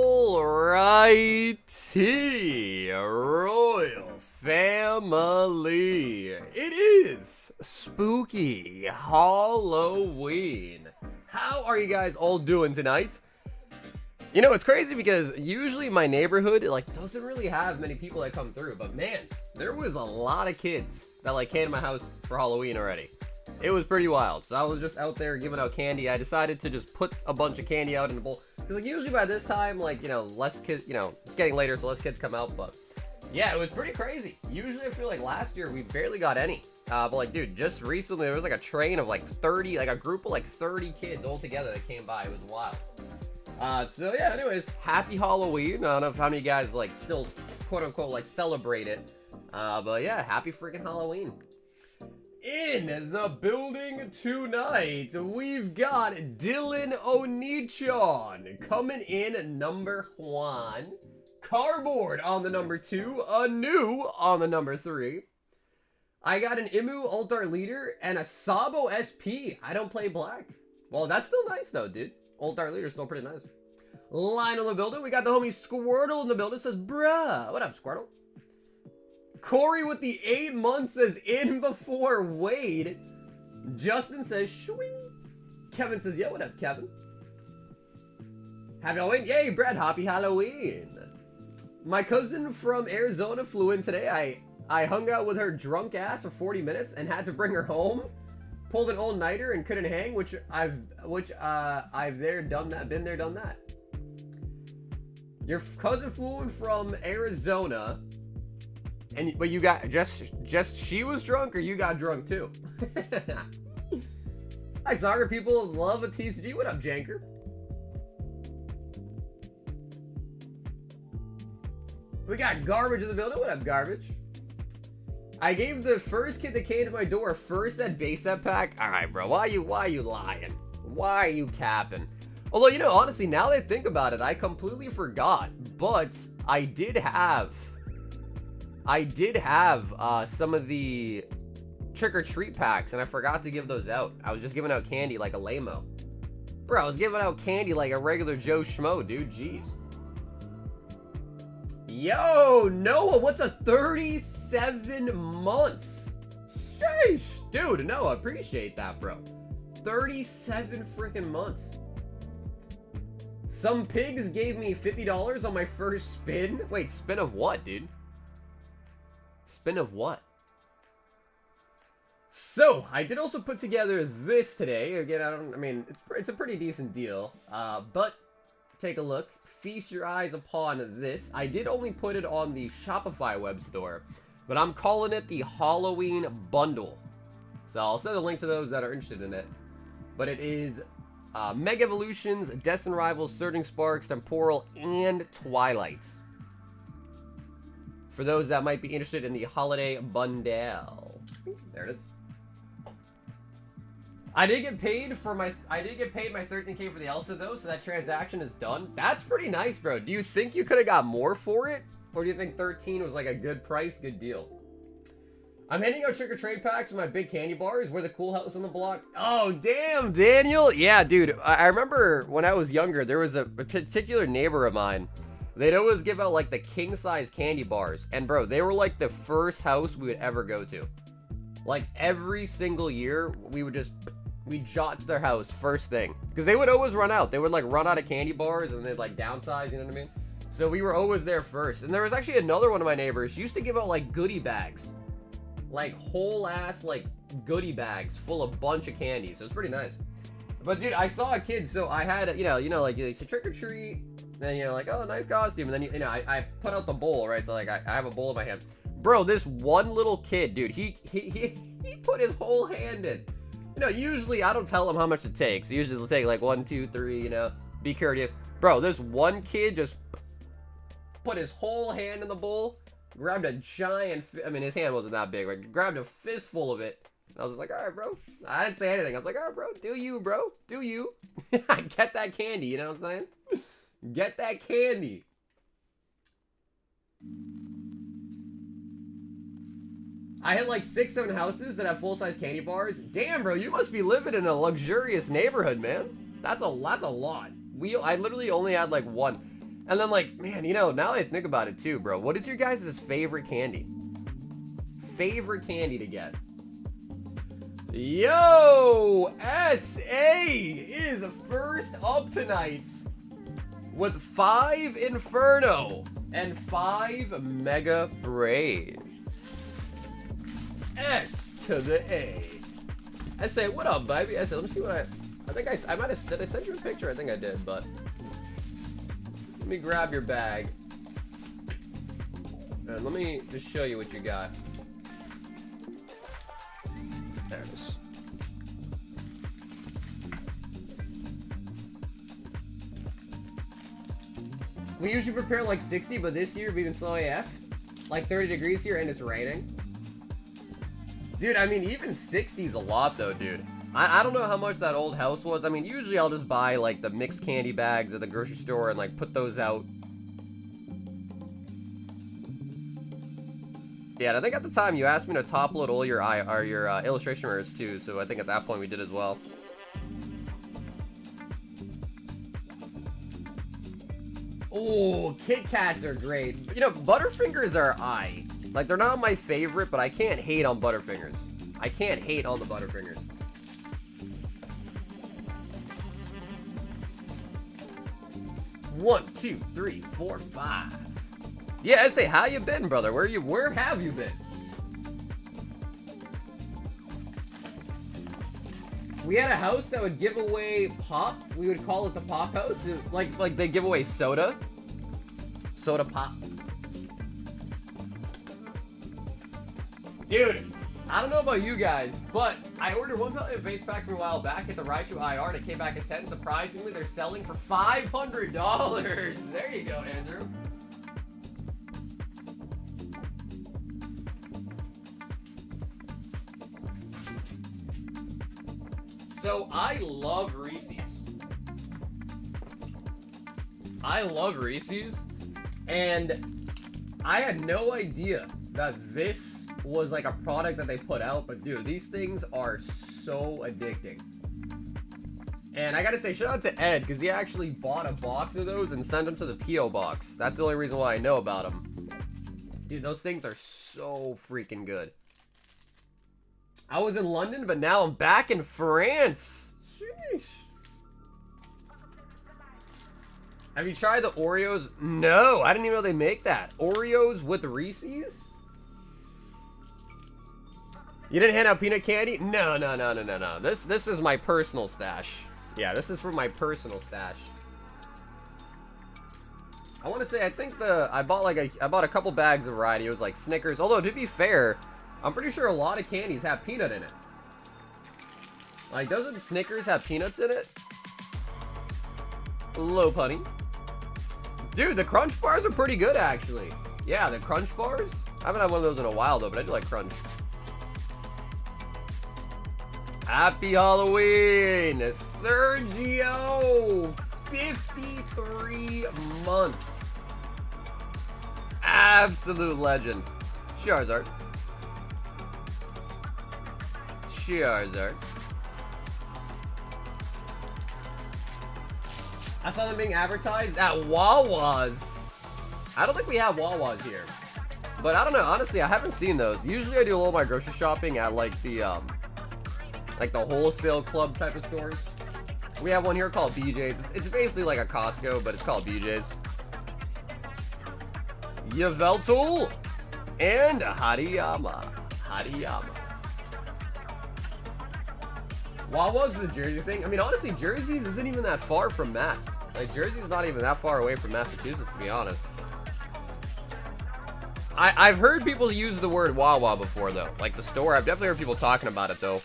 Alrighty, Royal Family. It is spooky Halloween. How are you guys all doing tonight? You know, it's crazy because usually my neighborhood doesn't really have many people that come through, but man, there was a lot of kids that came to my house for Halloween already. It was pretty wild. So I was just out there giving out candy. I decided to just put a bunch of candy out in the bowl. Because usually by this time, less kids, it's getting later, so less kids come out. But yeah, it was pretty crazy. Usually I feel like last year we barely got any. But dude, just recently there was a train of 30, a group of 30 kids all together that came by. It was wild. So yeah, anyways, happy Halloween. I don't know how many of you guys still quote unquote celebrate it. But yeah, happy freaking Halloween. In the building tonight, we've got Dylan Onichon coming in number 1. Cardboard on the number 2. Anu on the number 3. I got an Imu Altar Leader and a Sabo SP. I don't play black. Well, that's still nice though, dude. Altar Leader is still pretty nice. Line on the building. We got the homie Squirtle in the building. Says, bruh. What up, Squirtle? Corey with the 8 months says in before Wade. Justin says shwing. Kevin says, yo, what up, Kevin? Happy Halloween. Yay, Brad. Happy Halloween. My cousin from Arizona flew in today. I hung out with her drunk ass for 40 minutes and had to bring her home. Pulled an all-nighter and couldn't hang, which I've done that, been there, done that. Your cousin flew in from Arizona. But you got just she was drunk or you got drunk too? Hi, soccer people love a TCG. What up, Janker? We got Garbage in the building. What up, Garbage? I gave the first kid that came to my door first at base set pack. All right, bro. Why you lying? Why are you capping? Although, honestly, now that I think about it, I completely forgot. But I did have some of the trick-or-treat packs, and I forgot to give those out. I was just giving out candy like a lame-o. Bro, I was giving out candy like a regular Joe Schmo, dude. Jeez. Yo, Noah with the 37 months. Sheesh. Dude, Noah, appreciate that, bro. 37 freaking months. Some pigs gave me $50 on my first spin. Wait, spin of what, dude? Spin of what? So, I did also put together this today. Again, I mean, it's a pretty decent deal. But take a look. feast your eyes upon this. I did only put it on the Shopify web store, but I'm calling it the Halloween Bundle. So I'll send a link to those that are interested in it. But it is Mega Evolutions, Destined Rivals, Surging Sparks, Temporal, and Twilight. For those that might be interested in the Holiday Bundle. There it is. I did get paid my 13K for the Elsa though, so that transaction is done. That's pretty nice, bro. Do you think you could have got more for it? Or do you think 13 was like a good price, good deal? I'm handing out trick-or-trade packs with my big candy bars. We're the cool house on the block. Oh, damn, Daniel. Yeah, dude. I remember when I was younger, there was a particular neighbor of mine. They'd always give out, like, the king-size candy bars. And, bro, they were, like, the first house we would ever go to. Like, every single year, we'd jot to their house first thing. Because they would always run out. They would, like, run out of candy bars and they'd, like, downsize, you know what I mean? So we were always there first. And there was actually another one of my neighbors. She used to give out, like, goodie bags. Like, whole-ass, like, goodie bags full of bunch of candy. So it's pretty nice. But, dude, I saw a kid. So I had, you know, like, you say trick-or-treat. Then you're like, oh, nice costume. And then, you know, I put out the bowl, right? So, like, I have a bowl in my hand. Bro, this one little kid, dude, he put his whole hand in. You know, usually I don't tell him how much it takes. Usually it'll take, like, 1, 2, 3, you know. Be courteous. Bro, this one kid just put his whole hand in the bowl. Grabbed a giant, I mean, his hand wasn't that big, right? Grabbed a fistful of it. I was just like, all right, bro. I didn't say anything. I was like, all right, bro. Do you, bro. Do you. Get that candy, you know what I'm saying? Get that candy. I hit like 6, 7 houses that have full-size candy bars. Damn, bro, you must be living in a luxurious neighborhood, man. That's a lot. I literally only had like 1. And then, like, man, you know, now that I think about it, too, bro. What is your guys' favorite candy? Favorite candy to get? Yo! SA is first up tonight with 5 Inferno and 5 Mega Braid. S to the A. SA, what up, baby? SA, let me see what I think I might have, did I send you a picture? I think I did, but... Let me grab your bag. And let me just show you what you got. There it is. We usually prepare like 60, but this year we've been slow AF. Like 30 degrees here and it's raining. Dude, I mean, even 60 is a lot though, dude. I don't know how much that old house was. I mean, usually I'll just buy, like, the mixed candy bags at the grocery store and, like, put those out. Yeah, and I think at the time you asked me to top load all your illustration mirrors, too. So I think at that point we did as well. Oh, Kit Kats are great. You know, Butterfingers are like, they're not my favorite, but I can't hate on Butterfingers. I can't hate on the Butterfingers. One, 2, 3, 4, 5. Yeah, SA, how you been, brother? Where have you been? We had a house that would give away pop. We would call it the pop house. Like they give away soda. Soda pop. Dude, I don't know about you guys, but I ordered 1 pallet of Bates pack from a while back at the Raichu IR and it came back at 10. Surprisingly, they're selling for $500. There you go, Andrew. So, I love Reese's. I love Reese's, and I had no idea that this was like a product that they put out, but dude, these things are so addicting. And I gotta say, shout out to Ed, because he actually bought a box of those and sent them to the P.O. box. That's the only reason why I know about them. Dude, those things are so freaking good. I was in London, but now I'm back in France. Sheesh. Have you tried the Oreos? No, I didn't even know they make that. Oreos with Reese's? You didn't hand out peanut candy? No. This is my personal stash. Yeah, this is for my personal stash. I want to say, I think I bought a couple bags of variety. It was like Snickers. Although, to be fair, I'm pretty sure a lot of candies have peanut in it. Like, doesn't Snickers have peanuts in it? Low punny. Dude, the Crunch Bars are pretty good, actually. Yeah, the Crunch Bars. I haven't had one of those in a while, though, but I do like Crunch. Happy Halloween, Sergio. 53 months. Absolute legend. Charizard. Charizard. I saw them being advertised at Wawa's. I don't think we have Wawa's here. But I don't know, honestly, I haven't seen those. Usually I do a little of my grocery shopping at like the wholesale club type of stores. We have one here called BJ's. It's basically like a Costco, but it's called BJ's. Yveltal and Hariyama. Wawa's the Jersey thing. I mean, honestly, Jersey's isn't even that far from Mass. Like, Jersey's not even that far away from Massachusetts, to be honest. I've heard people use the word Wawa before, though. Like, the store. I've definitely heard people talking about it, though.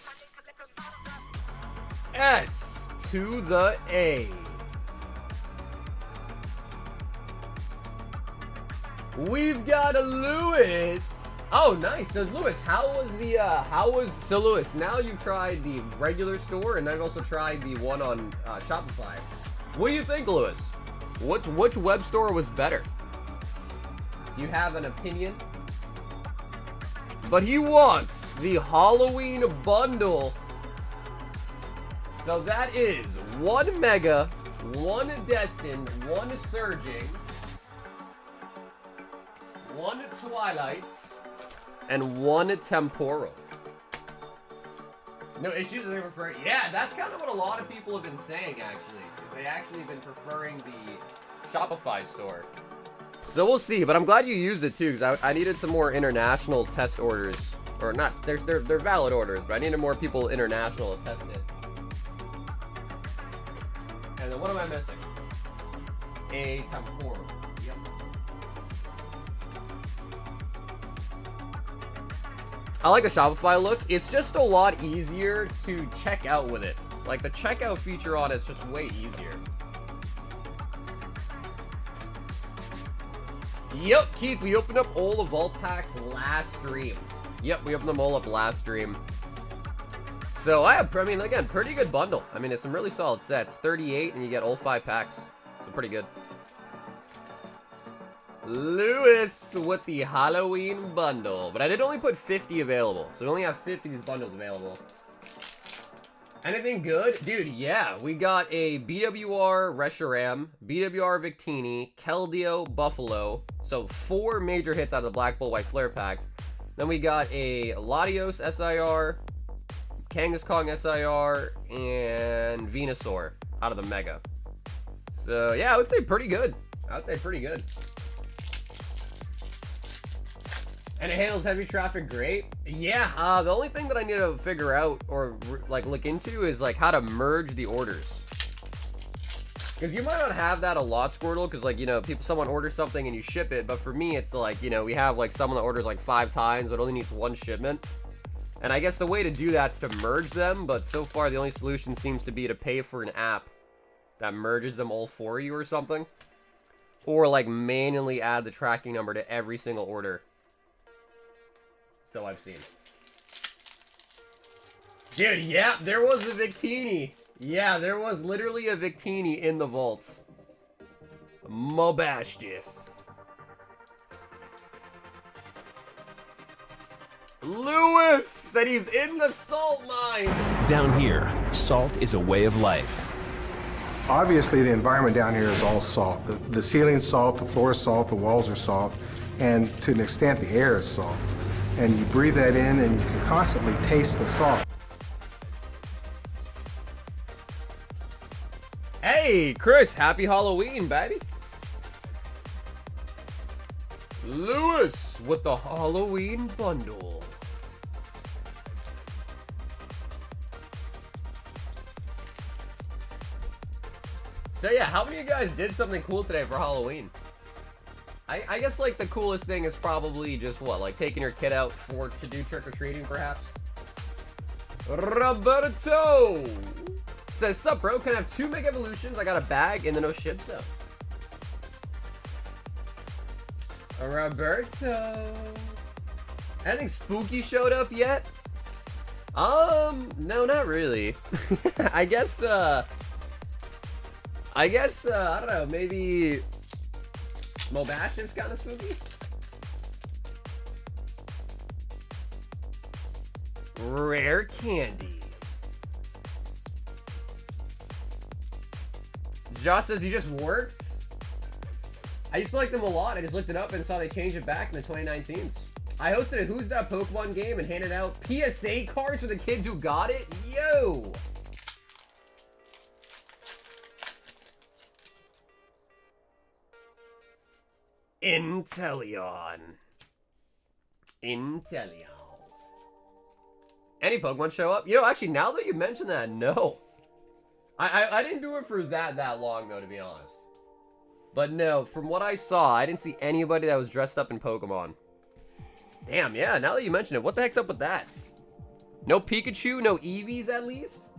S to the A. We've got a Lewis. Oh, nice. So, Lewis, so Lewis, now you've tried the regular store, and now you've also tried the one on Shopify. What do you think, Lewis? Which web store was better? Do you have an opinion? But he wants the Halloween bundle. So that is 1 Mega, 1 Destined, 1 Surging, 1 Twilights, and 1 Temporal. No issues with preferring. Yeah, that's kind of what a lot of people have been saying, actually. Is they actually been preferring the Shopify store. So we'll see, but I'm glad you used it too, because I needed some more international test orders. Or not, they're valid orders, but I needed more people international to test it. And then what am I missing? A Temporal. Yep. I like the Shopify look. It's just a lot easier to check out with it. Like, the checkout feature on it's just way easier. Yep, Keith, we opened up all the vault packs last stream. Yep, we opened them all up last stream. So I mean, again, pretty good bundle. I mean, it's some really solid sets. 38 and you get all 5 packs. So pretty good. Lewis with the Halloween bundle. But I did only put 50 available. So we only have 50 of these bundles available. Anything good? Dude, yeah. We got a BWR Reshiram, BWR Victini, Keldeo Buffalo. So 4 major hits out of the Black Bull White Flare packs. Then we got a Latios SIR, Kangaskong SIR, and Venusaur out of the Mega. So yeah, I would say pretty good. And it handles heavy traffic great. Yeah, the only thing that I need to figure out or like look into is like how to merge the orders. Because you might not have that a lot, Squirtle, because like, you know, someone orders something and you ship it, but for me it's like, you know, we have like someone that orders like 5 times but only needs 1 shipment. And I guess the way to do that's to merge them, but so far the only solution seems to be to pay for an app that merges them all for you or something. Or like manually add the tracking number to every single order. So I've seen. Dude, yeah, there was a Victini. Yeah, there was literally a Victini in the vault. Mobashtiff. Lewis said he's in the salt mine. Down here, salt is a way of life. Obviously, the environment down here is all salt. The ceiling's salt, the floor is salt, the walls are salt, and to an extent, the air is salt. And you breathe that in, and you can constantly taste the salt. Hey, Chris, happy Halloween, baby. Lewis with the Halloween bundle. So yeah, how many of you guys did something cool today for Halloween? I guess, like, the coolest thing is probably just, what, like, taking your kid out to do trick-or-treating, perhaps? Roberto says, sup, bro? Can I have 2 Mega Evolutions? I got a bag and the no ship stuff. Roberto. Anything spooky showed up yet? No, not really. I guess, I don't know, maybe Mobashiv's kind of spooky? Rare candy. Josh says he just worked. I used to like them a lot. I just looked it up and saw they changed it back in the 2019s. I hosted a Who's That Pokemon game and handed out PSA cards for the kids who got it. Yo! Inteleon. Any Pokemon show up? You know, actually, now that you mention that, no. I didn't do it for that long, though, to be honest. But no, from what I saw, I didn't see anybody that was dressed up in Pokemon. Damn, yeah, now that you mention it, what the heck's up with that? No Pikachu, no Eevees at least?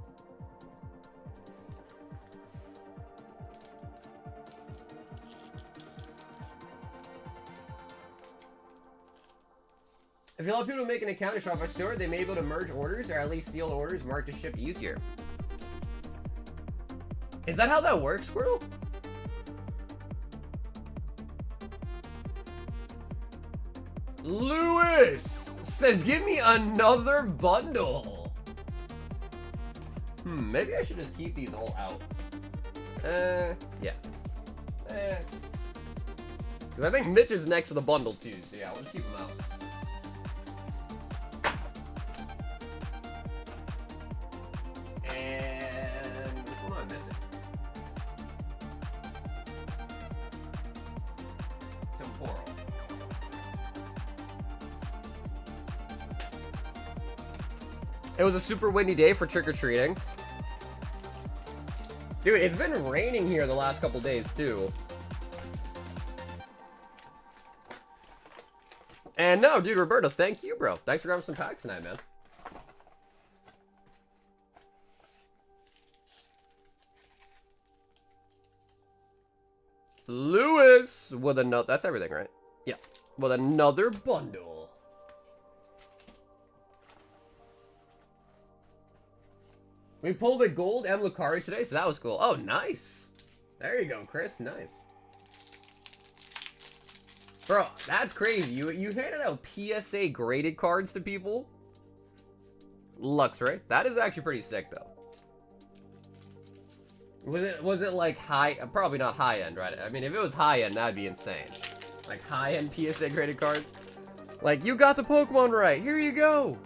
If you allow people to make an account and shop a store, they may be able to merge orders or at least seal orders marked to ship easier. Is that how that works, Squirrel? Lewis says, give me another bundle. Maybe I should just keep these all out. Yeah. Because I think Mitch is next with a bundle too, so yeah, we'll just keep them out. And which one am I missing? Temporal. It was a super windy day for trick-or-treating. Dude, it's been raining here the last couple days, too. And no, dude, Roberto, thank you, bro. Thanks for grabbing some packs tonight, man. Lewis with another... That's everything, right? Yeah. With another bundle. We pulled a gold M. Lucario today, so that was cool. Oh, nice. There you go, Chris. Nice. Bro, that's crazy. You handed out PSA graded cards to people? Lux, right? That is actually pretty sick, though. Was it like high? Probably not high end, right? I mean, if it was high end, that'd be insane. Like high end PSA graded cards. Like, you got the Pokemon right. Here you go.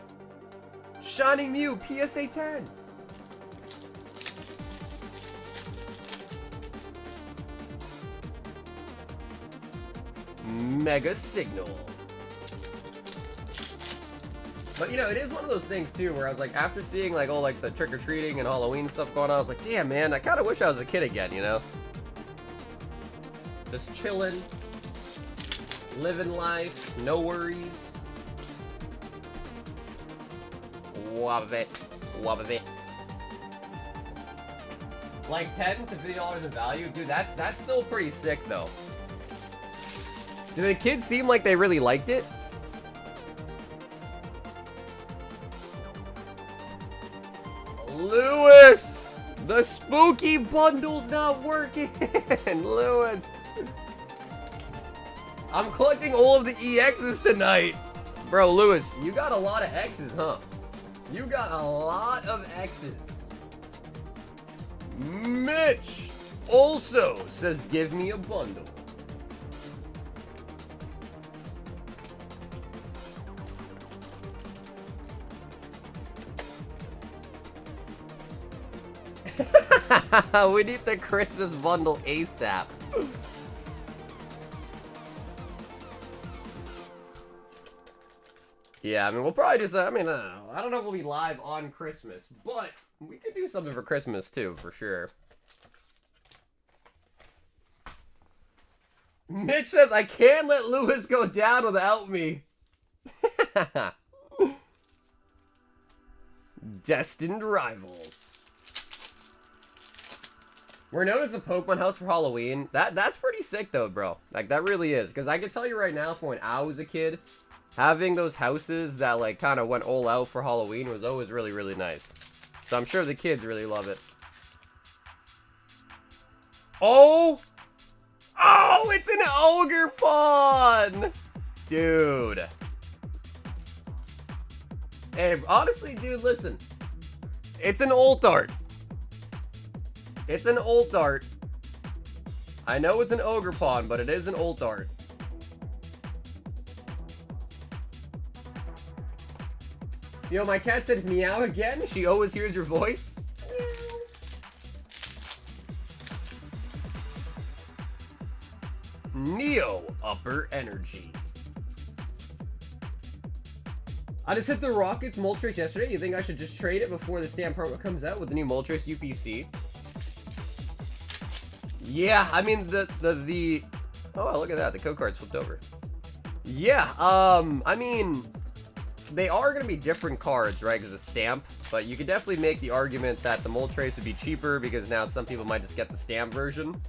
Shining Mew PSA 10. Mega Signal. But you know, it is one of those things too where I was like, after seeing like all like the trick-or-treating and Halloween stuff going on, I was like, damn man, I kind of wish I was a kid again, you know? Just chilling, living life, no worries. Wabit. Like $10 to $50 in value, dude. That's still pretty sick though. Do the kids seem like they really liked it? Lewis! The spooky bundle's not working! Lewis! I'm collecting all of the EXs tonight! Bro, Lewis, you got a lot of X's, huh? You got a lot of X's. Mitch also says, give me a bundle. We need the Christmas bundle ASAP. Yeah, I mean, we'll probably just, I don't know if we'll be live on Christmas, but we could do something for Christmas too, for sure. Mitch says, I can't let Lewis go down without me. Destined Rivals. We're known as a Pokemon house for Halloween. That's pretty sick though, bro. Like, that really is. Because I can tell you right now, from when I was a kid, having those houses that, like, kind of went all out for Halloween was always really, really nice. So I'm sure the kids really love it. Oh! Oh, it's an Ogre Pawn! Dude. Hey, honestly, dude, listen. It's an alt art. It's an alt art. I know it's an Ogre Pawn, but it is an alt art. Yo, my cat said meow again. She always hears your voice. Neo Upper Energy. I just hit the Rockets Moltres yesterday. You think I should just trade it before the stamp promo comes out with the new Moltres UPC? Yeah, I mean the oh, look at that, the code card's flipped over. Yeah, I mean, they are gonna be different cards, right? Because it's stamp, but you could definitely make the argument that the Moltres would be cheaper because now some people might just get the stamp version.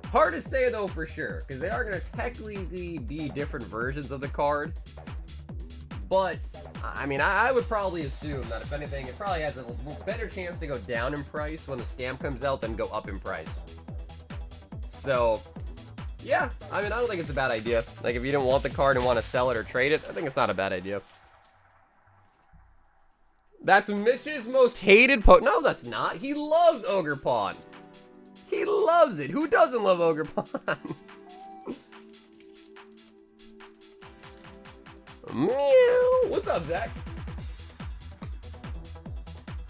Hard to say though for sure, because they are gonna technically be different versions of the card. But I mean, I would probably assume that if anything, it probably has a better chance to go down in price when the stamp comes out than go up in price. So, yeah, I mean, I don't think it's a bad idea. Like, if you don't want the card and want to sell it or trade it, I think it's not a bad idea. That's Mitch's most hated No, that's not. He loves Ogre Pawn. He loves it. Who doesn't love Ogre Pawn? Meow. What's up, Zach?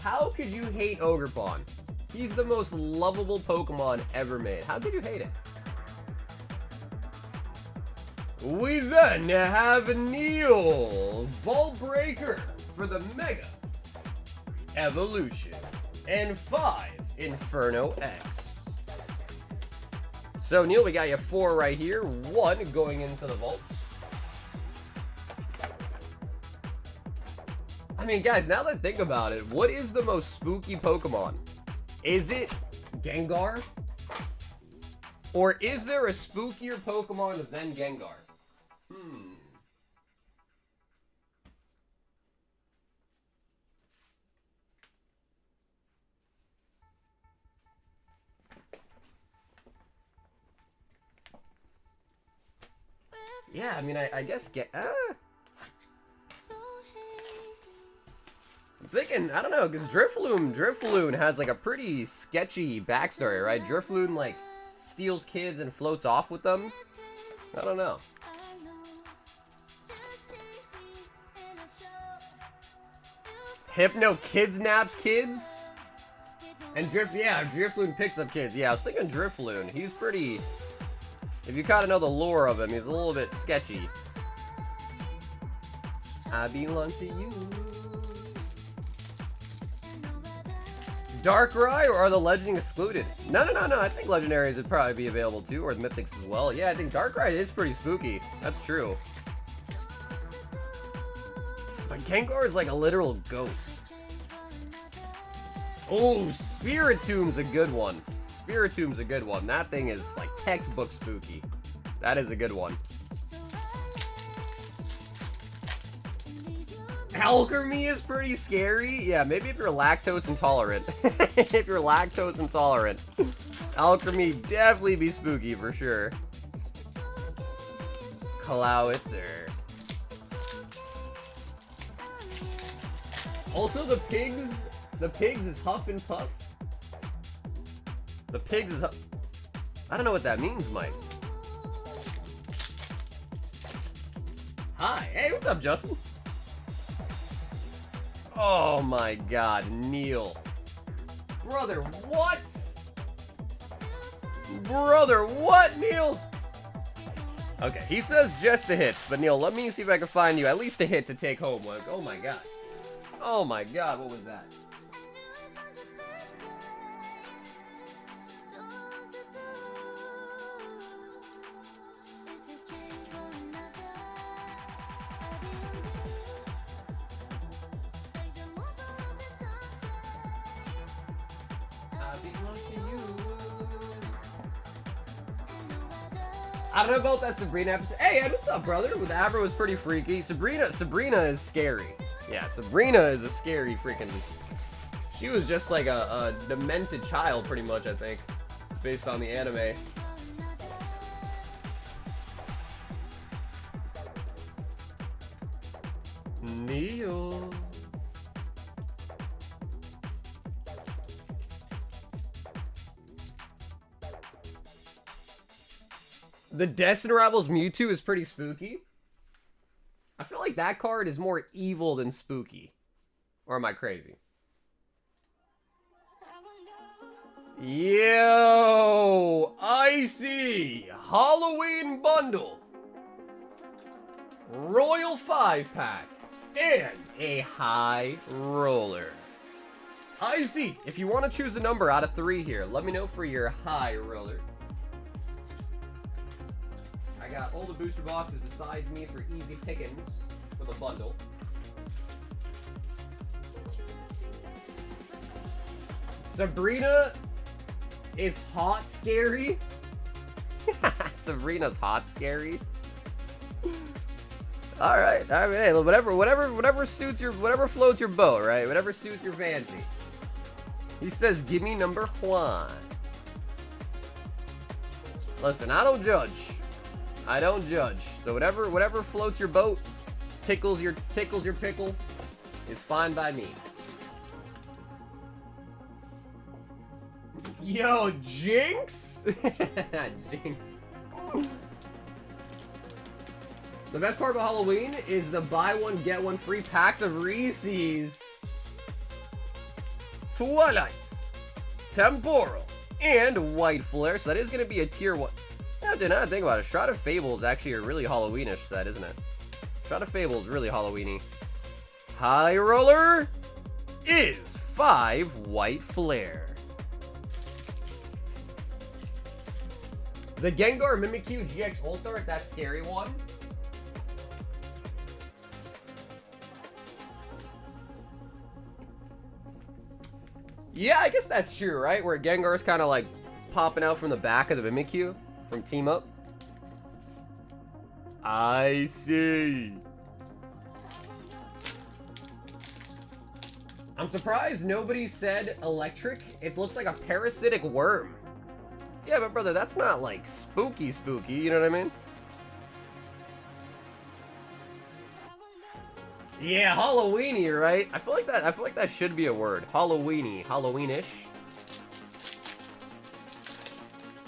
How could you hate Ogre Pawn? He's the most lovable Pokemon ever made. How could you hate it? We then have Neil Vault Breaker for the Mega Evolution and 5 Inferno X. So, Neil, we got you 4 right here. 1 going into the vault. I mean, guys, now that I think about it, what is the most spooky Pokemon? Is it Gengar? Or is there a spookier Pokemon than Gengar? Yeah, I mean, I guess I'm thinking, I don't know, because Drifloon has like a pretty sketchy backstory, right? Drifloon like steals kids and floats off with them. I don't know. Hypno kidnaps kids? And Drifloon picks up kids. Yeah, I was thinking Drifloon. He's pretty... If you kind of know the lore of him, he's a little bit sketchy. I belong to you. Darkrai, or are the Legend excluded? No. I think Legendaries would probably be available too, or the Mythics as well. Yeah, I think Darkrai is pretty spooky. That's true. But Gengar is like a literal ghost. Oh, Spiritomb's a good one. Spiritomb's a good one. That thing is like textbook spooky. That is a good one. Alchemy is pretty scary. Yeah, maybe if you're lactose intolerant. If you're lactose intolerant. Alchemy definitely be spooky for sure. Clawitzer. Also the pigs is Huff and Puff. The pigs is Huff. I don't know what that means, Mike. Hi. Hey, what's up, Justin? Oh my god, Neil. Brother, what? Brother, what, Neil? Okay, he says just a hit, but Neil, let me see if I can find you at least a hit to take home. Like, oh my god. Oh my god, what was that? I don't know about that Sabrina episode. Hey, Ed, what's up, brother? With Abra was pretty freaky. Sabrina is scary. Yeah, Sabrina is a scary freaking... She was just like a demented child, pretty much, I think. Based on the anime. Neo. The Destined Rivals Mewtwo is pretty spooky. I feel like that card is more evil than spooky. Or am I crazy? Yo! Icy! Halloween Bundle! Royal 5-pack! And a high roller. Icy! If you want to choose a number out of 3 here, let me know for your high roller. I got all the booster boxes besides me for easy pickings for the bundle. Sabrina is hot scary. Sabrina's hot scary. All right, I mean, hey, whatever suits your, whatever floats your boat, right? Whatever suits your fancy. He says, "Give me number 1." Listen, I don't judge. I don't judge. So whatever floats your boat, tickles your pickle, is fine by me. Yo, Jinx! Jinx. The best part about Halloween is the buy one, get one free packs of Reese's. Twilight, Temporal, and White Flare. So that is going to be a tier 1. I did not think about it. Shrouded Fable is actually a really Halloweenish set, isn't it? Shrouded Fable is really Halloweeny. High roller is 5 White Flare. The Gengar Mimikyu GX Ultra, that scary one. Yeah, I guess that's true, right? Where Gengar's kind of like popping out from the back of the Mimikyu from Team Up. I see. I'm surprised nobody said electric. It looks like a parasitic worm. Yeah, but brother, that's not like spooky, you know what I mean? Yeah, Halloweeny, right? I feel like that should be a word. Halloweeny, Halloweenish.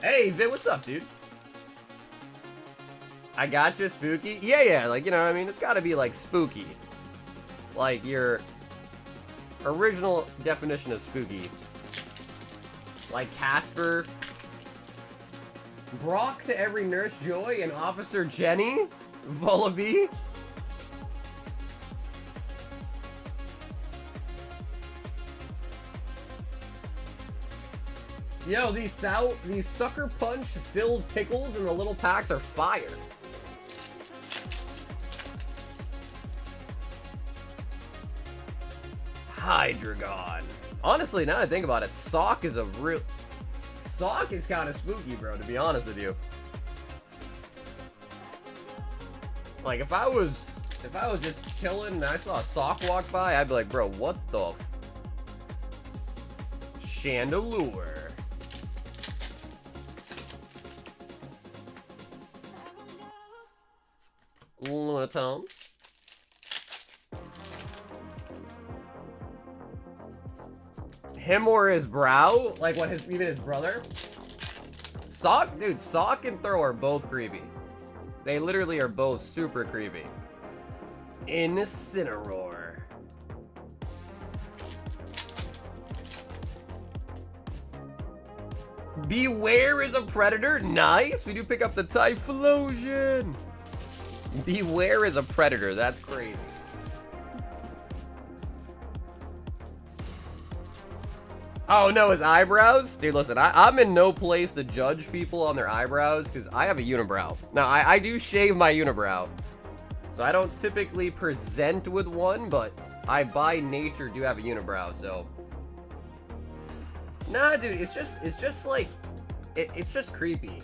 Hey, Vin, what's up, dude? I gotcha, spooky. Yeah, like, you know what I mean? It's gotta be like spooky. Like your original definition of spooky. Like Casper. Brock to every Nurse Joy and Officer Jenny. Vullaby. Yo, these sucker punch filled pickles in the little packs are fire. Hydreigon. Honestly, now that I think about it, Sock is kind of spooky, bro, to be honest with you. Like, if I was just chilling and I saw a Sock walk by, I'd be like, bro, what the Chandelure. Lunatom. Him or his brow? Like what, even his brother? Sock? Dude, Sock and Throw are both creepy. They literally are both super creepy. Incineroar. Beware is a predator. Nice. We do pick up the Typhlosion. Beware is a predator. That's crazy. Oh no, his eyebrows? Dude, listen, I'm in no place to judge people on their eyebrows because I have a unibrow. Now, I do shave my unibrow. So I don't typically present with one, but I by nature do have a unibrow, so. Nah, dude, it's just like, it's just creepy.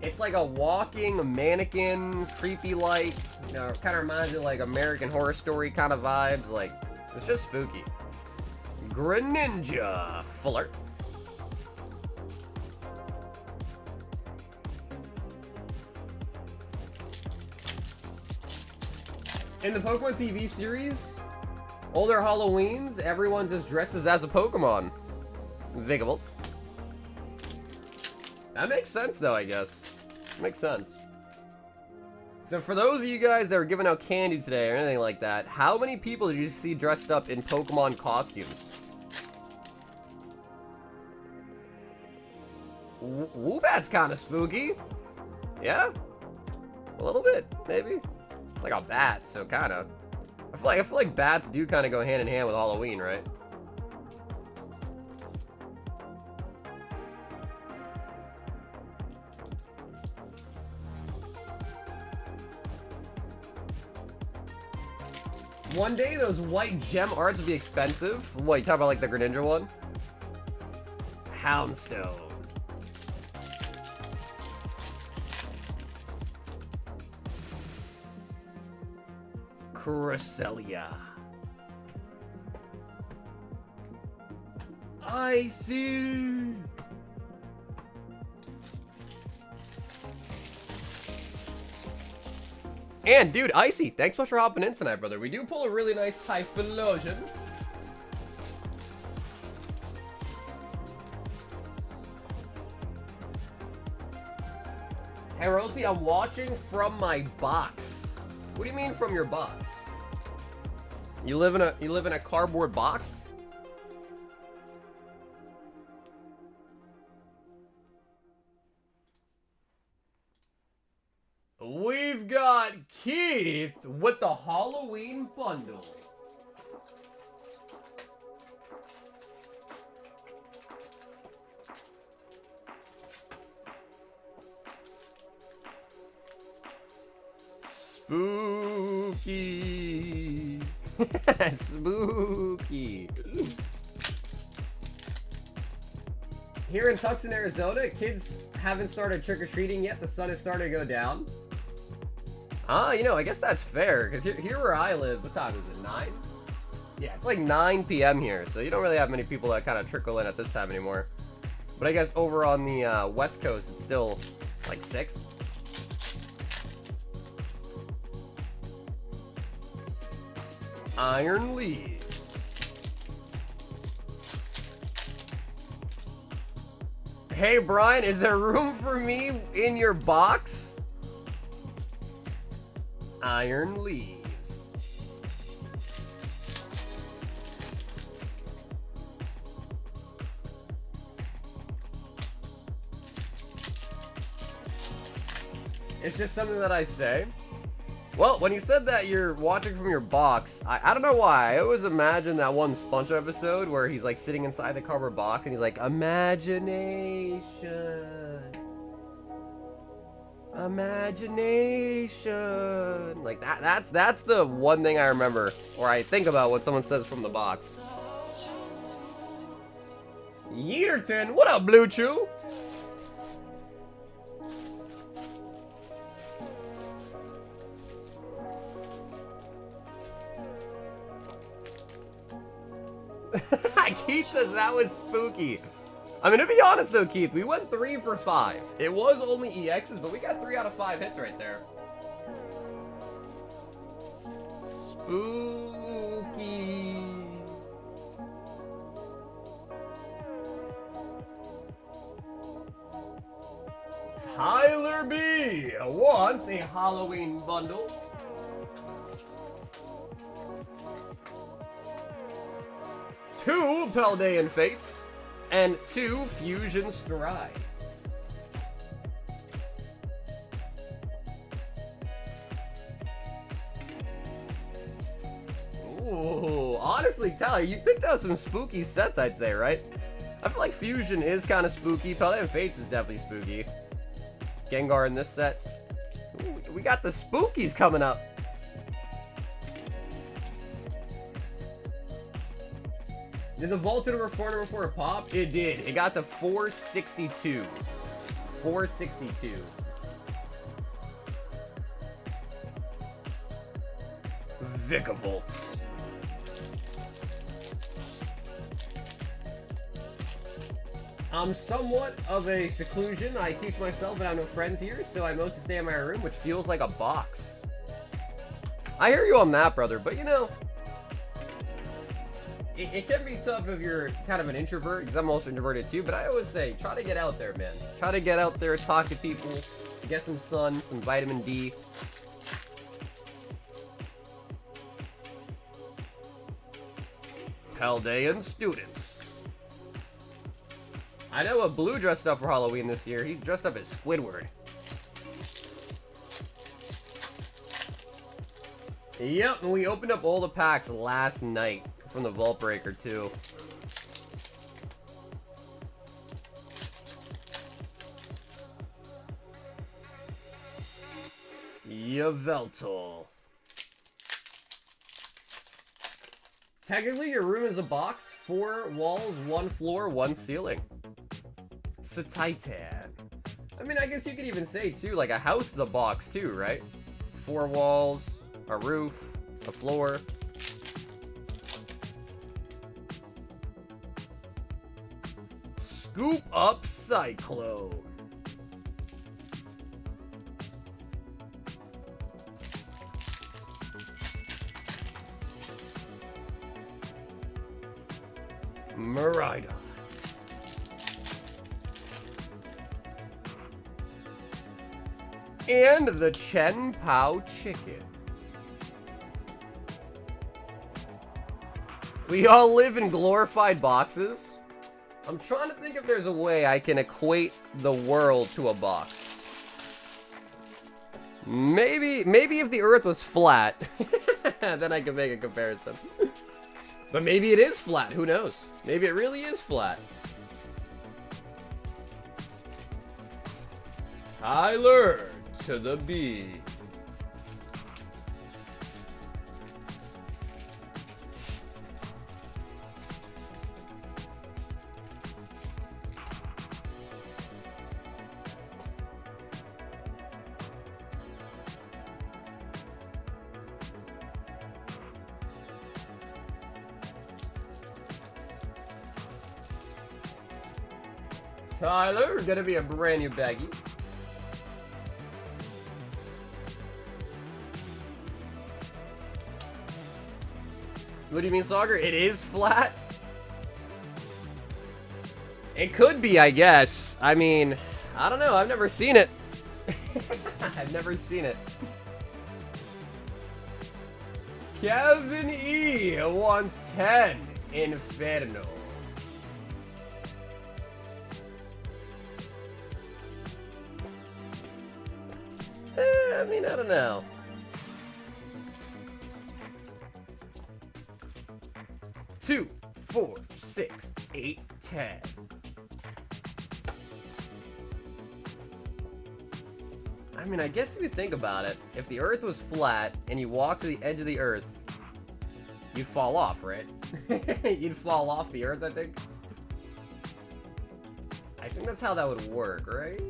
It's like a walking mannequin, creepy like, you know, kind of reminds me of like American Horror Story kind of vibes. Like, it's just spooky. Greninja Fuller. In the Pokemon TV series, older Halloweens, everyone just dresses as a Pokemon. Vigavolt. That makes sense though, I guess. Makes sense. So for those of you guys that were giving out candy today or anything like that, how many people did you see dressed up in Pokemon costumes? Woobat's kind of spooky. Yeah? A little bit, maybe. It's like a bat, so kind of. I feel like bats do kind of go hand in hand with Halloween, right? One day those white gem arts would be expensive. What, you talking about like the Greninja one? Houndstone. Cresselia. I see. And dude, Icy, thanks so much for hopping in tonight, brother. We do pull a really nice Typhlosion. Heralty, I'm watching from my box. What do you mean from your box? You live in a cardboard box? We've got Keith with the Halloween bundle. Spooky. Spooky. Here in Tucson, Arizona, kids haven't started trick-or-treating yet. The sun is starting to go down. You know, I guess that's fair, because here where I live, what time is it, 9? Yeah, it's like 9 p.m. here, so you don't really have many people that kind of trickle in at this time anymore. But I guess over on the West Coast, it's still like 6. Iron Leaves. Hey, Brian, is there room for me in your box? Iron Leaves. It's just something that I say. Well, when you said that you're watching from your box, I don't know why. I always imagine that one SpongeBob episode where he's like sitting inside the cardboard box and he's like, imagination. Imagination. Like that's the one thing I remember or I think about when someone says from the box. Yeaterton, what up, Blue Chew? Keith says that was spooky. I mean, to be honest though, Keith, we went 3 for 5. It was only EXs, but we got 3 out of 5 hits right there. Spooky. Tyler B wants a Halloween bundle. Two Paldean Fates, and 2 Fusion Stride. Ooh, honestly, Tyler, you picked out some spooky sets, I'd say, right? I feel like Fusion is kind of spooky. Paldean Fates is definitely spooky. Gengar in this set. Ooh, we got the spookies coming up. Did the vault over 4 before it popped? It did. It got to 462. 462. Vigavolt. I'm somewhat of a seclusion. I keep to myself and I have no friends here, so I mostly stay in my room, which feels like a box. I hear you on that, brother, but you know, it can be tough if you're kind of an introvert, because I'm also introverted too, but I always say, try to get out there, man. Try to get out there, talk to people, get some sun, some vitamin D. Paldean students. I know what Blue dressed up for Halloween this year. He dressed up as Squidward. Yep, and we opened up all the packs last night from the Vault Breaker too. Yveltal. Technically, your room is a box. 4 walls, 1 floor, 1 ceiling. It's a Titan. I mean, I guess you could even say, too, like a house is a box, too, right? 4 walls, a roof, a floor. Scoop up Cyclone. Marida. And the Chen Pao chicken. We all live in glorified boxes. I'm trying to think if there's a way I can equate the world to a box. Maybe if the Earth was flat, then I can make a comparison. But maybe it is flat, who knows? Maybe it really is flat. Tyler to the B. Tyler, gonna be a brand new baggie. What do you mean, Sauger? It is flat? It could be, I guess. I mean, I don't know. I've never seen it. I've never seen it. Kevin E wants 10 Inferno. I mean, I don't know. Two, 4, 6, 8, 10. I mean, I guess if you think about it, if the Earth was flat and you walk to the edge of the Earth, you'd fall off, right? You'd fall off the Earth, I think. I think that's how that would work, right?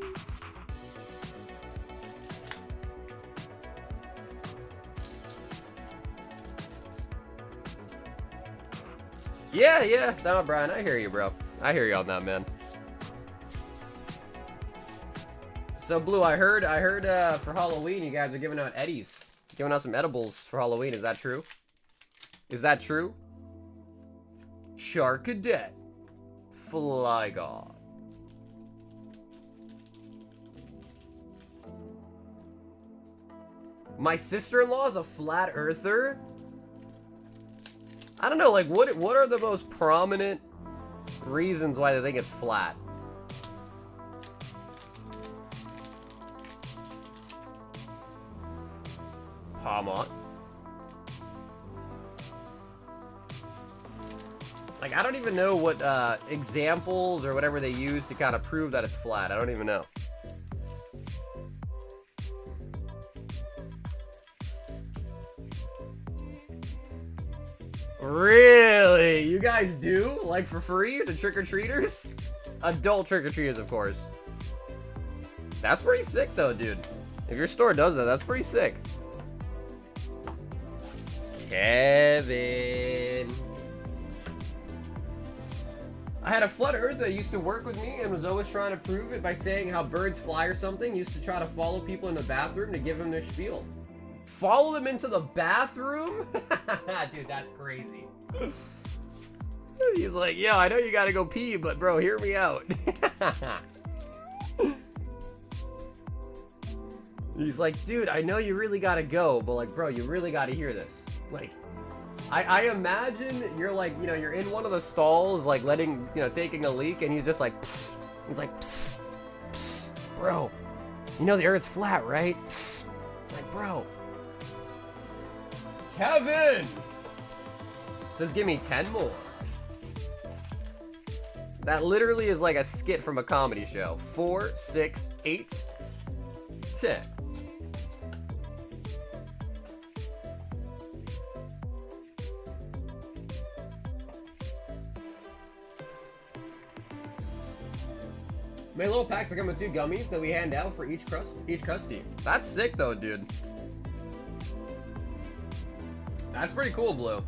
Yeah, no, Brian, I hear you, bro. I hear you on that, man. So, Blue, I heard for Halloween you guys are giving out Eddies. Giving out some edibles for Halloween, is that true? Is that true? Shark Cadet. Flygon. My sister-in-law is a flat earther? I don't know, like, what are the most prominent reasons why they think it's flat? Palmont. Like, I don't even know what examples or whatever they use to kind of prove that it's flat. I don't even know. Really? You guys do? Like, for free to trick-or-treaters? Adult trick-or-treaters, of course. That's pretty sick, though, dude. If your store does that, that's pretty sick. Kevin. I had a flat earth that used to work with me and was always trying to prove it by saying how birds fly or something. Used to try to follow people in the bathroom to give them their spiel. Follow them into the bathroom? Dude, that's crazy. He's like, yo, I know you gotta go pee, but bro, hear me out. He's like, dude, I know you really gotta go, but like, bro, you really gotta hear this. Like, I imagine you're like, you know, you're in one of the stalls, like letting, you know, taking a leak, and he's just like, psst. He's like, psst, psst, bro, you know the Earth's flat, right? Psst. Like, bro. Kevin says, give me 10 more. That literally is like a skit from a comedy show. 4, 6, 8, 10. Made little packs that come with 2 gummies that we hand out for each custody. That's sick though, dude. That's pretty cool, Blue.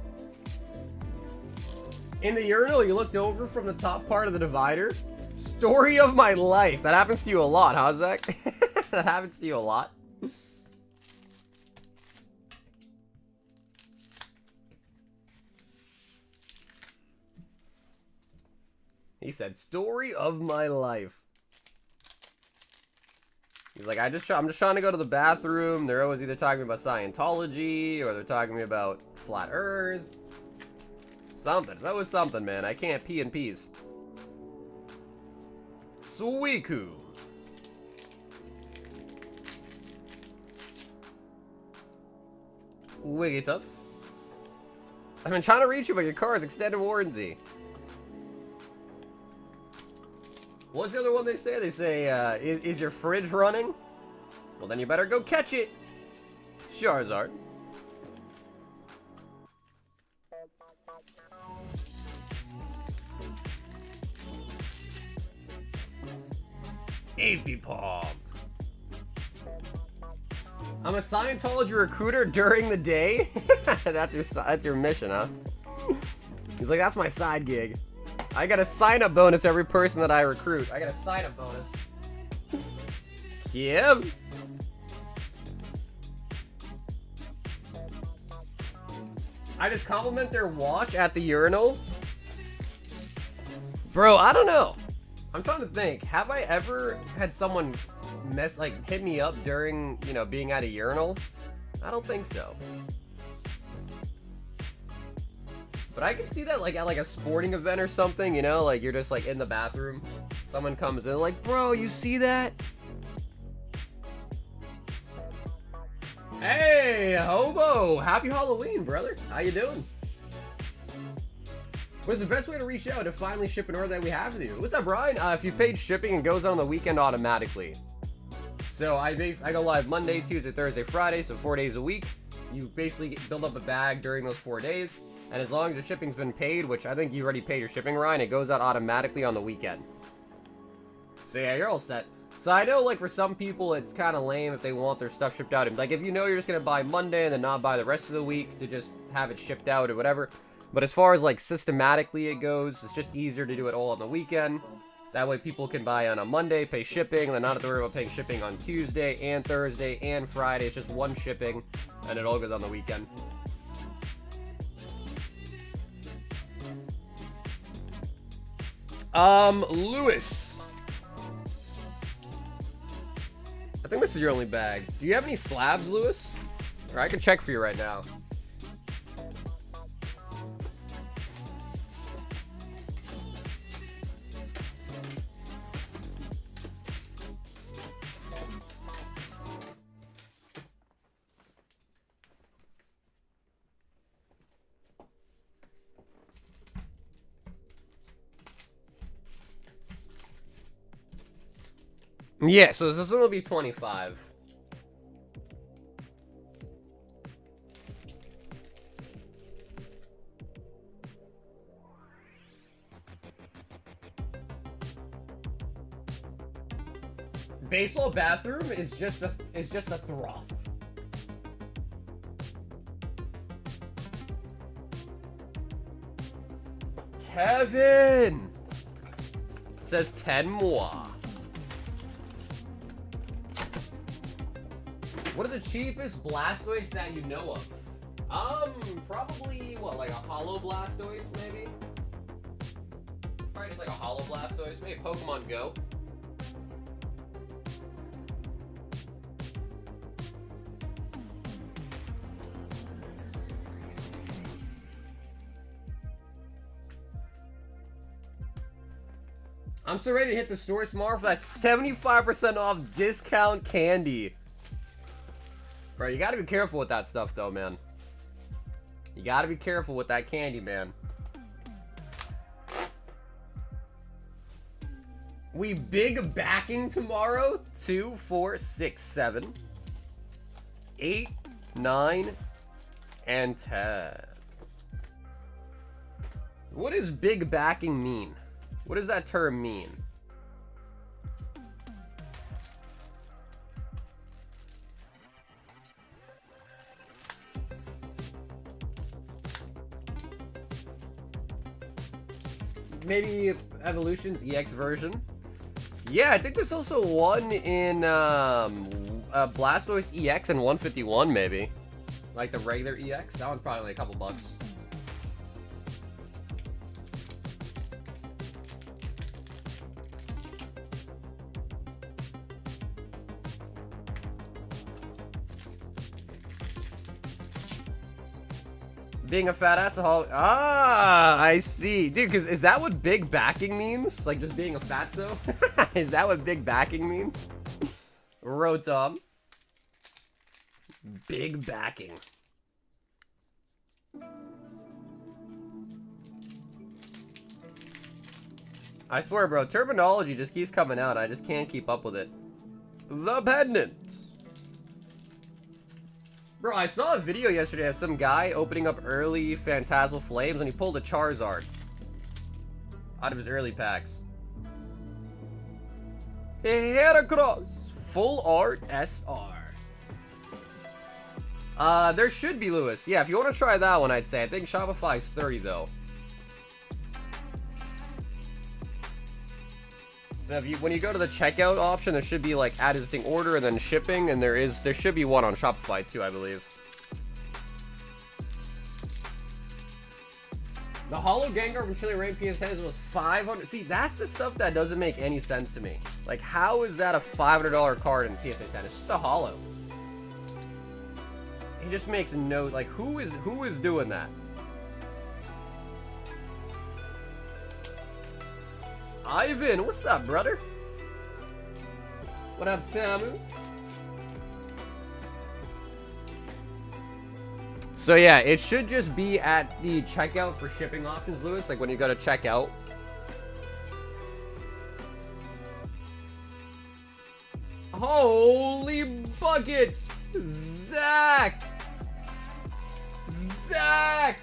In the urinal, you looked over from the top part of the divider. Story of my life. That happens to you a lot, huh, Zach? That happens to you a lot. He said, story of my life. He's like, I'm just trying to go to the bathroom. They're always either talking about Scientology or they're talking about flat Earth. Something. That was something, man. I can't pee in peace. Suiku. Wiggy tough. I've been trying to reach you, but your car is extended warranty. What's the other one they say? They say, is your fridge running? Well, then you better go catch it. Charizard. AP Pop. I'm a Scientology recruiter during the day. That's your mission, huh? He's like, that's my side gig. I got a sign-up bonus to every person that I recruit. I got a sign-up bonus. Kim. I just compliment their watch at the urinal. Bro, I don't know. I'm trying to think. Have I ever had someone hit me up during, you know, being at a urinal? I don't think so. But I can see that like at like a sporting event or something, you know, like you're just like in the bathroom. Someone comes in like, bro, you see that? Hey, Hobo! Happy Halloween, brother. How you doing? What's the best way to reach out to finally ship an order that we have with you? What's up, Brian? If you paid shipping, it goes on the weekend automatically. So I go live Monday, Tuesday, Thursday, Friday, so 4 days a week. You basically build up a bag during those 4 days. And as long as the shipping's been paid, which I think you already paid your shipping, Ryan, it goes out automatically on the weekend. So yeah, you're all set. So I know, like, for some people, it's kind of lame if they want their stuff shipped out. Like, if you know you're just going to buy Monday and then not buy the rest of the week to just have it shipped out or whatever. But as far as, like, systematically it goes, it's just easier to do it all on the weekend. That way people can buy on a Monday, pay shipping, and then not have to worry about paying shipping on Tuesday and Thursday and Friday. It's just one shipping, and it all goes on the weekend. Lewis. I think this is your only bag. Do you have any slabs, Lewis? Or I can check for you right now. Yeah, so this one will be 25. Baseball bathroom is just a froth. Kevin says 10 more. What are the cheapest Blastoise that you know of? Probably, what, like a Holo Blastoise, maybe? Probably just like a Holo Blastoise, maybe Pokemon Go. I'm so ready to hit the store tomorrow for that 75% off discount candy. Bro, you gotta be careful with that stuff though, man. You gotta be careful with that candy, man. We big backing tomorrow. 2, 4, 6, 7, 8, 9, and 10. What does big backing mean? What does that term mean? Maybe Evolution's EX version. Yeah, I think there's also one in Blastoise EX and 151 maybe. Like the regular EX. That one's probably like a couple bucks. Being a fat asshole. Ah, I see. Dude, because is that what big backing means? Like just being a fatso? Is that what big backing means? Rotom. Big backing. I swear, bro, terminology just keeps coming out. I just can't keep up with it. The pendant. Bro, I saw a video yesterday of some guy opening up early Phantasmal Flames and he pulled a Charizard out of his early packs. Heracross, full art SR. There should be, Lewis. Yeah, if you want to try that one, I'd say. I think Shopify's 30 though. So if you, when you go to the checkout option, there should be like add existing order and then shipping, and there should be one on Shopify too, I believe. The Holo Gengar from Chile Rain PS10 was 500. See, that's the stuff that doesn't make any sense to me. Like, how is that a $500 card in PSA 10? It's just a holo. It just makes no, like, who is doing that? Ivan, what's up, brother? What up, Tamu? So yeah, it should just be at the checkout for shipping options, Lewis. Like when you go to checkout. Holy buckets! Zach! Zach!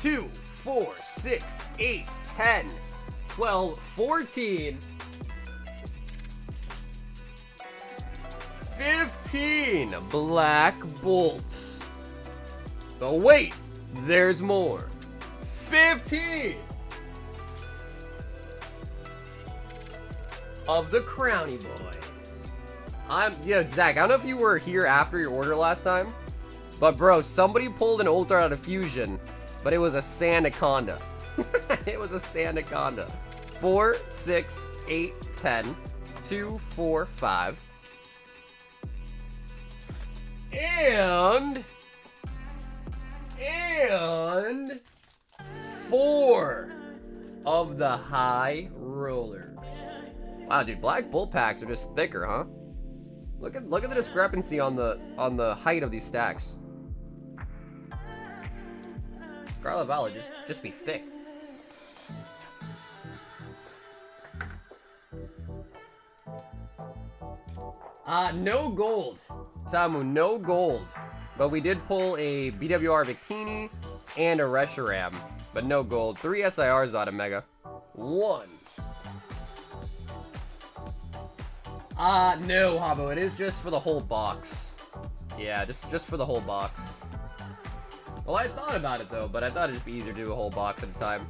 Two, 4, 6, 8, 10, 12, 14, 15 black bolts. But wait, there's more. 15 of the Crowny boys. Yeah, Zach, I don't know if you were here after your order last time, but bro, somebody pulled an Ultra out of Fusion. But it was a Sandaconda. It was a Sandaconda. 4, 6, 8, 10, 2, 4, 5. And 4 of the high rollers. Wow, dude, black bull packs are just thicker, huh? Look at the discrepancy on the height of these stacks. Scarlet Violet just be thick. No gold. Samu, no gold. But we did pull a BWR Victini and a Reshiram. But no gold. 3 SIRs out of Mega. 1. No, Habo, it is just for the whole box. Yeah, just for the whole box. Well, I thought about it, though, but I thought it'd just be easier to do a whole box at a time.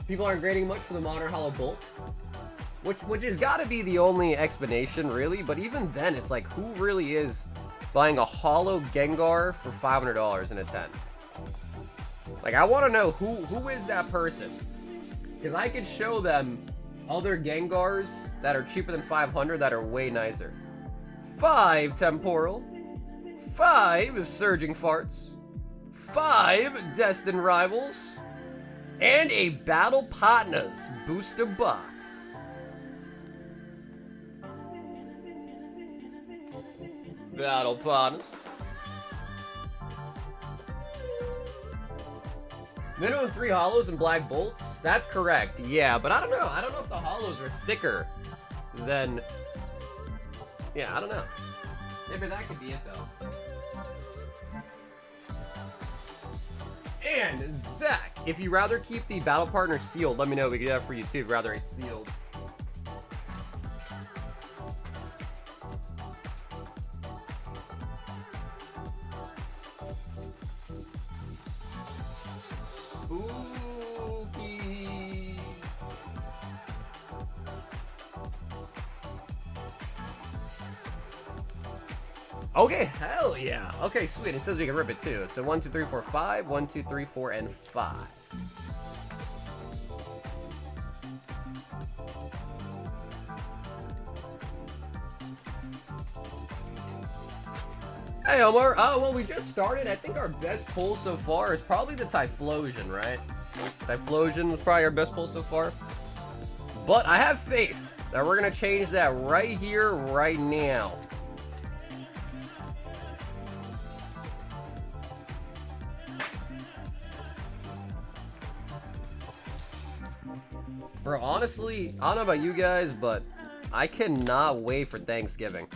People aren't grading much for the Modern Hollow Bolt. Which has got to be the only explanation, really. But even then, it's like, who really is buying a Hollow Gengar for $500 in a 10? Like, I want to know who is that person. Because I could show them other Gengars that are cheaper than 500 that are way nicer. 5 Temporal. 5 Surging Farts. 5 Destined Rivals. And a Battle Partners booster box. Battle Partners. Minimum 3 holos and black bolts? That's correct, yeah, but I don't know. I don't know if the holos are thicker than... Yeah, I don't know. Maybe that could be it, though. And, Zach, if you'd rather keep the battle partner sealed, let me know. We can do that for you, too, if you'd rather it's sealed. Spooky. Okay, hell yeah. Okay, sweet. It says we can rip it too. So 1, 2, 3, 4, 5. 1, 2, 3, 4, and 5. Hey, Omar. Oh, well, we just started. I think our best pull so far is probably the Typhlosion, right? Typhlosion was probably our best pull so far. But I have faith that we're going to change that right here, right now. Bro, honestly, I don't know about you guys, but I cannot wait for Thanksgiving.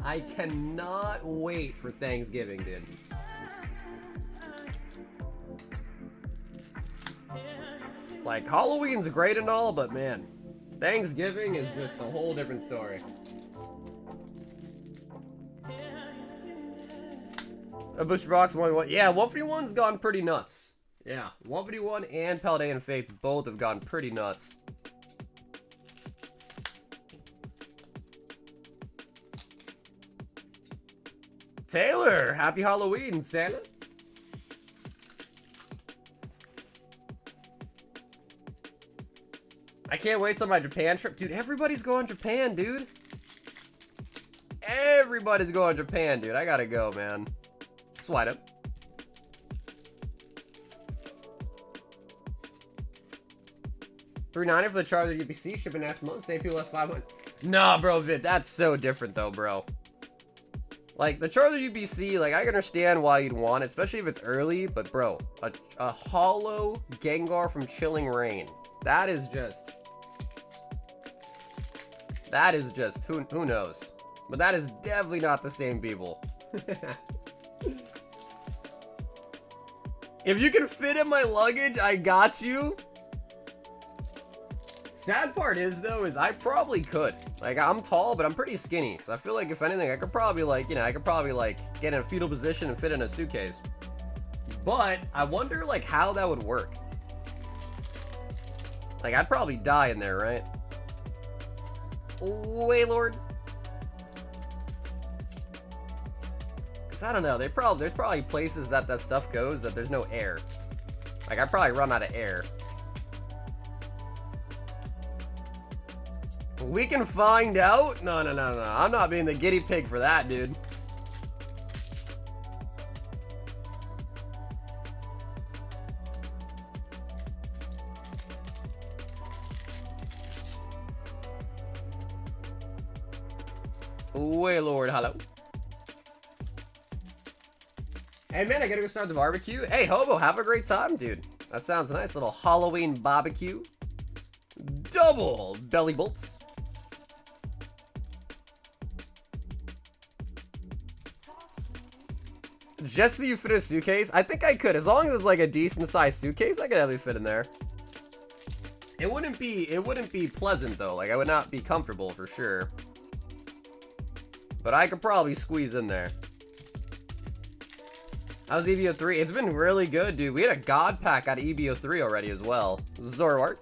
I cannot wait for Thanksgiving, dude. Like, Halloween's great and all, but man, Thanksgiving is just a whole different story. A booster box 1v1. Yeah, 1v1's gone pretty nuts. Yeah, 1v1 and Paldean Fates both have gone pretty nuts. Taylor, happy Halloween, Santa. I can't wait till my Japan trip. Dude, everybody's going to Japan, dude. Everybody's going to Japan, dude. I gotta go, man. Swipe up. $390 for the Charger UPC, shipping next month. Same people left 500. Nah, bro, Vid, that's so different, though, bro. Like, the Charger UPC, like, I can understand why you'd want it, especially if it's early, but, bro, a hollow Gengar from Chilling Reign. That is just, who knows? But that is definitely not the same people. If you can fit in my luggage, I got you. Sad part is, though, is I probably could. Like, I'm tall, but I'm pretty skinny. So I feel like, if anything, I could probably, like, you know, get in a fetal position and fit in a suitcase. But I wonder, like, how that would work. Like, I'd probably die in there, right? Waylord. Because, I don't know, there's probably places that stuff goes that there's no air. Like, I'd probably run out of air. We can find out? No. I'm not being the guinea pig for that, dude. Waylord, hello. Hey, man, I gotta go start the barbecue. Hey, Hobo, have a great time, dude. That sounds nice. Little Halloween barbecue. Double belly bolts. Just so you fit a suitcase? I think I could. As long as it's like a decent sized suitcase, I could definitely fit in there. It wouldn't be pleasant though. Like I would not be comfortable for sure. But I could probably squeeze in there. How's EBO 3? It's been really good, dude. We had a god pack out of EBO 3 already as well. Zoroark.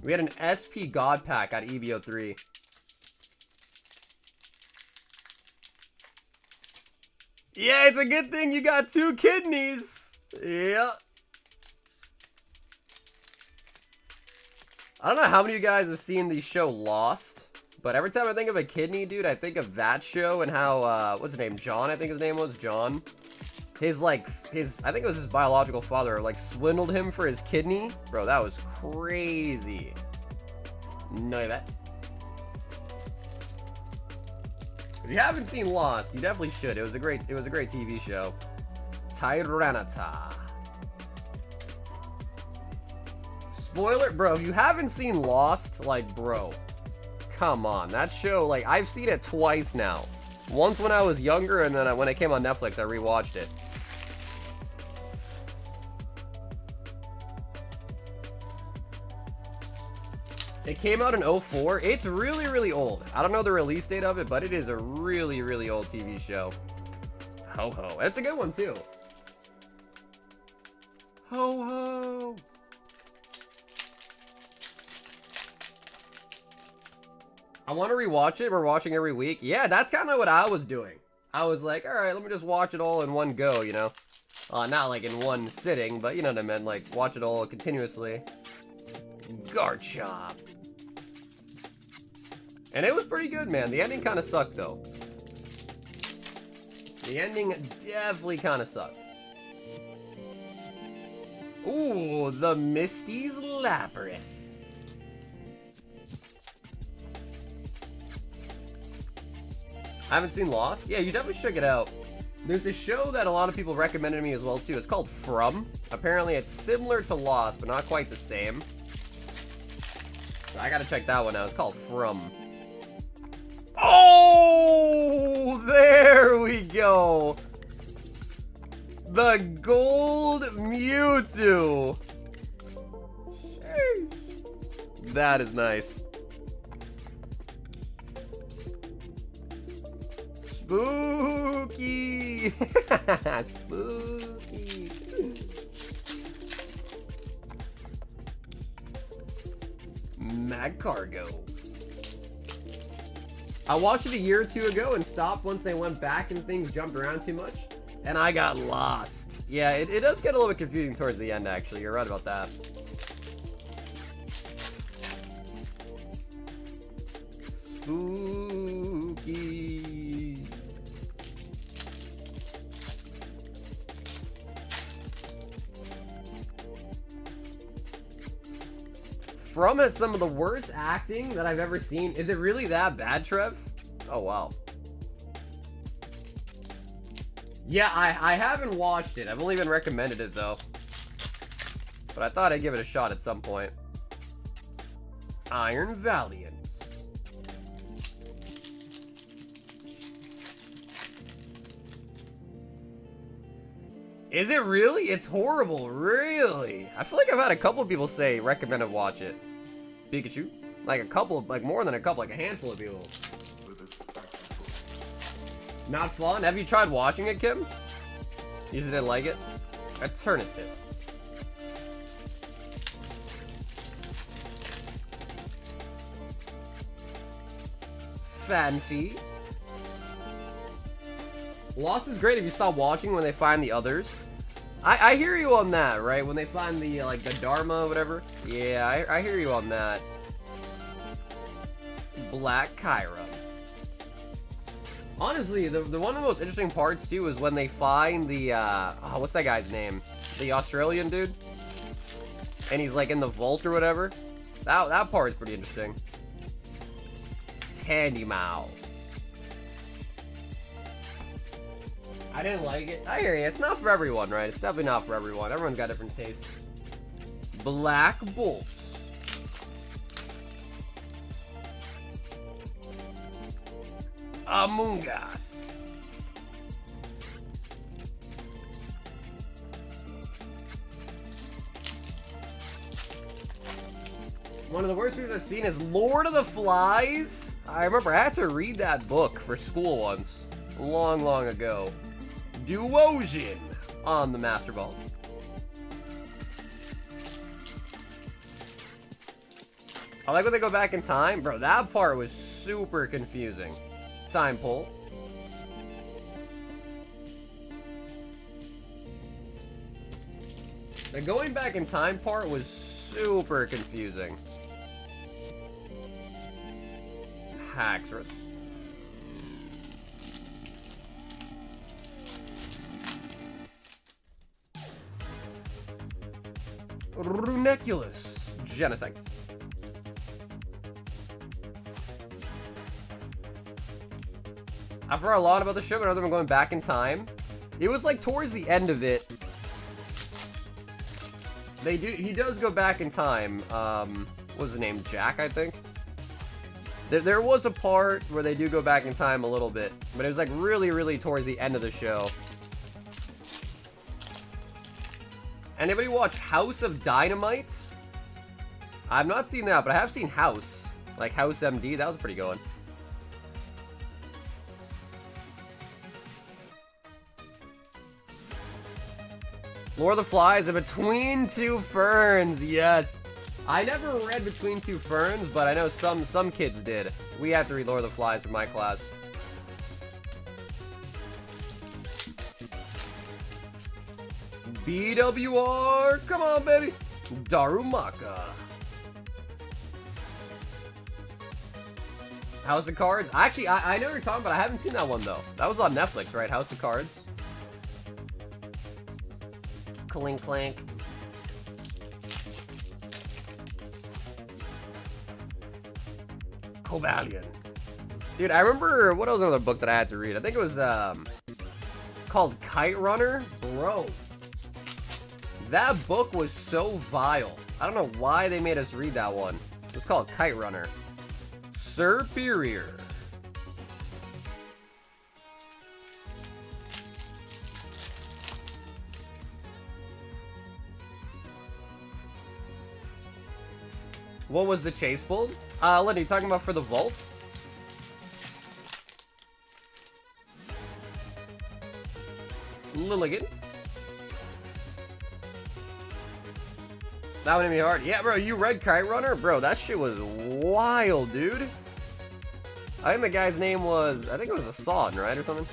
We had an SP god pack out of EBO 3. Yeah, it's a good thing you got 2 kidneys. Yeah. I don't know how many of you guys have seen the show Lost, but every time I think of a kidney, dude, I think of that show and how, what's his name? John, I think his name was John. I think it was his biological father, like, swindled him for his kidney. Bro, that was crazy. No, bet. If you haven't seen Lost, you definitely should. It was a great TV show. Tyranitar. Spoiler, bro, if you haven't seen Lost, like, bro, come on. That show, like, I've seen it twice now. Once when I was younger, and then when it came on Netflix, I rewatched it. It came out in 04. It's really, really old. I don't know the release date of it, but it is a really, really old TV show. Ho ho. It's a good one, too. Ho ho. I want to rewatch it. We're watching every week. Yeah, that's kind of what I was doing. I was like, all right, let me just watch it all in one go, you know? Not like in one sitting, but you know what I meant. Like, watch it all continuously. Garchomp. And it was pretty good, man. The ending kind of sucked, though. The ending definitely kind of sucked. Ooh, the Misty's Lapras. I haven't seen Lost. Yeah, you definitely should check it out. There's a show that a lot of people recommended to me as well, too. It's called From. Apparently, it's similar to Lost, but not quite the same. So I gotta check that one out. It's called From. Oh, there we go. The gold Mewtwo. Sheesh. That is nice. Spooky. Spooky. Magcargo. I watched it a year or two ago and stopped once they went back and things jumped around too much. And I got lost. Yeah, it does get a little bit confusing towards the end, actually. You're right about that. Spooky. From has some of the worst acting that I've ever seen. Is it really that bad, Trev? Oh, wow. Yeah, I haven't watched it. I've only been recommended it, though. But I thought I'd give it a shot at some point. Iron Valiance. Is it really? It's horrible, really. I feel like I've had a couple of people say recommend to watch it. Pikachu? Like a couple, like more than a couple, like a handful of people. Not fun? Have you tried watching it, Kim? You just didn't like it? Eternatus. Fanfi. Lost is great if you stop watching when they find the others. I hear you on that, right? When they find the, like, the Dharma or whatever. Yeah, I hear you on that. Black Kyra. Honestly, the one of the most interesting parts, too, is when they find the, what's that guy's name? The Australian dude? And he's, like, in the vault or whatever. That part is pretty interesting. Tandemao. I didn't like it. I hear you. It's not for everyone, right? It's definitely not for everyone. Everyone's got different tastes. Black Bolts. Among Us. One of the worst movies I've seen is Lord of the Flies. I remember I had to read that book for school once, long, long ago. Duosion on the Master Ball. I like when they go back in time. Bro, that part was super confusing. Time pull. The going back in time part was super confusing. Haxorus. Runeculus. Genesect. I forgot a lot about the show, but other than going back in time, it was like towards the end of it. He does go back in time. What was his name? Jack, I think. There was a part where they do go back in time a little bit, but it was like really, really towards the end of the show. Anybody watch House of Dynamite? I've not seen that, but I have seen House. Like House MD, that was a pretty good one. Lord of the Flies and Between Two Ferns, yes. I never read Between Two Ferns, but I know some kids did. We had to read Lord of the Flies for my class. BWR, come on, baby. Darumaka. House of Cards. Actually, I know what you're talking about. I haven't seen that one, though. That was on Netflix, right? House of Cards. Clink, clank. Cobalion. Dude, I remember, what was another book that I had to read? I think it was, called Kite Runner. Bro. That book was so vile. I don't know why they made us read that one. It was called Kite Runner. Superior. What was the chase pull? Lenny, you talking about for the vault? Lilligant. That one hit me hard. Yeah, bro, you read Kite Runner? Bro, that shit was wild, dude. I think the guy's name was, I think it was Assad, right, or something?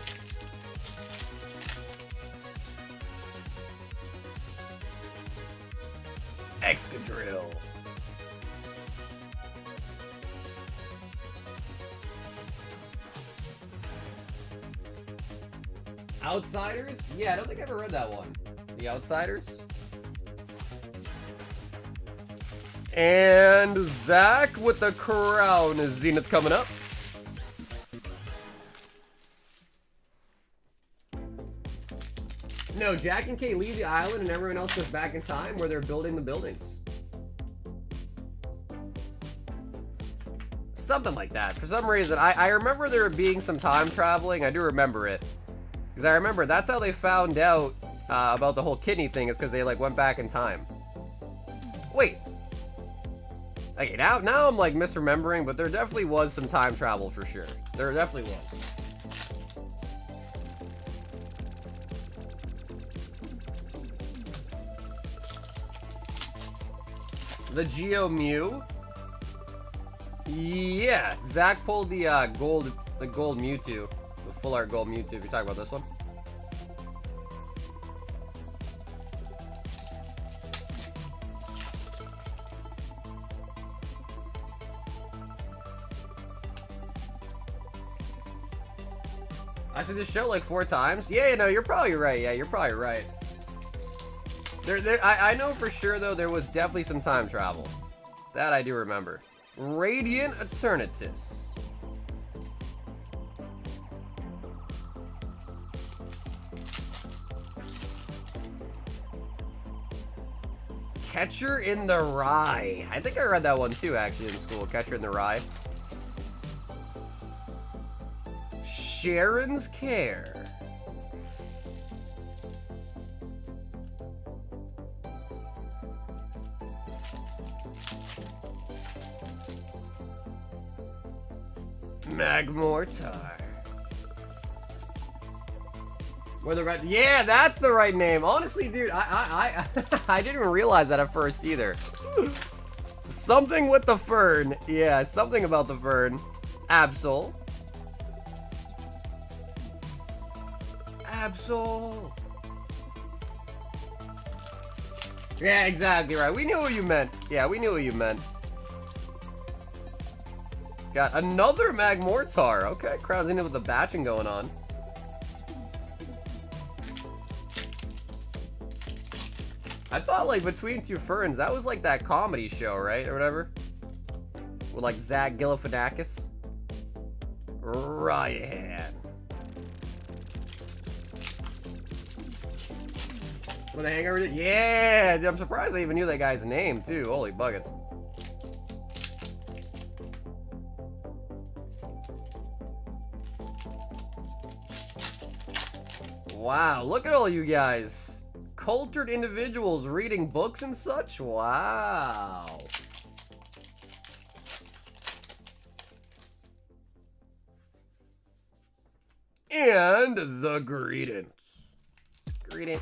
Excadrill. Outsiders? Yeah, I don't think I ever read that one. The Outsiders? And Zach with the crown. Is Zenith coming up? No, Jack and Kate leave the island and everyone else goes back in time where they're building the buildings. Something like that. For some reason, I remember there being some time traveling. I do remember it. Because I remember that's how they found out about the whole kidney thing, is because they like went back in time. Wait. Okay, now I'm like misremembering, but there definitely was some time travel for sure. There definitely was. The Geo Mew. Yeah, Zach pulled the gold Mewtwo, the full art gold Mewtwo. If you're talking about this one. I said this show like 4 times. Yeah, no, you're probably right. Yeah, you're probably right. I know for sure though there was definitely some time travel. That I do remember. Radiant Eternatus. Catcher in the Rye. I think I read that one too actually in school. Catcher in the Rye. Sharon's Care. Magmortar. Or the right, yeah, that's the right name. Honestly, dude, I I didn't even realize that at first either. Something with the fern. Yeah, something about the fern. Absol. Absol. Yeah, exactly right. We knew what you meant. Yeah, we knew what you meant. Got another Magmortar. Okay, crowd's in it with the batching going on. I thought, like, Between Two Ferns, that was like that comedy show, right? Or whatever. With, like, Zach Galifianakis. Ryan. With a hangover? Yeah! I'm surprised I even knew that guy's name, too. Holy buckets. Wow, look at all you guys. Cultured individuals reading books and such? Wow. And the greetings. Greeting.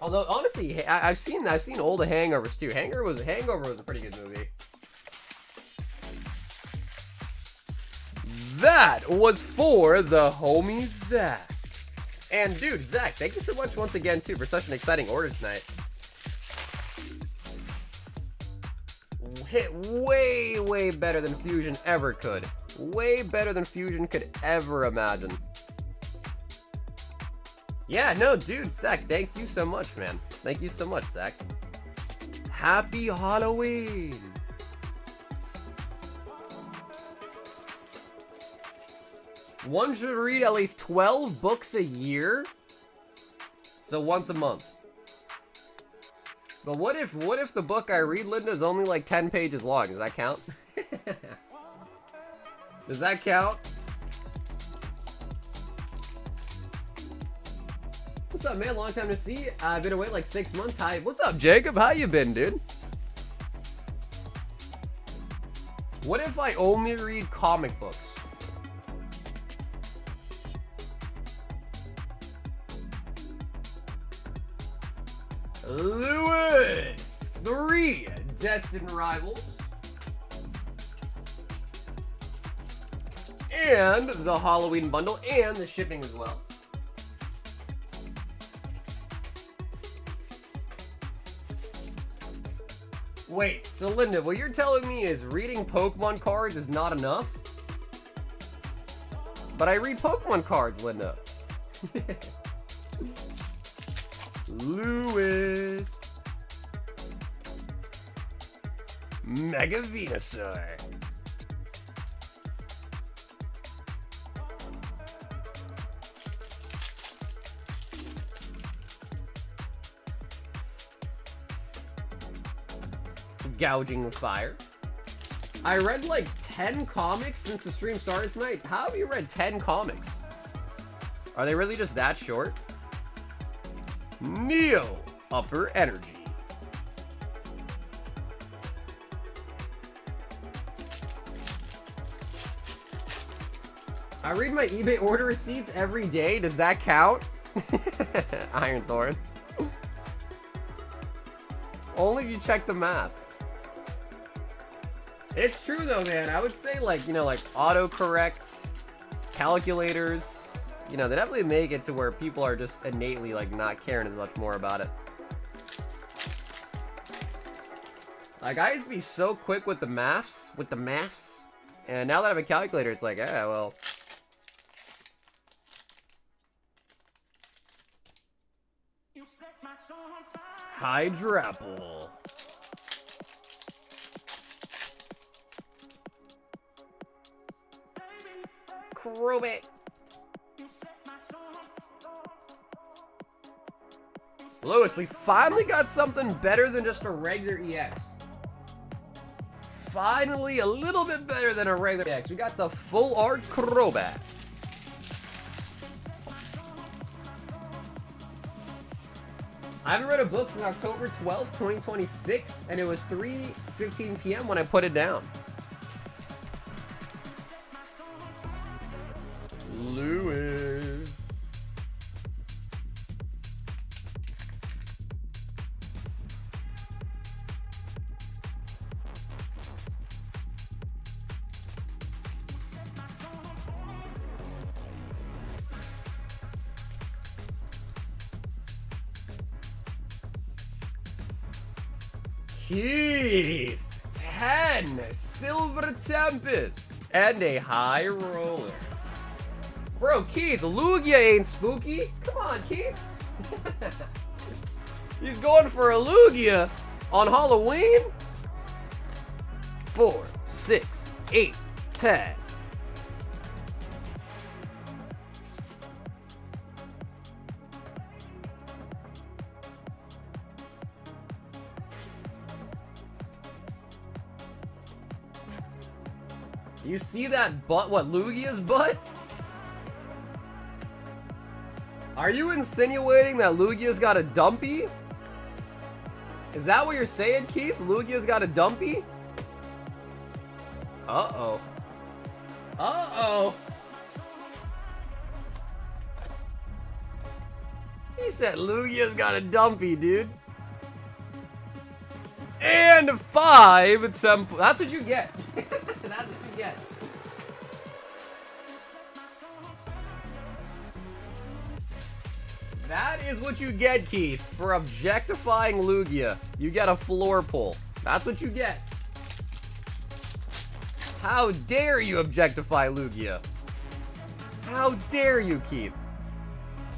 Although honestly, I've seen older Hangovers too. Hangover was a pretty good movie. That was for the homie Zach. And dude, Zach, thank you so much once again too for such an exciting order tonight. Hit way better than Fusion ever could. Way better than Fusion could ever imagine. Yeah, no, dude, Zach, thank you so much, man. Thank you so much, Zach. Happy Halloween. One should read at least 12 books a year. So once a month. But what if the book I read, Linda, is only like 10 pages long? Does that count? Does that count? What's up, man? Long time to see. I've been away like 6 months. Hi. What's up, Jacob? How you been, dude? What if I only read comic books? Lewis! 3 Destined Rivals. And the Halloween bundle and the shipping as well. Wait, so Linda, what you're telling me is reading Pokemon cards is not enough? But I read Pokemon cards, Linda. Lewis. Mega Venusaur. Gouging Fire. I read like 10 comics since the stream started tonight. How have you read 10 comics? Are they really just that short? Neo Upper Energy. I read my eBay order receipts every day. Does that count? Iron Thorns. Only if you check the math. It's true though, man. I would say like, you know, like autocorrect, calculators, you know, they definitely make it to where people are just innately like not caring as much more about it. Like I used to be so quick with the maths, and now that I have a calculator, it's like, yeah, well. Hydrapple. Crowbat. Lewis, we finally got something better than just a regular EX. Finally, a little bit better than a regular EX. We got the full art Crowbat. I haven't read a book since October 12th, 2026, and it was 3:15 p.m. when I put it down. Lewis. Keith, 10 Silver Tempest, and a high roller. Bro, Keith, Lugia ain't spooky. Come on, Keith. He's going for a Lugia on Halloween. 4, 6, 8, 10. You see that butt? What, Lugia's butt? Are you insinuating that Lugia's got a dumpy? Is that what you're saying, Keith? Lugia's got a dumpy? Uh-oh. Uh-oh. He said Lugia's got a dumpy, dude. And 5 temp. That's what you get. That's what you get. That is what you get, Keith, for objectifying Lugia. You get a floor pull. That's what you get. How dare you objectify Lugia? How dare you, Keith?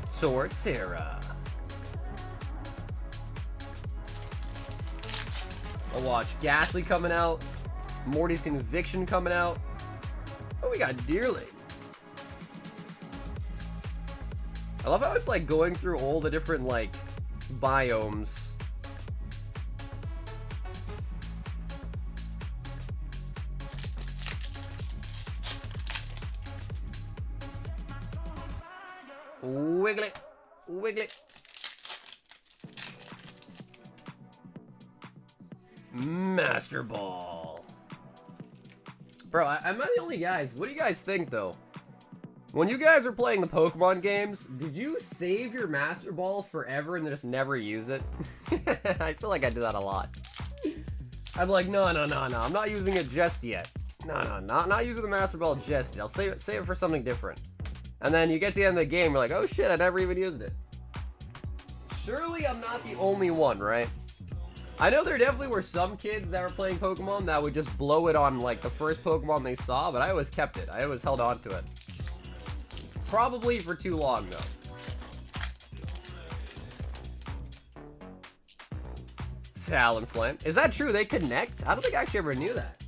Sortera. I'll watch Ghastly coming out. Morty's Conviction coming out. Oh, we got Deerling. I love how it's like going through all the different like biomes. Wiggly, wiggly. Master Ball. Bro, I'm not the only guys. What do you guys think though? When you guys are playing the Pokemon games, did you save your Master Ball forever and just never use it? I feel like I do that a lot. I'm like, no, I'm not using it just yet. Not using the Master Ball just yet. I'll save it for something different. And then you get to the end of the game, you're like, oh shit, I never even used it. Surely I'm not the only one, right? I know there definitely were some kids that were playing Pokemon that would just blow it on like the first Pokemon they saw, but I always kept it. I always held on to it. Probably for too long, though. Talonflame. Is that true? They connect? I don't think I actually ever knew that.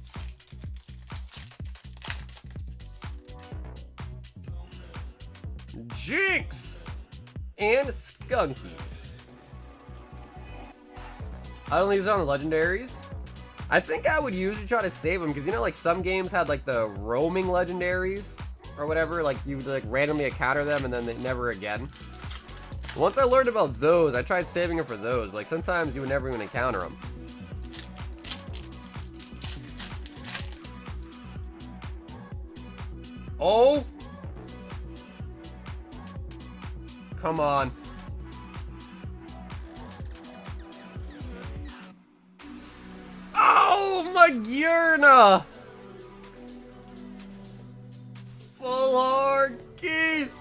Jinx! And Skunky. I only use it on the legendaries. I think I would usually try to save them, because you know, like, some games had, like, the roaming legendaries. Or whatever, like you would like randomly encounter them and then they never again. Once I learned about those, I tried saving them for those, but like sometimes you would never even encounter them. Oh! Come on. Oh, my Gurna! Full hard, Keith.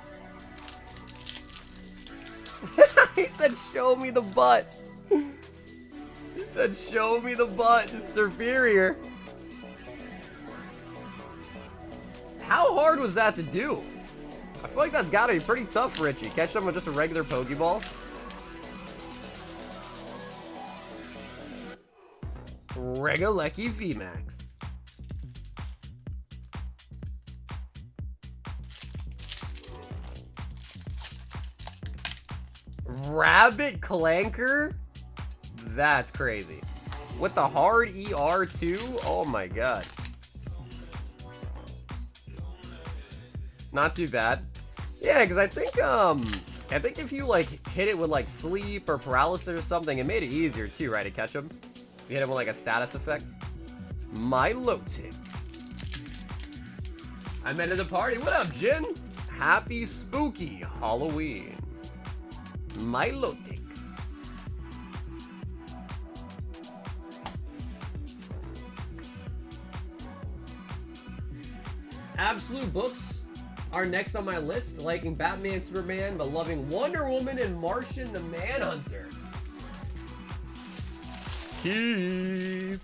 He said, show me the butt. He said, show me the butt. It's superior. How hard was that to do? I feel like that's gotta be pretty tough, Richie. Catch them with just a regular Pokeball. Regalecki VMAX. Rabbit Clanker? That's crazy. With the hard ER too? Oh my god. Not too bad. Yeah, because I think I think if you, like, hit it with, like, sleep or paralysis or something, it made it easier, too, right, to catch him? You hit him with, like, a status effect. Milotic. I met at the party. What up, Jin? Happy spooky Halloween. Milotic. Absolute books are next on my list, liking Batman, Superman, but loving Wonder Woman and Martian the Manhunter. Keith.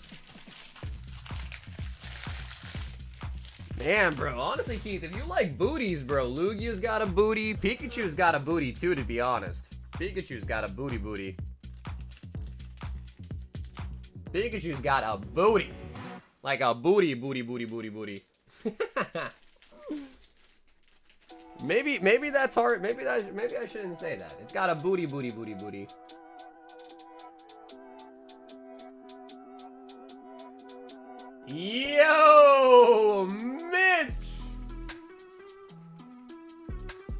Man, bro, honestly, Keith, if you like booties, bro, Lugia's got a booty, Pikachu's got a booty too, to be honest. Pikachu's got a booty. Pikachu's got a booty. Like a booty. Maybe that's hard. Maybe I shouldn't say that. It's got a booty. Yo, Mitch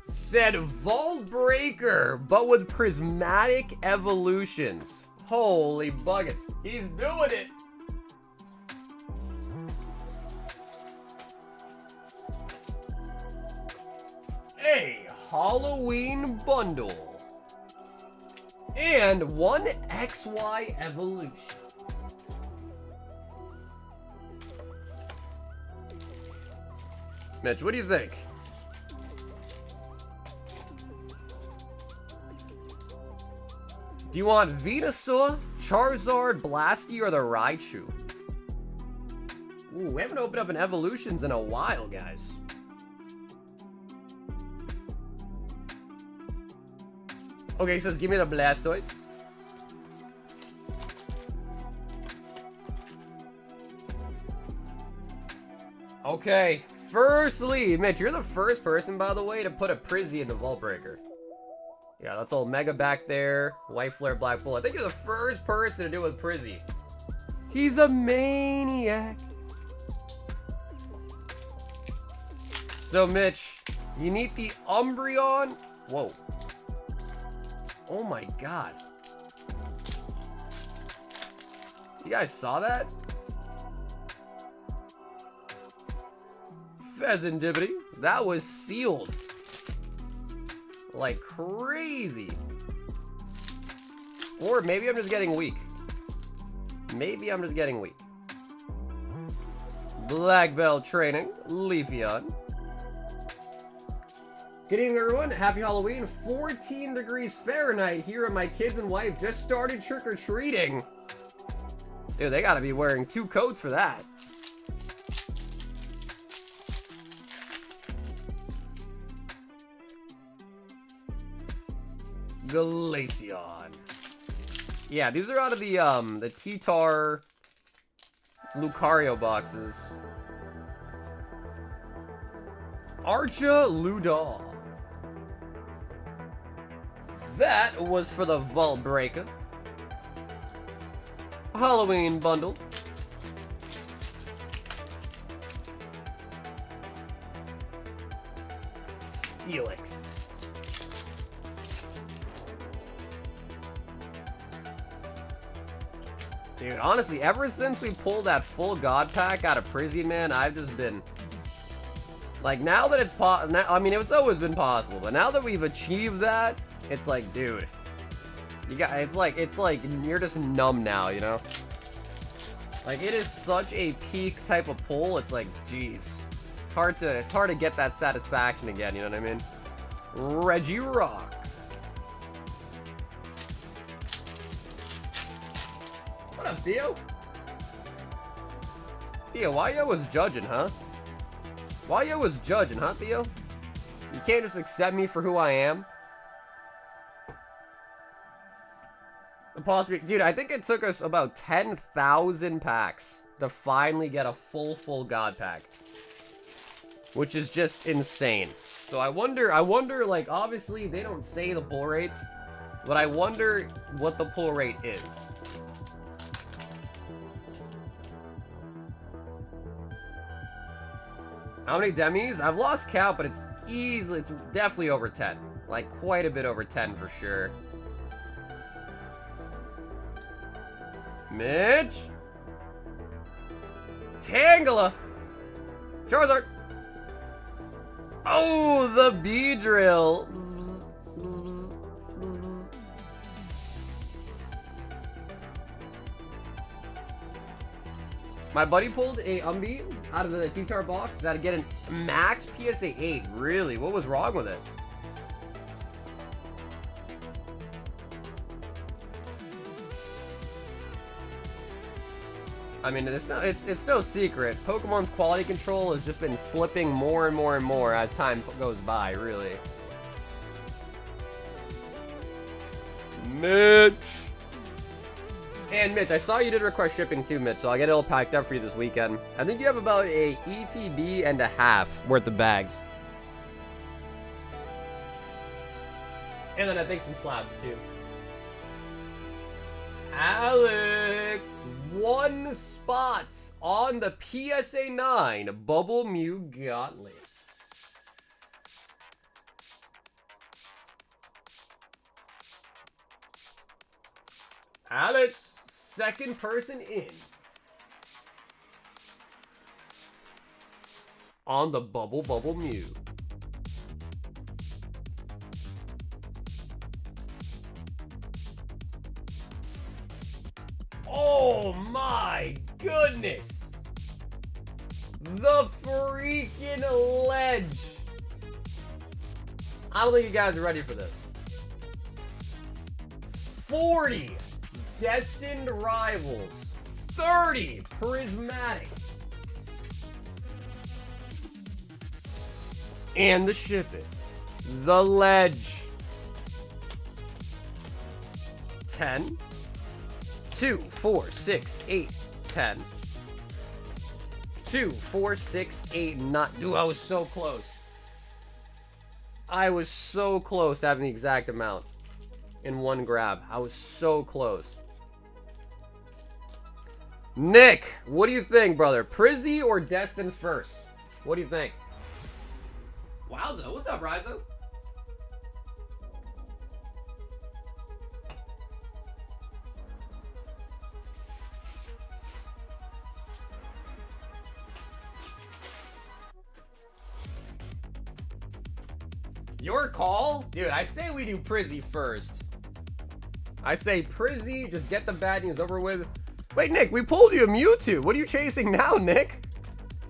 said Vault Breaker, but with prismatic evolutions. Holy buckets. He's doing it. A Halloween bundle. And one XY evolution. Mitch, what do you think? Do you want Venusaur, Charizard, Blasty, or the Raichu? Ooh, we haven't opened up an evolutions in a while, guys. Okay, he says, give me the Blastoise. Okay, firstly, Mitch, you're the first person, by the way, to put a Prizzy in the Vault Breaker. Yeah, that's all Mega back there. White Flare, Black Bull. I think you're the first person to do it with Prizzy. He's a maniac. So, Mitch, you need the Umbreon. Whoa. Oh my god. You guys saw that? Pheasantipity. That was sealed. Like crazy. Or maybe I'm just getting weak. Black Belt Training. Leafeon. Good evening, everyone. Happy Halloween. 14 degrees Fahrenheit here, and my kids and wife just started trick-or-treating. Dude, they gotta be wearing 2 coats for that. Glaceon. Yeah, these are out of the T-Tar Lucario boxes. Archa Ludol. That was for the Vault Breaker. Halloween bundle. Steelix. Dude, honestly, ever since we pulled that full God Pack out of Prizzy, man, I've just been... Like, now that it's I mean, it's always been possible, but now that we've achieved that, it's like, dude, it's like you're just numb now, you know? Like, it is such a peak type of pull. It's like, geez, it's hard to get that satisfaction again. You know what I mean? Regirock. What up, Theo? Theo, why you was judging, huh? Why you was judging, huh, Theo? You can't just accept me for who I am. Possibly, dude, I think it took us about 10,000 packs to finally get a full God Pack, which is just insane. So I wonder, like, obviously they don't say the pull rates, but I wonder what the pull rate is. How many demis? I've lost count, but it's definitely over 10. Like, quite a bit over 10 for sure. Mitch? Tangela! Charizard! Oh, the B-Drill! My buddy pulled a Umbi out of the T-Tar box that get a max PSA 8. Really? What was wrong with it? I mean, it's no secret. Pokemon's quality control has just been slipping more and more and more as time goes by, really. Mitch! And Mitch, I saw you did request shipping too, Mitch, so I'll get it all packed up for you this weekend. I think you have about a ETB and a half worth of bags. And then I think some slabs too. Alex, 1 spot on the PSA 9 Bubble Mew Gauntlet. Alex, second person in on the Bubble Mew. Oh my goodness! The freaking ledge! I don't think you guys are ready for this. 40 Destined Rivals. 30 Prismatic. And the ship it. The ledge. 10. 2, 4, 6, 8, 10. 2, 4, 6, 8, 9. Dude, I was so close. I was so close to having the exact amount in one grab. I was so close. Nick, what do you think, brother? Prizzy or Destined first? What do you think? Wowza, what's up, Rizo? Your call? Dude, I say we do Prizzy first. I say Prizzy, just get the bad news over with. Wait, Nick, we pulled you a Mewtwo. What are you chasing now, Nick?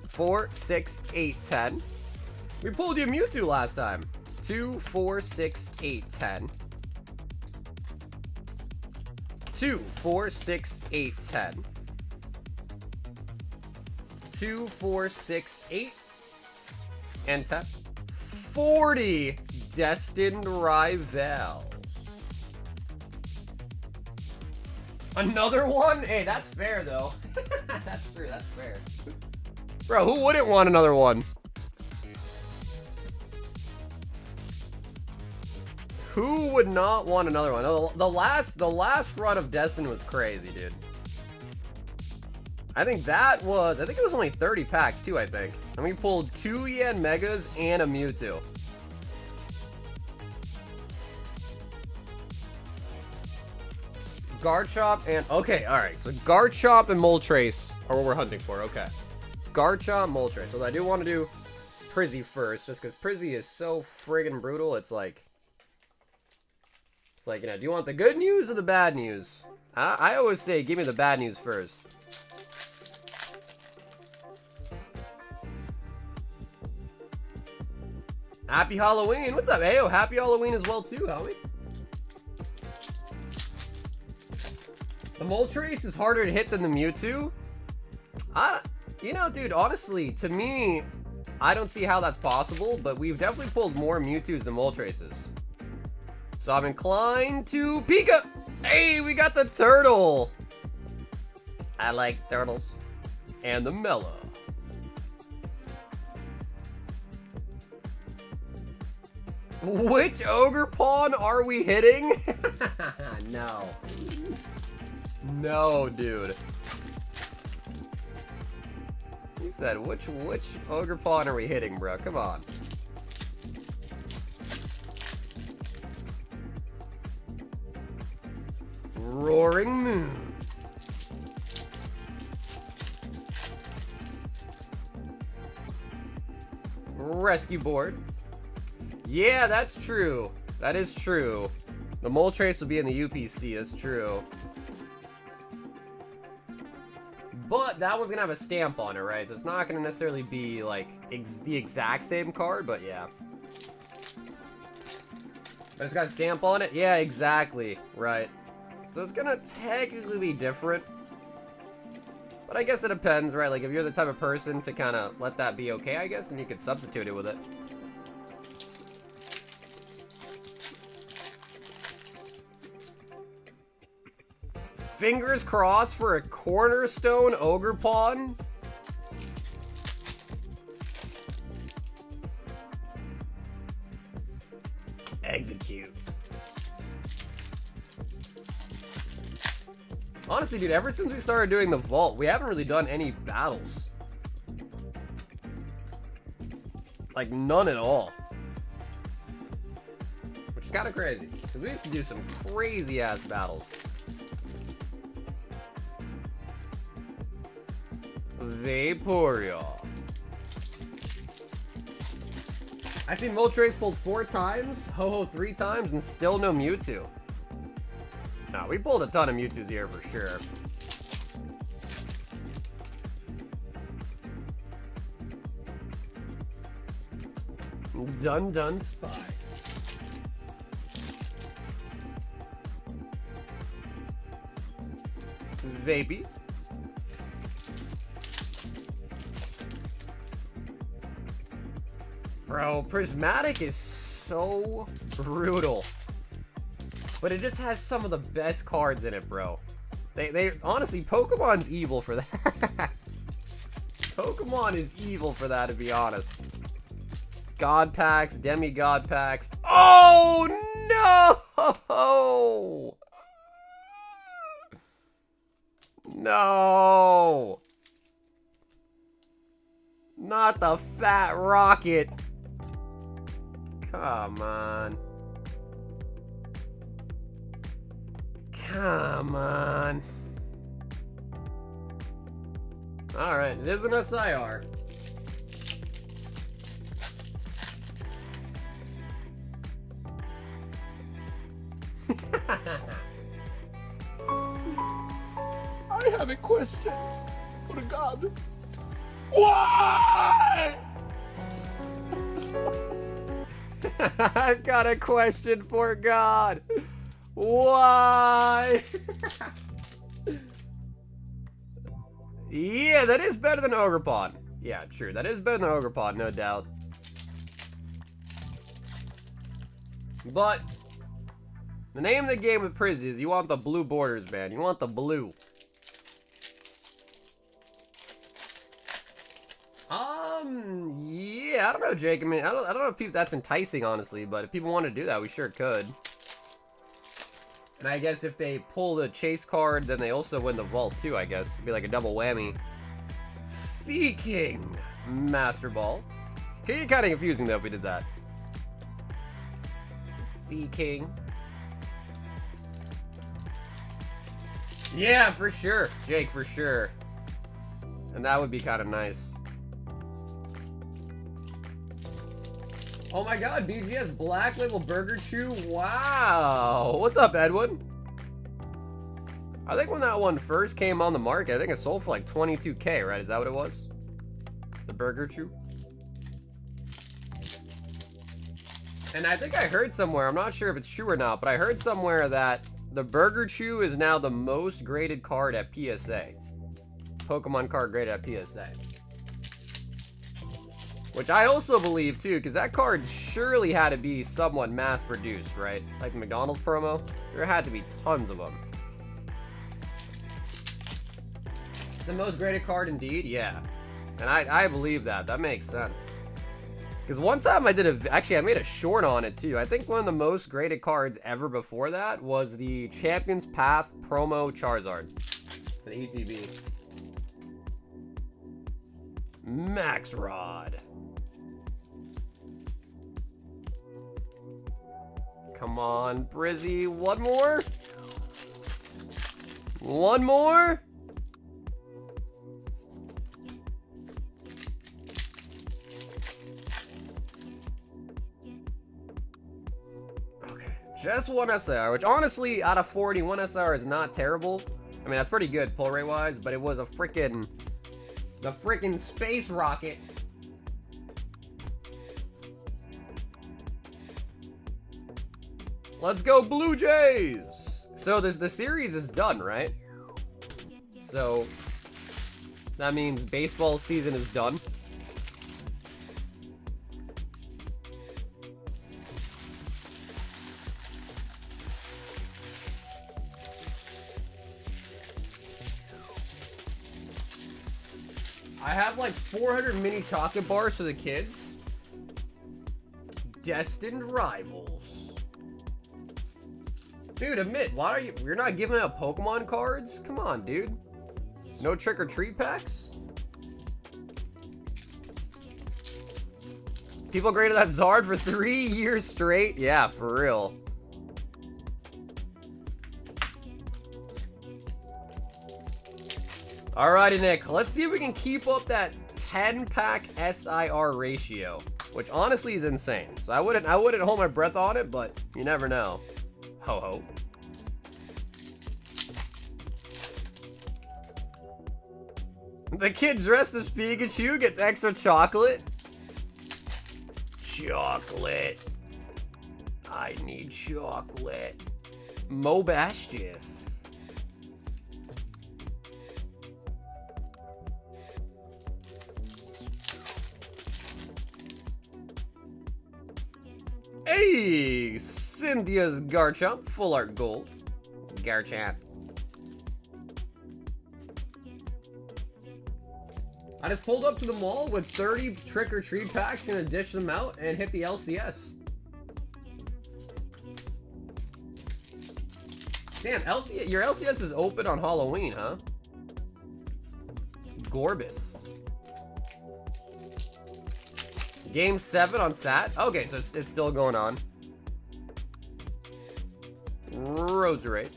4, 6, 8, 10. We pulled you a Mewtwo last time. 2, 4, 6, 8, 10. 2, 4, 6, 8, 10. 2, 4, 6, 8. And 10. 40 Destined Rivals. Another one? Hey, that's fair, though. That's true, that's fair. Bro, who wouldn't want another one? Who would not want another one? The last run of Destin was crazy, dude. I think it was only 30 packs, too, I think. And we pulled 2 Yen Megas and a Mewtwo. Garchomp and... Okay, alright. So Garchomp and Moltres are what we're hunting for. Okay. Garchomp, Moltres. So I do want to do Prizzy first, just because Prizzy is so friggin' brutal. It's like, you know, do you want the good news or the bad news? I always say, give me the bad news first. Happy Halloween. What's up, Ayo? Happy Halloween as well, too, homie. The Moltres is harder to hit than the Mewtwo. You know, dude, honestly, to me, I don't see how that's possible, but we've definitely pulled more Mewtwo's than Moltreses. So I'm inclined to Pika. Hey, we got the turtle. I like turtles. And the Mellow. Which ogre pawn are we hitting? No. No, dude. He said, which ogre pawn are we hitting, bro? Come on. Soaring Moon. Rescue board. Yeah, that's true. That is true. The mole trace will be in the UPC. That's true. But that one's gonna have a stamp on it, right? So it's not gonna necessarily be like the exact same card, but yeah. But it's got a stamp on it? Yeah, exactly. Right. So it's gonna technically be different. But I guess it depends, right? Like, if you're the type of person to kind of let that be okay, I guess, then you could substitute it with it. Fingers crossed for a cornerstone ogre pawn. Execute. Honestly, dude, ever since we started doing the vault, we haven't really done any battles. Like, none at all. Which is kind of crazy, because we used to do some crazy-ass battles. Vaporeon. I've seen Moltres pulled 4 times, Ho-Ho 3 times, and still no Mewtwo. No, we pulled a ton of Mewtwo's here for sure. Dun Spice. Vapey. Bro, Prismatic is so brutal. But it just has some of the best cards in it, bro. They honestly, Pokemon's evil for that. Pokemon is evil for that, to be honest. God packs, demigod packs. Oh no! No! Not the fat rocket. Come on. Come on. Alright, it is an SIR. I have a question for God. Why? I've got a question for God. Why? Yeah, that is better than Ogerpon. Yeah, true. That is better than Ogerpon, no doubt. But the name of the game with Priz is you want the blue borders, man. You want the blue. Yeah, I don't know, Jake. I mean, I don't know if that's enticing, honestly, but if people want to do that, we sure could. And I guess if they pull the chase card, then they also win the vault too, I guess. It'd be like a double whammy. Seeking Master Ball. Could get kind of confusing though if we did that. Seeking. Yeah, for sure, Jake, for sure. And that would be kind of nice. Oh my god, BGS Black Label Burger Chew. Wow. What's up, Edwin? I think when that one first came on the market, I think it sold for like 22K, right? Is that what it was? The Burger Chew? And I think I heard somewhere, I'm not sure if it's true or not, but I heard somewhere that the Burger Chew is now the most graded card at PSA. Pokemon card graded at PSA. Which I also believe too, because that card surely had to be somewhat mass-produced, right? Like the McDonald's promo. There had to be tons of them. It's the most graded card indeed, yeah. And I believe that. That makes sense. Because one time I did actually I made a short on it too. I think one of the most graded cards ever before that was the Champions Path promo Charizard. The ETB. Max Rod. Come on, Brizzy, one more? One more. Okay, just one SR, which honestly, out of 40, one SR is not terrible. I mean, that's pretty good pull rate wise, but it was a freaking, the freaking space rocket. Let's go Blue Jays! So the series is done, right? So that means baseball season is done. I have like 400 mini chocolate bars for the kids. Destined Rivals. Dude, admit, why are you're not giving out Pokemon cards? Come on, dude. No trick or treat packs? People graded that Zard for 3 years straight? Yeah, for real. Alrighty, Nick. Let's see if we can keep up that 10-pack SIR ratio, which honestly is insane. So I wouldn't hold my breath on it, but you never know. Ho ho. The kid dressed as Pikachu gets extra chocolate. Chocolate. I need chocolate. Mobastiff. Hey, Cynthia's Garchomp, full art gold. Garchomp. I just pulled up to the mall with 30 trick or treat packs, gonna dish them out and hit the LCS. Damn, your LCS is open on Halloween, huh? Gorbis. Game 7 on Sat. Okay, so it's still going on. Roserade.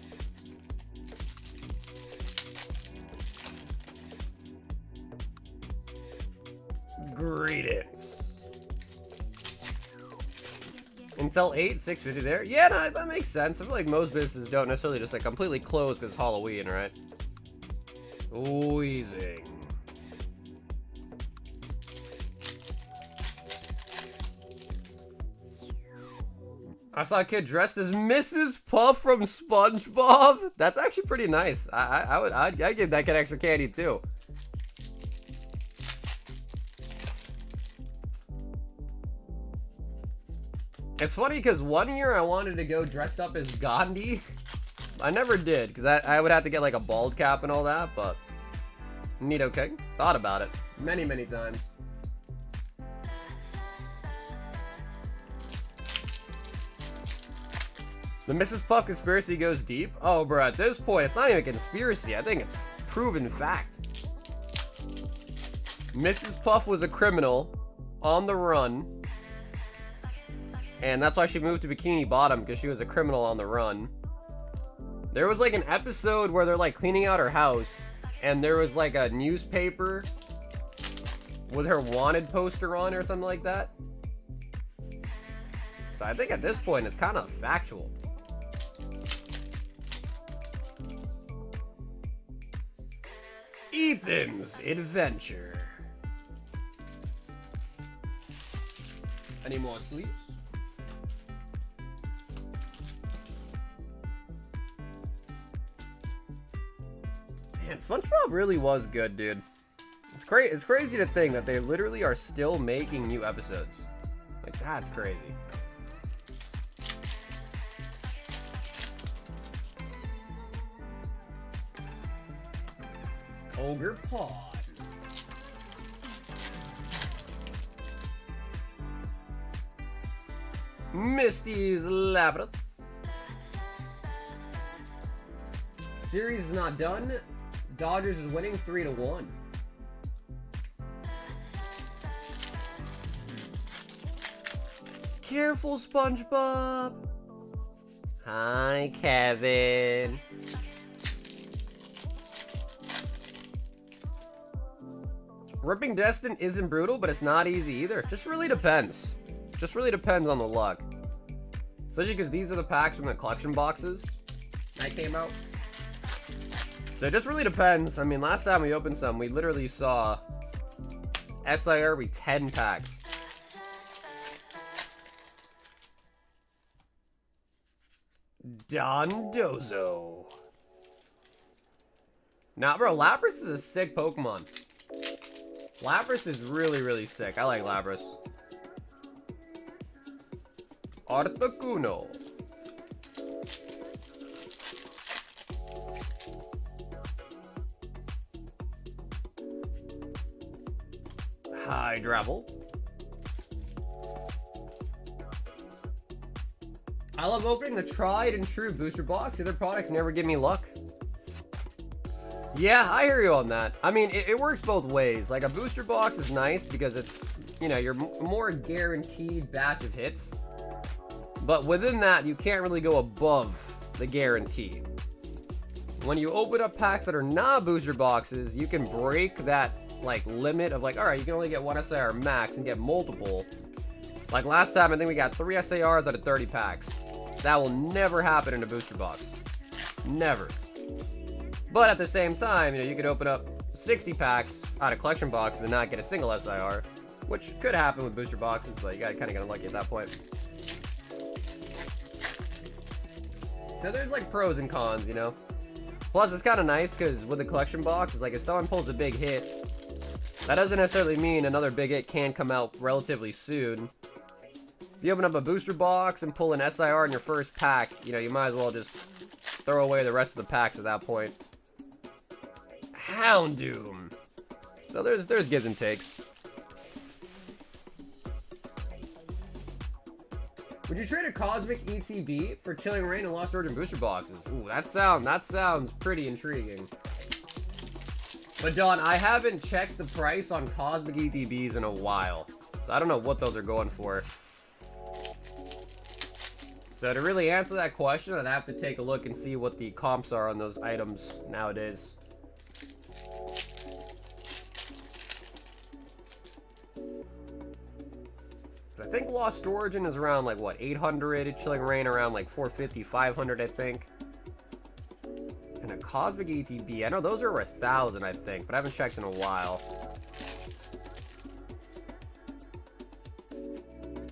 Greetings. Intel 8, 650 there. Yeah, no, that makes sense. I feel like most businesses don't necessarily just like completely close because it's Halloween, right? Wheezing. I saw a kid dressed as Mrs. Puff from SpongeBob. That's actually pretty nice. I'd give that kid extra candy too. It's funny because one year I wanted to go dressed up as Gandhi. I never did because I would have to get like a bald cap and all that, but neat, okay. Thought about it many, many times. The Mrs. Puff conspiracy goes deep. Oh, bro, at this point, it's not even a conspiracy. I think it's proven fact. Mrs. Puff was a criminal on the run. And that's why she moved to Bikini Bottom, because she was a criminal on the run. There was like an episode where they're like cleaning out her house, and there was like a newspaper with her wanted poster on or something like that. So I think at this point, it's kind of factual. Ethan's Adventure. Any more sleeves? Man, SpongeBob really was good, dude. It's crazy to think that they literally are still making new episodes. Like, that's crazy. Ogre Pod. Misty's Lapras. Series is not done. Dodgers is winning 3-1. Careful, SpongeBob. Hi, Kevin. Ripping Destined isn't brutal, but it's not easy either. Just really depends. Just really depends on the luck. Especially because these are the packs from the collection boxes that came out. So it just really depends. I mean, last time we opened some, we literally saw SIR be 10 packs. Dondozo. Nah, bro, Lapras is a sick Pokemon. Lapras is really, really sick. I like Lapras. Articuno. Hydravel. I love opening the tried and true booster box. The other products never give me luck. Yeah, I hear you on that. I mean, it works both ways. Like, a booster box is nice because it's, you know, you're more guaranteed batch of hits. But within that, you can't really go above the guarantee. When you open up packs that are not booster boxes, you can break that, like, limit of, like, alright, you can only get one SIR max and get multiple. Like, last time, I think we got 3 SARs out of 30 packs. That will never happen in a booster box. Never. But at the same time, you know, you could open up 60 packs out of collection boxes and not get a single SIR, which could happen with booster boxes, but you gotta kind of get unlucky at that point. So there's like pros and cons, you know. Plus, it's kind of nice because with the collection box, it's like if someone pulls a big hit, that doesn't necessarily mean another big hit can come out relatively soon. If you open up a booster box and pull an SIR in your first pack, you know, you might as well just throw away the rest of the packs at that point. Houndoom. So there's gives and takes. Would you trade a Cosmic ETB for Chilling Reign and Lost Origin booster boxes? Ooh, that sounds pretty intriguing. But Don, I haven't checked the price on Cosmic ETBs in a while, so I don't know what those are going for. So to really answer that question, I'd have to take a look and see what the comps are on those items nowadays. I think Lost Origin is around like what, 800, Chilling Reign around like 450, 500 I think. And a Cosmic ETB, I know those are 1,000 I think, but I haven't checked in a while.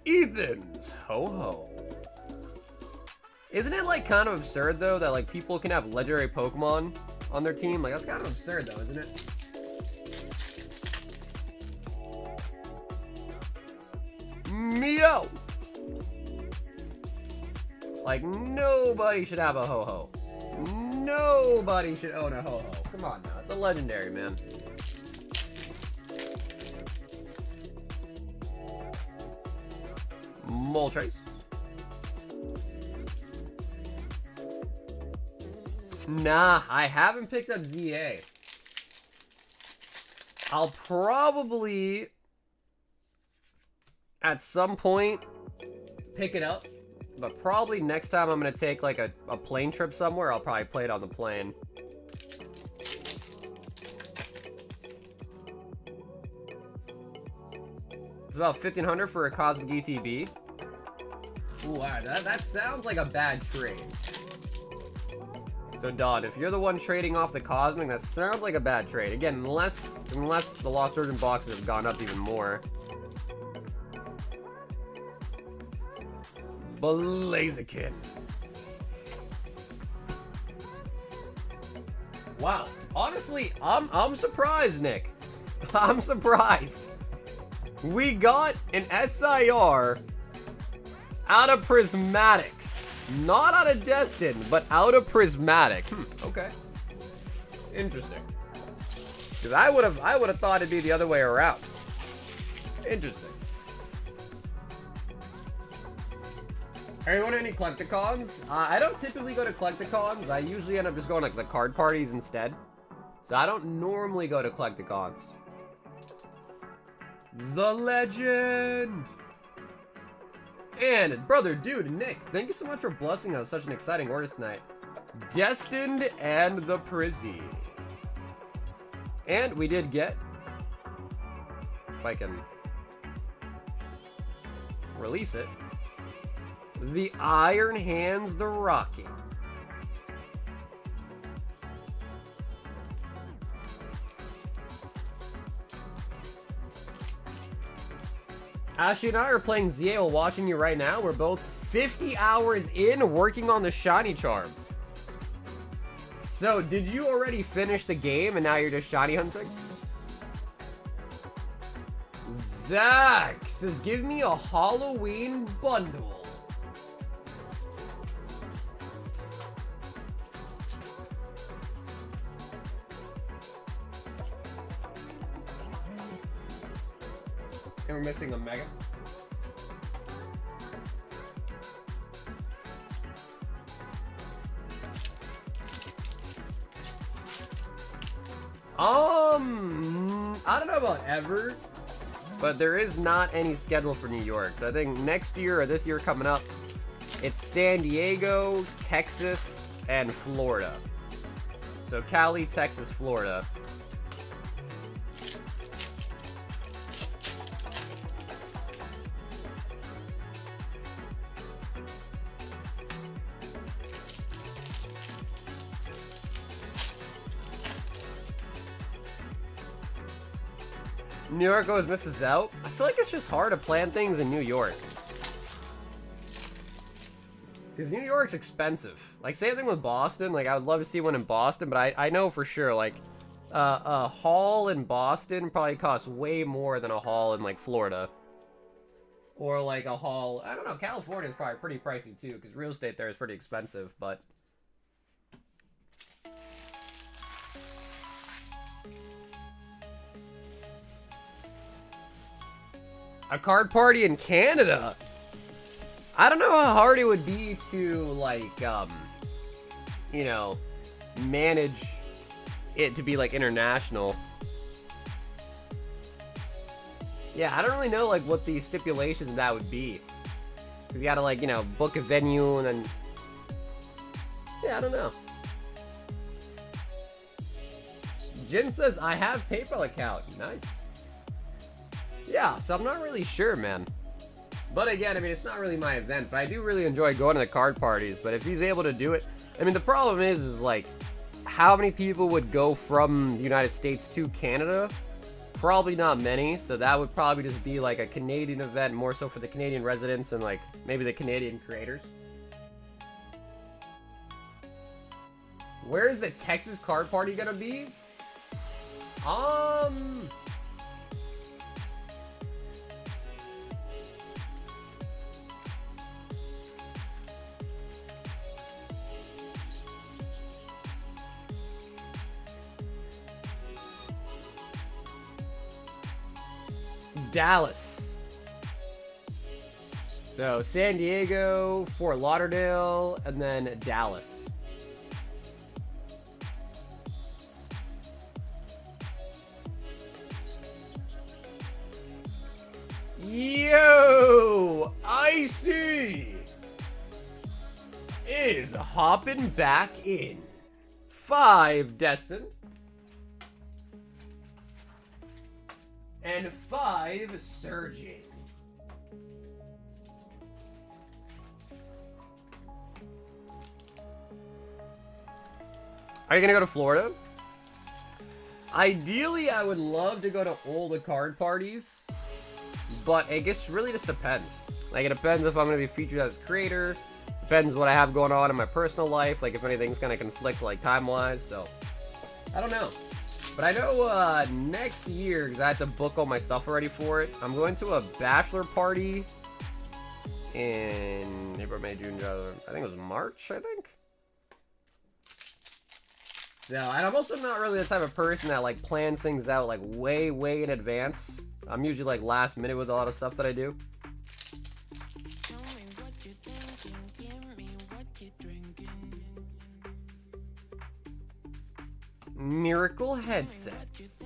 Ethan's ho-ho. Isn't it like kind of absurd though that like people can have legendary Pokemon on their team? Like that's kind of absurd though, isn't it? Meow. Like nobody should have a ho-ho. Nobody should own a ho-ho. Come on now, it's a legendary, man. Moltres. Nah, I haven't picked up ZA. I'll probably at some point pick it up, but probably next time I'm gonna take like a plane trip somewhere, I'll probably play it on the plane. It's about 1,500 for a Cosmic ETB. Ooh, wow, that sounds like a bad trade. So Don, if you're the one trading off the Cosmic, that sounds like a bad trade. Again, unless the Lost Origin boxes have gone up even more. Blaziken. Wow. Honestly, I'm surprised, Nick. I'm surprised. We got an SIR out of Prismatic. Not out of Destined, but out of Prismatic. Okay. Interesting. Because I would have thought it'd be the other way around. Interesting. Are you going to any Collecticons? I don't typically go to Collecticons. I usually end up just going to like the card parties instead. So I don't normally go to Collecticons. The legend! And brother, dude, Nick, thank you so much for blessing us such an exciting order tonight. Destined and the Prizzy. And we did get If I can release it. The Iron Hands the Rocky. Ashley and I are playing ZA while watching you right now. We're both 50 hours in working on the shiny charm. So, did you already finish the game and now you're just shiny hunting? Zach says, give me a Halloween bundle. And we're missing a mega. I don't know about ever, but there is not any schedule for New York. So I think next year or this year coming up, it's San Diego, Texas, and Florida. So Cali, Texas, Florida. New York always misses out. I feel like it's just hard to plan things in New York. Because New York's expensive. Like, same thing with Boston. Like, I would love to see one in Boston, but I know for sure, like, a hall in Boston probably costs way more than a hall in, like, Florida. Or, like, a hall... I don't know, California is probably pretty pricey, too, because real estate there is pretty expensive, but... A card party in Canada? I don't know how hard it would be to, like, you know, manage it to be, like, international. Yeah, I don't really know, like, what the stipulations of that would be. Because you gotta, like, you know, book a venue and then... Yeah, I don't know. Jin says, I have PayPal account. Nice. Yeah, so I'm not really sure, man. But again, I mean, it's not really my event, but I do really enjoy going to the card parties. But if he's able to do it, I mean, the problem is like, how many people would go from the United States to Canada? Probably not many, so that would probably just be like a Canadian event, more so for the Canadian residents and like maybe the Canadian creators. Where's the Texas card party gonna be? Dallas. So San Diego, Fort Lauderdale, and then Dallas. Yo, Icy is hopping back in. 5 Destined. And 5 Surging. Are you gonna go to Florida? Ideally, I would love to go to all the card parties, but it just really just depends. Like, it depends if I'm gonna be featured as a creator. Depends what I have going on in my personal life. Like, if anything's gonna conflict, like, time-wise. So, I don't know. But I know next year, because I have to book all my stuff already for it, I'm going to a bachelor party in April, May, June, July, I think it was March, I think. Yeah, and I'm also not really the type of person that, like, plans things out, like, way, way in advance. I'm usually, like, last minute with a lot of stuff that I do. Miracle headsets.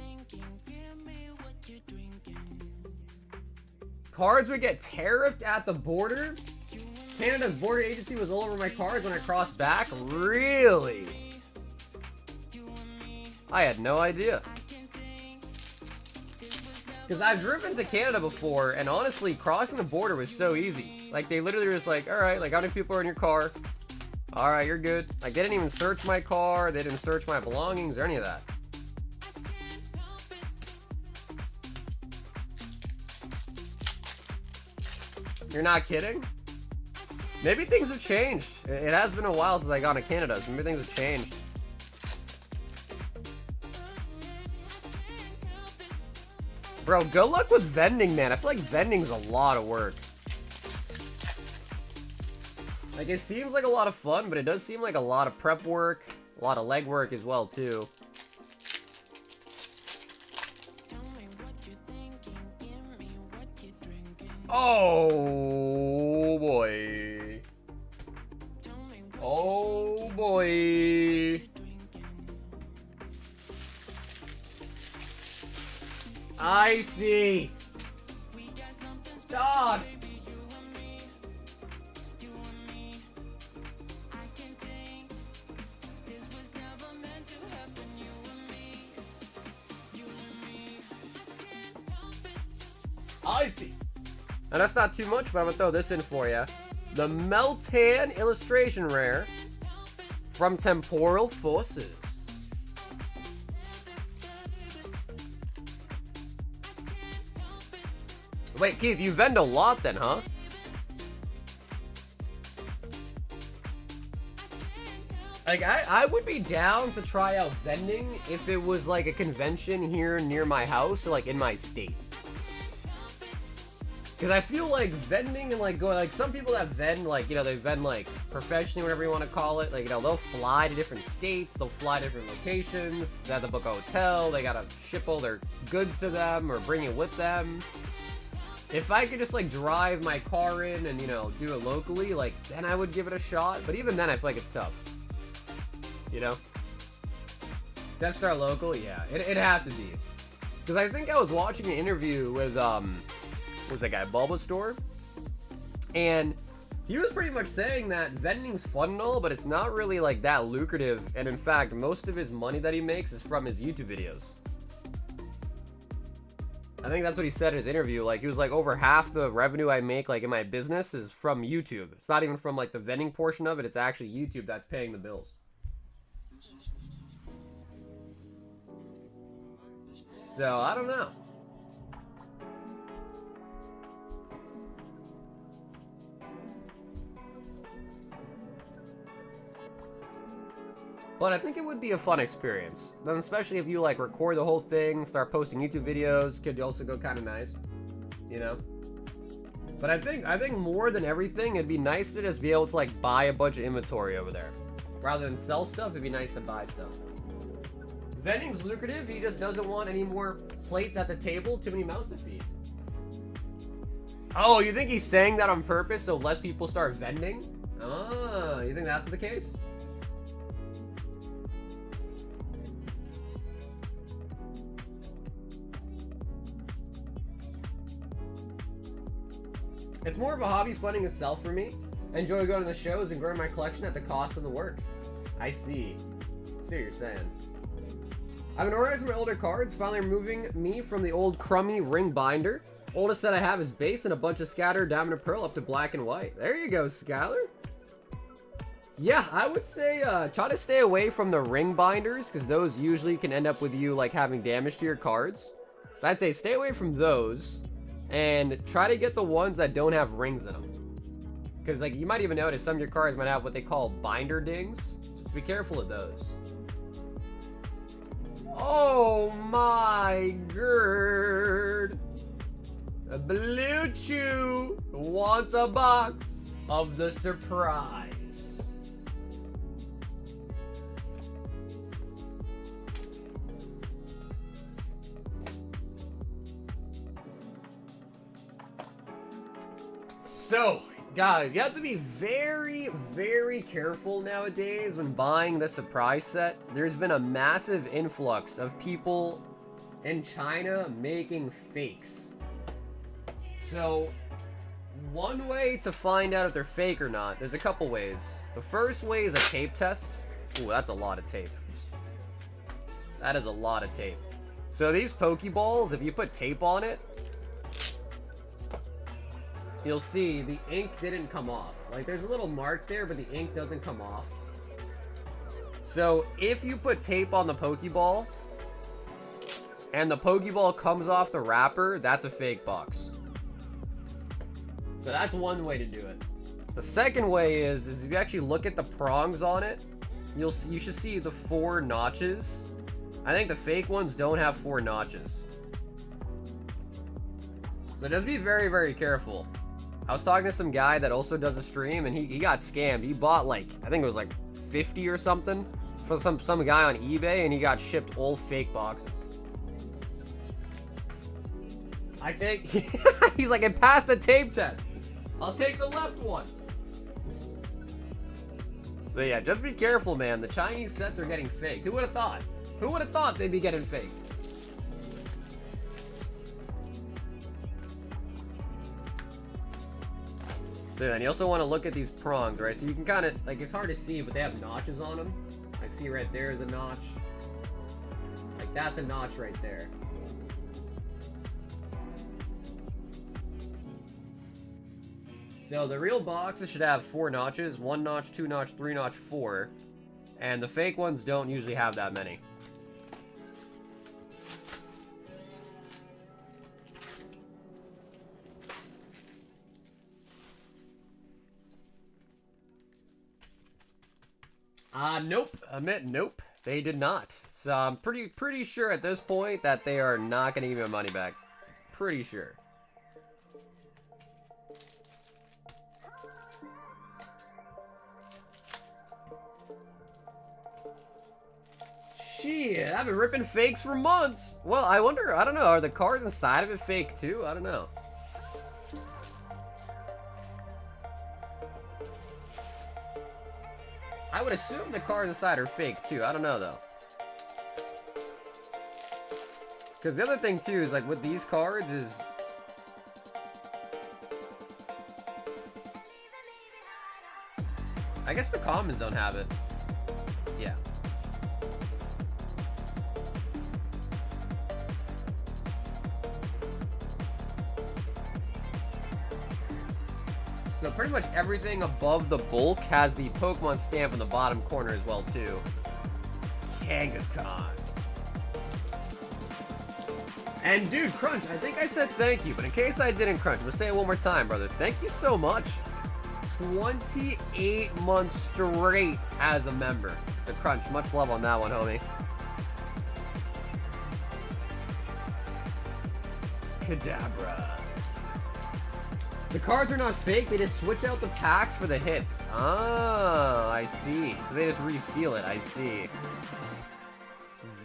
Cards would get tariffed at the border. Canada's border agency was all over my cards when I crossed back. Really? I had no idea. Because I've driven to Canada before, and honestly, crossing the border was so easy. Like, they literally were just like, alright, like, how many people are in your car? Alright, you're good. Like, they didn't even search my car, they didn't search my belongings, or any of that. You're not kidding? Maybe things have changed. It has been a while since I got to Canada, so maybe things have changed. Bro, good luck with vending, man. I feel like vending's a lot of work. Like, it seems like a lot of fun, but it does seem like a lot of prep work, a lot of leg work as well, too. Oh, boy. Oh, boy. I see. Dog. I see. Now that's not too much, but I'm gonna throw this in for you. The Meltan illustration rare from Temporal Forces. Wait, Keith, you vend a lot then, huh? Like, I would be down to try out vending if it was like a convention here near my house or like in my state. Because I feel like vending and like going, like some people that vend, like, you know, they vend like professionally, whatever you want to call it. Like, you know, they'll fly to different states, they'll fly to different locations, they have to book a hotel, they gotta ship all their goods to them or bring it with them. If I could just like drive my car in and, you know, do it locally, like then I would give it a shot. But even then I feel like it's tough. You know? Death Star local? Yeah, it'd have to be. Because I think I was watching an interview with, what was that guy, Bulbasaur? And he was pretty much saying that vending's fun and all, but it's not really like that lucrative. And in fact, most of his money that he makes is from his YouTube videos. I think that's what he said in his interview. Like, he was like, over half the revenue I make, like, in my business is from YouTube. It's not even from, like, the vending portion of it. It's actually YouTube that's paying the bills. So, I don't know. But I think it would be a fun experience. Then especially if you like record the whole thing, start posting YouTube videos, could also go kind of nice, you know? But I think more than everything, it'd be nice to just be able to like buy a bunch of inventory over there. Rather than sell stuff, it'd be nice to buy stuff. Vending's lucrative, he just doesn't want any more plates at the table, too many mouths to feed. Oh, you think he's saying that on purpose so less people start vending? Oh, you think that's the case? It's more of a hobby funding itself for me. I enjoy going to the shows and growing my collection at the cost of the work. I see. I see what you're saying. I've been organizing my older cards, finally removing me from the old crummy ring binder. Oldest set I have is base and a bunch of scattered diamond and pearl up to black and white. There you go, Skylar. Yeah, I would say try to stay away from the ring binders because those usually can end up with you like having damage to your cards. So I'd say stay away from those. And try to get the ones that don't have rings in them. Because like you might even notice some of your cards might have what they call binder dings. Just be careful of those. Oh my god. A Blue Chew wants a box of the surprise. So, guys, you have to be very, very careful nowadays when buying the surprise set. There's been a massive influx of people in China making fakes. So, one way to find out if they're fake or not, there's a couple ways. The first way is a tape test. Ooh, that's a lot of tape. That is a lot of tape. So these Pokeballs, if you put tape on it, you'll see the ink didn't come off. Like, there's a little mark there, but the ink doesn't come off. So if you put tape on the Pokeball and the Pokeball comes off the wrapper, that's a fake box. So that's one way to do it. The second way is if you actually look at the prongs on it, you should see the 4 notches. I think the fake ones don't have 4 notches. So just be very, very careful. I was talking to some guy that also does a stream, and he got scammed. He bought, like, I think it was like 50 or something from some guy on eBay, and he got shipped all fake boxes. I take... He's like, it passed the tape test. I'll take the left one. So yeah, just be careful, man. The Chinese sets are getting faked. Who would have thought? Who would have thought they'd be getting faked? So then you also want to look at these prongs, right? So you can kind of, like, it's hard to see, but they have notches on them. Like, see right there is a notch. Like, that's a notch right there. So the real boxes should have 4 notches. 1 notch, 2 notch, 3 notch, 4. And the fake ones don't usually have that many. Nope. Admit, nope. They did not. So I'm pretty sure at this point that they are not going to give me my money back. Pretty sure. Shit, I've been ripping fakes for months. Well, I wonder, I don't know, are the cards inside of it fake too? I don't know. I would assume the cards inside are fake too. I don't know though. Because the other thing too is, like, with these cards is... I guess the commons don't have it. Yeah. So pretty much everything above the bulk has the Pokemon stamp in the bottom corner as well too. Kangaskhan. And dude, Crunch, I think I said thank you, but in case I didn't, Crunch, I'm gonna say it one more time, brother. Thank you so much. 28 months straight as a member. So Crunch, much love on that one, homie. Kadabra. The cards are not fake, they just switch out the packs for the hits. Oh, I see. So they just reseal it, I see.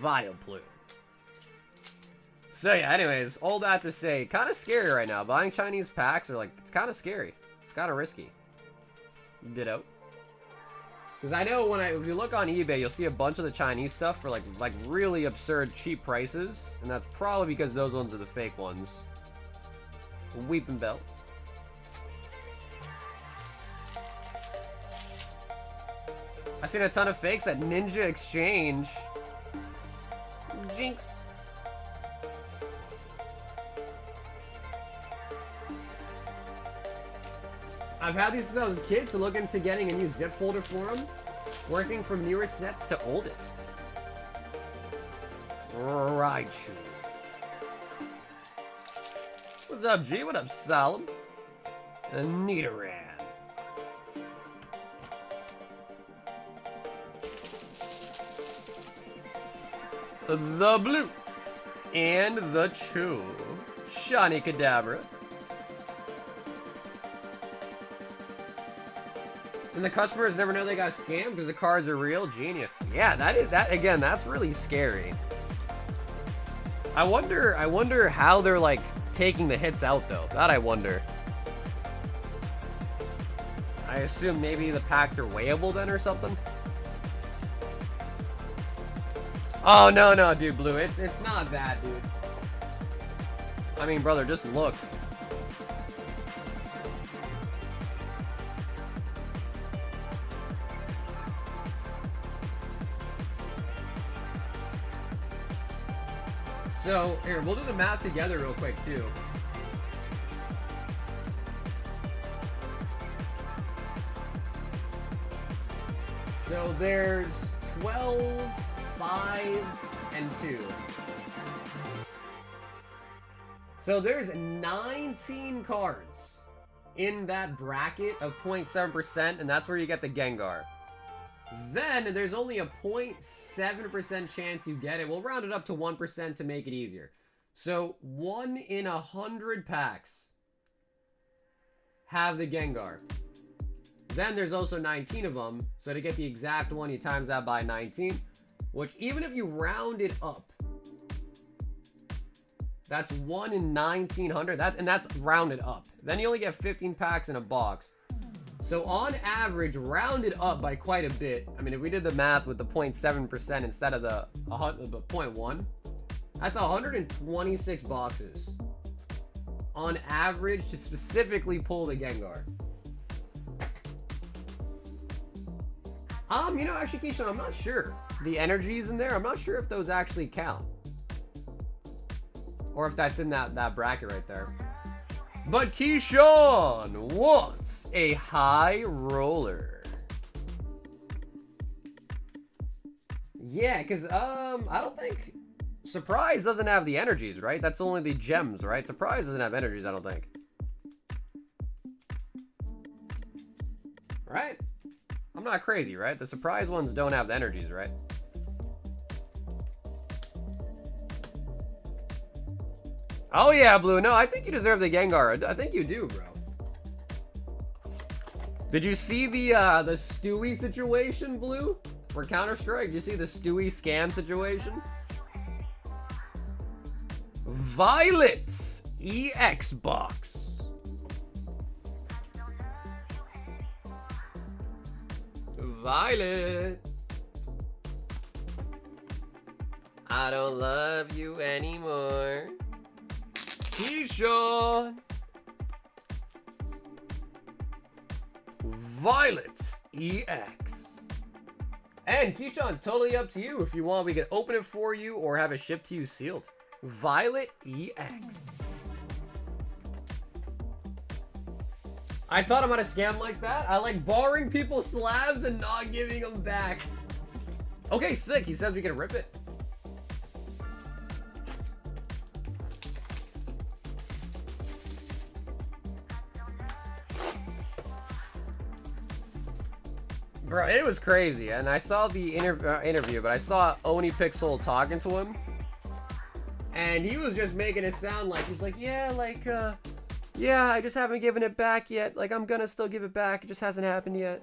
Vileplume. So yeah, anyways, all that to say, kind of scary right now. Buying Chinese packs are like, it's kind of scary. It's kind of risky. Ditto. Because I know if you look on eBay, you'll see a bunch of the Chinese stuff for like really absurd cheap prices. And that's probably because those ones are the fake ones. Weeping Bell. I've seen a ton of fakes at Ninja Exchange. Jinx. I've had these since I was a kid, so looking into getting a new zip folder for them. Working from newer sets to oldest. Raichu. What's up, G? What up, Solemn? Nidoran. The blue and the Chew. Shiny Kadabra. And the customers never know they got scammed because the cards are real. Genius. Yeah, that again, that's really scary. I wonder how they're like taking the hits out though. That I wonder. I assume maybe the packs are weighable then or something. Oh, no, dude, Blue. It's not that, dude. I mean, brother, just look. So, here, we'll do the math together real quick, too. So, there's 12, 5, and 2. So, there's 19 cards in that bracket of 0.7%, and that's where you get the Gengar. Then, there's only a 0.7% chance you get it. We'll round it up to 1% to make it easier. So, 1 in 100 packs have the Gengar. Then, there's also 19 of them. So, to get the exact one, you times that by 19. Which, even if you round it up, that's 1 in 1900. And that's rounded up. Then, you only get 15 packs in a box. So on average, rounded up by quite a bit. I mean, if we did the math with the 0.7% instead of the 0.1, that's 126 boxes on average to specifically pull the Gengar. You know, actually, Keyshawn, I'm not sure. The energies in there, I'm not sure if those actually count. Or if that's in that bracket right there. But Keyshawn wants a high roller. Yeah, because, I don't think... Surprise doesn't have the energies, right? That's only the gems, right? Surprise doesn't have energies, I don't think. Right? I'm not crazy, right? The surprise ones don't have the energies, right? Oh yeah, Blue. No, I think you deserve the Gengar. I think you do, bro. Did you see the Stewie situation, Blue? For Counter-Strike? Did you see the Stewie scam situation? Violet's EX box. Violet. I don't love you anymore. Keyshawn. Violet's EX. And Keyshawn, totally up to you. If you want, we can open it for you or have it shipped to you sealed. Violet EX. I taught him how to scam like that. I like borrowing people's slabs and not giving them back. Okay, sick. He says we can rip it. Bro, it was crazy, and I saw the interview, but I saw Oni Pixel talking to him, and he was just making it sound like, he's like, yeah, like, yeah, I just haven't given it back yet, like, I'm gonna still give it back, it just hasn't happened yet.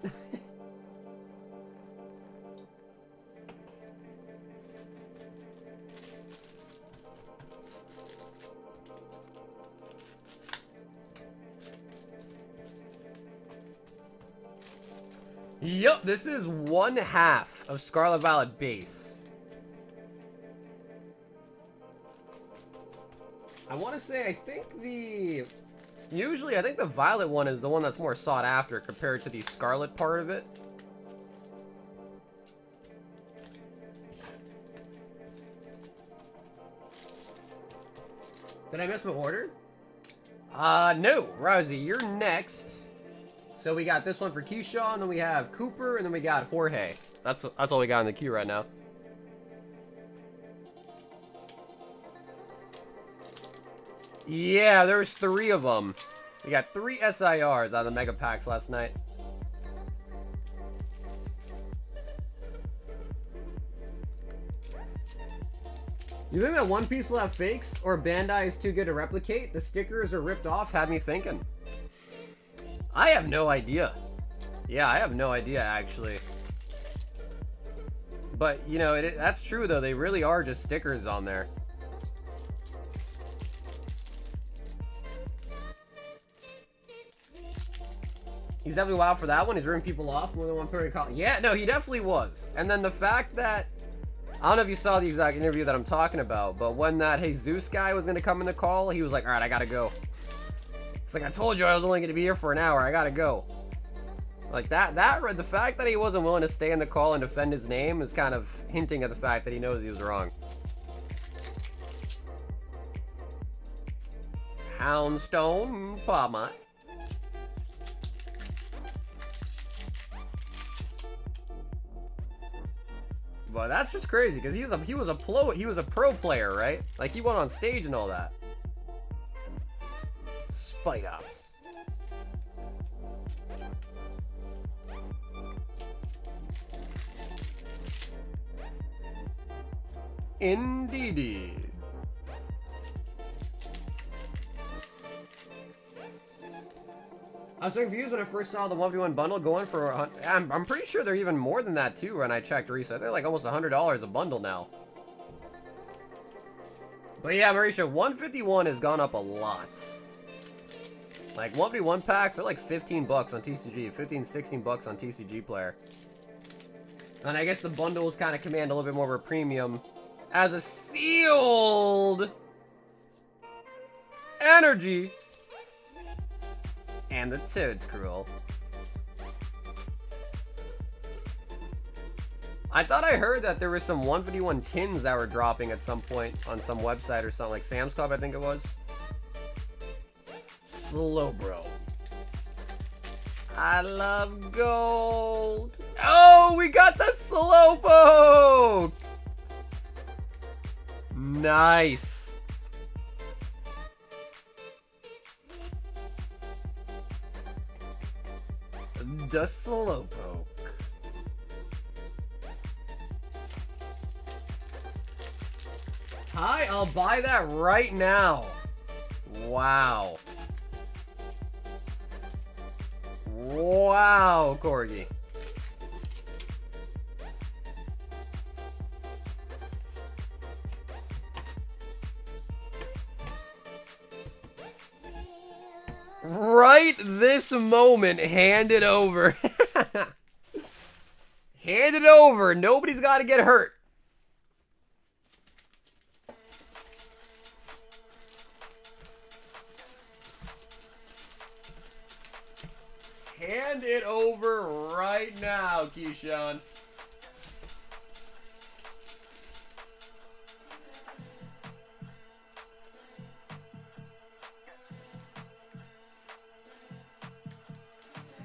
Yup, this is 1/2 of Scarlet Violet base. I want to say, I think usually I think the Violet one is the one that's more sought after compared to the Scarlet part of it. Did I miss my order? No, Rosie, you're next. So we got this one for Keyshawn, then we have Cooper, and then we got Jorge. That's all we got in the queue right now. Yeah, there's 3 of them. We got 3 SIRs out of the Mega Packs last night. You think that One Piece will have fakes, or Bandai is too good to replicate? The stickers are ripped off, had me thinking. I have no idea. Yeah, I have no idea, actually. But, you know, that's true, though. They really are just stickers on there. He's definitely wild for that one. He's ripping people off more than one per call. Yeah, no, he definitely was. And then the fact that... I don't know if you saw the exact interview that I'm talking about, but when that Jesus guy was going to come in the call, he was like, alright, I gotta go. It's like, I told you I was only going to be here for an hour. I gotta go. Like, the fact that he wasn't willing to stay in the call and defend his name is kind of hinting at the fact that he knows he was wrong. Houndstone Palmot. But that's just crazy because he was a pro player, right? Like he went on stage and all that. Spite Ops. Indeedy. I was so confused when I first saw the 1v1 bundle going for, I'm pretty sure they're even more than that too when I checked recently. They're like almost $100 a bundle now. But yeah, Mauricio, 151 has gone up a lot. Like 1v1 packs are like 15 bucks on TCG, 15, 16 bucks on TCG Player. And I guess the bundles kind of command a little bit more of a premium as a sealed energy. And the Toad's Cruel. I thought I heard that there were some 151 tins that were dropping at some point on some website or something, like Sam's Club, I think it was. Slow bro. I love gold. Oh, we got the Slowpoke! Nice. The Slowpoke. Hi, I'll buy that right now. Wow. Wow, Corgi. Right this moment, hand it over. Hand it over. Nobody's got to get hurt. Hand it over right now, Keyshawn.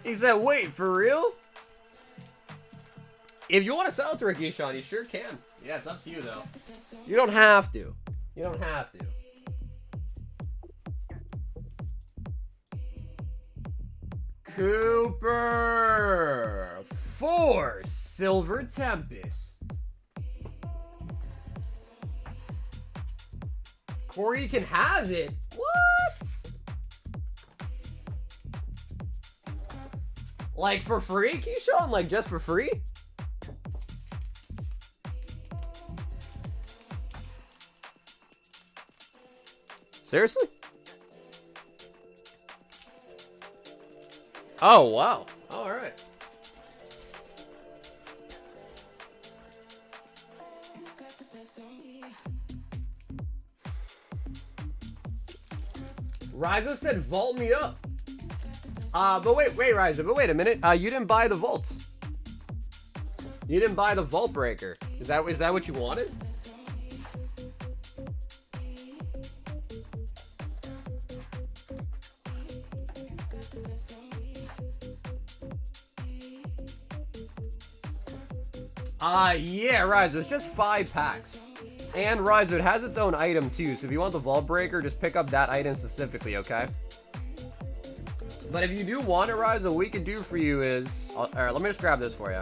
He said, wait, for real? If you want to sell it to Ricky Sean, you sure can. Yeah, it's up to you, though. You don't have to. You don't have to. Cooper for Silver Tempest. Corey can have it. What? Like for free, Keyshawn? Like just for free? Seriously? Oh, wow. All right. Rizo said, vault me up. But wait, Rizo, but wait a minute. You didn't buy the vault. You didn't buy the vault breaker. Is that what you wanted? Yeah, Rizo, it's just 5 packs. And Rizo, it has its own item too, so if you want the vault breaker, just pick up that item specifically, okay? But if you do want it, Rizo, what we could do for you is... Alright, let me just grab this for you.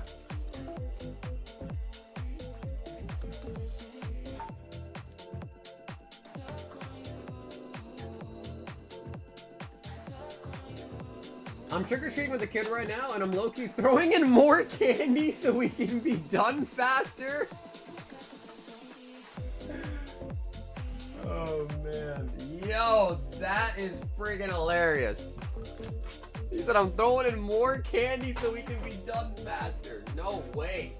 I'm trick-or-treating with the kid right now, and I'm low-key throwing in more candy so we can be done faster. Oh, man. Yo, that is friggin' hilarious. He said, I'm throwing in more candy so we can be done faster. No way.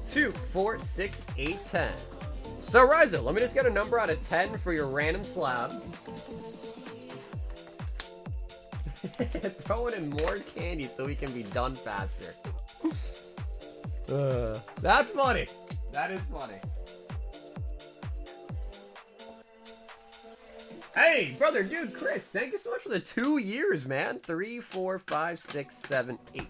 Two, 4, 6, 8, 10. So, Rizo, let me just get a number out of 10 for your random slab. Throwing in more candy so we can be done faster. That's funny. That is funny. Hey, brother, dude, Chris, thank you so much for the 2 years, man. 3, 4, 5, 6, 7, 8.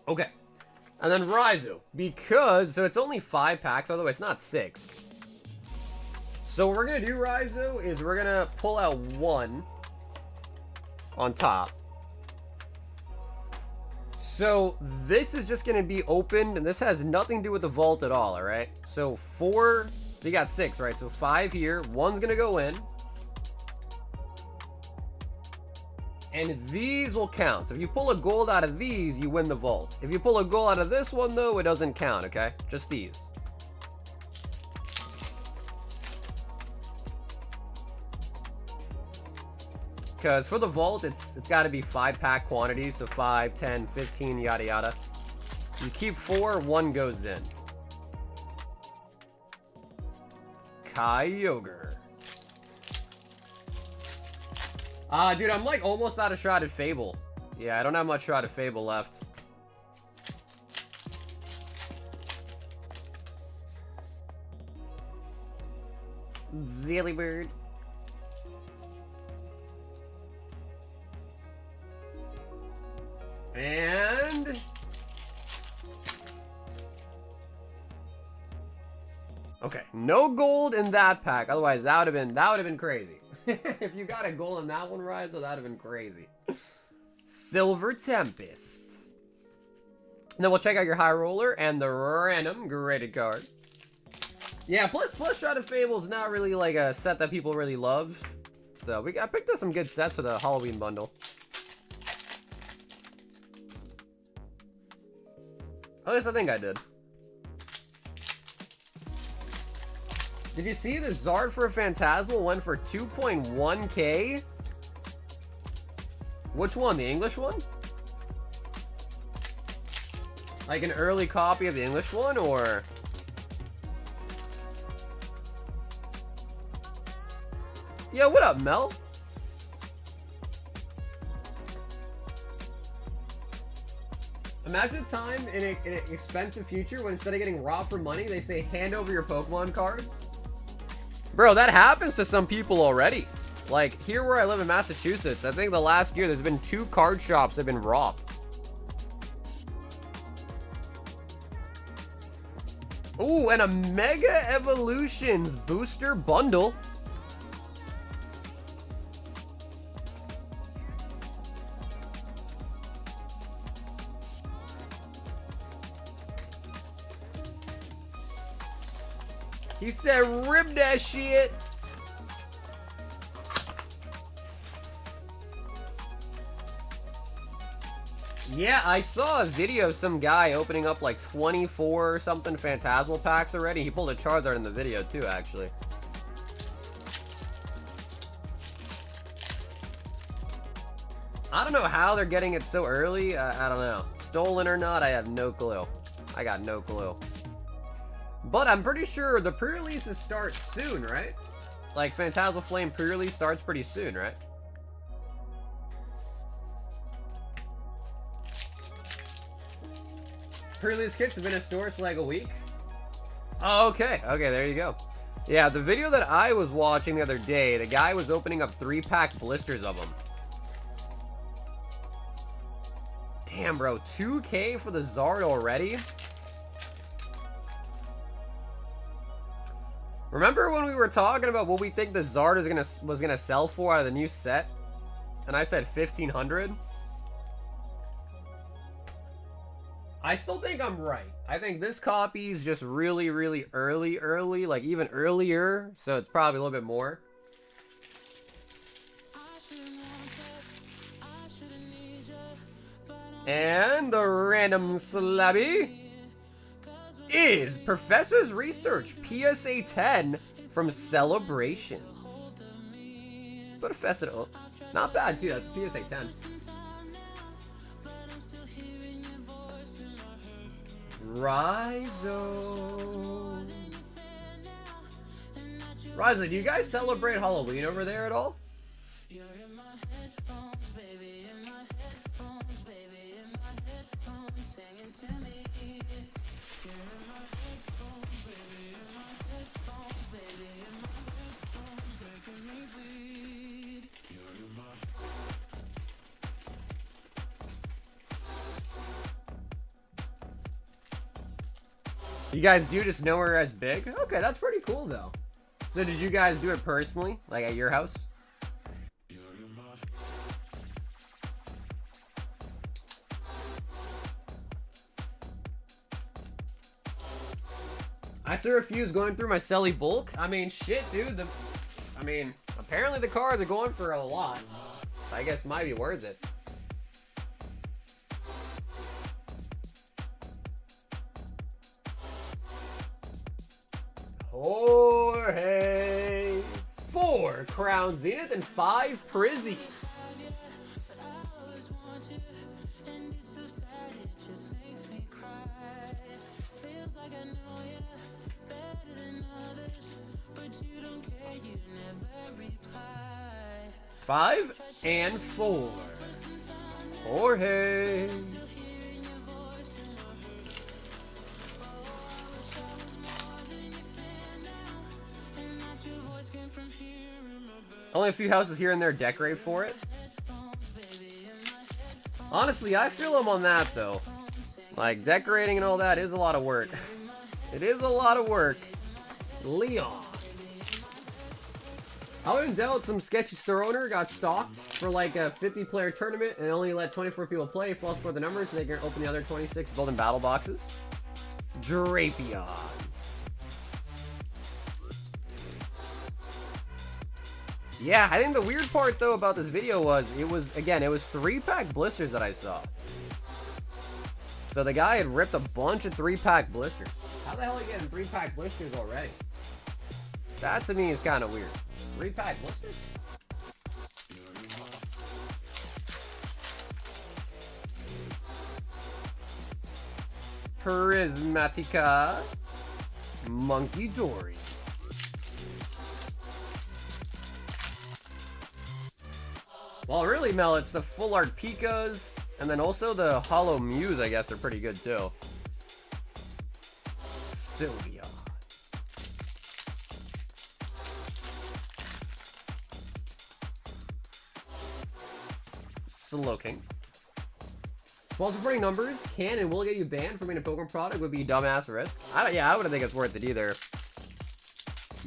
Okay. And then Raizu. Because, so it's only 5 packs, although it's not 6. So what we're going to do, Raizu, is we're going to pull out 1 on top. So this is just going to be opened, and this has nothing to do with the vault at all, alright? So 4, so you got 6, right? So 5 here, 1's going to go in. And these will count. So if you pull a gold out of these, you win the vault. If you pull a gold out of this one, though, it doesn't count, okay? Just these. Because for the vault, it's got to be 5-pack quantities. So 5, 10, 15, yada yada. You keep 4, 1 goes in. Kyogre. Dude, I'm like almost out of Shrouded Fable. Yeah, I don't have much Shrouded Fable left. Zillybird. And okay, no gold in that pack. Otherwise, that would have been crazy. If you got a gold in that one, Rise, so that'd have been crazy. Silver Tempest. And then we'll check out your high roller and the random graded card. Yeah, plus Shrouded Fable is not really like a set that people really love. So I picked up some good sets for the Halloween bundle. At least I think I did. Did you see the Zard for a Phantasmal went for 2.1k? Which one? The English one? Like an early copy of the English one, or? Yo, what up, Mel? Imagine a time in an expensive future when instead of getting robbed for money, they say hand over your Pokemon cards. Bro, that happens to some people already. Like, here where I live in Massachusetts, I think the last year there's been 2 card shops that have been robbed. Ooh, and a Mega Evolutions booster bundle. He said, rip that shit. Yeah, I saw a video of some guy opening up like 24 or something Phantasmal packs already. He pulled a Charizard in the video too, actually. I don't know how they're getting it so early. I don't know. Stolen or not, I have no clue. I got no clue. But I'm pretty sure the pre-releases start soon, right? Like, Phantasmal Flame pre-release starts pretty soon, right? Pre-release kits have been in stores for like a week. Oh, okay. Okay, there you go. Yeah, the video that I was watching the other day, the guy was opening up 3-pack blisters of them. Damn, bro. 2K for the Zard already? Remember when we were talking about what we think the Zard was gonna sell for out of the new set? And I said 1,500? I still think I'm right. I think this copy is just really, really early, like even earlier, so it's probably a little bit more. And the random slabby is Professor's Research PSA 10 from Celebrations. Professor, oh, not bad too, that's PSA 10. Raizo. Riza, do you guys celebrate Halloween over there at all? You guys do just nowhere as big? Okay, that's pretty cool though. So did you guys do it personally, like at your house? I still refuse going through my Selly bulk. I mean, shit, dude. Apparently the cars are going for a lot. I guess might be worth it. Jorge, 4 Crown Zenith and 5 Prizzy. Five and 4. Jorge. Only a few houses here and there decorate for it. Honestly, I feel them on that though. Like decorating and all that is a lot of work. It is a lot of work. Leon. I went down with some sketchy store owner, got stalked for like a 50-player tournament and only let 24 people play, false for the numbers so they can open the other 26 golden battle boxes. Drapion. Yeah, I think the weird part though about this video was, it was 3-pack blisters that I saw. So the guy had ripped a bunch of 3-pack blisters. How the hell are you getting 3-pack blisters already? That to me is kind of weird. 3-pack blisters? Prismatica. Monkey Dory. Well, really, Mel, it's the full art Pikas, and then also the Hollow Muse, I guess, are pretty good too. Sylvia. Slowking. False reporting numbers can and will get you banned from being a Pilgrim product would be a dumbass risk. I wouldn't think it's worth it either.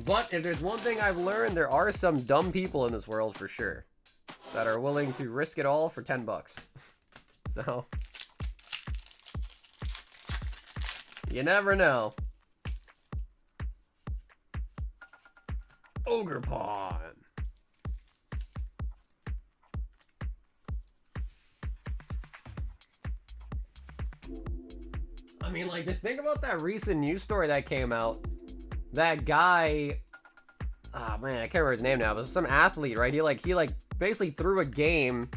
But if there's one thing I've learned, there are some dumb people in this world for sure that are willing to risk it all for 10 bucks. So you never know. Ogre Pawn. I mean, like, just think about that recent news story that came out. That guy, oh man, I can't remember his name now, but some athlete, right? He basically threw a game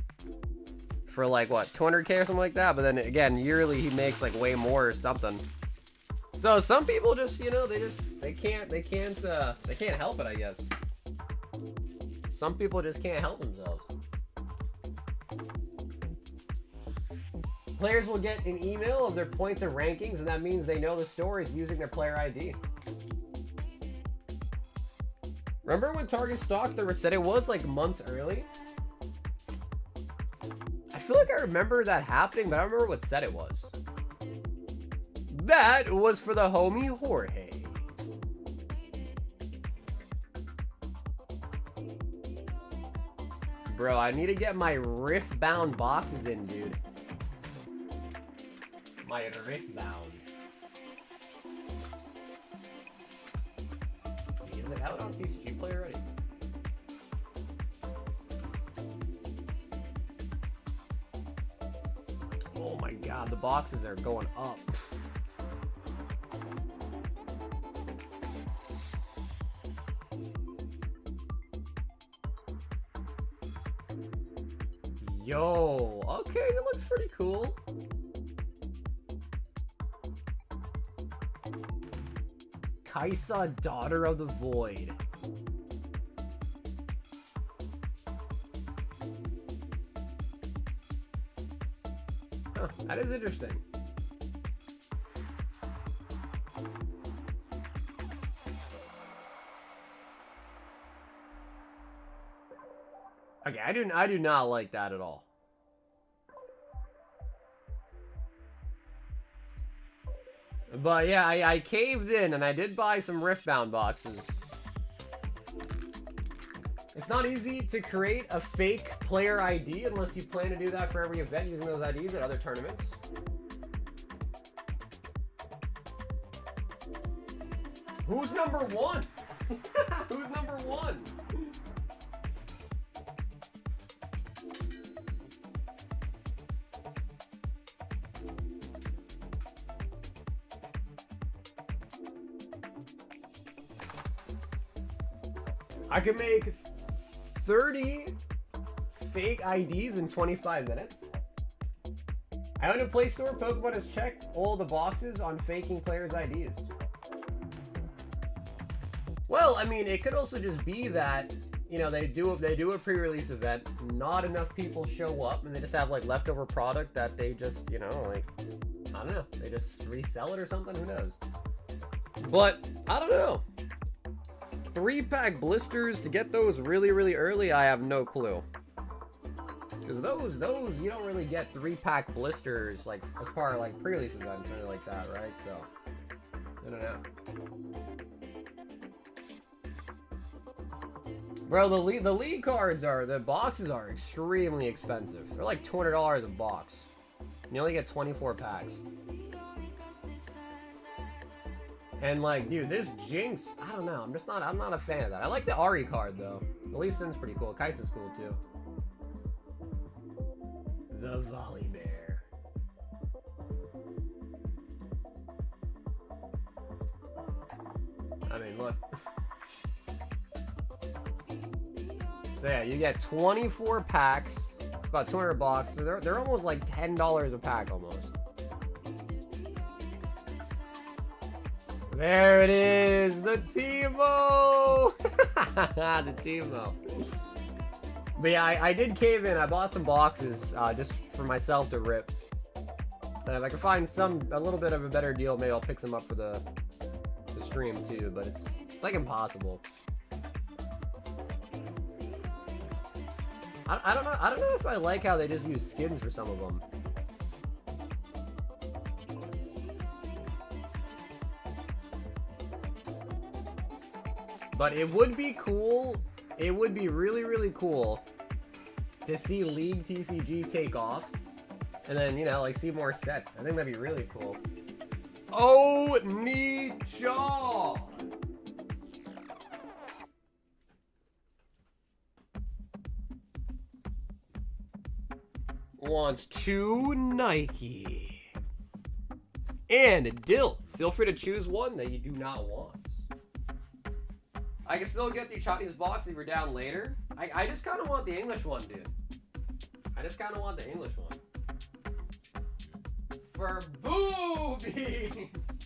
for like what, 200K or something like that. But then again, yearly he makes like way more or something. So some people just, you know, they can't help it, I guess. Some people just can't help themselves. Players will get an email of their points and rankings, and that means they know the stories using their player ID. Remember when Target stock the reset? It was like months early. I feel like I remember that happening, but I don't remember what set it was. That was for the homie Jorge. Bro, I need to get my Rift bound boxes in, dude. My Rift bound. Let's see, is it out on TCG Play already? Oh my god, the boxes are going up. Yo, okay, that looks pretty cool. Kaisa, Daughter of the Void. That is interesting. Okay, I do not like that at all. But yeah, I caved in and I did buy some Riftbound boxes. It's not easy to create a fake player ID unless you plan to do that for every event using those IDs at other tournaments. Who's number one? Who's number one? I could make 30 fake IDs in 25 minutes. I own a Play Store. Pokemon has checked all the boxes on faking players' IDs. Well, I mean, it could also just be that, you know, they do a pre-release event, not enough people show up, and they just have like leftover product that they just, you know, like, I don't know, they just resell it or something. Who knows? But I don't know. 3-pack blisters to get those really, really early, I have no clue. Because those you don't really get 3-pack blisters like as part of like pre-release events or anything like that, right? So I don't know. Bro, the league cards the boxes are extremely expensive. They're like $200 a box. And you only get 24 packs. And like, dude, this Jinx, I don't know. I'm not a fan of that. I like the Ari card though. The Lee Sin's pretty cool. Kaisa's cool too. The Volley Bear. I mean, look. So yeah, you get 24 packs. It's about 200 bucks. So they're almost like $10 a pack almost. There it is, the Teemo! The Teemo. But yeah, I did cave in. I bought some boxes just for myself to rip. And if I can find a little bit of a better deal, maybe I'll pick some up for the stream too. But it's like impossible. I don't know if I like how they just use skins for some of them. But it would be cool. It would be really, really cool to see League TCG take off. And then, you know, like see more sets. I think that'd be really cool. Oh, Nicha! Wants 2 Nike. And a Dill. Feel free to choose one that you do not want. I can still get the Chinese box if you're down later. I just kind of want the English one, dude. I just kind of want the English one. For boobies!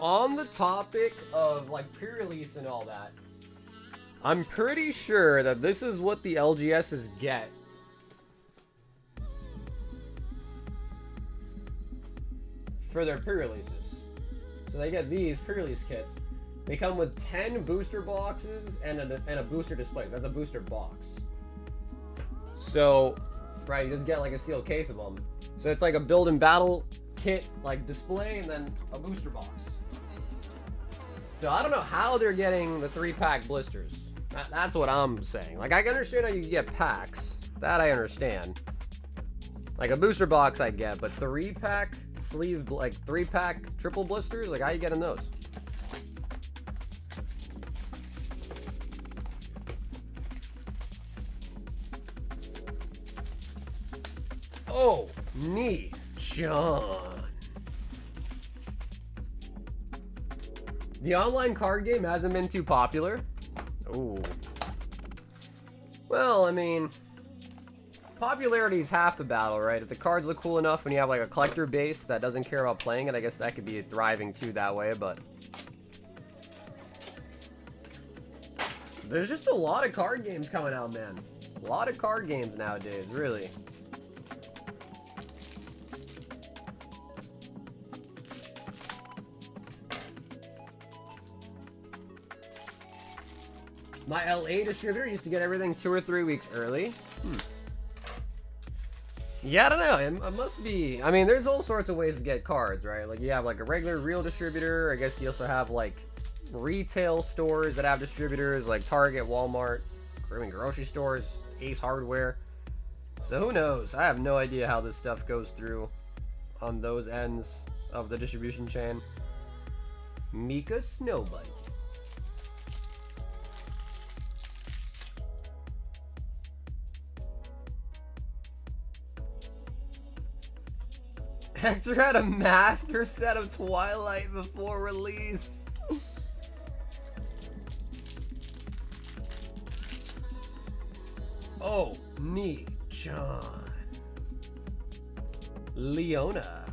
On the topic of like pre-release and all that, I'm pretty sure that this is what the LGSs get. For their pre-releases. So they get these pre-release kits. They come with 10 booster boxes and a booster display. So that's a booster box. So, right, you just get like a sealed case of them. So it's like a build and battle kit, like display, and then a booster box. So I don't know how they're getting the 3-pack blisters. That's what I'm saying. Like, I can understand how you get packs. That I understand. Like a booster box I get, but 3-pack sleeve, like 3-pack triple blisters, like how you getting those? Oh, Ni-chan. The online card game hasn't been too popular. Ooh. Well, I mean, popularity is half the battle, right? If the cards look cool enough and you have like a collector base that doesn't care about playing it, I guess that could be thriving too that way, but there's just a lot of card games coming out, man. A lot of card games nowadays, really. My LA distributor used to get everything 2 or 3 weeks early. Yeah, I don't know. It must be. I mean, there's all sorts of ways to get cards, right? Like, you have like a regular real distributor. I guess you also have like retail stores that have distributors, like Target, Walmart, I mean, grocery stores, Ace Hardware. So who knows? I have no idea how this stuff goes through on those ends of the distribution chain. Mika Snowbite. Hector had a master set of Twilight before release. Oh, Ni-chan. Leona.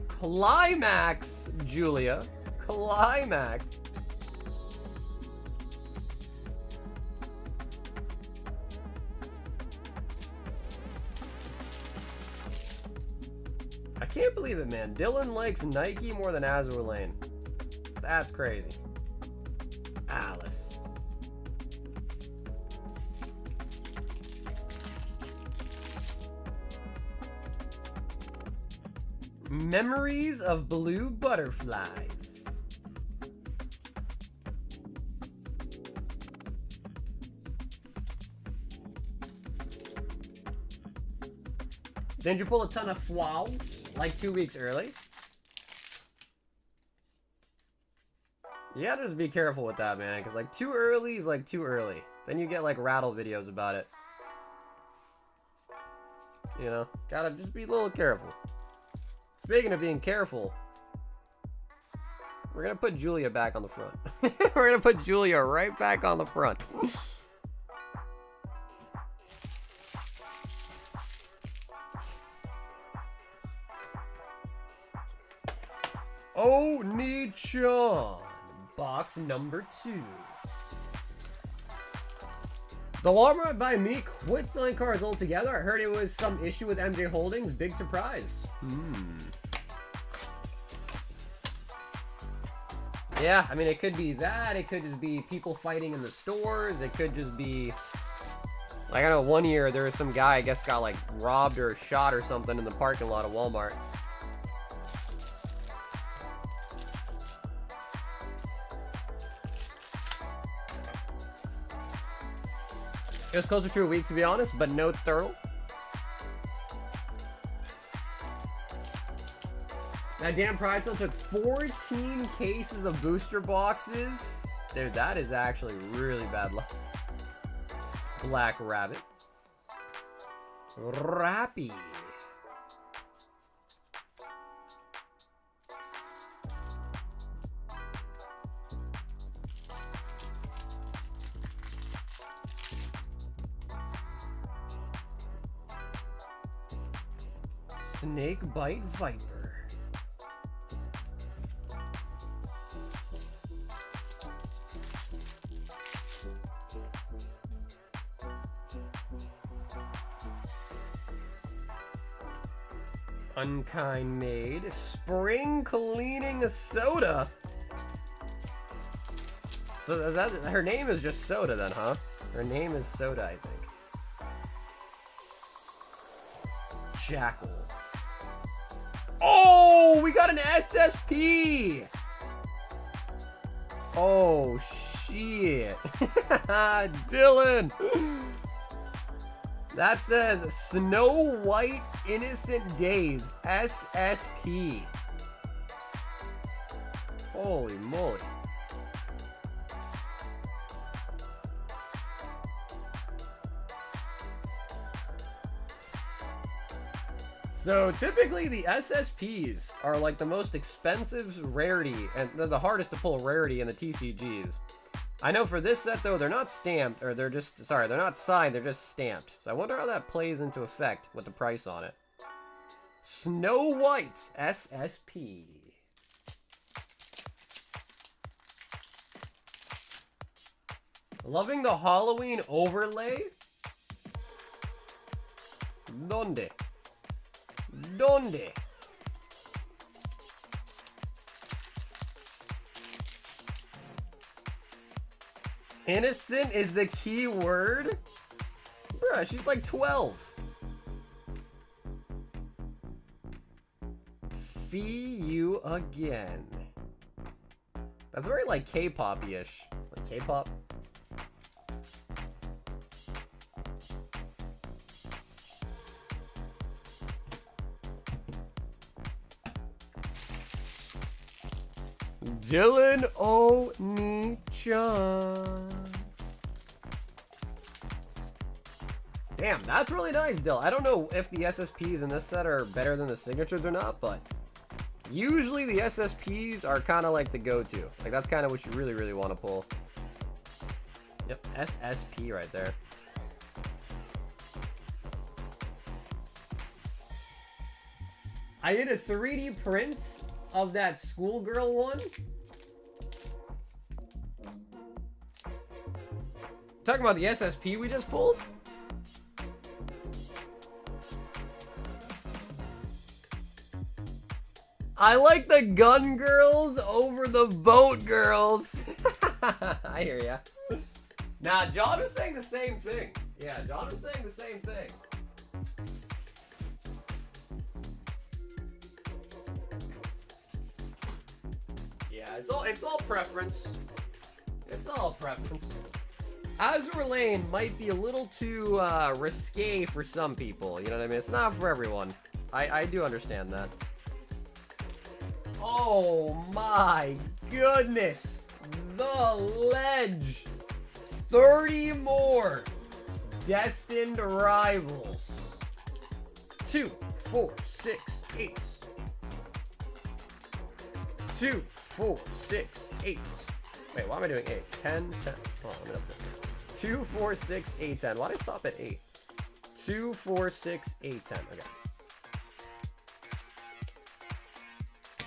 Climax, Julia. Climax. I can't believe it, man. Dylan likes Nike more than Azure Lane. That's crazy. Alice. Memories of Blue Butterflies. Didn't you pull a ton of flaws like 2 weeks early? You gotta just be careful with that, man, because like too early is like too early. Then you get like rattle videos about it. You know, gotta just be a little careful. Speaking of being careful, we're gonna put Julia back on the front. We're gonna put Julia right back on the front. Oh, Ni-chan. Box number 2. The Walmart by me quit selling cards altogether. I heard it was some issue with MJ Holdings. Big surprise. Yeah, I mean, it could be that. It could just be people fighting in the stores. It could just be... Like, I know one year there was some guy, I guess, got like robbed or shot or something in the parking lot of Walmart. It was closer to a week, to be honest, but no turtle. That damn Pride Sale took 14 cases of booster boxes. Dude, that is actually really bad luck. Black Rabbit. Rappy. Snakebite Viper. Unkind Maid. Spring Cleaning Soda. So that her name is just Soda then, huh? Her name is Soda, I think. Jackal. Oh, we got an SSP. Oh, shit. Dylan. That says Snow White Innocent Days SSP. Holy moly. So typically the SSPs are like the most expensive rarity, and they're the hardest to pull rarity in the TCGs. I know for this set though, they're not stamped, or they're just, sorry, they're not signed, they're just stamped. So I wonder how that plays into effect with the price on it. Snow White's SSP. Loving the Halloween overlay. ¿Dónde? ¿Dónde? Innocent is the key word? Bruh, she's like 12. See you again. That's very like K-pop-ish. Like K-pop. Dylan Oni-chan. Damn, that's really nice, Dill. I don't know if the SSPs in this set are better than the signatures or not, but usually the SSPs are kind of like the go-to. Like, that's kind of what you really, really want to pull. Yep, SSP right there. I did a 3D print of that schoolgirl one. Talking about the SSP we just pulled? I like the gun girls over the boat girls. I hear ya. Nah, John is saying the same thing. Yeah, John is saying the same thing. Yeah, it's all preference. It's all preference. Azure Lane might be a little too risque for some people. You know what I mean? It's not for everyone. I do understand that. Oh my goodness. The ledge. 30 more Destined Rivals. 2, 4, 6, 8. 2, 4, 6, 8. Wait, why am I doing 8? 10, 10. Oh, I'm up there. 2, 4, 6, 8, 10. Why did I stop at 8? 2, 4, 6, 8, 10. Okay.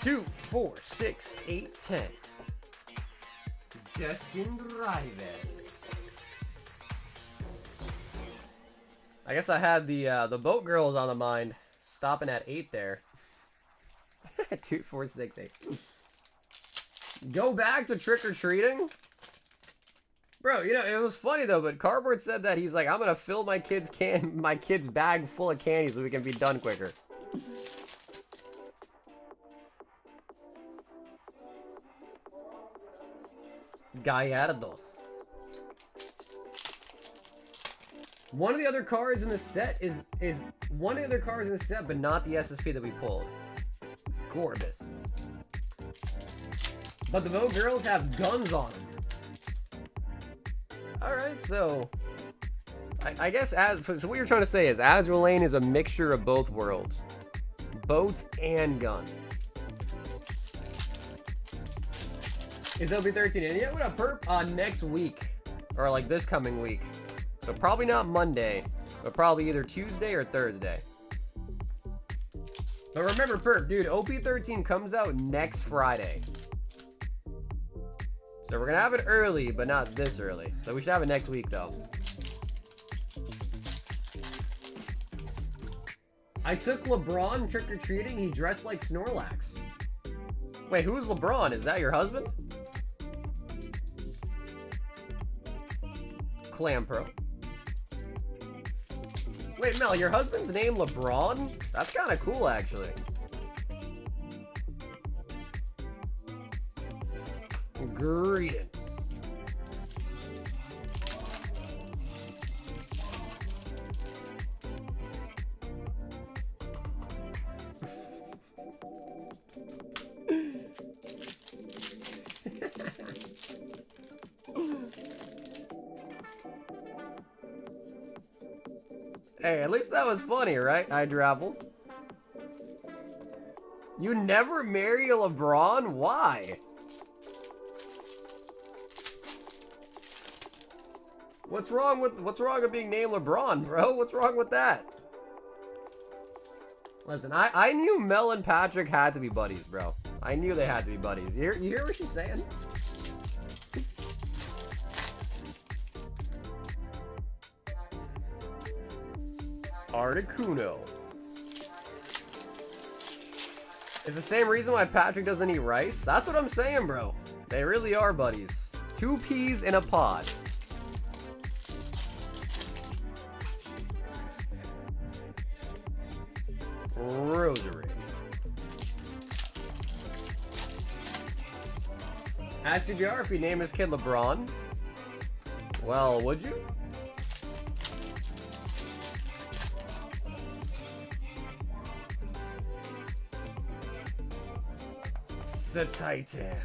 2, 4, 6, 8, 10. Destined Rivals. I guess I had the boat girls on the mind. Stopping at 8 there. 2, 4, 6, 8. Go back to trick-or-treating? Bro, you know, it was funny though, but Cardboard said that he's like, I'm gonna fill my kid's bag full of candy so we can be done quicker. Gallardos. One of the other cards in the set is one of the other cards in the set, but not the SSP that we pulled. Gorbis. But the Vogue girls have guns on them. Alright, so I guess so what you're trying to say is Azure Lane is a mixture of both worlds. Boats and guns. Is LB13 in yet? What up, Perp? Next week. Or like this coming week. So probably not Monday, but probably either Tuesday or Thursday. But remember, Perp, dude, OP13 comes out next Friday. So we're gonna have it early, but not this early. So we should have it next week, though. I took LeBron trick-or-treating. He dressed like Snorlax. Wait, who's LeBron? Is that your husband? Clam Pro. Wait, Mel, your husband's name LeBron? That's kind of cool, actually. Greetings. Hey, at least that was funny, right? I travel. You never marry a LeBron? Why? What's wrong with being named LeBron, bro? What's wrong with that? Listen, I knew Mel and Patrick had to be buddies, bro. I knew they had to be buddies. You hear what she's saying? Articuno. It's the same reason why Patrick doesn't eat rice. That's what I'm saying, bro. They really are buddies. 2 peas in a pod. Rosary. Ask CBR if you name his kid LeBron. Well, would you? Titan.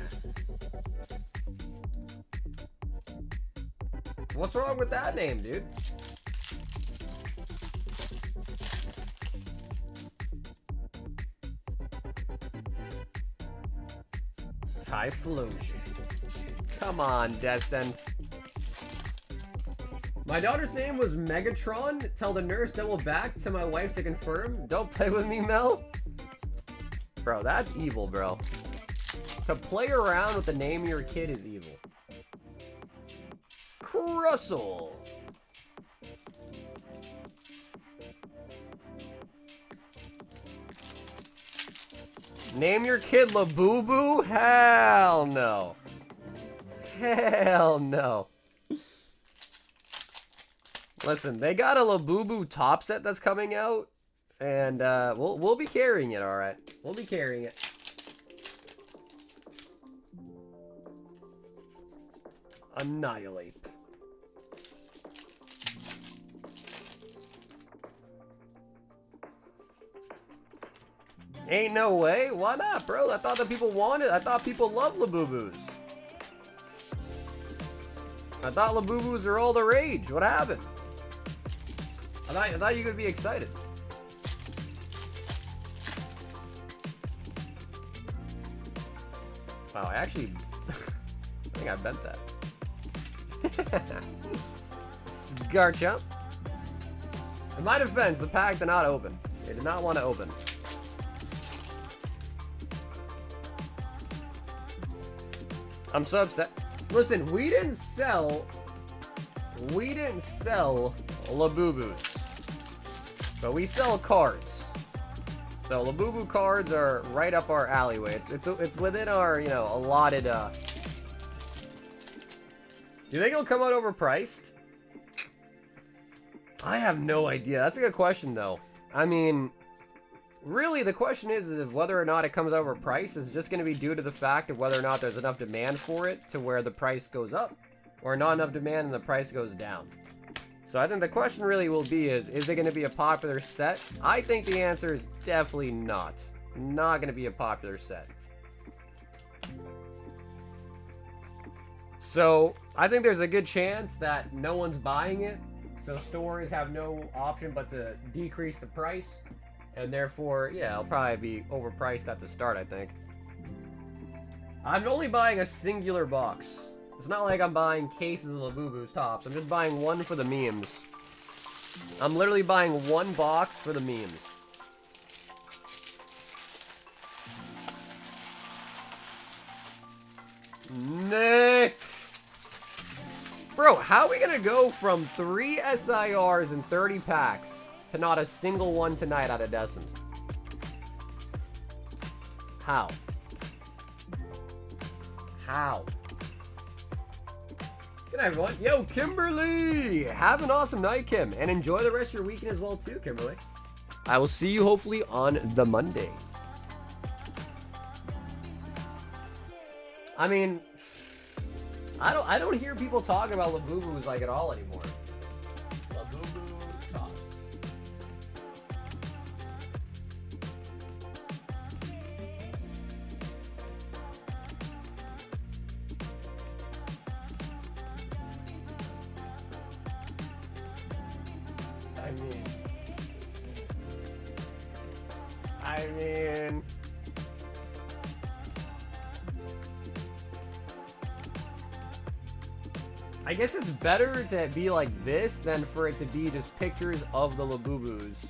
What's wrong with that name, dude? Typhlosion. Come on, Destin. My daughter's name was Megatron. Tell the nurse double back to my wife to confirm. Don't play with me, Mel. Bro, that's evil, bro. To play around with the name of your kid is evil. Crustle. Name your kid Labubu? Hell no. Hell no. Listen, they got a Labubu top set that's coming out, and we'll be carrying it, all right. We'll be carrying it. Annihilate. Ain't no way. Why not, bro? I thought that people wanted. I thought people love Labubus. I thought Labubus are all the rage. What happened? I thought you could be excited. Wow, I actually, I think I bent that. Garchomp. In my defense, the pack did not open. They did not want to open. I'm so upset. Listen, we didn't sell Labubus, but we sell cards. So Labubu cards are right up our alleyway. It's within our, you know, allotted. Do you think it'll come out overpriced? I have no idea. That's a good question, though. I mean, really, the question is if whether or not it comes overpriced is just going to be due to the fact of whether or not there's enough demand for it to where the price goes up, or not enough demand and the price goes down. So I think the question really will be is it going to be a popular set? I think the answer is definitely not. Not going to be a popular set. So I think there's a good chance that no one's buying it. So stores have no option but to decrease the price. And therefore, yeah, it'll probably be overpriced at the start, I think. I'm only buying a singular box. It's not like I'm buying cases of Labubu's tops. I'm just buying one for the memes. I'm literally buying one box for the memes. Nick! Bro, how are we gonna go from 3 SIRs and 30 packs to not a single one tonight out of Destined? How? How? Good night, everyone. Yo, Kimberly! Have an awesome night, Kim. And enjoy the rest of your weekend as well, too, Kimberly. I will see you, hopefully, on the Mondays. I mean, I don't hear people talking about Labubus like at all anymore. Labubu tops. I mean, I guess it's better to be like this than for it to be just pictures of the Labubus.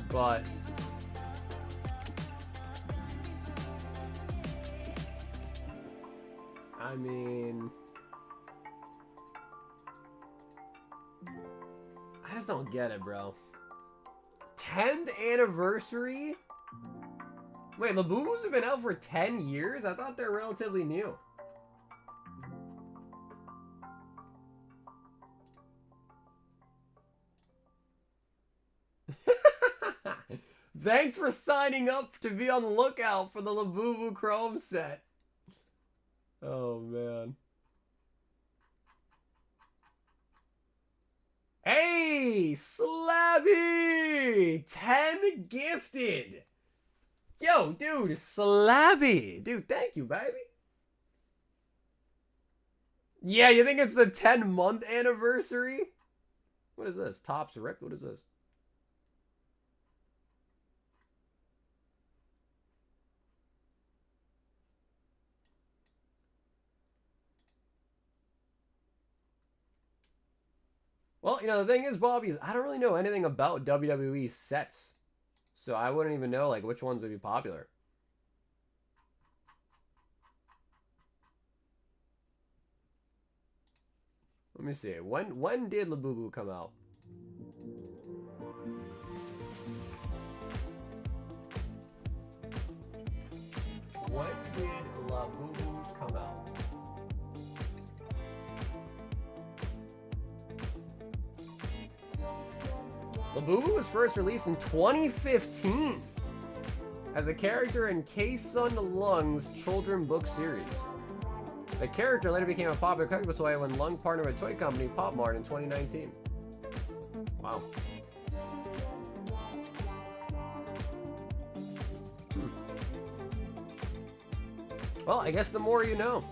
But I mean, I just don't get it, bro. 10th anniversary? Wait, Labubus have been out for 10 years? I thought they're relatively new. Thanks for signing up to be on the lookout for the Labubu Chrome set. Oh, man. Hey, Slabby! 10 gifted! Yo, dude, Slabby! Dude, thank you, baby. Yeah, you think it's the 10-month anniversary? What is this? Topps Ripped? What is this? Well, you know, the thing is, Bobby, is I don't really know anything about WWE sets. So I wouldn't even know, like, which ones would be popular. Let me see. When did Labubu come out? When did Labubus come out? Labubu was first released in 2015 as a character in K-Sun Lung's children book series. The character later became a popular collectible toy when Lung partnered with toy company Pop Mart in 2019. Wow. Well, I guess the more you know.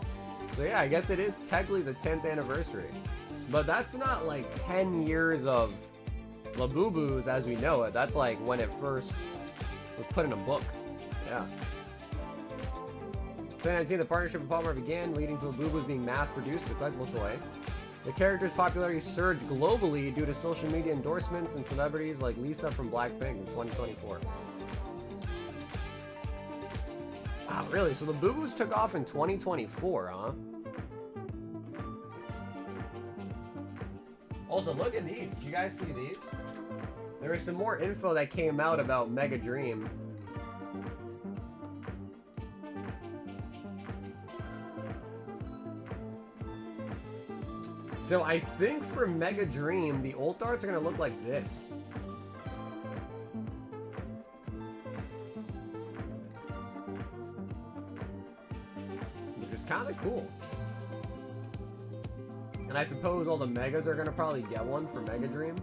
So yeah, I guess it is technically the 10th anniversary. But that's not like 10 years of Labubus as we know it. That's like when it first was put in a book. Yeah. 2019, the partnership with Palmer began, leading to Labubus being mass-produced as a collectible toy. The character's popularity surged globally due to social media endorsements and celebrities like Lisa from Blackpink in 2024. Wow, really? So the Labubus took off in 2024, huh? Also, look at these. Did you guys see these? There was some more info that came out about Mega Dream. So I think for Mega Dream, the ult arts are going to look like this. Which is kind of cool. And I suppose all the Megas are going to probably get one for Mega Dream.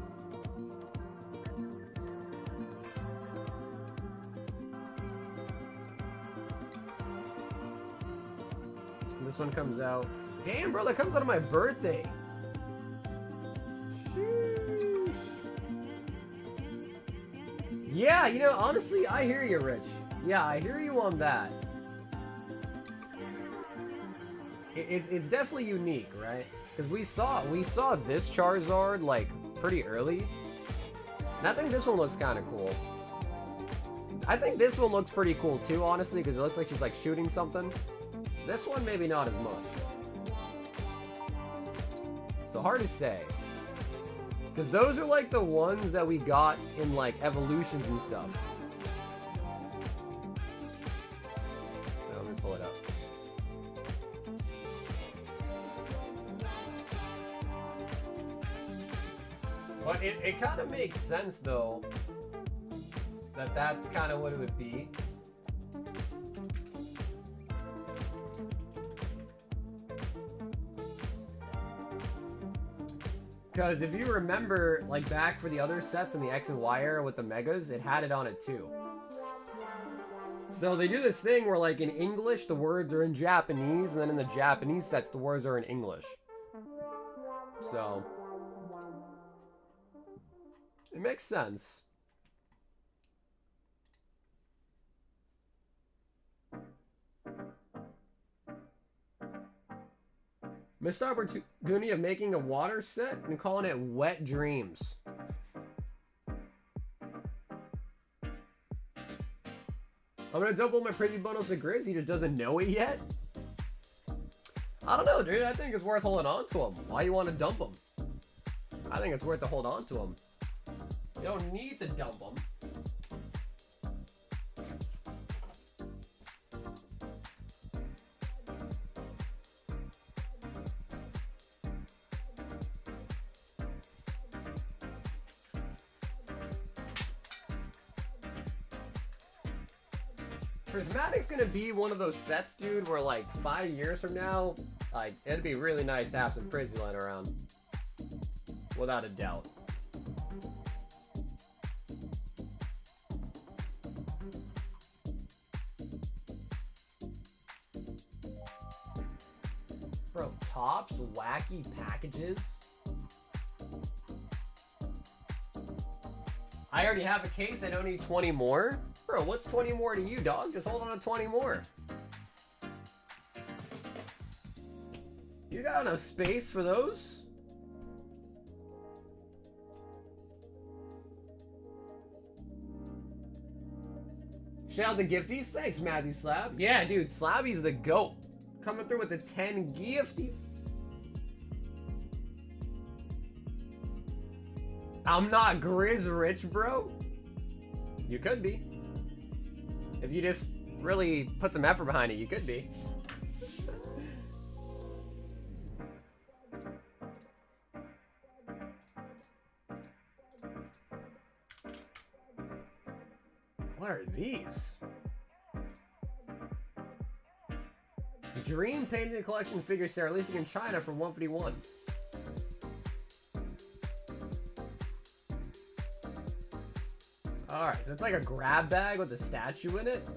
This one comes out. Damn, bro, that comes out on my birthday. Sheesh. Yeah, you know, honestly, I hear you, Rich. Yeah, I hear you on that. It's definitely unique, right? Because we saw this Charizard like pretty early. And I think this one looks kind of cool. I think this one looks pretty cool too, honestly, because it looks like she's like shooting something. This one maybe not as much. So hard to say. Because those are like the ones that we got in like evolutions and stuff. So let me pull it up. But it kind of makes sense though that that's kind of what it would be. Because if you remember, like back for the other sets in the X and Y era with the Megas, it had it on it too. So they do this thing where like in English, the words are in Japanese, and then in the Japanese sets, the words are in English. So it makes sense. Missed opportunity of making a water set and calling it Wet Dreams. I'm gonna double my pretty bundles to Grizz. He just doesn't know it yet. I don't know, dude. I think it's worth holding on to him. Why you want to dump him? I think it's worth to hold on to him. You don't need to dump him. Prismatic's gonna be one of those sets, dude, where like 5 years from now, like it'd be really nice to have some Prizzy lying around. Without a doubt. Bro, Topps wacky packages. I already have a case, I don't need 20 more. Bro, what's 20 more to you, dog? Just hold on to 20 more. You got enough space for those? Shout out the gifties. Thanks, Matthew Slab. Yeah, dude, Slabby's the GOAT. Coming through with the 10 gifties. I'm not Grizz rich, bro. You could be. If you just really put some effort behind it, you could be. What are these? Dream Painted Collection figure set releasing in China for 151. Alright, so it's like a grab bag with a statue in it.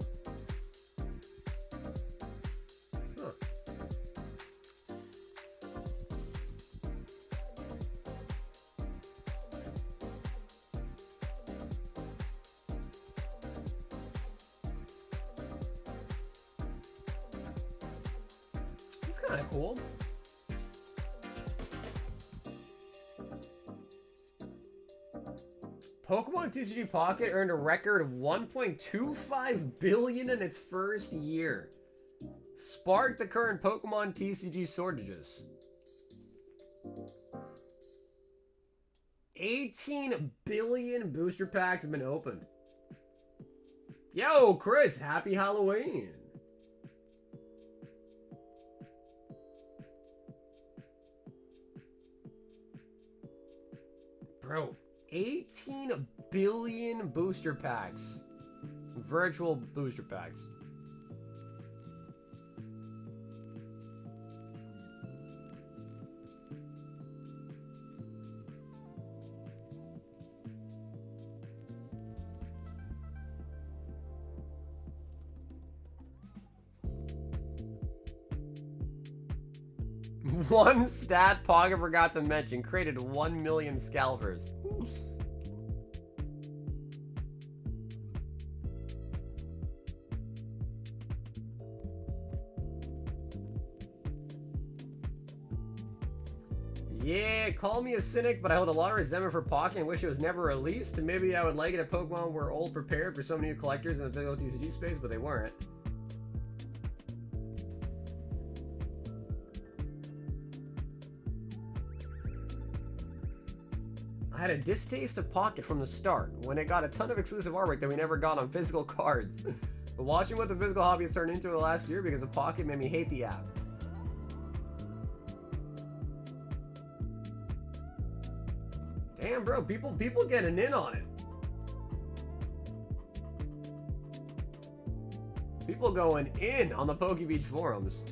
Huh. It's kind of cool. Pokemon TCG Pocket earned a record of 1.25 billion in its first year. Sparked the current Pokemon TCG shortages. 18 billion booster packs have been opened. Yo, Chris, happy Halloween. Bro, 18 billion booster packs. Virtual booster packs. One stat Pocket forgot to mention created 1 million scalpers. Yeah, call me a cynic, but I hold a lot of resentment for Pocket and wish it was never released. And maybe I would like it if Pokemon were old prepared for so many new collectors in the physical TCG space, but they weren't. I had a distaste of Pocket from the start, when it got a ton of exclusive artwork that we never got on physical cards. But watching what the physical hobby has turned into the last year because of Pocket made me hate the app. Damn, bro, people getting in on it. People going in on the PokeBeach forums.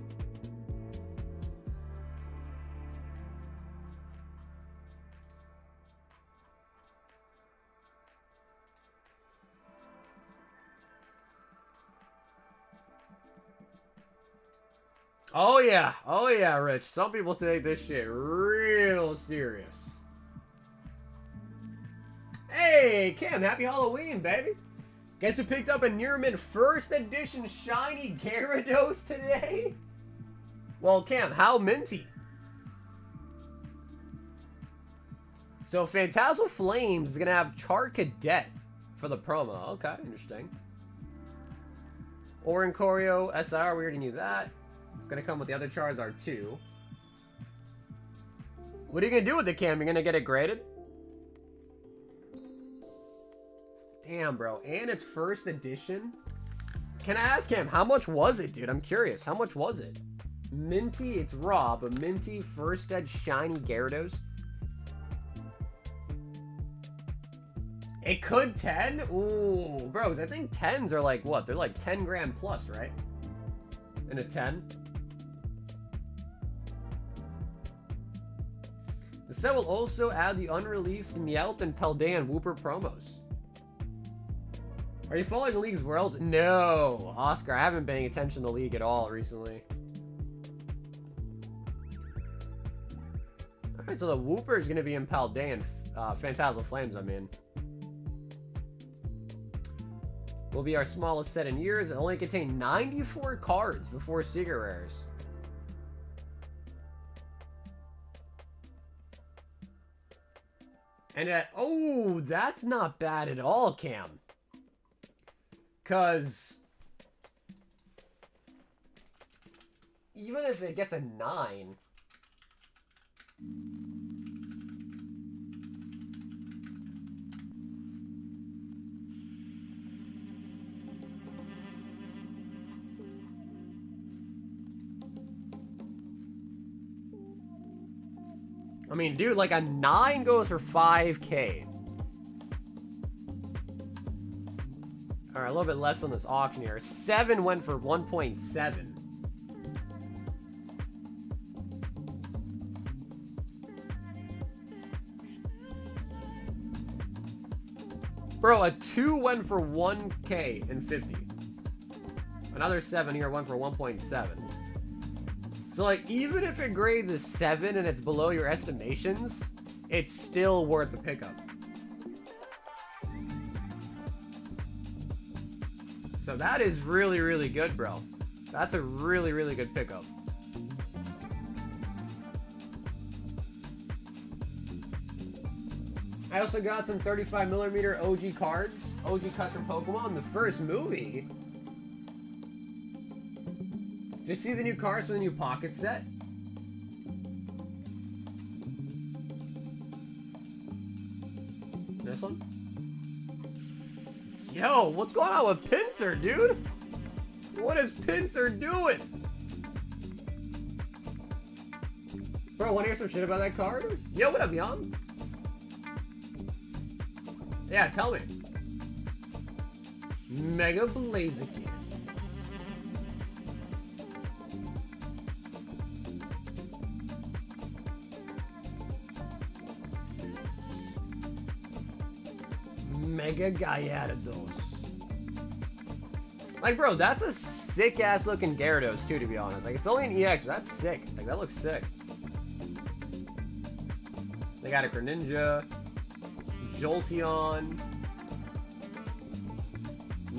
Oh yeah, Rich. Some people take this shit real serious. Hey, Cam, happy Halloween, baby. Guess who picked up a Near Mint First Edition Shiny Gyarados today? Well, Cam, how minty? So Phantasmal Flames is gonna have Char Cadet for the promo. Okay, interesting. Orin Choreo, SR, we already knew that. It's gonna come with the other Charizard too. What are you gonna do with the Cam? You're gonna get it graded? Damn, bro. And it's first edition. Can I ask him, how much was it, dude? I'm curious. How much was it? Minty, it's raw, but Minty, first ed, shiny Gyarados. It could 10? Ooh, bros, I think 10s are like, what? They're like 10 grand plus, right? In a 10? The set will also add the unreleased Meowth and Paldean Wooper promos. Are you following the League's Worlds? No, Oscar, I haven't been paying attention to the League at all recently. Alright, so the Wooper is going to be in Paldean. Phantasmal Flames, I'm in. Will be our smallest set in years. It only contained 94 cards before Secret Rares. And oh, that's not bad at all, Cam. Because even if it gets a 9, I mean, dude, like a 9 goes for 5K. Alright, a little bit less on this auction here. 7 went for 1.7. Bro, a 2 went for 1K and 50. Another 7 here went for 1.7. So, like, even if it grades a 7 and it's below your estimations, it's still worth the pickup. So that is really, really good, bro. That's a really, really good pickup. I also got some 35mm OG cards, OG cuts from Pokemon. The first movie. Did you see the new cards from the new Pocket set? This one? Yo, what's going on with Pinsir, dude? What is Pinsir doing? Bro, wanna hear some shit about that card? Yo, what up, Yum? Yeah, tell me. Mega Blaziken. Mega Gyarados. Like, bro, that's a sick-ass looking Gyarados, too, to be honest. Like, it's only an EX, but that's sick. Like, that looks sick. They got a Greninja, Jolteon,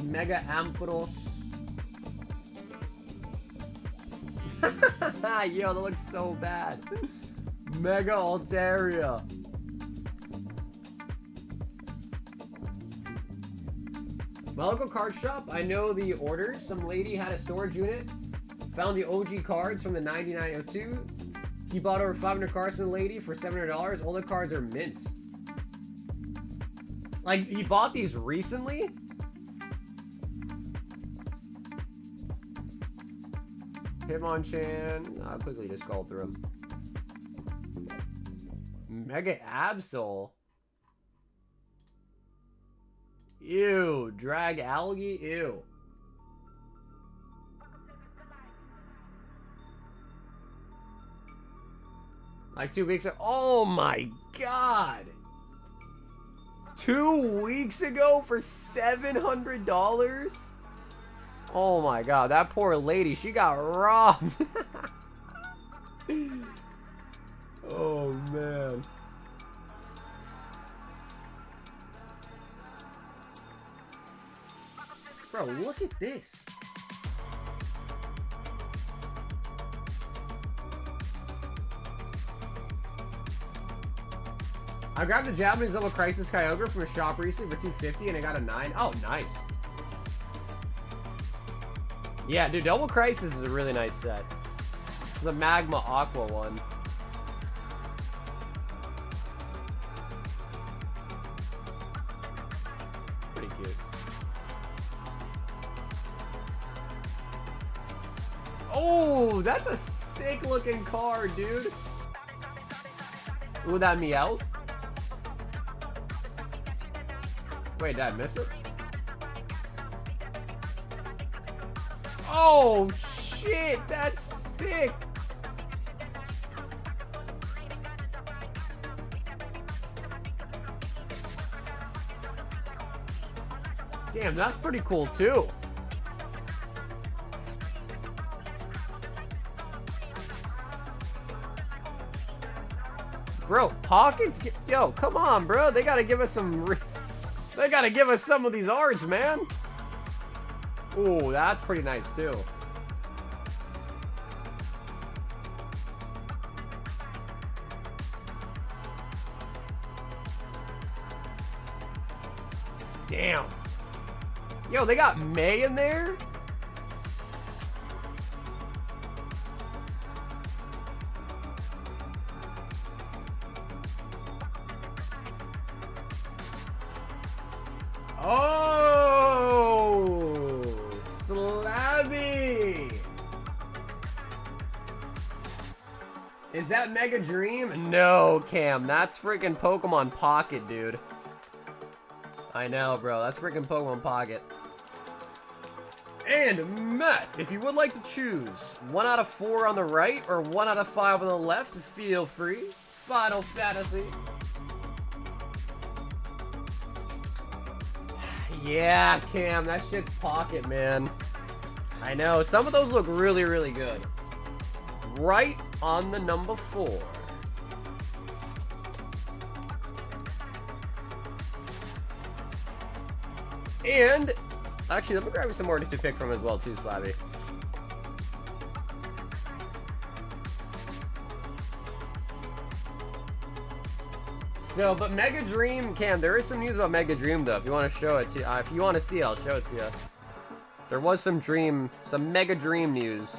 Mega Ampharos. Yo, that looks so bad. Mega Altaria. My local card shop, I know the order. Some lady had a storage unit, found the OG cards from the 9902. He bought over 500 cards from the lady for $700. All the cards are mints. Like, he bought these recently? Hitmonchan. I'll quickly just scroll through them. Mega Absol. Ew. Drag Algae. Ew. Like 2 weeks ago. Oh my god. 2 weeks ago for $700? Oh my god. That poor lady. She got robbed. Oh man. Bro, look at this. I grabbed a Japanese level Crisis Kyogre from a shop recently for 250 and I got a 9. Oh, nice. Yeah, dude, Double Crisis is a really nice set. It's the Magma Aqua one. Pretty cute. Oh, that's a sick looking card, dude. Ooh, that Meowth. Wait, did I miss it? Oh, shit, that's sick. Damn, that's pretty cool, too. Bro, Pockets, yo, come on, bro. They gotta give us some, they gotta give us some of these arts, man. Ooh, that's pretty nice, too. Damn. Yo, they got May in there? Oh, Slabby. Is that Mega Dream? No, Cam. That's freaking Pokemon Pocket, dude. I know, bro. That's freaking Pokemon Pocket. And Matt, if you would like to choose 1 out of 4 on the right or 1 out of 5 on the left, feel free. Final Fantasy. Yeah, Cam, that shit's Pocket, man. I know. Some of those look really, really good. Right on the number 4. And actually, let me grab you some more to pick from as well, too, Slabby. So, but Mega Dream, Cam, there is some news about Mega Dream, though. If you want to show it to you, if you want to see it, I'll show it to you. There was some Mega Dream news.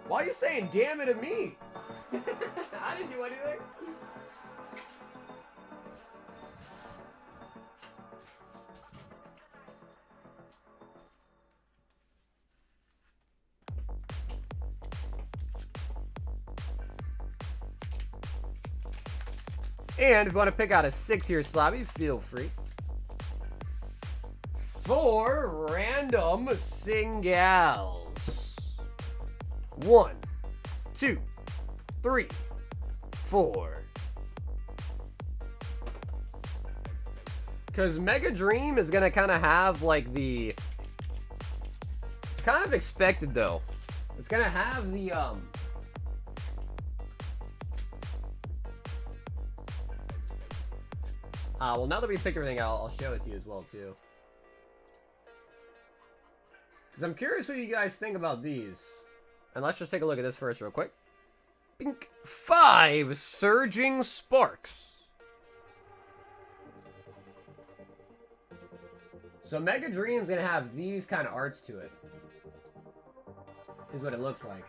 Why are you saying damn it at me? I didn't do anything. And if you want to pick out a 6-year Slabby, feel free. 4 random singles. 1, 2, 3, 4. Because Mega Dream is going to kind of have like the... Kind of expected though. It's going to have the... well, now that we pick everything out, I'll show it to you as well, too. Because I'm curious what you guys think about these. And let's just take a look at this first real quick. Pink 5 Surging Sparks. So Mega Dream's going to have these kind of arts to it. Is what it looks like.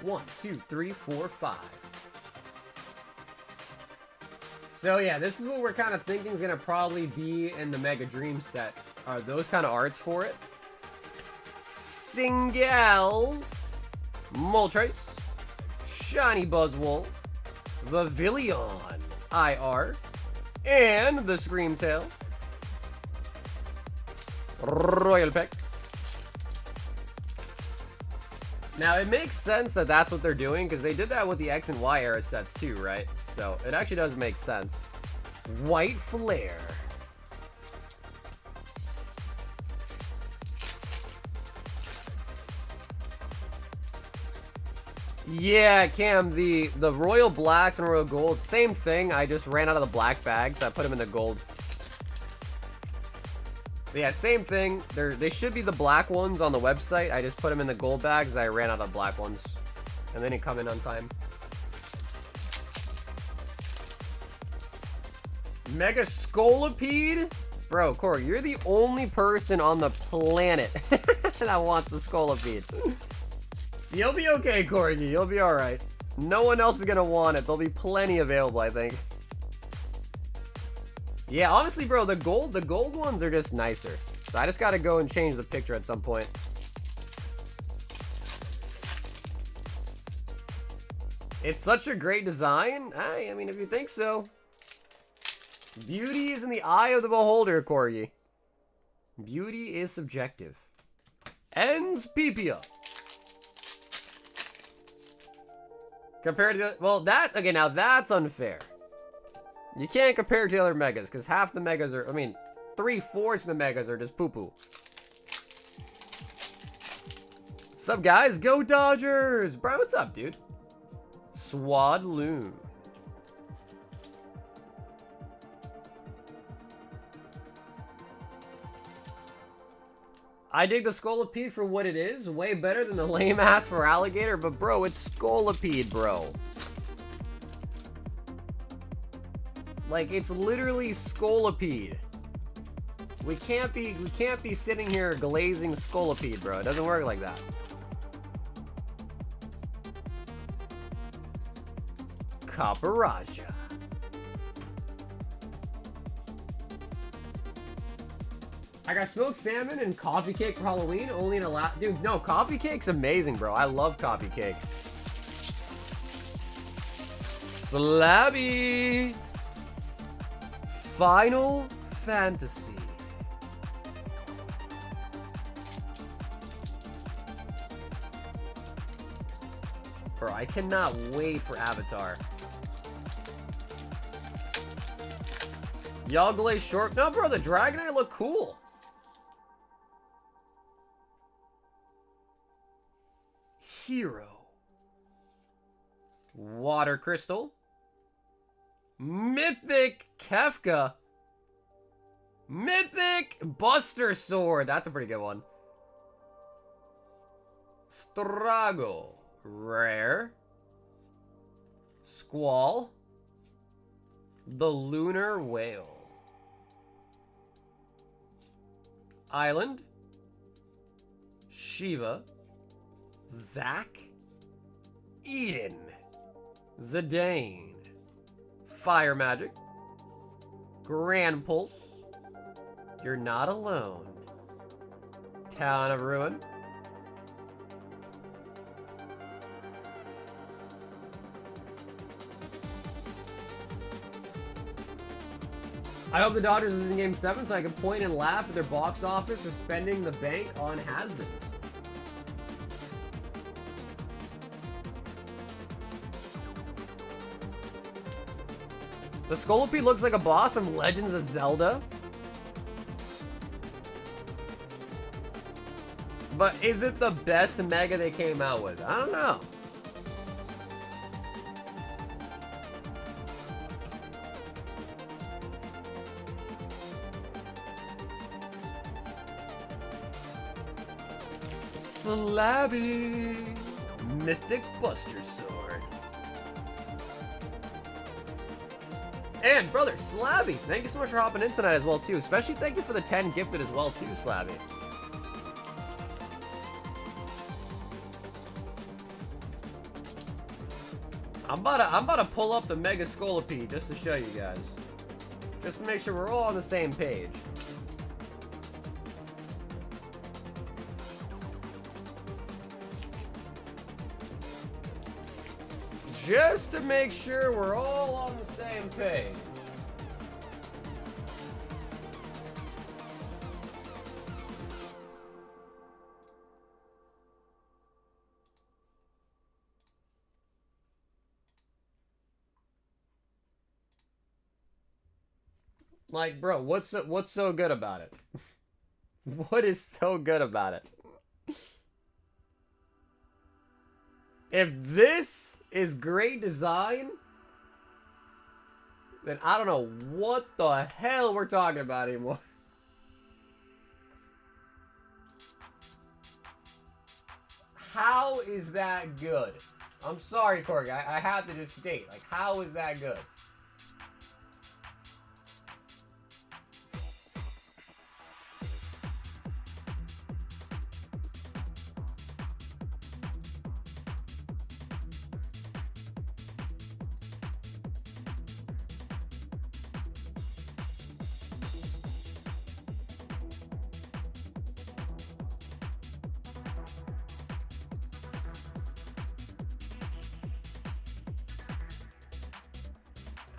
One, 2, 3, 4, 5. So yeah, this is what we're kind of thinking is gonna probably be in the Mega Dream set. Are those kind of arts for it? Singles, Moltres, Shiny Buzzwole, Vivillon IR, and the Screamtail, Royal Peck. Now, it makes sense that that's what they're doing, because they did that with the X and Y era sets too, right? So, it actually does make sense. White Flare. Yeah, Cam, the Royal Blacks and Royal Golds, same thing. I just ran out of the black bag, so I put them in the gold. So yeah, same thing. They should be the black ones on the website. I just put them in the gold bags. I ran out of black ones. And they didn't come in on time. Mega Scolipede? Bro, Corey, you're the only person on the planet that wants the Scolipede. You'll be okay, Corey. You'll be alright. No one else is gonna want it. There'll be plenty available, I think. Yeah, honestly, bro, the gold ones are just nicer. So I just gotta go and change the picture at some point. It's such a great design. I mean, if you think so. Beauty is in the eye of the beholder, Corgi. Beauty is subjective. Ends Pipia. Compared to, well, that, okay, now that's unfair. You can't compare it to the other megas, because half the megas are, I mean, 3/4 of the megas are just poo-poo. Sup, guys? Go Dodgers! Brian, what's up, dude? Swadloon. I dig the Scolipede for what it is. Way better than the lame ass for alligator. But bro, it's Scolipede, bro. Like, it's literally Scolipede. We can't be sitting here glazing Scolipede, bro. It doesn't work like that. Caparaja. I got smoked salmon and coffee cake for Halloween, only in a dude, no, coffee cake's amazing, bro. I love coffee cake. Slabby. Final Fantasy. Bro, I cannot wait for Avatar. Y'all glaze short. No, bro, the Dragonite look cool. Hero. Water Crystal. Mythic Kefka. Mythic Buster Sword. That's a pretty good one. Strago. Rare. Squall. The Lunar Whale. Island. Shiva. Zack. Eden. Zidane. Fire Magic. Grand Pulse. You're Not Alone. Town of Ruin. I hope the Dodgers is in Game 7 so I can point and laugh at their box office for spending the bank on has-beens. The Scolipede looks like a boss from Legends of Zelda. But is it the best mega they came out with? I don't know. Slabby. Mythic Buster Sword. And brother, Slabby, thank you so much for hopping in tonight as well too. Especially thank you for the 10 gifted as well too, Slabby. I'm about to pull up the Mega Scolipede just to show you guys. Just to make sure we're all on the same page. Just to make sure we're all on the same page. Like, bro, what's so good about it? What is so good about it? If this is great design, then I don't know what the hell we're talking about anymore. how is that good? I'm sorry, Corgi. I have to just state, like, how is that good?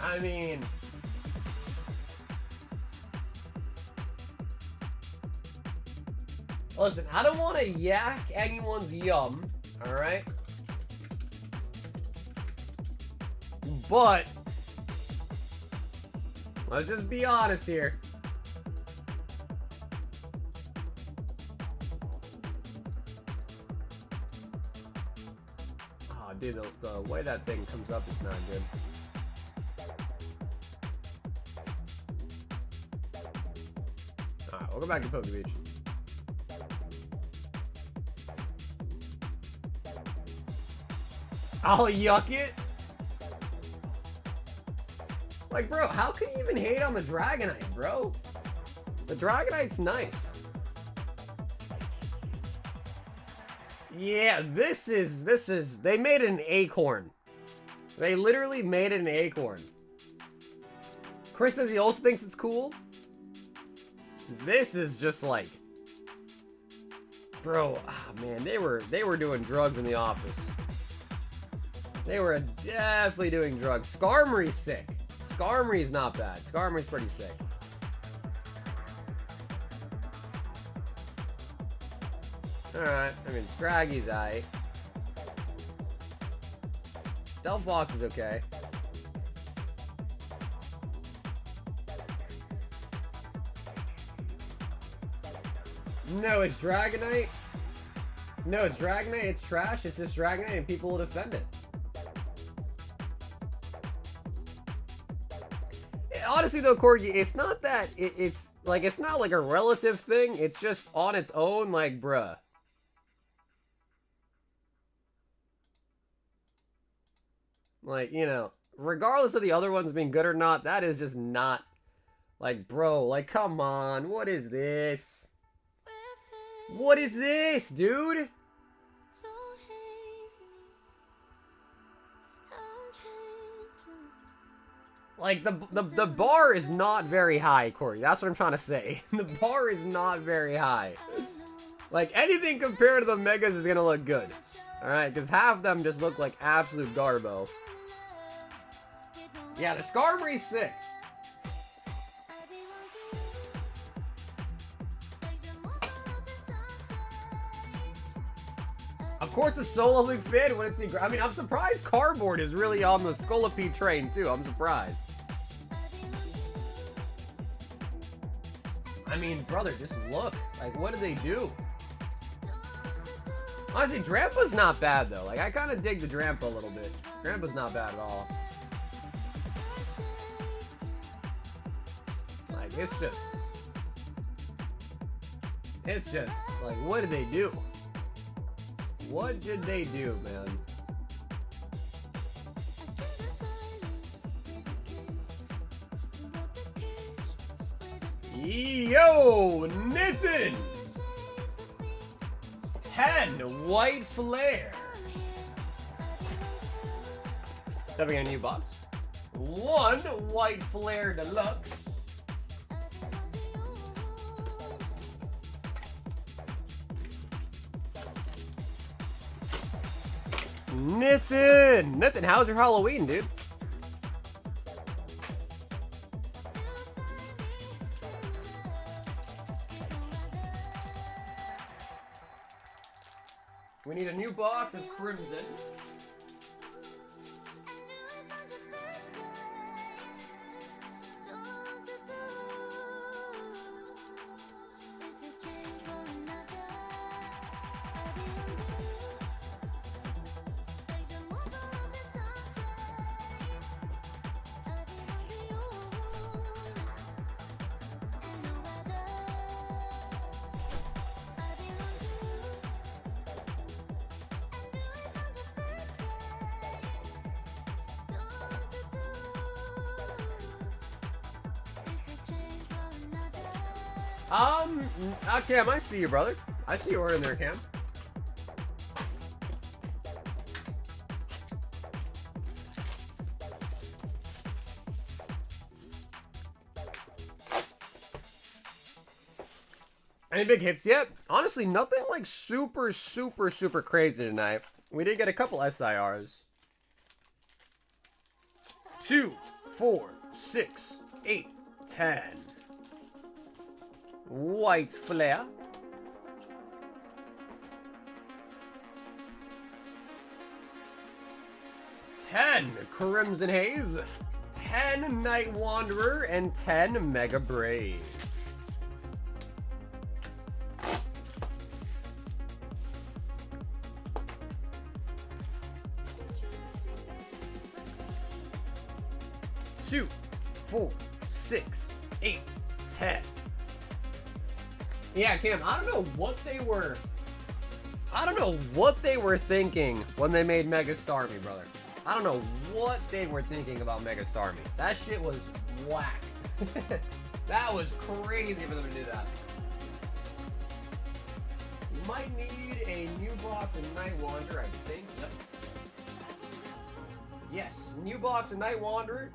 I mean, listen, I don't want to yak anyone's yum, alright? But, let's just be honest here. Oh, dude, the way that thing comes up is not good. Alright, we'll go back to Poke Beach. I'll yuck it. Like, bro, how can you even hate on the Dragonite, bro? The Dragonite's nice. Yeah, this is, they made an acorn. They literally made it an acorn. Chris says he also thinks it's cool. This is just like, bro, man, they were doing drugs in the office. They were definitely doing drugs. Skarmory's sick. Skarmory's not bad. Skarmory's pretty sick. Alright, I mean, Scraggy's aight. Delphox is okay. No, it's Dragonite. No, it's Dragonite. It's trash. It's just Dragonite, and people will defend it. Honestly, though, Corgi, it's not that. It's like, it's not like a relative thing. It's just on its own, like, bruh. Like, you know, regardless of the other ones being good or not, that is just not, like, bro, like, come on. What is this? What is this, dude? Like, the bar is not very high, Corey. That's what I'm trying to say. The bar is not very high. Like, anything compared to the Megas is gonna look good. Alright, because half of them just look like absolute garbo. Yeah, the Skarmory's sick. Of course, the solo big fan when it's I mean, I'm surprised Cardboard is really on the Scolipede train too. I'm surprised. I mean, brother, just look. Like, what do they do? Honestly, Drampa's not bad though. Like, I kind of dig the Drampa a little bit. Drampa's not bad at all. Like, it's just like, what did they do? What did they do, man? Yo, Nathan! 10 White Flare. Stepping on a new box. 1 White Flare Deluxe. Nathan, how's your Halloween, dude? We need a new box of Crimson. Cam, I see you, brother. I see your order in there, Cam. Any big hits yet? Honestly, nothing like super crazy tonight. We did get a couple SIRs. 2, 4, 6, 8, 10. White Flare. 10 Crimson Haze. 10 Night Wanderer. And 10 Mega Brave. Two, 4, 6, 8, 10. Yeah, Cam, I don't know what they were thinking when they made Mega Starmie, brother. I don't know what they were thinking about Mega Starmie. That shit was whack. That was crazy for them to do that. You might need a new box of Night Wanderer, I think. Yep. Yes, new box of Night Wanderer.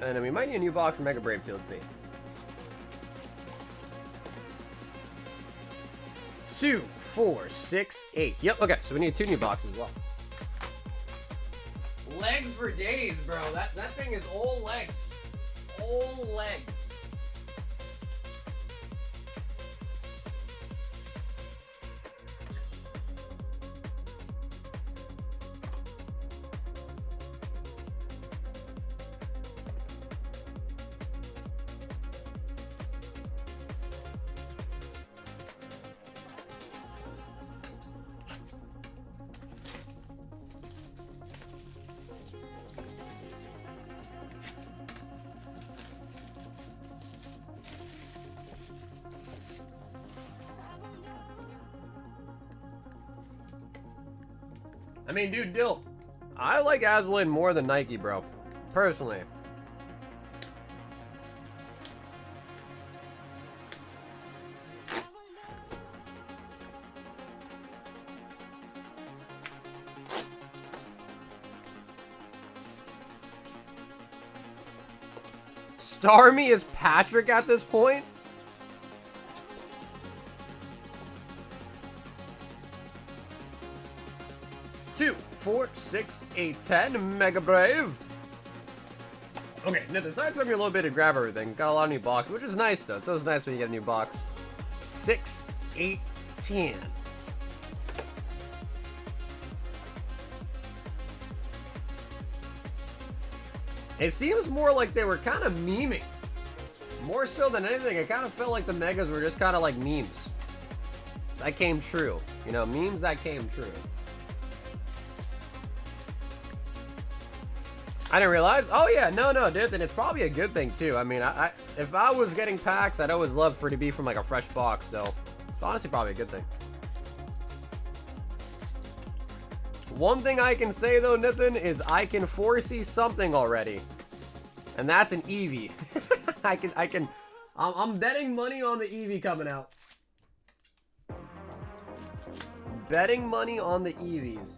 And then we might need a new box of Mega Brave too, let's see. 2, 4, 6, 8. Yep, okay, so we need 2 new boxes as well. Legs for days, bro. That thing is all legs. All legs. I mean, dude, Dill, I like Azulin more than Nike, bro. Personally. Starmie is Patrick at this point? Two, 4, 6, 8, 10. Mega Brave. Okay, now the side took me a little bit to grab everything. Got a lot of new boxes, which is nice though. It's always nice when you get a new box. 6, 8, 10. It seems more like they were kind of memeing. More so than anything, it kind of felt like the megas were just kind of like memes. That came true. You know, memes that came true. I didn't realize. Oh yeah, no, dude. And it's probably a good thing too. I mean, if I was getting packs, I'd always love for it to be from like a fresh box. So it's honestly probably a good thing. One thing I can say though, Nathan, is I can foresee something already, and that's an Eevee. I'm betting money on the Eevee coming out. Betting money on the Eevees.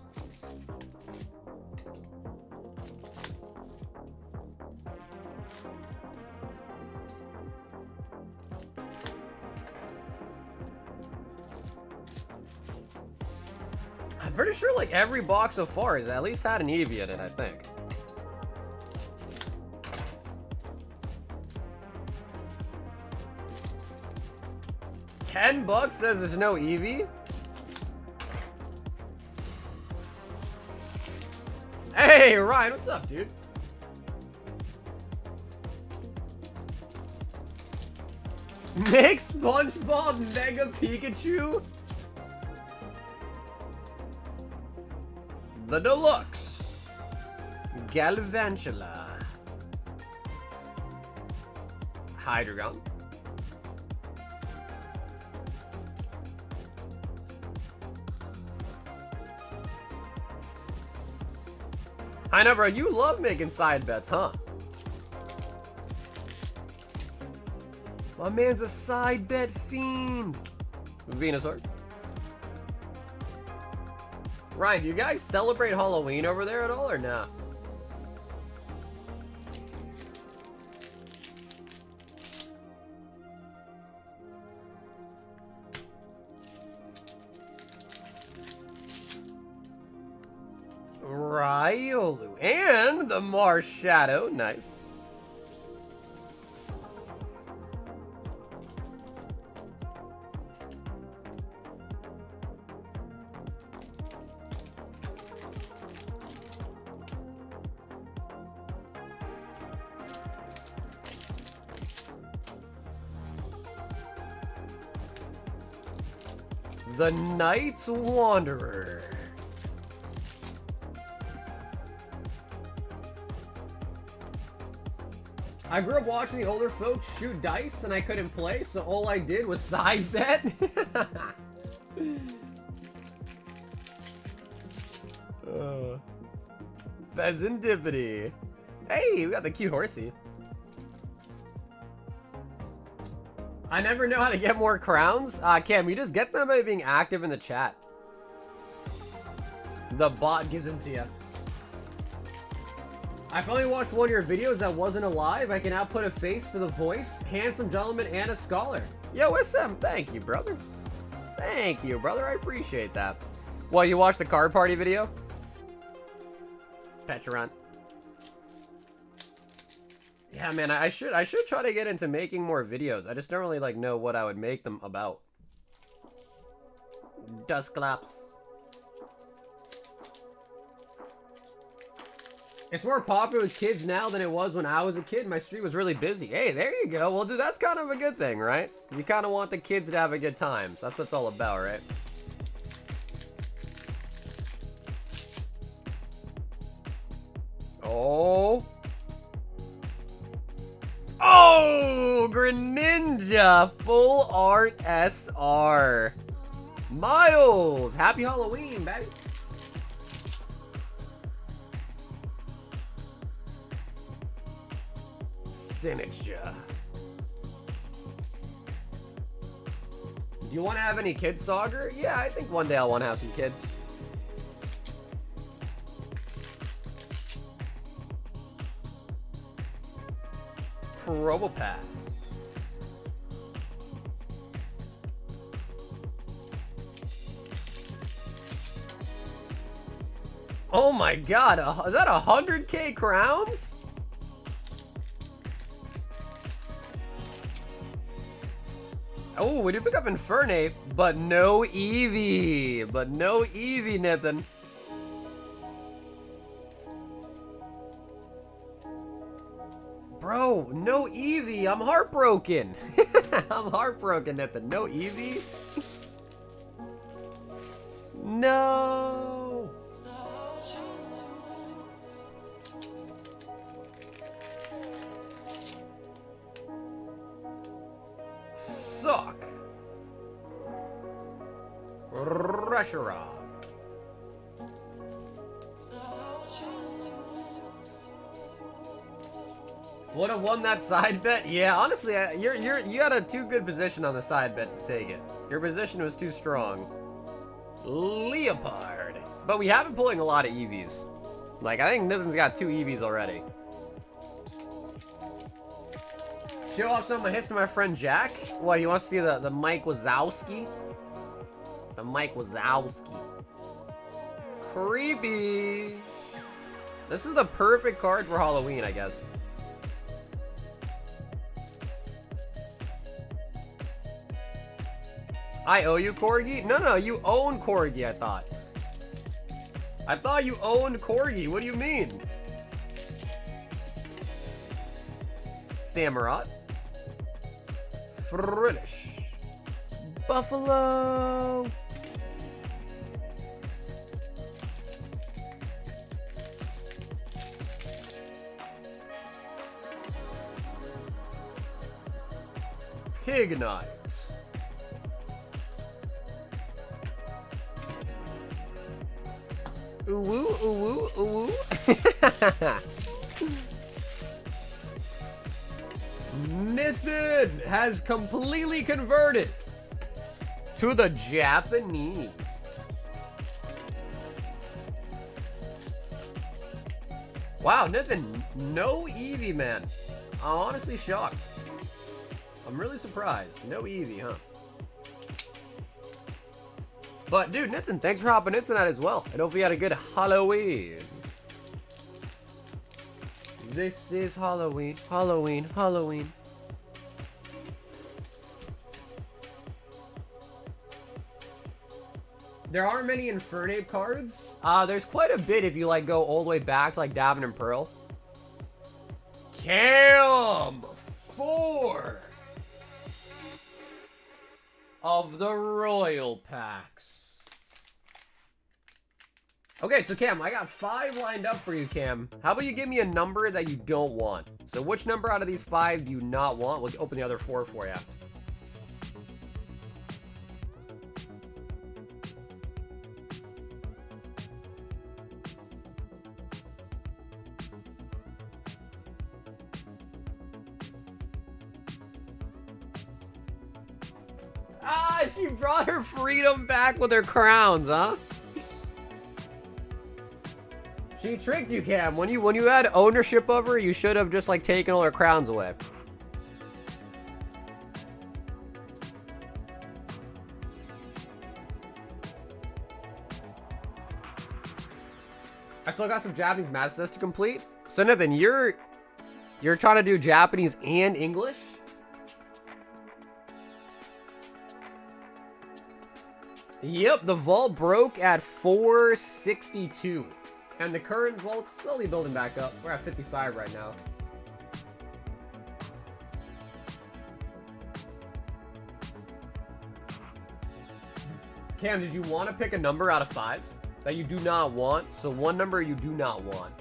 I'm pretty sure like every box so far has at least had an Eevee in it, I think. $10 says there's no Eevee? Hey, Ryan, what's up, dude? Make SpongeBob Mega Pikachu? The Deluxe Galvantula Hydreigon. I know, bro, you love making side bets, huh? My man's a side bet fiend. Venusaur. Ryan, do you guys celebrate Halloween over there at all or not? Riolu and the Mars Shadow, nice. The Night's Wanderer. I grew up watching the older folks shoot dice and I couldn't play, so all I did was side bet. Pheasantipity. Hey, we got the cute horsey. I never know how to get more crowns. Cam, you just get them by being active in the chat. The bot gives them to you. I finally watched one of your videos that wasn't alive. I can now put a face to the voice. Handsome gentleman and a scholar. Yo, SM, thank you, brother. Thank you, brother. I appreciate that. Well, you watched the card party video? Petrant. Yeah, man, I should try to get into making more videos. I just don't really like know what I would make them about. Dusclops. It's more popular with kids now than it was when I was a kid. My street was really busy. Hey, there you go. Well, dude, that's kind of a good thing, right? Because you kind of want the kids to have a good time. So that's what it's all about, right? Oh. Oh, Greninja Full Art SR. Miles, happy Halloween, baby. Sinistcha. Do you want to have any kids, Sauger? Yeah, I think one day I'll want to have some kids. Probopath. Oh my god, is that 100k crowns? Oh, we did pick up Infernape, but no Eevee. But no Eevee, Nathan. Bro, no Eevee. I'm heartbroken. I'm heartbroken, Nathan. No Eevee? No. Suck. Reshiram. Would have won that side bet? Yeah, honestly, you had a too good position on the side bet to take it. Your position was too strong. Leopard. But we have been pulling a lot of EVs. Like, I think Nathan's got 2 EVs already. Show off some of my hits to my friend Jack. What, he wants to see the Mike Wazowski? The Mike Wazowski. Creepy. This is the perfect card for Halloween, I guess. I owe you Corgi? No, you own Corgi, I thought. I thought you owned Corgi. What do you mean? Samurott. Frillish. Buffalo. Pignite. Ooh, ooh, ooh, ooh. Nathan has completely converted to the Japanese. Wow, Nathan, no Eevee, man. I'm honestly shocked. I'm really surprised. No Eevee, huh? But, dude, Nathan, thanks for hopping in tonight as well. And hope you had a good Halloween. This is Halloween, Halloween, Halloween. There aren't many Infernape cards. There's quite a bit if you like go all the way back to like Diamond and Pearl. Cam 4 of the Royal Packs. Okay, so Cam, I got 5 lined up for you, Cam. How about you give me a number that you don't want? So which number out of these 5 do you not want? We'll open the other 4 for you. Ah, she brought her freedom back with her crowns, huh? She tricked you, Cam. When you had ownership of her, you should have just like taken all her crowns away. I still got some Japanese math tests to complete. So Nathan, you're trying to do Japanese and English? Yep, the vault broke at 462. And the current vault's slowly building back up. We're at 55 right now. Cam, did you want to pick a number out of 5 that you do not want? So one number you do not want.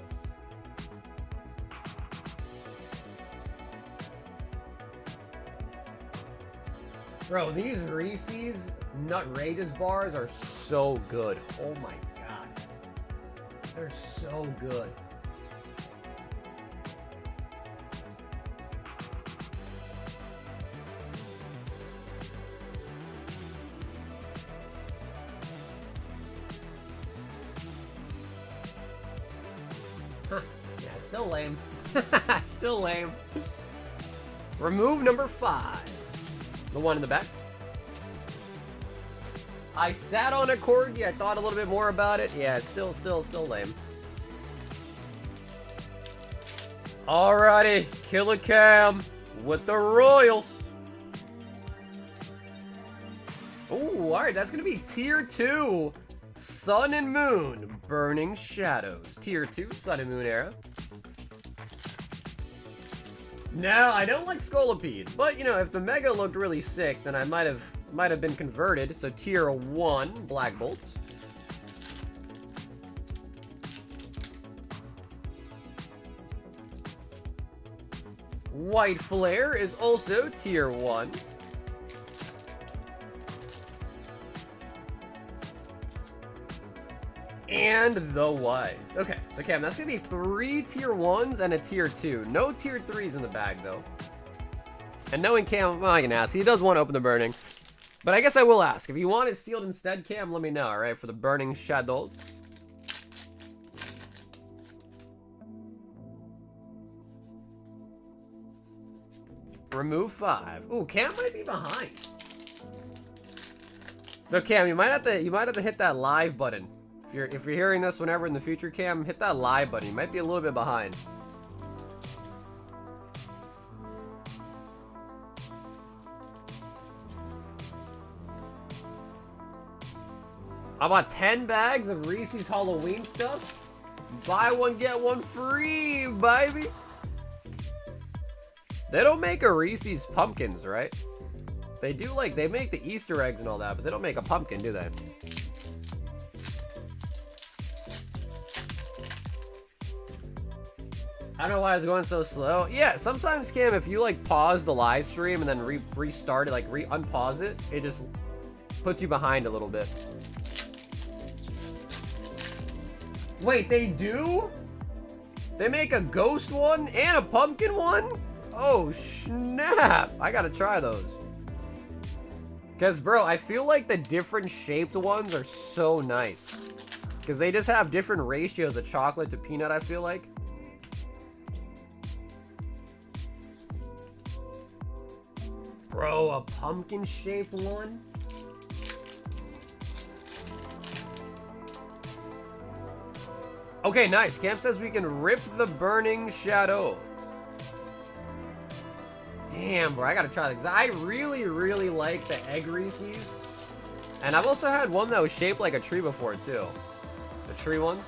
Bro, these Reese's Nutrageous bars are so good. Oh my god. They're so good. Huh. Yeah, still lame. Still lame. Remove number 5. The one in the back. I sat on a corgi. I thought a little bit more about it. Yeah, still lame. Alrighty, Killer Cam with the Royals. Ooh, alright, that's gonna be Tier 2. Sun and Moon, Burning Shadows. Tier 2, Sun and Moon era. No, I don't like Scolipede, but you know, if the Mega looked really sick, then I might have been converted. So Tier 1, Black Bolts. White Flare is also Tier 1. And the Whites. Okay, so Cam, that's gonna be 3 Tier 1s and a Tier 2. No Tier 3s in the bag, though. And knowing Cam, well, I can ask. He does want to open the Burning. But I guess I will ask. If you want it sealed instead, Cam, let me know, alright? For the Burning Shadows. Remove 5. Ooh, Cam might be behind. So Cam, you might have to hit that live button. If you're hearing this whenever in the future, Cam, hit that live button. You might be a little bit behind. I bought 10 bags of Reese's Halloween stuff. Buy one, get one free, baby. They don't make a Reese's pumpkins, right? They do, like, they make the Easter eggs and all that, but they don't make a pumpkin, do they? I don't know why it's going so slow. Yeah, sometimes, Cam, if you, like, pause the live stream and then restart it, like, unpause it, it just puts you behind a little bit. Wait, they do? They make a ghost one and a pumpkin one? Oh, snap. I gotta try those. Because, bro, I feel like the different shaped ones are so nice. Because they just have different ratios of chocolate to peanut, I feel like. Bro, a pumpkin shaped one? Okay, nice. Camp says we can rip the burning shadow. Damn, bro, I gotta try that because I really, really like the egg Reese's. And I've also had one that was shaped like a tree before, too. The tree ones.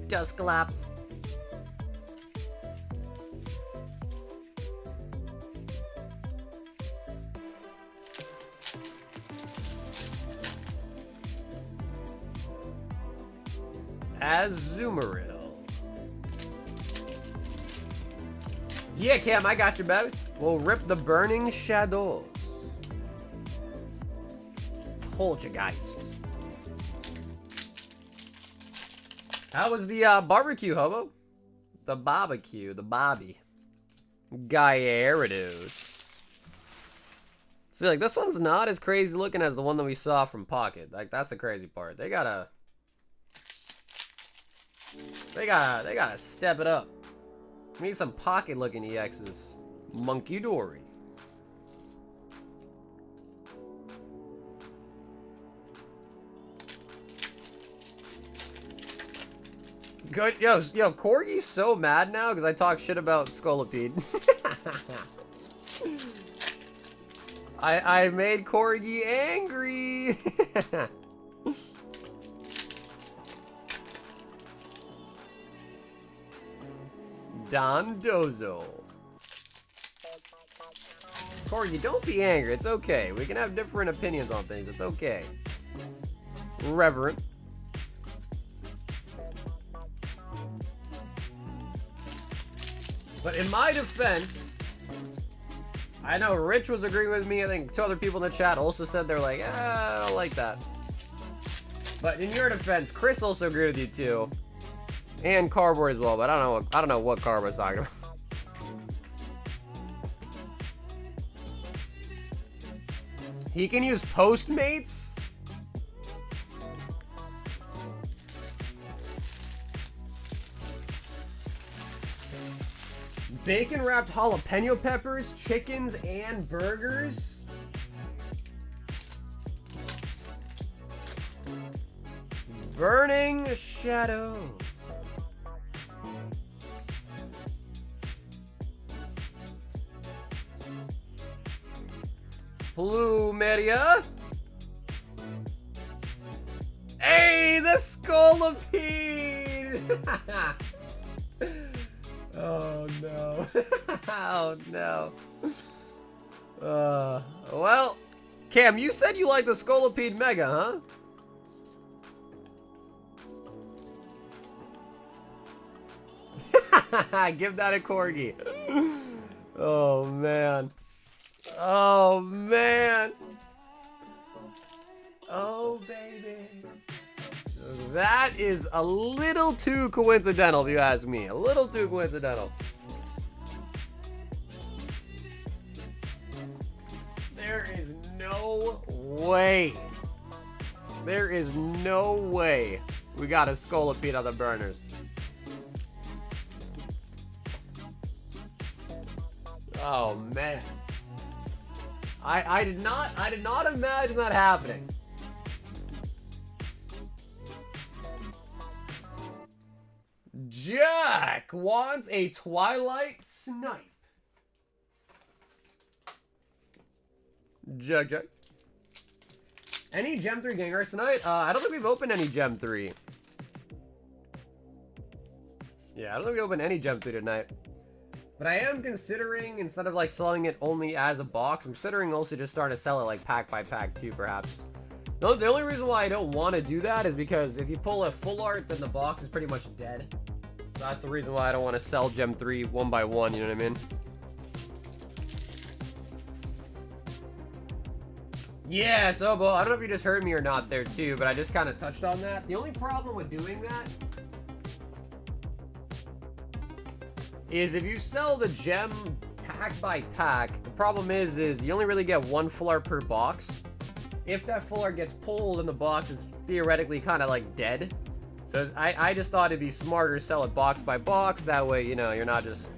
Just collapse. Azumarill. Yeah, Cam, I got you, baby. We'll rip the burning shadows. Poltergeist. How was the barbecue, hobo? The barbecue, the Bobby. Gyarados. See, like, this one's not as crazy looking as the one that we saw from Pocket. Like, that's the crazy part. They gotta step it up. We need some Pocket looking EXs. Monkey Dory. Good, yo, Corgi's so mad now because I talk shit about Scolipede. I made Corgi angry. Don Dozo. Corgi, don't be angry. It's okay. We can have different opinions on things. It's okay. Reverent. But in my defense, I know Rich was agreeing with me. I think two other people in the chat also said they're like, I don't like that. But in your defense, Chris also agreed with you too. And Cardboard as well, but I don't know what Cardboard's talking about. He can use Postmates? Bacon wrapped jalapeno peppers, chickens, and burgers? Burning Shadow. Plumeria. Hey, the Scolipede! Oh no. Oh no. Well, Cam, you said you like the Scolipede Mega, huh? Give that a Corgi. Oh man. Oh man. Oh baby. That is a little too coincidental, if you ask me. A little too coincidental. There is no way. There is no way we got a Scolipede on the burners. Oh man. I did not imagine that happening. Jack wants a Twilight Snipe. Jack. Any Gem 3 Gangers tonight? I don't think we've opened any Gem 3. Yeah, I don't think we opened any Gem 3 tonight. But I am considering, instead of like selling it only as a box, I'm considering also just starting to sell it like pack by pack too, perhaps. The only reason why I don't want to do that is because if you pull a full art, then the box is pretty much dead. So that's the reason why I don't want to sell Gem 3 one by one, you know what I mean? Yeah, so, Bo, I don't know if you just heard me or not there, too, but I just kind of touched on that. The only problem with doing that is if you sell the gem pack by pack, the problem is you only really get one full art per box. If that full art gets pulled and the box is theoretically kind of like dead. So I just thought it'd be smarter to sell it box by box. That way, you know, you're not just...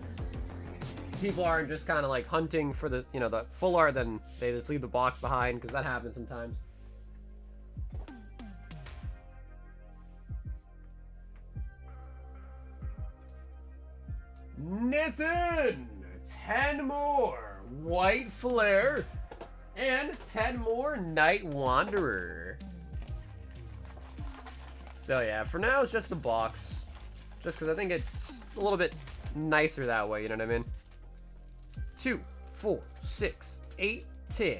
people aren't just kind of like hunting for the, you know, the full art, then they just leave the box behind, because that happens sometimes. Nathan! 10 more White Flare and 10 more Night Wanderer. So yeah, for now it's just the box. Just because I think it's a little bit nicer that way, you know what I mean? 2, 4, 6, 8, 10.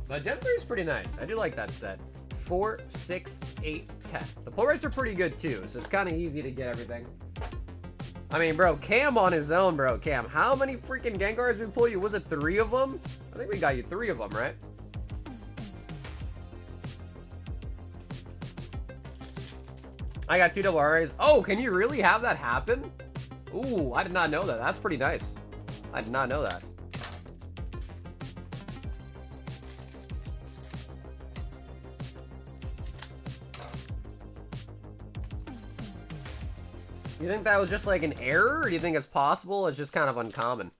The Gen 3 is pretty nice. I do like that set. 4, 6, 8, 10. The pull rates are pretty good too, so it's kind of easy to get everything. I mean, bro, Cam on his own, bro. Cam, how many freaking Gengars we pull you? Was it 3 of them? I think we got you 3 of them, right? I got 2 double RAs. Oh, can you really have that happen? Ooh, I did not know that. That's pretty nice. I did not know that. You think that was just like an error, or do you think it's possible? It's just kind of uncommon.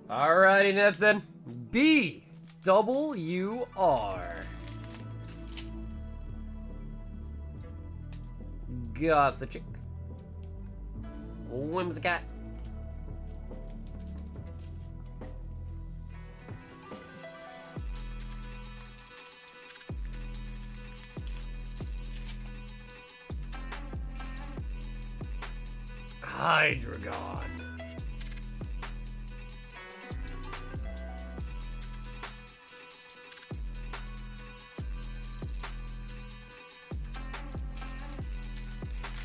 Alrighty, Nathan. BWR. Got the chick. Whimsicat. Hydreigon.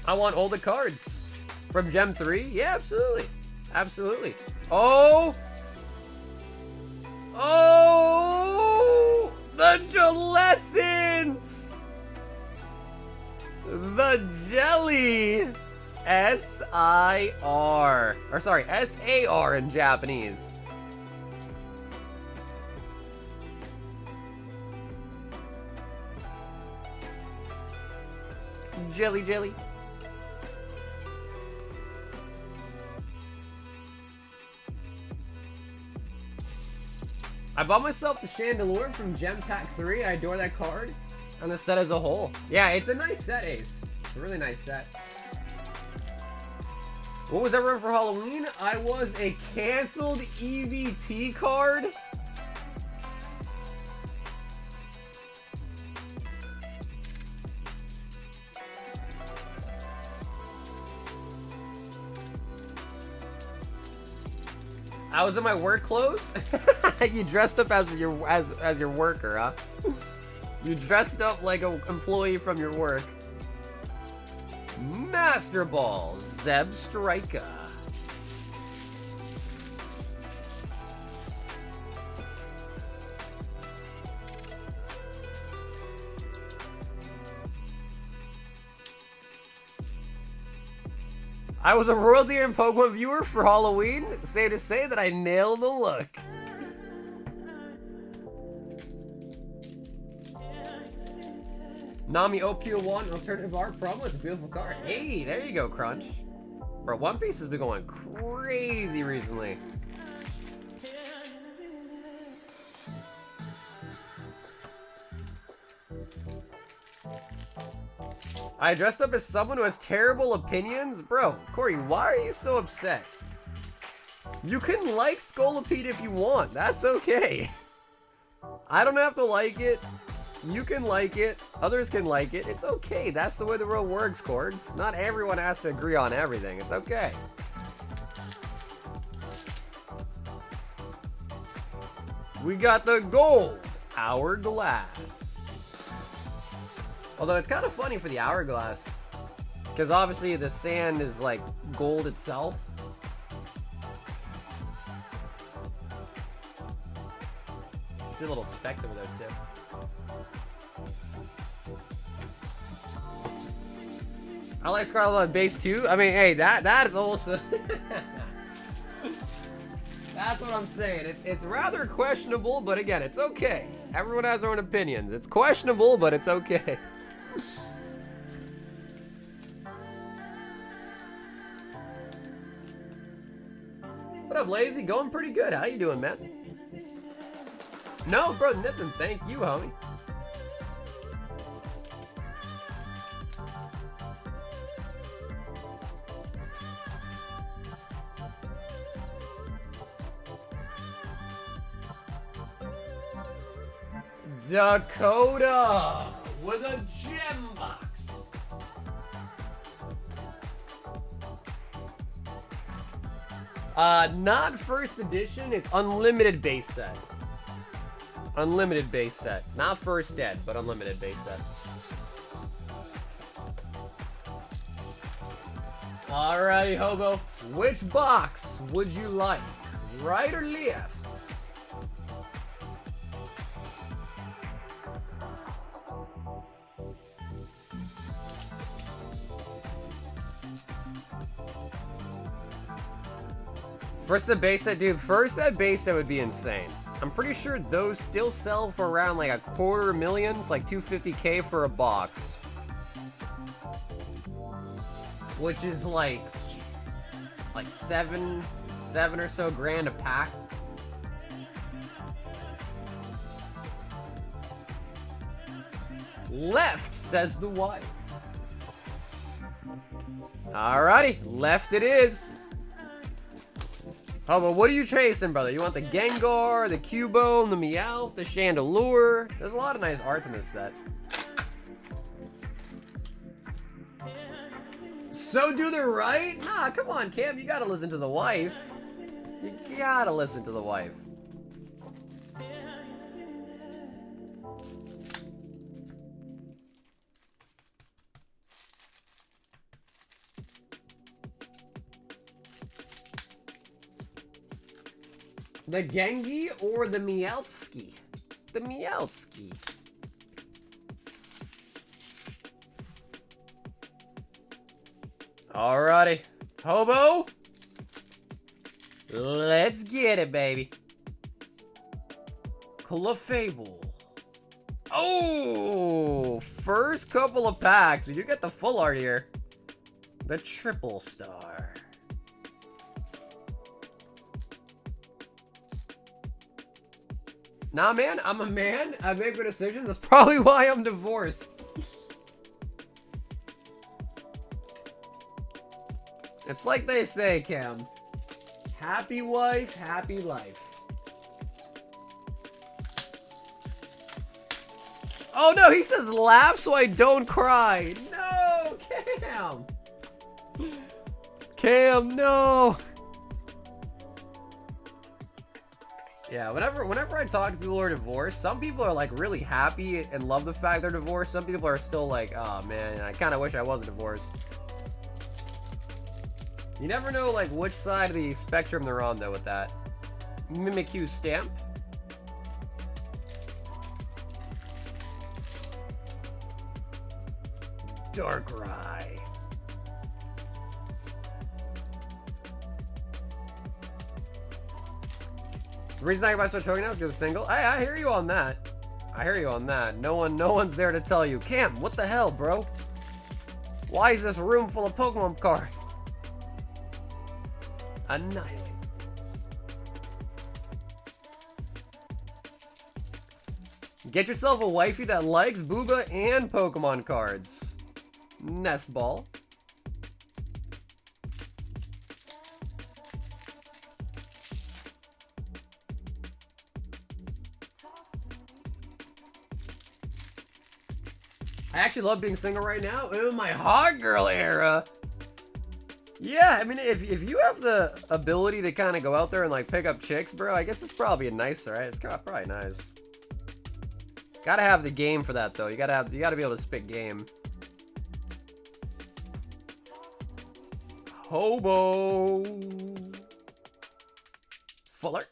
I want all the cards from Gem 3. Yeah, absolutely. Absolutely. Oh! Oh! The Jalescent! The Jelly! S-I-R. Or sorry, S-A-R in Japanese. Jelly, jelly. I bought myself the Chandelure from Gem Pack 3. I adore that card. And the set as a whole. Yeah, it's a nice set, Ace. It's a really nice set. What was everyone for Halloween? I was a canceled EVT card. I was in my work clothes. You dressed up as your worker, huh? You dressed up like an employee from your work. Master Ball, Zeb Striker. I was a royalty and Pokemon viewer for Halloween. Safe to say that I nailed the look. Nami OP1 alternative art promo. It's a beautiful card. Hey, there you go, Crunch. Bro, One Piece has been going crazy recently. I dressed up as someone who has terrible opinions? Bro, Corey, why are you so upset? You can like Scolipede if you want. That's okay. I don't have to like it. You can like it. Others can like it. It's okay. That's the way the world works, Corgs. Not everyone has to agree on everything. It's okay. We got the gold hourglass. Although it's kind of funny for the hourglass, because obviously the sand is like gold itself. See little specks over there too. I like Scarlet Base too. I mean, hey, that is also. That's what I'm saying. It's rather questionable, but again, it's okay. Everyone has their own opinions. It's questionable, but it's okay. What up, Lazy? Going pretty good. How you doing, man? No, bro, nothing. Thank you, homie. Dakota with a gem box. Not first edition. It's unlimited base set. Unlimited base set. Not first ed, but unlimited base set. Alrighty, Hobo. Which box would you like? Right or left? First ed base set, dude. First ed base set would be insane. I'm pretty sure those still sell for around like $250,000, like $250K for a box. Which is like seven or so grand a pack. Left, says the wife. Alrighty, left it is. Oh, but what are you chasing, brother? You want the Gengar, the Cubone, the Meowth, the Chandelure? There's a lot of nice arts in this set. So do the right? Nah, come on, Cam. You gotta listen to the wife. You gotta listen to the wife. The Gengi or the Meowthski? The Meowthski. Alrighty. Hobo. Let's get it, baby. Fable. Oh! First couple of packs. We do get the full art here. The triple star. Nah, man, I'm a man. I make good decisions. That's probably why I'm divorced. It's like they say, Cam. Happy wife, happy life. Oh no, he says laugh so I don't cry. No, Cam. Cam, no. Yeah, whenever I talk to people who are divorced, some people are like really happy and love the fact they're divorced. Some people are still like, oh man, I kind of wish I wasn't divorced. You never know like which side of the spectrum they're on though with that. Mimikyu stamp. Darkrai. The reason I buy Switch Hogan now is because it's single. I hear you on that. I hear you on that. No one's there to tell you, Cam, what the hell, bro? Why is this room full of Pokemon cards? Annihilate. Get yourself a wifey that likes Booba and Pokemon cards. Nest Ball. I actually love being single right now. Ooh, my hot girl era. Yeah, I mean, if you have the ability to kind of go out there and like pick up chicks, bro, I guess it's probably nice, right? It's probably nice. Gotta have the game for that though. You gotta be able to spit game. Hobo. Fuller.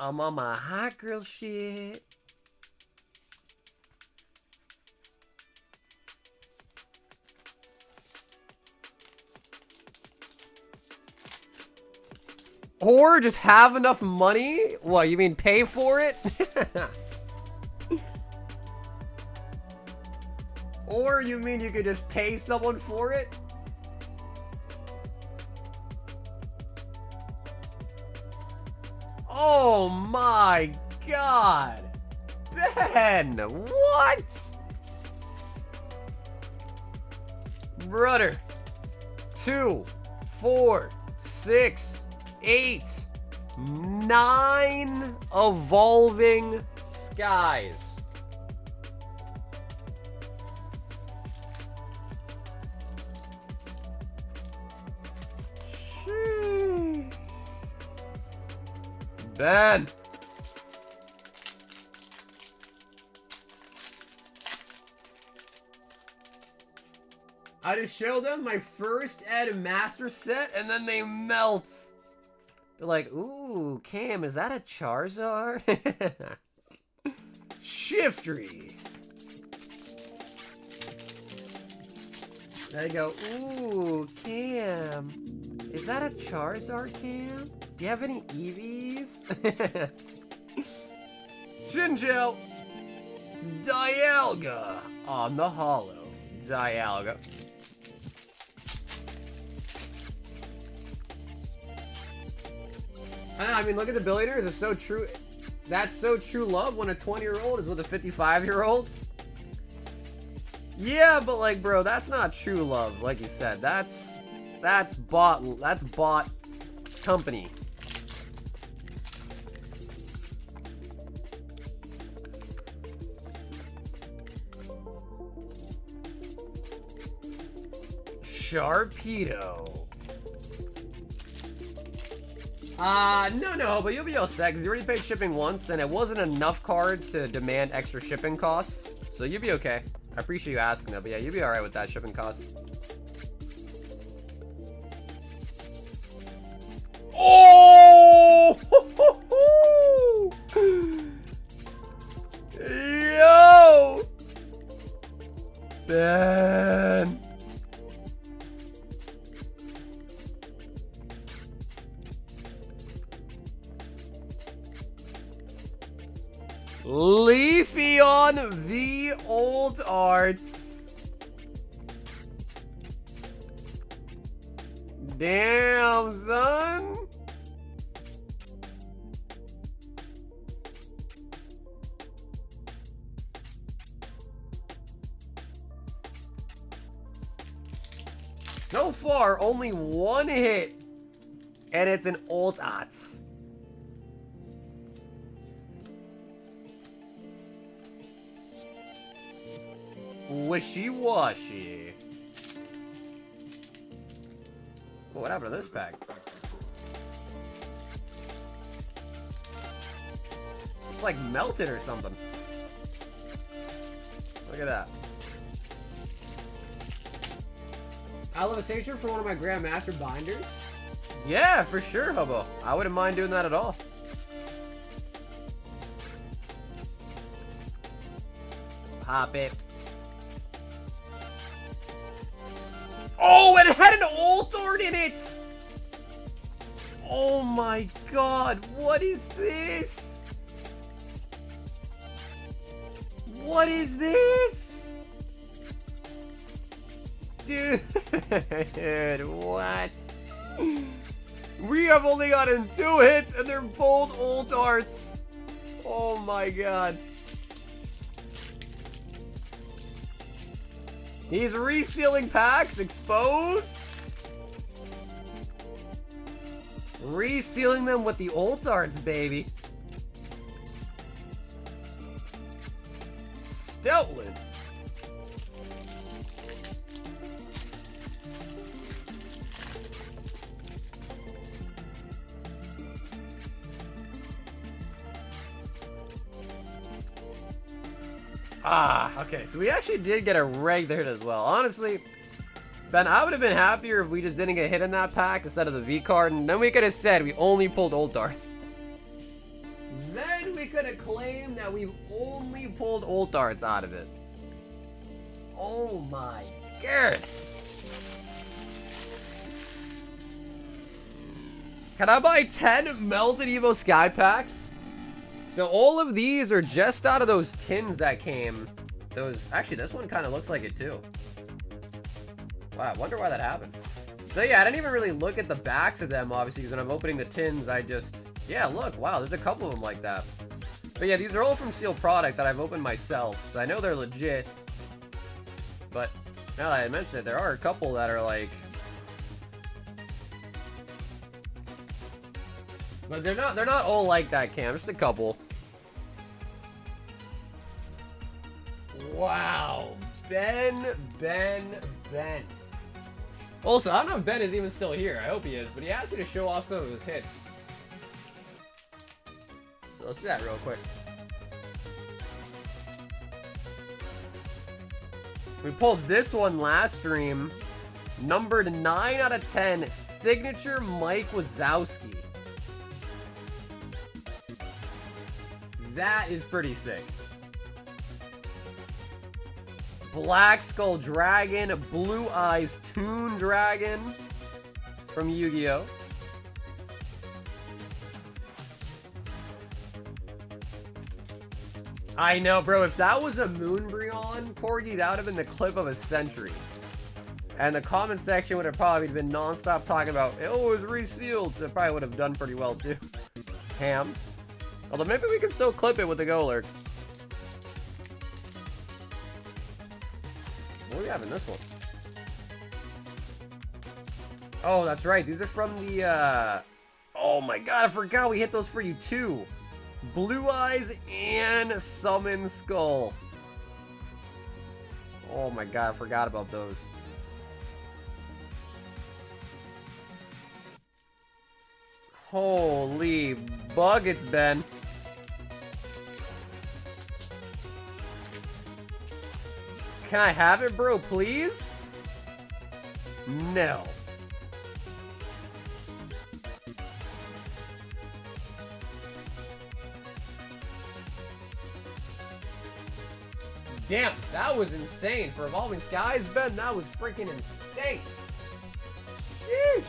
I'm on my hot girl shit. Or just have enough money? What, you mean pay for it? Or you mean you could just pay someone for it? Oh my god. Ben, what? Brother. 2, 4, 6, 8, 9 evolving skies. Ben. I just showed them my first Ed Master set and then they melt. They're like, ooh, Cam, is that a Charizard? Shiftry. There you go. Ooh, Cam. Is that a Charizard, Cam? Do you have any EVs? Chinchil. Dialga on the holo. Dialga. I mean, look at the billionaires. It's so true. That's so true love when a 20-year-old is with a 55-year-old. Yeah, but like, bro, that's not true love. Like you said, that's bought company. Sharpedo. No, but you'll be all set, because you already paid shipping once, and it wasn't enough cards to demand extra shipping costs, so you'll be okay. I appreciate you asking that, but yeah, you'll be alright with that shipping costs. Oh! Yo! Ben! Leafy on the old arts. Damn, son. So far, only one hit, and it's an alt arts. Wishy-washy. What happened to this pack? It's like melted or something. Look at that. Elevation for one of my Grandmaster binders? Yeah, for sure, Hobo. I wouldn't mind doing that at all. Pop it. Oh, it had an alt art in it! Oh my god, what is this? What is this? Dude, what? We have only gotten 2 hits and they're both alt arts. Oh my god. He's resealing packs, exposed. Resealing them with the alt arts, baby. Stoutland. Ah, okay, so we actually did get a regular hit as well. Honestly, Ben, I would have been happier if we just didn't get hit in that pack instead of the V card, and then we could have said we only pulled old darts. Then we could have claimed that we only pulled old darts out of it. Oh my god. Can I buy 10 Melted Evo Sky Packs? So all of these are just out of those tins that came. Actually, this one kind of looks like it too. Wow, I wonder why that happened. So yeah, I didn't even really look at the backs of them, obviously, because when I'm opening the tins, yeah, look, wow, there's a couple of them like that. But yeah, these are all from sealed product that I've opened myself, so I know they're legit. But now that I mentioned it, there are a couple that are like... But they're not all like that, Cam, just a couple. Wow, Ben. Also, I don't know if Ben is even still here. I hope he is, but he asked me to show off some of his hits. So let's do that real quick. We pulled this one last stream. Numbered 9 out of 10. Signature Mike Wazowski. That is pretty sick. Black Skull Dragon, Blue Eyes Toon Dragon from Yu-Gi-Oh! I know, bro. If that was a Moonbryon, Porgy, that would have been the clip of a century. And the comment section would have probably been non-stop talking about, oh, it was resealed, so it probably would have done pretty well, too. Ham. Although maybe we can still clip it with the Golurk. What do we have in this one? Oh, that's right. These are from the, oh my god, I forgot we hit those for you, too. Blue Eyes and Summon Skull. Oh my god, I forgot about those. Holy buckets, Ben. Can I have it, bro, please? No. Damn, that was insane. For Evolving Skies, Ben, that was freaking insane. Sheesh.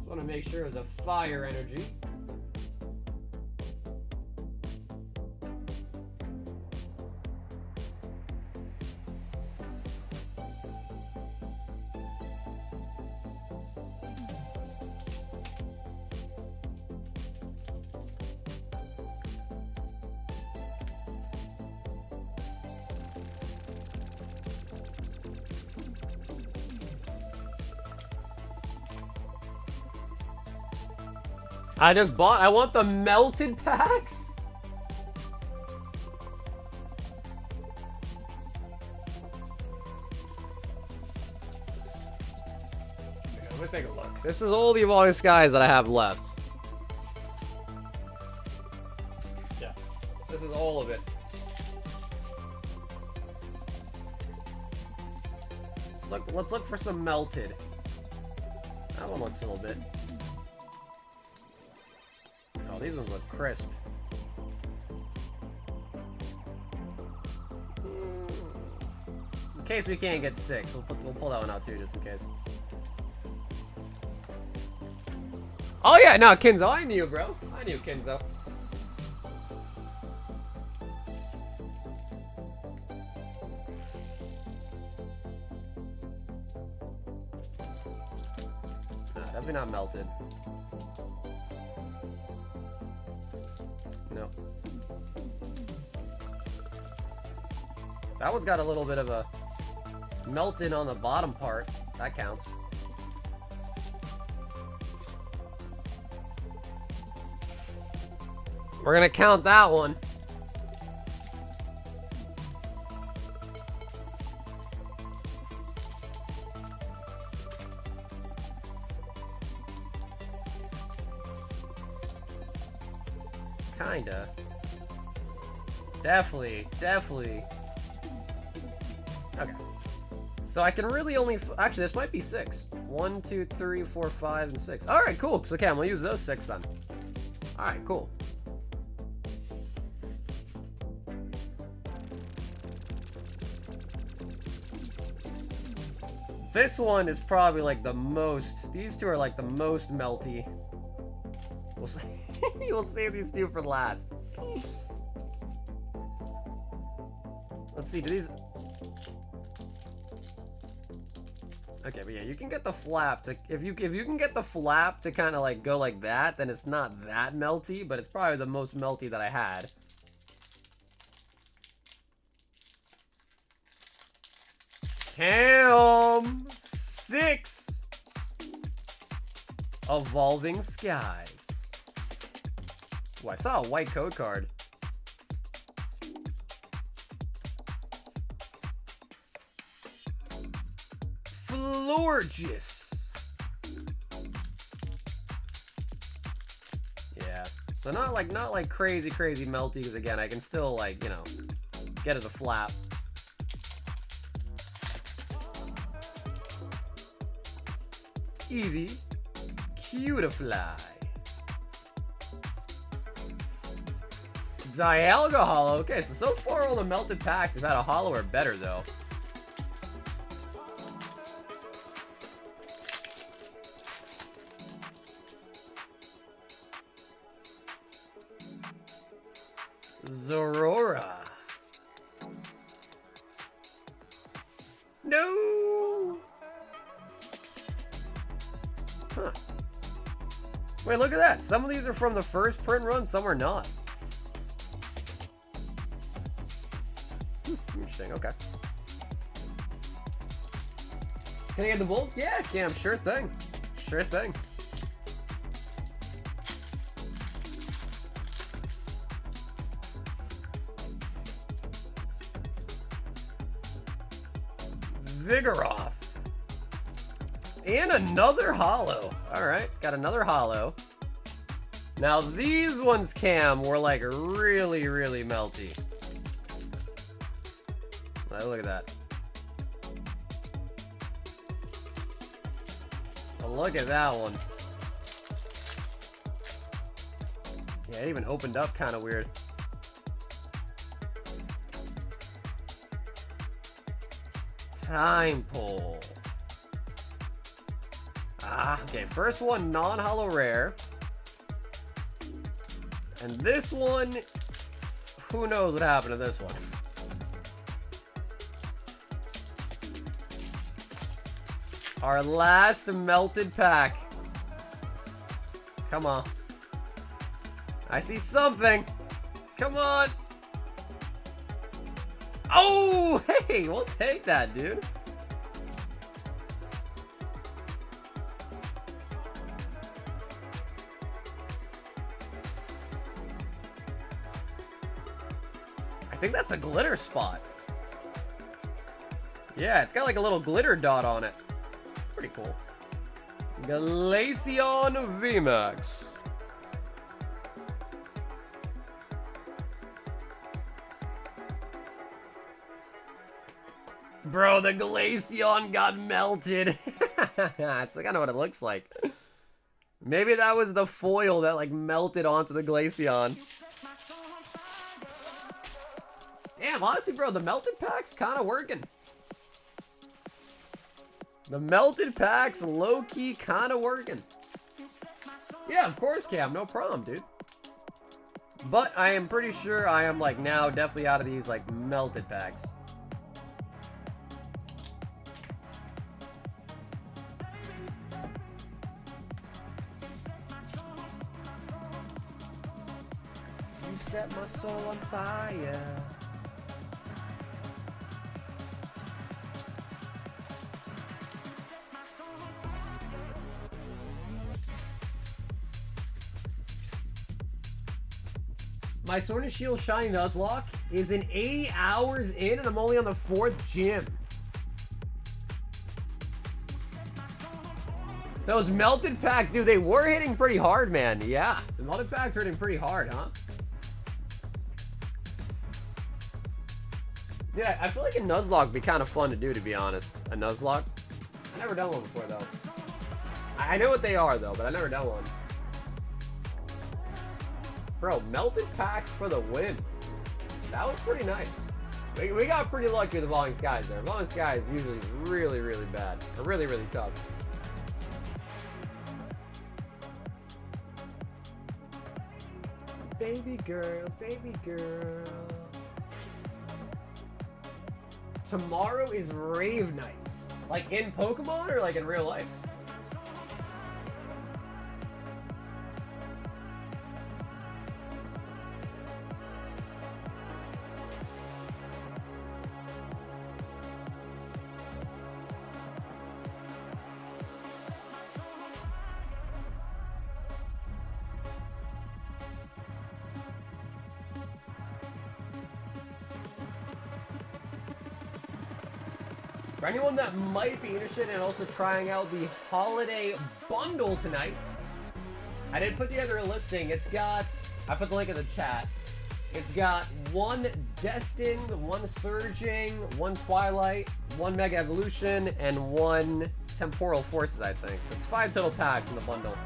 Want to make sure it's a fire energy. I want the melted packs? Okay, let me take a look. This is all the Evolving Skies that I have left. Yeah, this is all of it. Let's look for some melted. That one looks a little bit. Oh, these ones look crisp. In case we can't get 6, we'll pull that one out too, just in case. Oh yeah, no, Kinzo, I knew, bro. I knew Kinzo. Definitely not melted. No. That one's got a little bit of a melted on the bottom part. That counts. We're gonna count that one. Kinda. Definitely. Okay. So I can really only... Actually, this might be 6. 1, 2, 3, 4, 5, and 6. Alright, cool. So, okay, I'm gonna use those 6 then. Alright, cool. This one is probably like the most... These two are like the most melty. We'll see. We'll save these two for last. Let's see, do these... Okay, but yeah, you can get the flap to... If you can get the flap to kind of like go like that, then it's not that melty, but it's probably the most melty that I had. Cam 6 Evolving Skies. Oh, I saw a white code card. Florges. Yeah. So not like crazy melty, because again, I can still like, you know, get it to flap. Eevee, Cutiefly. Dialga Hollow. Okay, so far all the melted packs have had a hollow or better though. Zorora. No. Huh. Wait, look at that. Some of these are from the first print run, some are not. Interesting, okay. Can I get the bolt? Yeah, Cam, sure thing. Sure thing. Vigoroth. And another hollow. Alright, got another hollow. Now these ones, Cam, were like really melty. Look at that. Oh, look at that one. Yeah, it even opened up kind of weird. Time Pull. Ah, okay. First one, non-hollow rare. And this one, who knows what happened to this one. Our last melted pack. Come on. I see something. Come on. Oh, hey, we'll take that, dude. I think that's a glitter spot. Yeah, it's got like a little glitter dot on it. Pretty cool. Glaceon VMAX. Bro, the Glaceon got melted. That's kind of what it looks like. Maybe that was the foil that like melted onto the Glaceon. Damn, honestly, bro, the melted pack's kind of working. The melted pack's low-key kind of working. Yeah, of course, Cam. No problem, dude. But I am pretty sure I am, like, now definitely out of these, like, melted packs. set my soul on fire. My Sword and Shield Shiny Nuzlocke is in 80 hours in, and I'm only on the 4th gym. Those melted packs, dude, they were hitting pretty hard, man. Yeah, the melted packs are hitting pretty hard, huh? Dude, I feel like a Nuzlocke would be kind of fun to do, to be honest. A Nuzlocke. I never done one before, though. I know what they are, though, but I never done one. Bro, melted packs for the win. That was pretty nice. We got pretty lucky with the Falling Skies there. Falling Skies is usually really, really bad. Or really, really tough. Baby girl, baby girl. Tomorrow is rave nights. Like in Pokemon or like in real life? For anyone that might be interested in also trying out the holiday bundle tonight, I did put together a listing. It's got, I put the link in the chat. It's got 1 Destined, 1 Surging, 1 Twilight, 1 Mega Evolution, and 1 Temporal Forces, I think. So it's 5 total packs in the bundle.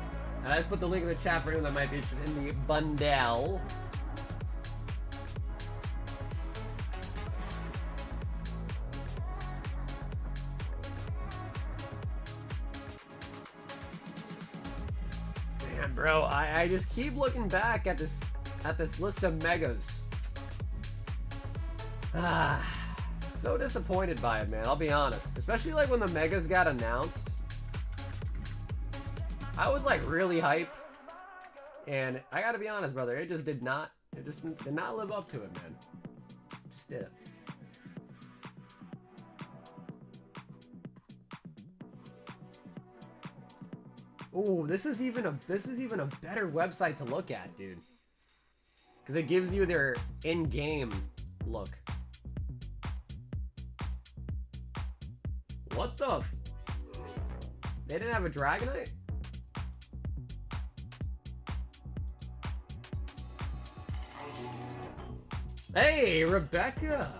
And I just put the link in the chat for anyone that might be interested in the bundle. Bro, I just keep looking back at this list of megas. So disappointed by it, man. I'll be honest. Especially like when the megas got announced. I was like really hype. And I gotta be honest, brother, it just did not live up to it, man. Just didn't. Ooh, this is even a better website to look at, dude. Because it gives you their in-game look. What the f... They didn't have a Dragonite? Hey, Rebecca!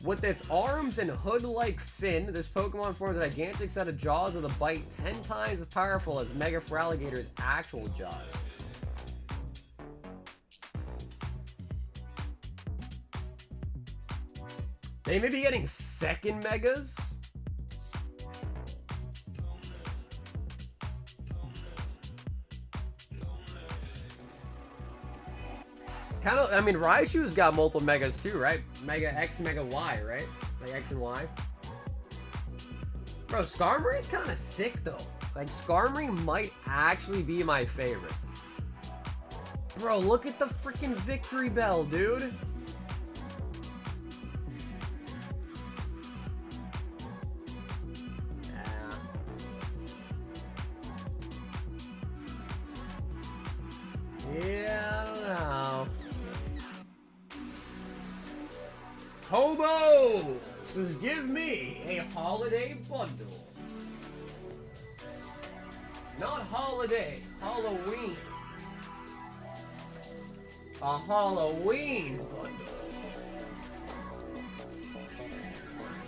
With its arms and hood-like fin, this Pokemon forms a gigantic set of jaws with a bite 10 times as powerful as Mega Feraligator's actual jaws. They may be getting second Megas? Kind of, I mean, Raichu's got multiple Megas too, right? Mega X, Mega Y, right? Like X and Y. Bro, Skarmory's kind of sick though. Like, Skarmory might actually be my favorite. Bro, look at the freaking Victory Bell, dude. Yeah, I don't know. Hobo says, give me a holiday bundle. Not holiday, Halloween. A Halloween bundle.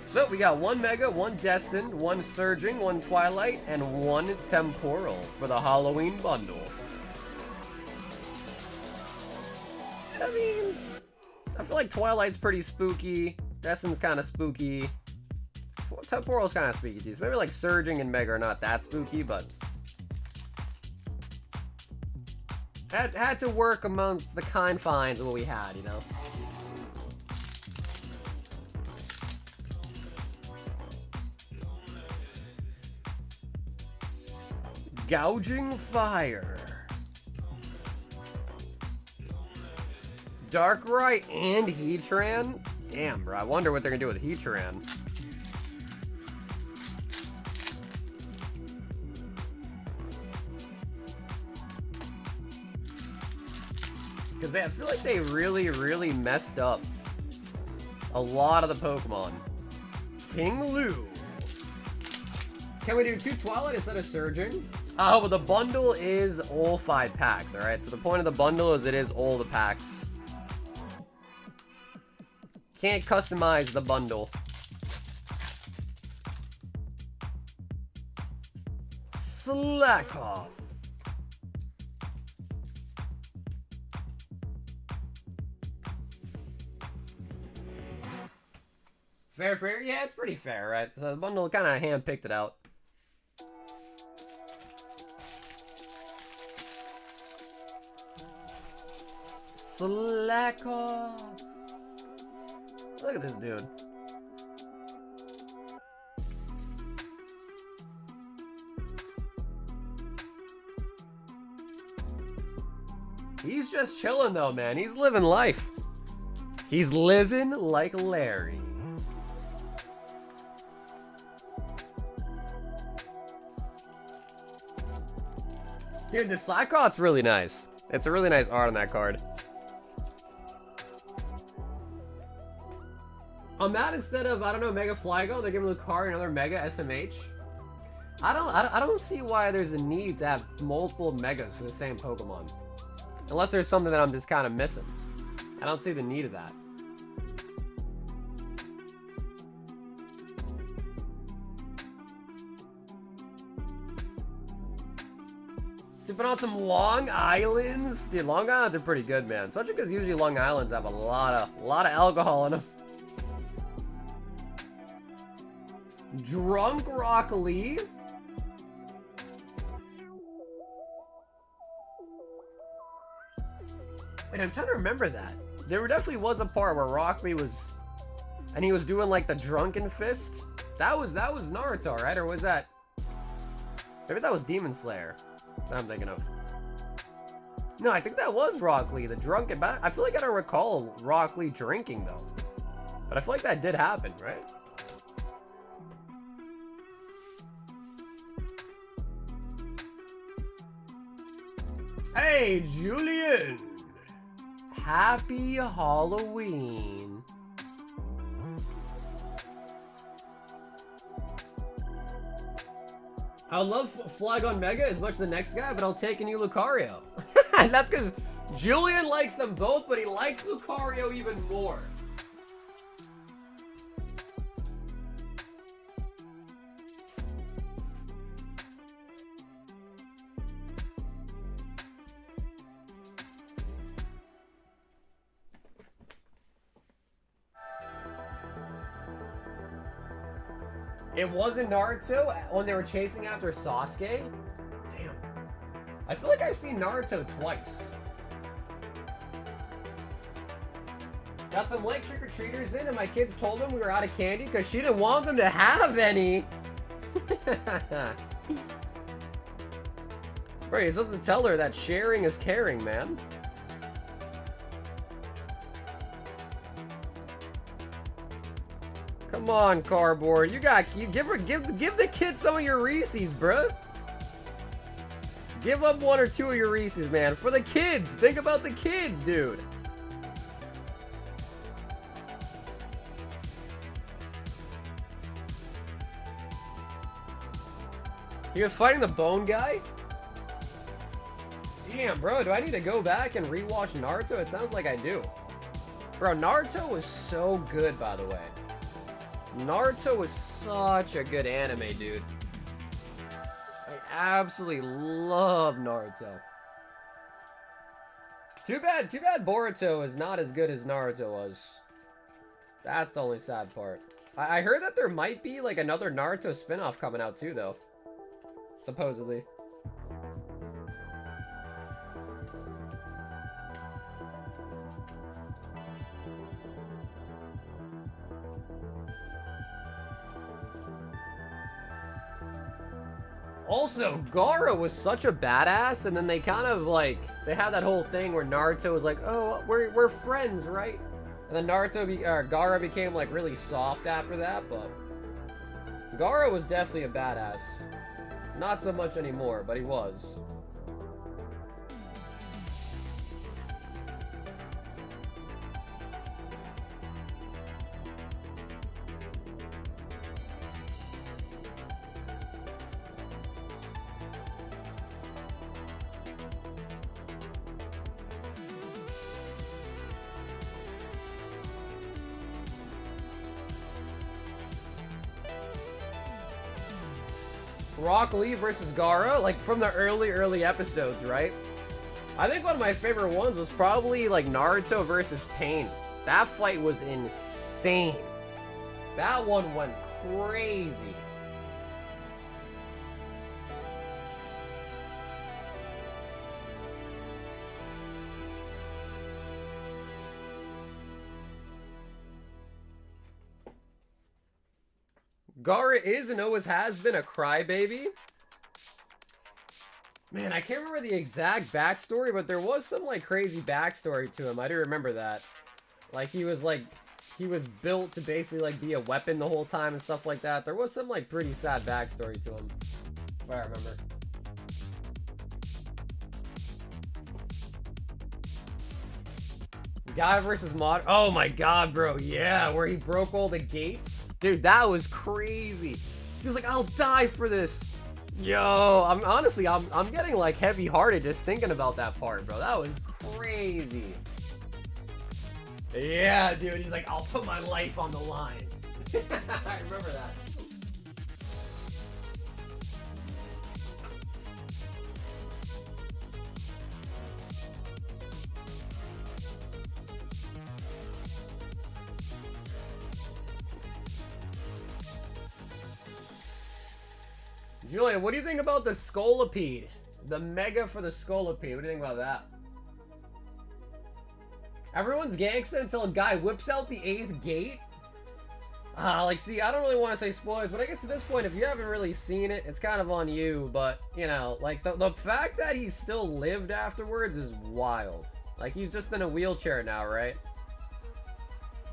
So we got 1 Mega, 1 Destined, 1 Surging, 1 Twilight, and 1 Temporal for the Halloween bundle. I mean, I feel like Twilight's pretty spooky. Destined's kind of spooky. Temporal's kind of spooky too. So maybe like Surging and Mega are not that spooky, but had to work amongst the confines of what we had, you know. Gouging Fire. Darkrai and Heatran? Damn, bro. I wonder what they're gonna do with Heatran. Because I feel like they really messed up a lot of the Pokemon. Ting-Lu. Can we do 2 Twilight instead of Surging? Oh, but the bundle is all 5 packs, alright? So the point of the bundle is it is all the packs. Can't customize the bundle. Slack off. Fair? Yeah, it's pretty fair, right? So the bundle kind of hand-picked it out. Slack off. Look at this dude. He's just chilling though, man. He's living life. He's living like Larry. Dude, the Slackaw's really nice. It's a really nice art on that card. On that, instead of, I don't know, Mega Flygon, they're giving Lucario another Mega SMH. I don't see why there's a need to have multiple Megas for the same Pokemon. Unless there's something that I'm just kind of missing. I don't see the need of that. Sipping on some Long Islands? Dude, Long Islands are pretty good, man. Especially because usually Long Islands have a lot of alcohol in them. Drunk Rock Lee. Wait, I'm trying to remember that. There definitely was a part where Rock Lee was... And he was doing like the drunken fist. That was Naruto, right? Or was that... Maybe that was Demon Slayer. That I'm thinking of. No, I think that was Rock Lee, the drunken... But I feel like I don't recall Rock Lee drinking, though. But I feel like that did happen, right? Hey, Julian! Happy Halloween. I love Flygon Mega as much as the next guy, but I'll take a new Lucario. And that's because Julian likes them both, but he likes Lucario even more. It wasn't Naruto when they were chasing after Sasuke? Damn. I feel like I've seen Naruto twice. Got some late trick-or-treaters in and my kids told them we were out of candy because she didn't want them to have any. Bro, you're supposed to tell her that sharing is caring, man. Come on, cardboard. You give the kids some of your Reese's, bruh. Give up 1 or 2 of your Reese's, man. For the kids. Think about the kids, dude. He was fighting the bone guy? Damn, bro. Do I need to go back and rewatch Naruto? It sounds like I do. Bro, Naruto was so good, by the way. Naruto was such a good anime, dude. I absolutely love Naruto. Too bad Boruto is not as good as Naruto was. That's the only sad part. I heard that there might be like another Naruto spin-off coming out too, though. Supposedly. Also, Gaara was such a badass, and then they kind of like, they had that whole thing where Naruto was like, oh, we're friends, right? And then Gaara became like really soft after that, but Gaara was definitely a badass. Not so much anymore, but he was. Rock Lee versus Gaara, like from the early episodes, right? I think one of my favorite ones was probably like Naruto versus Pain. That fight was insane. That one went crazy. Gaara is and always has been a crybaby. Man, I can't remember the exact backstory, but there was some like crazy backstory to him. I do remember that. Like he was built to basically like be a weapon the whole time and stuff like that. There was some like pretty sad backstory to him, if I remember. Guy versus Mod. Oh my god, bro. Yeah, where he broke all the gates. Dude, that was crazy. He was like, I'll die for this. Yo, I'm getting like heavy-hearted just thinking about that part, bro. That was crazy. Yeah, dude, he's like, I'll put my life on the line. I remember that. Julian, what do you think about the Scolipede? The mega for the Scolipede. What do you think about that? Everyone's gangsta until a guy whips out the 8th gate? Like, see, I don't really want to say spoilers, but I guess at this point, if you haven't really seen it, it's kind of on you. But, you know, like, the fact that he still lived afterwards is wild. Like, he's just in a wheelchair now, right?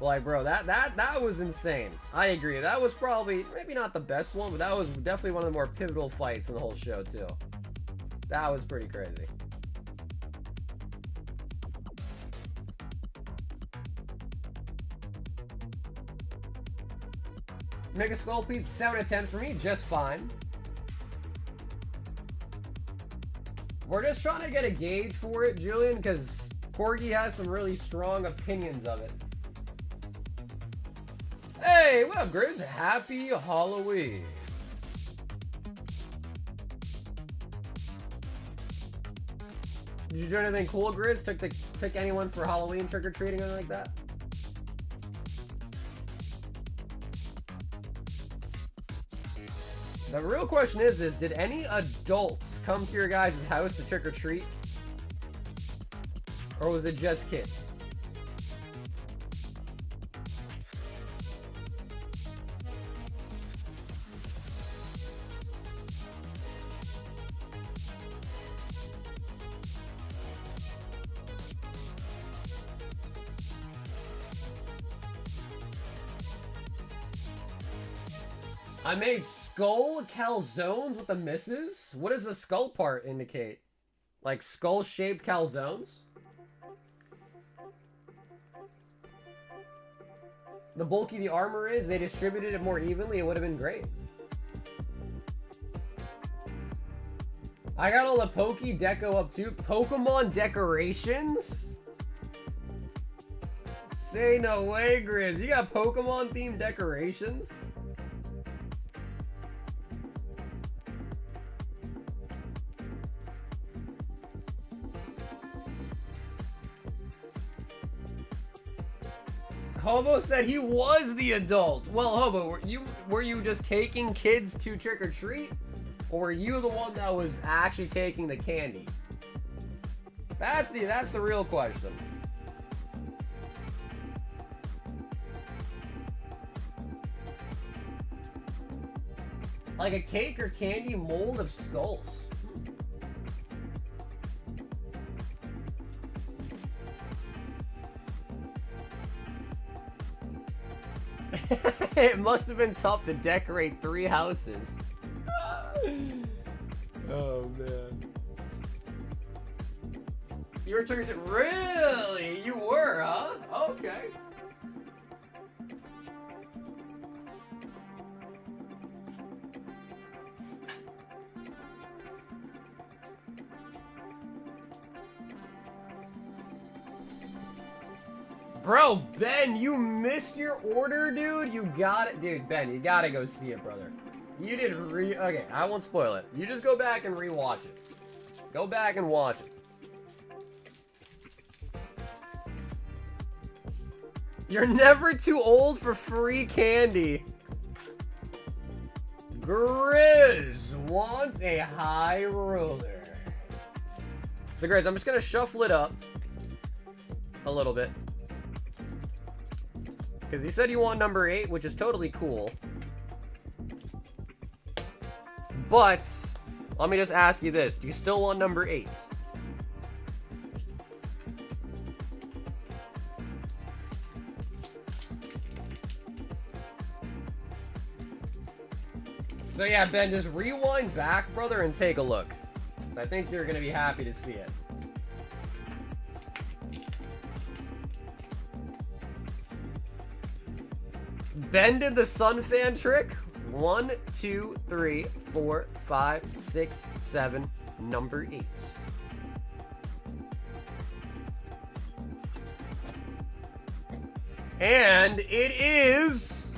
Like, bro, that was insane. I agree. That was probably, maybe not the best one, but that was definitely one of the more pivotal fights in the whole show, too. That was pretty crazy. Mega Sculpede, 7 out of 10 for me, just fine. We're just trying to get a gauge for it, Julian, because Corgi has some really strong opinions of it. Hey, what up, Grizz? Happy Halloween. Did you do anything cool, Grizz? Took anyone for Halloween trick-or-treating or anything like that? The real question is, did any adults come to your guys' house to trick-or-treat? Or was it just kids? I made skull calzones with the misses? What does the skull part indicate? Like skull-shaped calzones? The bulky the armor is, they distributed it more evenly, it would have been great. I got all the Poke Deco up too. Pokemon decorations? Say no way, Grizz. You got Pokemon themed decorations? Hobo said he was the adult. Well, Hobo, were you just taking kids to trick or treat, or were you the one that was actually taking the candy? That's the real question. Like a cake or candy mold of skulls. It must have been tough to decorate 3 houses. Oh, man. You were turning it. Really? You were, huh? Okay. Bro, Ben, you missed your order, dude. You got it. Dude, Ben, you gotta go see it, brother. You did okay, I won't spoil it. You just go back and rewatch it. Go back and watch it. You're never too old for free candy. Grizz wants a high roller. So, Grizz, I'm just gonna shuffle it up a little bit. Because you said you want number 8, which is totally cool. But, let me just ask you this. Do you still want number 8? So yeah, Ben, just rewind back, brother, and take a look. I think you're going to be happy to see it. Ben did the sun fan trick. 1, 2, 3, 4, 5, 6, 7, number 8. And it is...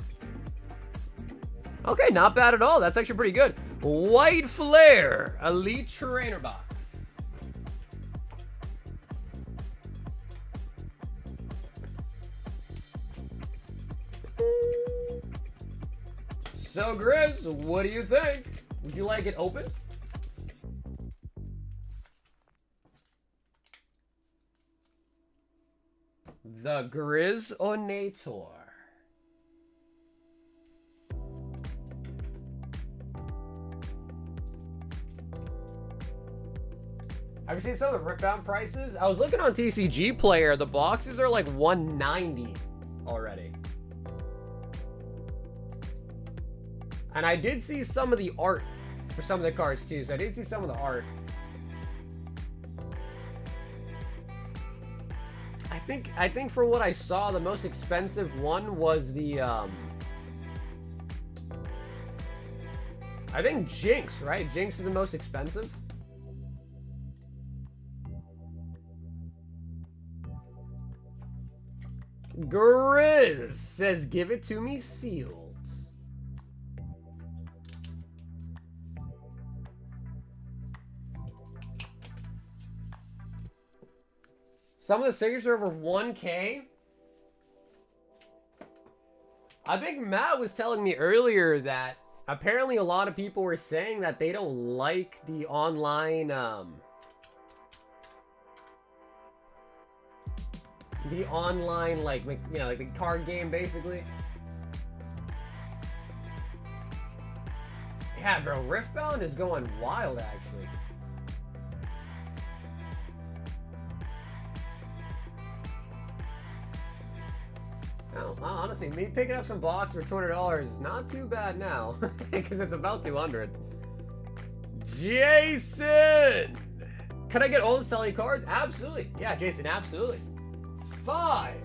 Okay, not bad at all. That's actually pretty good. White Flare, Elite Trainer Box. So, Grizz, what do you think? Would you like it open? The Grizz Onator. Have you seen some of the rip-bound prices? I was looking on TCG Player. The boxes are like $190 already. And I did see some of the art for some of the cards too. So I did see some of the art. I think for what I saw, the most expensive one was the I think Jinx, right? Jinx is the most expensive. Grizz says, give it to me sealed. Some of the signatures are over 1K. I think Matt was telling me earlier that apparently a lot of people were saying that they don't like the online, like, you know, like the card game, basically. Yeah, bro, Riftbound is going wild, actually. Oh, honestly, me picking up some box for $200 is not too bad now, because it's about 200. Jason! Can I get all the selling cards? Absolutely. Yeah, Jason, absolutely. 5.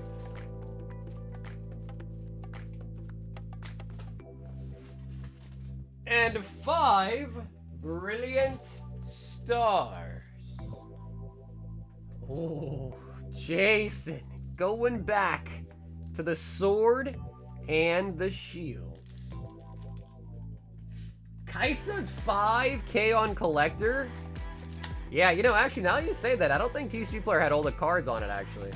And 5 Brilliant Stars. Oh, Jason, going back to the sword and the shield. Kaisa's 5K on collector. Yeah, you know, actually, now you say that, I don't think TCG Player had all the cards on it, actually.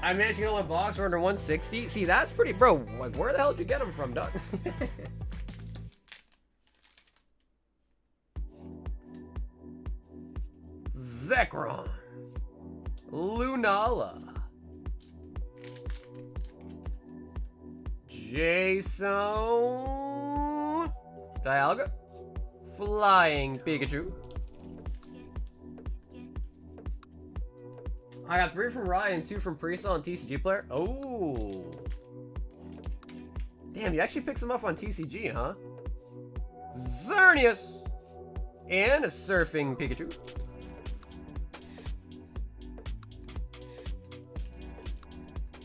I managed to get all my box for under 160. See, that's pretty, bro. Like, where the hell did you get them from, Doug? Zekrom. Lunala. Jason. Dialga. Flying Pikachu. I got 3 from Ryan and 2 from Presale and TCG player. Oh. Damn, you actually picked some up on TCG, huh? Xerneas. And a Surfing Pikachu.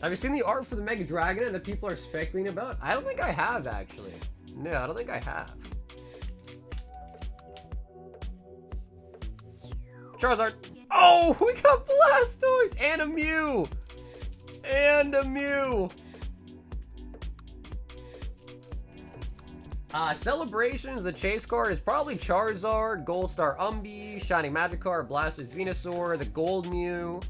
Have you seen the art for the Mega Dragon that people are speculating about? I don't think I have, actually. No, I don't think I have. Charizard. Oh, we got Blastoise and a Mew. And a Mew. Celebrations, the chase card is probably Charizard, Gold Star Umbee, Shining Magikarp, Blastoise Venusaur, the Gold Mew.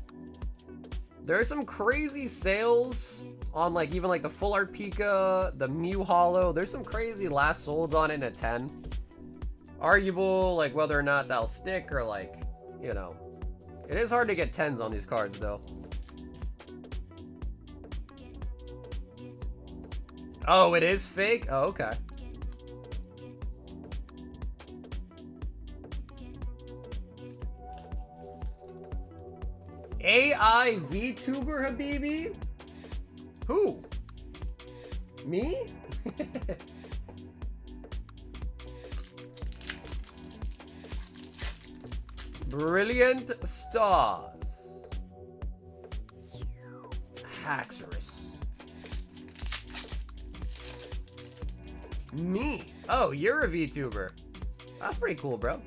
There are some crazy sales on like even like the Full Art Pika, the Mew Holo. There's some crazy last solds on it in a 10. Arguable like whether or not that'll stick or like, you know. It is hard to get 10s on these cards though. Oh, it is fake? Oh, okay. AI VTuber Habibi? Who? Me? Brilliant Stars. Haxorus. Me? Oh, you're a VTuber. That's pretty cool, bro.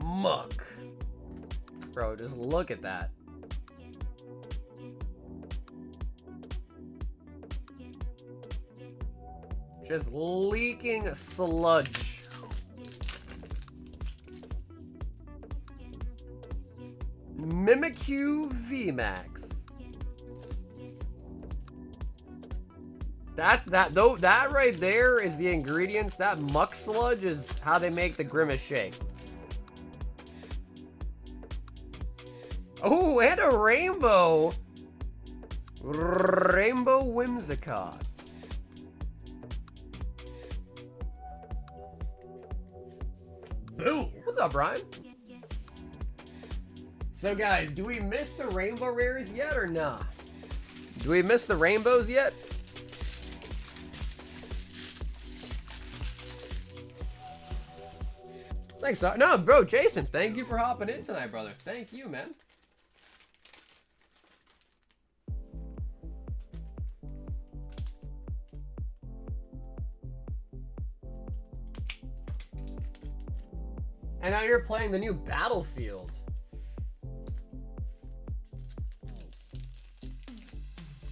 Muck. Bro, just look at that. Just leaking sludge. Mimikyu VMAX. That's that though. That right there is the ingredients. That muck sludge is how they make the Grimace shake. Oh, and a rainbow. Rainbow Whimsicots. Boom. What's up, Brian? So, guys, do we miss the rainbow rares yet or not? Do we miss the rainbows yet? Thanks. No, bro, Jason, thank you for hopping in tonight, brother. Thank you, man. And now you're playing the new Battlefield.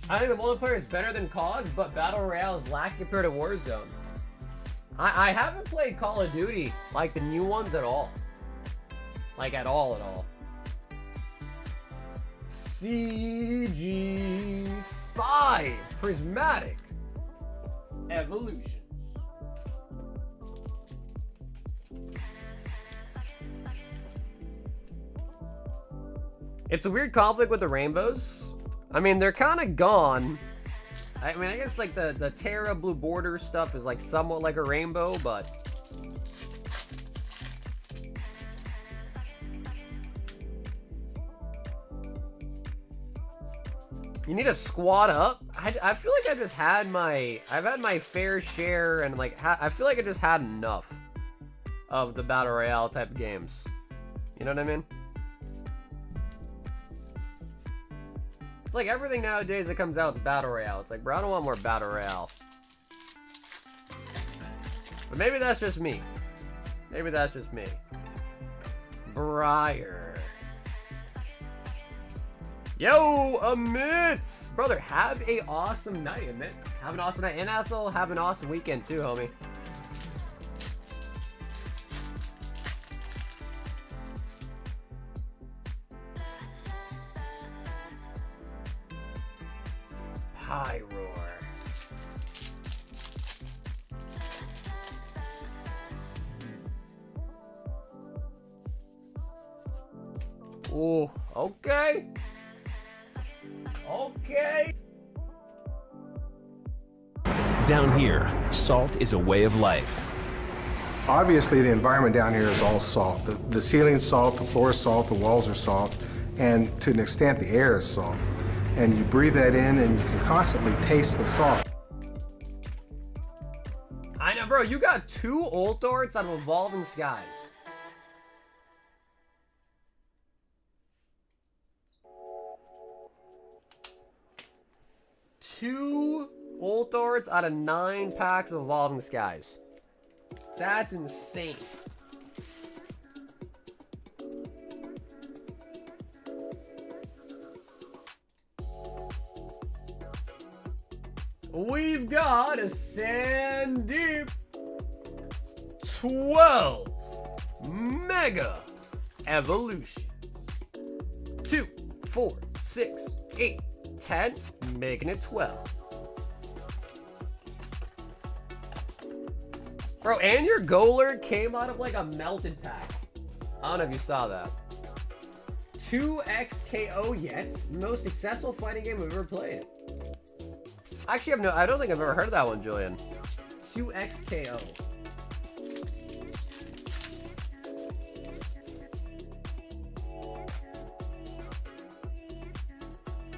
I think the multiplayer is better than COD, but Battle Royale is lacking compared to Warzone. I haven't played Call of Duty, like the new ones at all. Like at all. CG5 Prismatic Evolutions. It's a weird conflict with the rainbows. I mean, they're kind of gone. I mean, I guess like the Terra Blue Border stuff is like somewhat like a rainbow, but you need to squat up. I feel like I've had my fair share, and like I feel like I just had enough of the Battle Royale type of games. You know what I mean? It's like everything nowadays that comes out is Battle Royale. It's like, bro, I don't want more Battle Royale. But maybe that's just me. Maybe that's just me. Briar. Yo, Amit! Brother, have a awesome night, Amit. Have an awesome night. And also, have an awesome weekend too, homie. High roar. Oh, okay. Okay. Down here, salt is a way of life. Obviously, the environment down here is all salt. The ceiling's salt, the floor is salt, the walls are salt, and to an extent, the air is salt. And you breathe that in, and you can constantly taste the salt. I know, bro. You got 2 ult darts out of Evolving Skies. Two ult darts out of 9 packs of Evolving Skies. That's insane. We've got a S&V 12 Mega Evolution. 2, 4, 6, 8, 10, making it 12. Bro, and your Goaler came out of like a melted pack. I don't know if you saw that. 2xKO yet. Most successful fighting game we've ever played. Actually, I don't think I've ever heard of that one, Julian. 2xKO.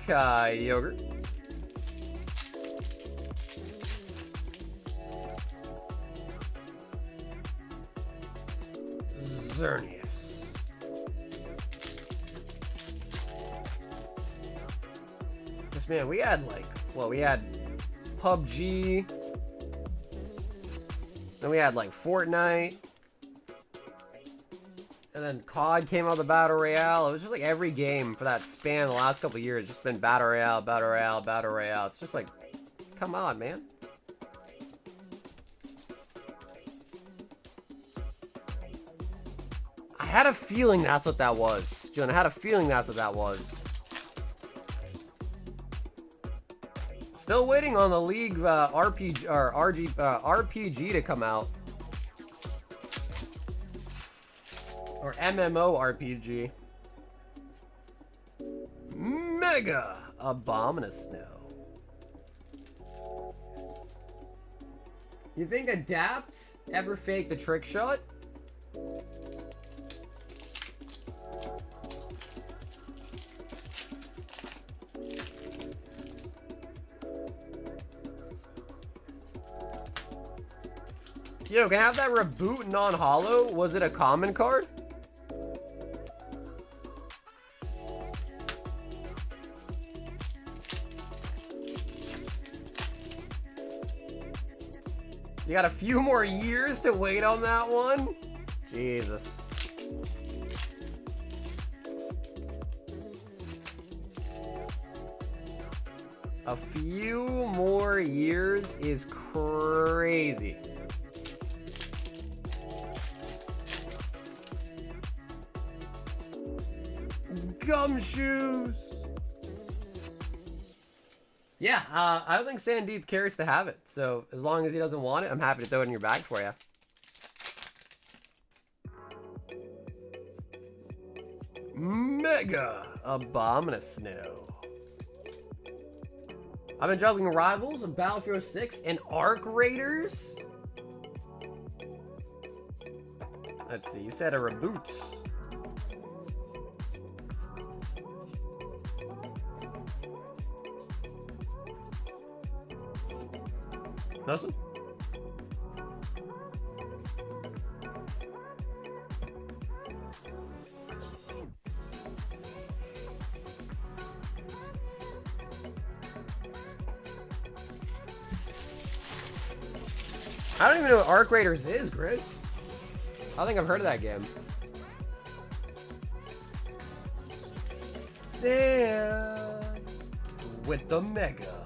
Kyogre. Xerneas. This man, we had like, well, we had PUBG. Then we had like Fortnite. And then COD came out of the Battle Royale. It was just like every game for that span the last couple of years just been Battle Royale, Battle Royale, Battle Royale. It's just like, come on, man. I had a feeling that's what that was. John, I had a feeling that's what that was. Still waiting on the League RPG or RPG to come out. Or MMO RPG. Mega Abominous Snow. You think Adapt ever faked a trick shot? Yo, can I have that reboot non-holo? Was it a common card? You got a few more years to wait on that one? Jesus. A few more years is crazy. Gumshoes. Yeah, I don't think Sandeep cares to have it. So as long as he doesn't want it, I'm happy to throw it in your bag for you. Mega Abominous Snow. I've been juggling Rivals of Battlefield 6 and Arc Raiders. Let's see, you said a reboot. Nothing? I don't even know what Arc Raiders is, Chris. I don't think I've heard of that game. Sam with the Mega.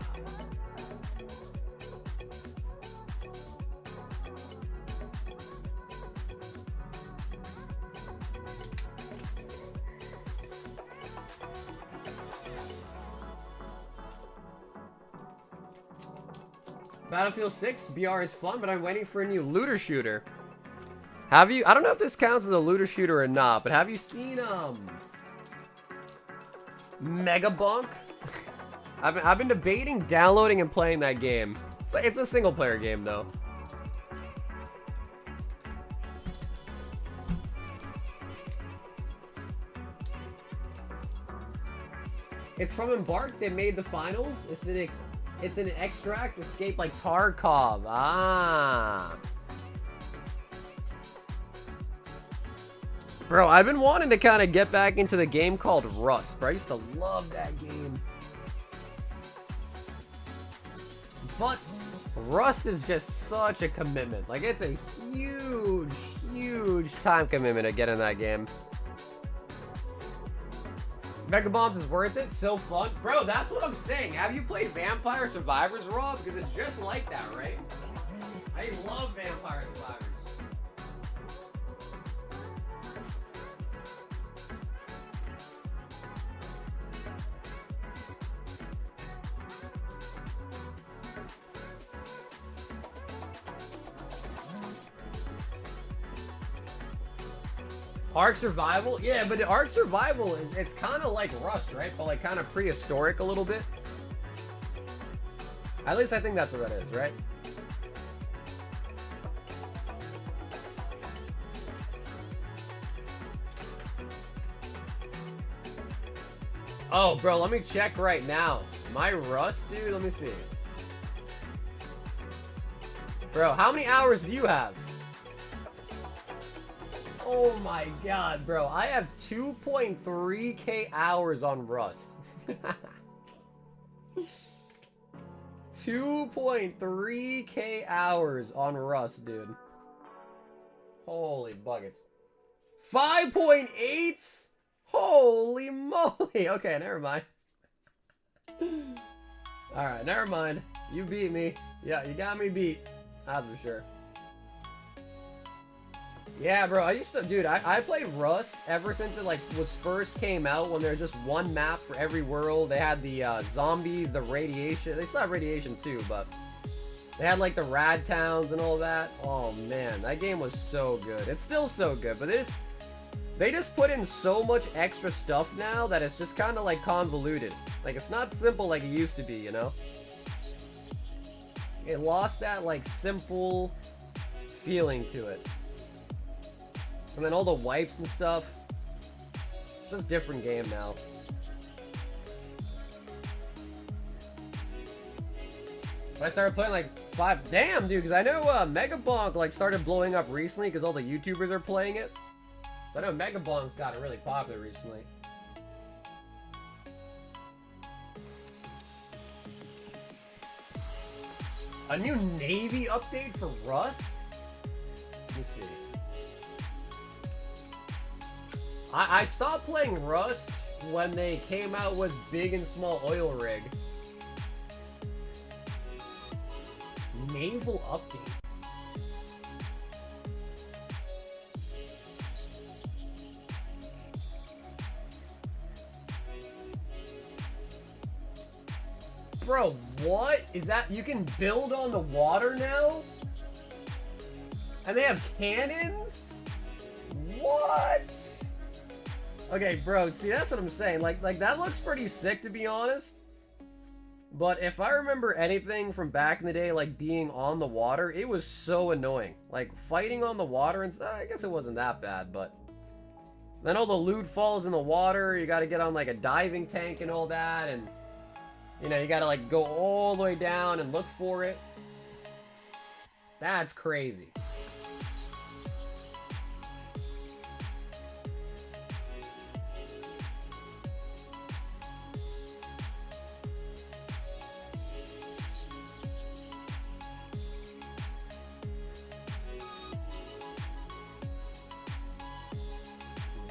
Battlefield 6 BR is fun, but I'm waiting for a new looter shooter. Have you? I don't know if this counts as a looter shooter or not, but have you seen Mega Bunk. I've been debating downloading and playing that game. It's a single player game though. It's from Embark. They made the finals. It's an extract escape like Tarkov. Ah. Bro, I've been wanting to kind of get back into the game called Rust, bro. I used to love that game. But Rust is just such a commitment. Like, it's a huge, huge time commitment to get in that game. Mega Bombs is worth it. So fun. Bro, that's what I'm saying. Have you played Vampire Survivors, Rob? Because it's just like that, right? I love Vampire Survivors. Ark Survival? Yeah, but Ark Survival, it's kind of like Rust, right? But like kind of prehistoric a little bit. At least I think that's what that is, right? Oh, bro, let me check right now. My Rust, dude, let me see. Bro, how many hours do you have? Oh my god, bro. I have 2.3k hours on Rust. 2.3k hours on Rust, dude. Holy buckets. 5.8? Holy moly. Okay, never mind. Alright, never mind. You beat me. Yeah, you got me beat. That's for sure. Yeah, bro, I used to, dude, I played Rust ever since it, like, first came out, when there was just one map for every world. They had the, zombies, the radiation. They still have radiation, too, but they had, like, the rad towns and all that. Oh, man, that game was so good. It's still so good, but they just put in so much extra stuff now that it's just kind of, like, convoluted. Like, it's not simple like it used to be, you know? It lost that, like, simple feeling to it. And then all the wipes and stuff. It's just a different game now. But I started playing like 5. Damn, dude, because I know Megabonk like started blowing up recently because all the YouTubers are playing it. So I know Megabonk's gotten really popular recently. A new Navy update for Rust? Let me see. I stopped playing Rust when they came out with Big and Small Oil Rig. Naval update. Bro, what? Is that, you can build on the water now? And they have cannons? What? Okay, bro, see, that's what I'm saying. Like that looks pretty sick, to be honest. But if I remember anything from back in the day, like being on the water, it was so annoying. Like fighting on the water, and I guess it wasn't that bad, but then all the loot falls in the water. You got to get on like a diving tank and all that, and you know, you got to like go all the way down and look for it. That's crazy.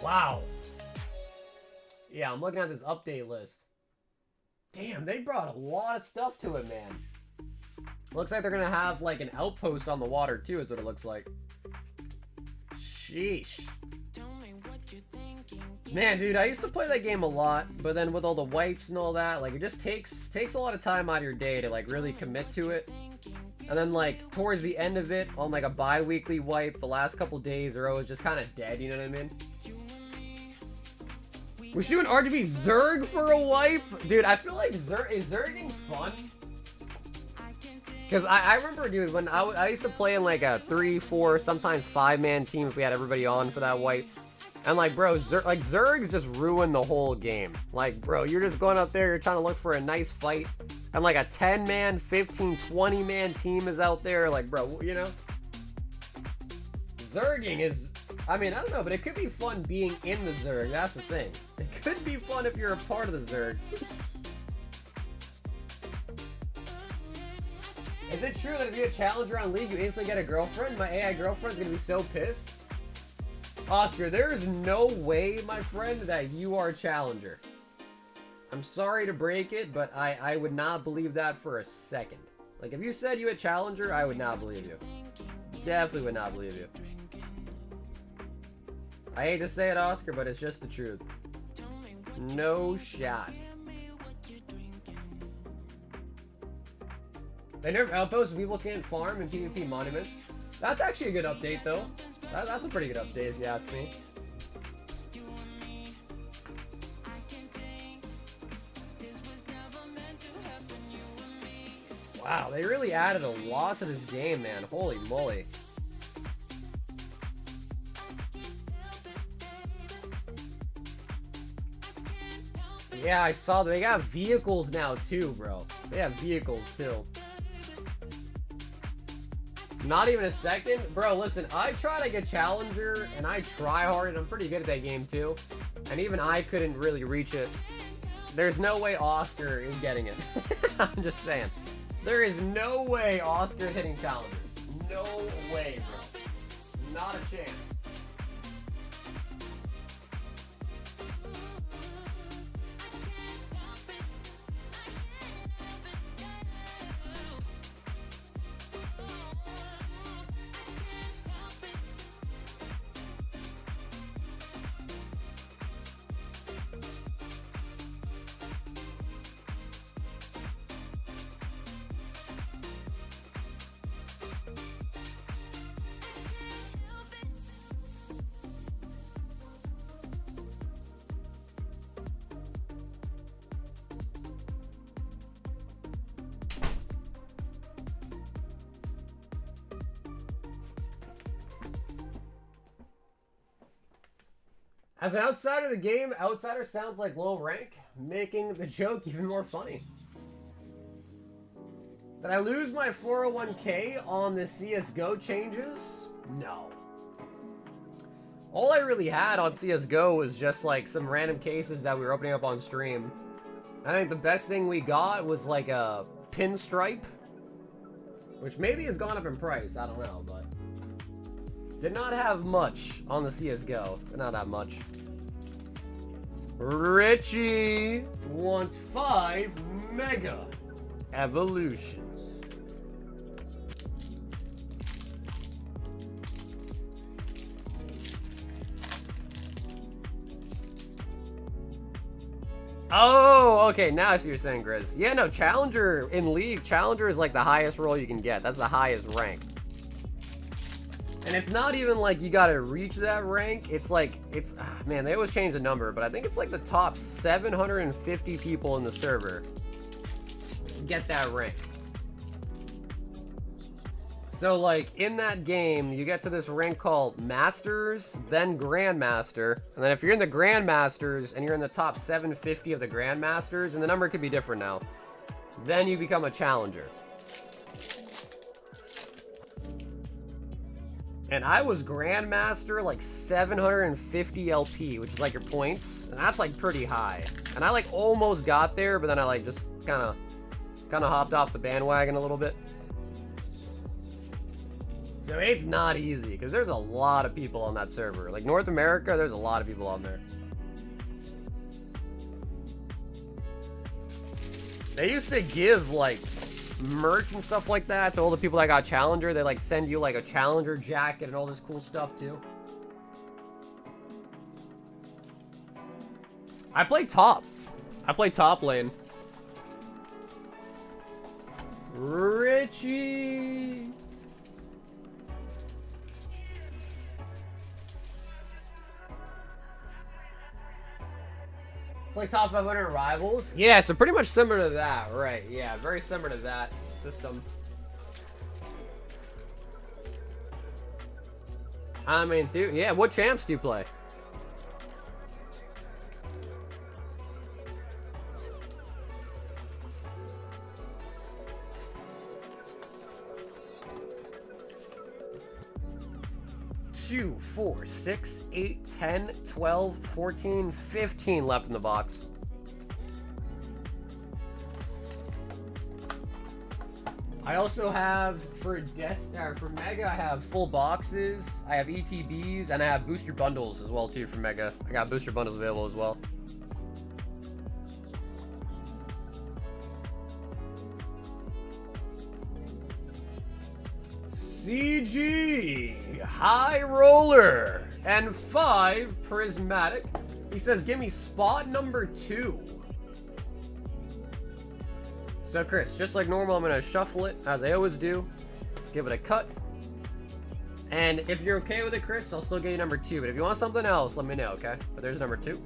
Wow. Yeah, I'm looking at this update list. Damn, they brought a lot of stuff to it, man. Looks like they're gonna have like an outpost on the water too, is what it looks like. Sheesh. Man, dude, I used to play that game a lot, but then with all the wipes and all that, like it just takes a lot of time out of your day to like really commit to it. And then like towards the end of it, on like a bi-weekly wipe, the last couple days are always just kind of dead, you know what I mean? We should do an RGB Zerg for a wipe? Dude, I feel like is Zerging fun? Because I remember, dude, when I used to play in like a 3, 4, sometimes 5-man team if we had everybody on for that wipe. And like, bro, Zergs just ruin the whole game. Like, bro, you're just going up there, you're trying to look for a nice fight. And like a 10-man, 15, 20-man team is out there. Like, bro, you know? Zerging is... I mean, I don't know, but it could be fun being in the Zerg. That's the thing. It could be fun if you're a part of the Zerg. Is it true that if you're a challenger on League, you instantly get a girlfriend? My AI girlfriend's gonna be so pissed. Oscar, there is no way, my friend, that you are a challenger. I'm sorry to break it, but I would not believe that for a second. Like, if you said you a challenger, I would not believe you. Definitely would not believe you. I hate to say it, Oscar, but it's just the truth. No shot. They nerf outposts, people can't farm in PvP monuments. That's actually a good update, though. That's a pretty good update, if you ask me. Wow, they really added a lot to this game, man. Holy moly. Yeah, I saw they got vehicles now too, bro. They have vehicles too. Not even a second? Bro, listen, I try to get challenger and I try hard and I'm pretty good at that game too. And even I couldn't really reach it. There's no way Oscar is getting it. I'm just saying. There is no way Oscar is hitting challenger. No way, bro. Not a chance. As an outsider of the game, outsider sounds like low rank, making the joke even more funny. Did I lose my 401k on the CSGO changes? No. All I really had on CSGO was just like some random cases that we were opening up on stream. I think the best thing we got was like a pinstripe, which maybe has gone up in price, I don't know, but did not have much on the CSGO. Did not have much. Richie wants 5 mega evolutions. Oh, okay, now I see what you're saying, Grizz. Yeah, no, Challenger in League, Challenger is like the highest role you can get. That's the highest rank. And it's not even like you gotta reach that rank. It's like, man, they always change the number, but I think it's like the top 750 people in the server get that rank. So like in that game, you get to this rank called Masters, then Grandmaster. And then if you're in the Grandmasters and you're in the top 750 of the Grandmasters, and the number could be different now, then you become a Challenger. And I was Grandmaster like 750 LP, which is like your points. And that's like pretty high. And I like almost got there, but then I like just kind of hopped off the bandwagon a little bit. So it's not easy, because there's a lot of people on that server. Like North America, there's a lot of people on there. They used to give like merch and stuff like that to all the people that got Challenger. They like send you like a Challenger jacket and all this cool stuff too. I play top. I play top lane. Richie. It's like top 500 rivals. Yeah, so pretty much similar to that, right? Yeah, very similar to that system. I mean, too. Yeah, what champs do you play? Two, 4, 6, 8, 10, 12, 14, 15 left in the box. I also have for Mega, I have full boxes, I have ETBs, and I have booster bundles as well too for Mega. I got booster bundles available as well. CG High Roller and 5 Prismatic. He says, give me spot number 2. So Chris, just like normal, I'm gonna shuffle it as I always do. Give it a cut. And if you're okay with it, Chris, I'll still get you number 2. But if you want something else, let me know, okay? But there's number 2.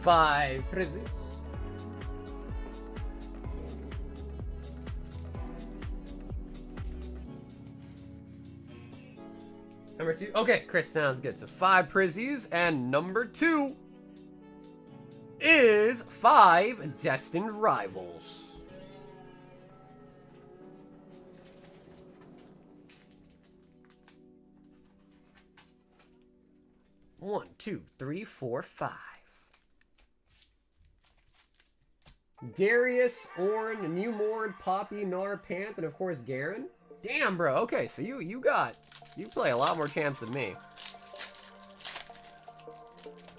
5 Prizzes. Number 2. Okay, Chris, sounds good. So 5 Prizzies, and number 2 is 5 Destined Rivals. One, 2, 3, 4, 5. Darius, Orn, Newmorn, Poppy, Nar, Panth, and of course Garen. Damn, bro. Okay, so you play a lot more champs than me.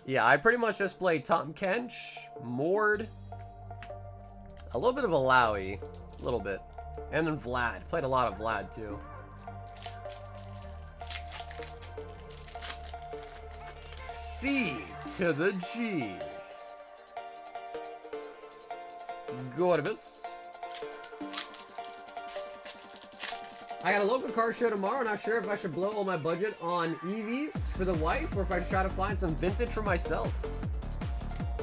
Yeah, I pretty much just play Tom Kench, Mord, a little bit of Alawi, a little bit, and then Vlad. Played a lot of Vlad too. C to the G. Gorbis. I got a local car show tomorrow. Not sure if I should blow all my budget on EVs for the wife or if I should try to find some vintage for myself.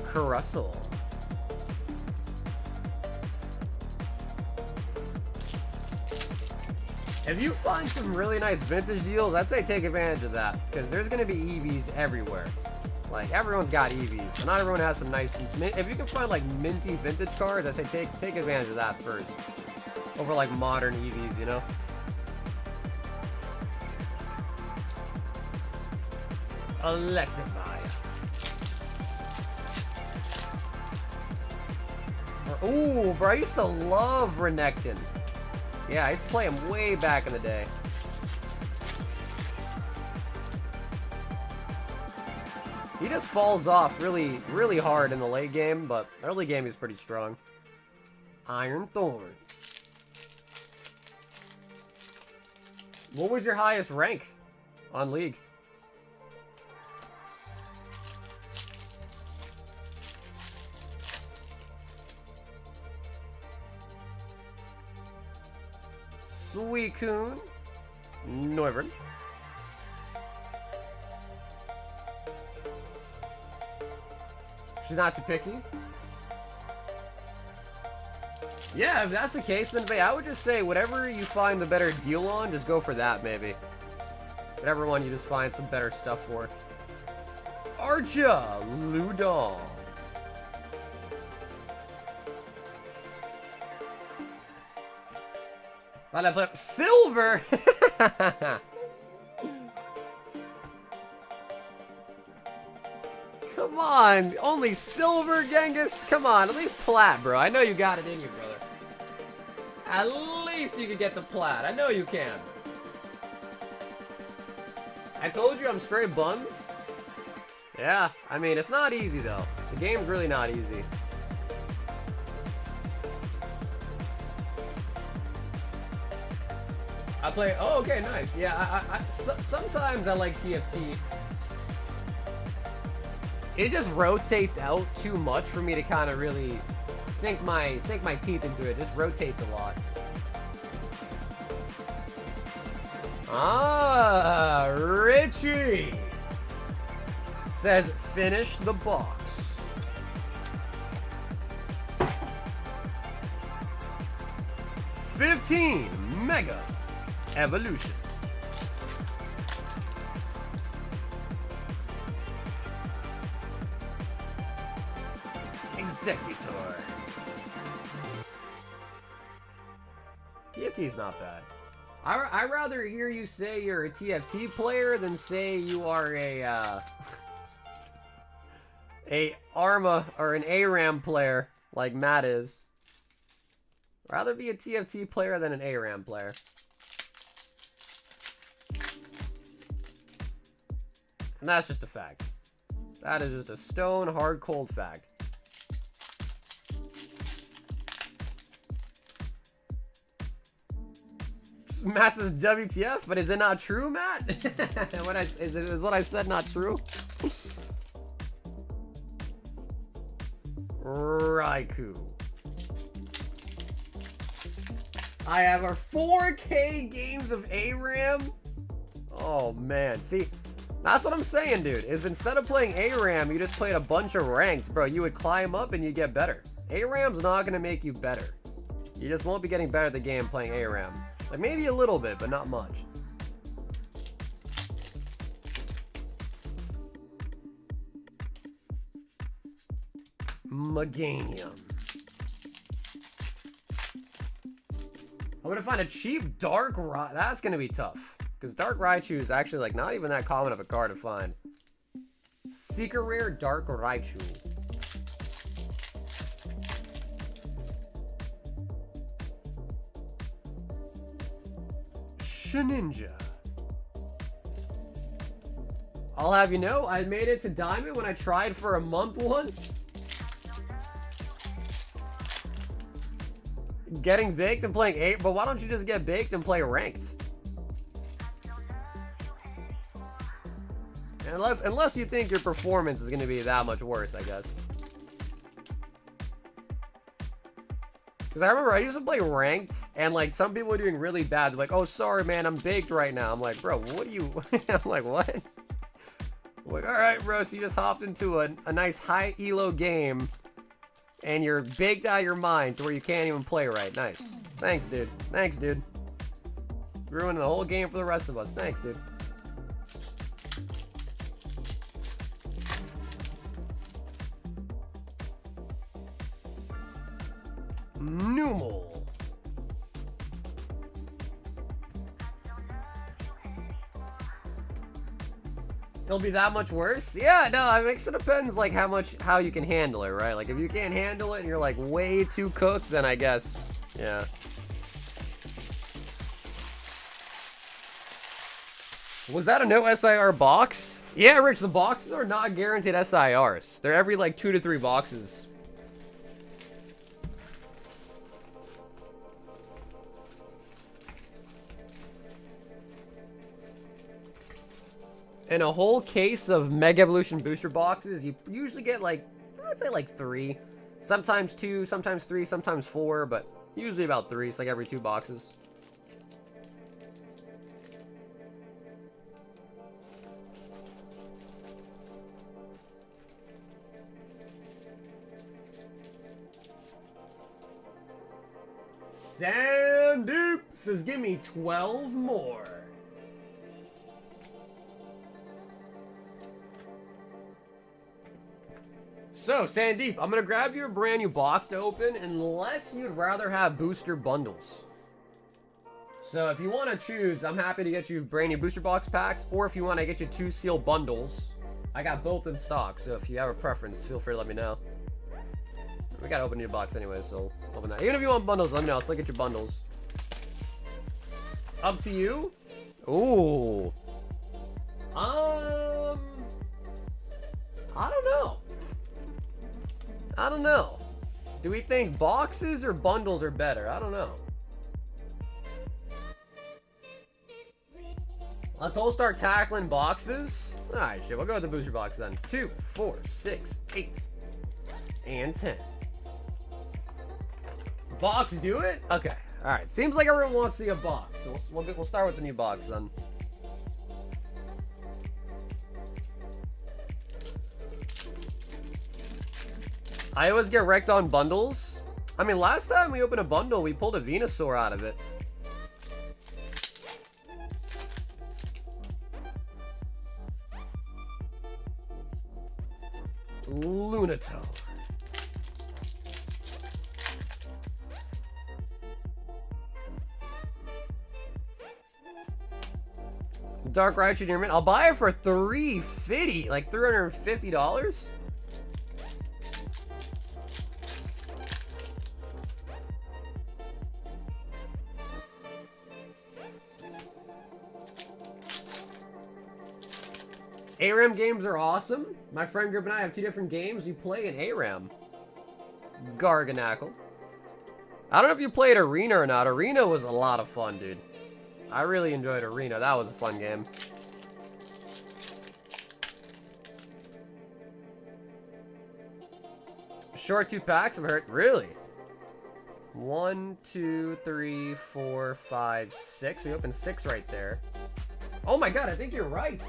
Carussell. If you find some really nice vintage deals, I'd say take advantage of that because there's going to be EVs everywhere. Like, everyone's got EVs, and not everyone has some nice... If you can find, like, minty vintage cars, I'd say take advantage of that first. Over, like, modern EVs, you know? Electrify. Ooh, bro, I used to love Renekton. Yeah, I used to play him way back in the day. He just falls off really, really hard in the late game, but early game he's pretty strong. Iron Thorn. What was your highest rank on League? Suicune. Noivern. She's not too picky. Yeah, if that's the case, then I would just say whatever you find the better deal on, just go for that, maybe. Whatever one you just find some better stuff for. Archa Ludon. Why'd I play Silver? Come on, only Silver, Genghis? Come on, at least Plat, bro. I know you got it in you, brother. At least you can get to Plat. I know you can. I told you I'm straight buns. Yeah, I mean, it's not easy, though. The game's really not easy. I play... Oh, okay, nice. Yeah, sometimes I like TFT. It just rotates out too much for me to kind of really sink my teeth into it. It just rotates a lot. Ah, Richie. says finish the box. $15 Mega Evolution. Executor. TFT is not bad. I'd rather hear you say you're a TFT player than say you are a ARMA or an ARAM player like Matt is. Rather be a TFT player than an ARAM player. And that's just a fact. That is just a stone hard cold fact. Matt says WTF, but is it not true, Matt? Is what I said not true? Raikou. I have our 4K games of ARAM. Oh man, see, that's what I'm saying, dude. Is instead of playing ARAM, you just played a bunch of ranked, bro. You would climb up and you get better. ARAM's not gonna make you better. You just won't be getting better at the game playing ARAM. Like maybe a little bit, but not much. Meganium. I'm gonna find a cheap Dark Raichu. That's gonna be tough. Because Dark Raichu is actually like not even that common of a card to find. Secret Rare Dark Raichu. Ninja. I'll have you know, I made it to Diamond when I tried for a month once. Getting baked and playing 8, but why don't you just get baked and play ranked? Unless you think your performance is going to be that much worse, I guess. Because I remember I used to play ranked, and like some people were doing really bad. They're like, oh, sorry, man, I'm baked right now. I'm like, bro, what are you? I'm like, what? I'm like, all right, bro, so you just hopped into a nice high elo game, and you're baked out of your mind to where you can't even play right. Nice. Thanks, dude. Thanks, dude. Ruining the whole game for the rest of us. Thanks, dude. Numal. It'll be that much worse? Yeah, no, I guess it depends like how you can handle it, right? Like if you can't handle it and you're like way too cooked, then I guess, yeah. Was that a no SIR box? Yeah, Rich, the boxes are not guaranteed SIRs. They're every like 2 to 3 boxes. In a whole case of Mega Evolution booster boxes, you usually get like, I'd say like 3. Sometimes 2, sometimes 3, sometimes 4, but usually about 3. It's like every 2 boxes. Sandeep says, give me 12 more. So, Sandeep, I'm going to grab you a brand new box to open unless you'd rather have booster bundles. So, if you want to choose, I'm happy to get you brand new booster box packs, or if you want to get you 2 seal bundles, I got both in stock. So, if you have a preference, feel free to let me know. We got to open your box anyway, so open that. Even if you want bundles, let me know. Let's look at your bundles. Up to you. Ooh. I don't know. I don't know. Do we think boxes or bundles are better? I don't know. Let's all start tackling boxes. Alright, shit. We'll go with the booster box then. 2, 4, 6, 8, and 10. Box do it? Okay. Alright. Seems like everyone wants to see a box. So we'll start with the new box then. I always get wrecked on bundles. I mean, last time we opened a bundle, we pulled a Venusaur out of it. Lunato. Dark Raichu Nearman. I'll buy it for $350, like $350. ARAM games are awesome. My friend group and I have 2 different games we play in ARAM. Garganackle. I don't know if you played Arena or not. Arena was a lot of fun, dude. I really enjoyed Arena. That was a fun game. Short 2 packs, I've heard. Really? 1, 2, 3, 4, 5, 6. We opened 6 right there. Oh my god, I think you're right.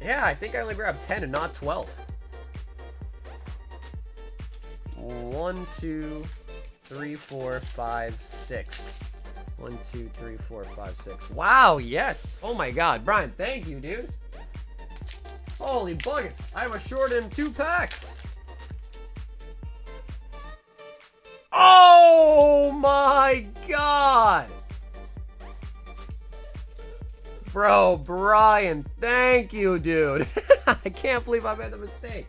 Yeah, I think I only grabbed 10 and not 12. 1, 2, 3, 4, 5, 6. 1, 2, 3, 4, 5, 6. Wow, yes. Oh my god, Brian, thank you, dude. Holy buckets. I have a short in 2 packs. Oh my god. Bro, Brian, thank you, dude. I can't believe I made the mistake.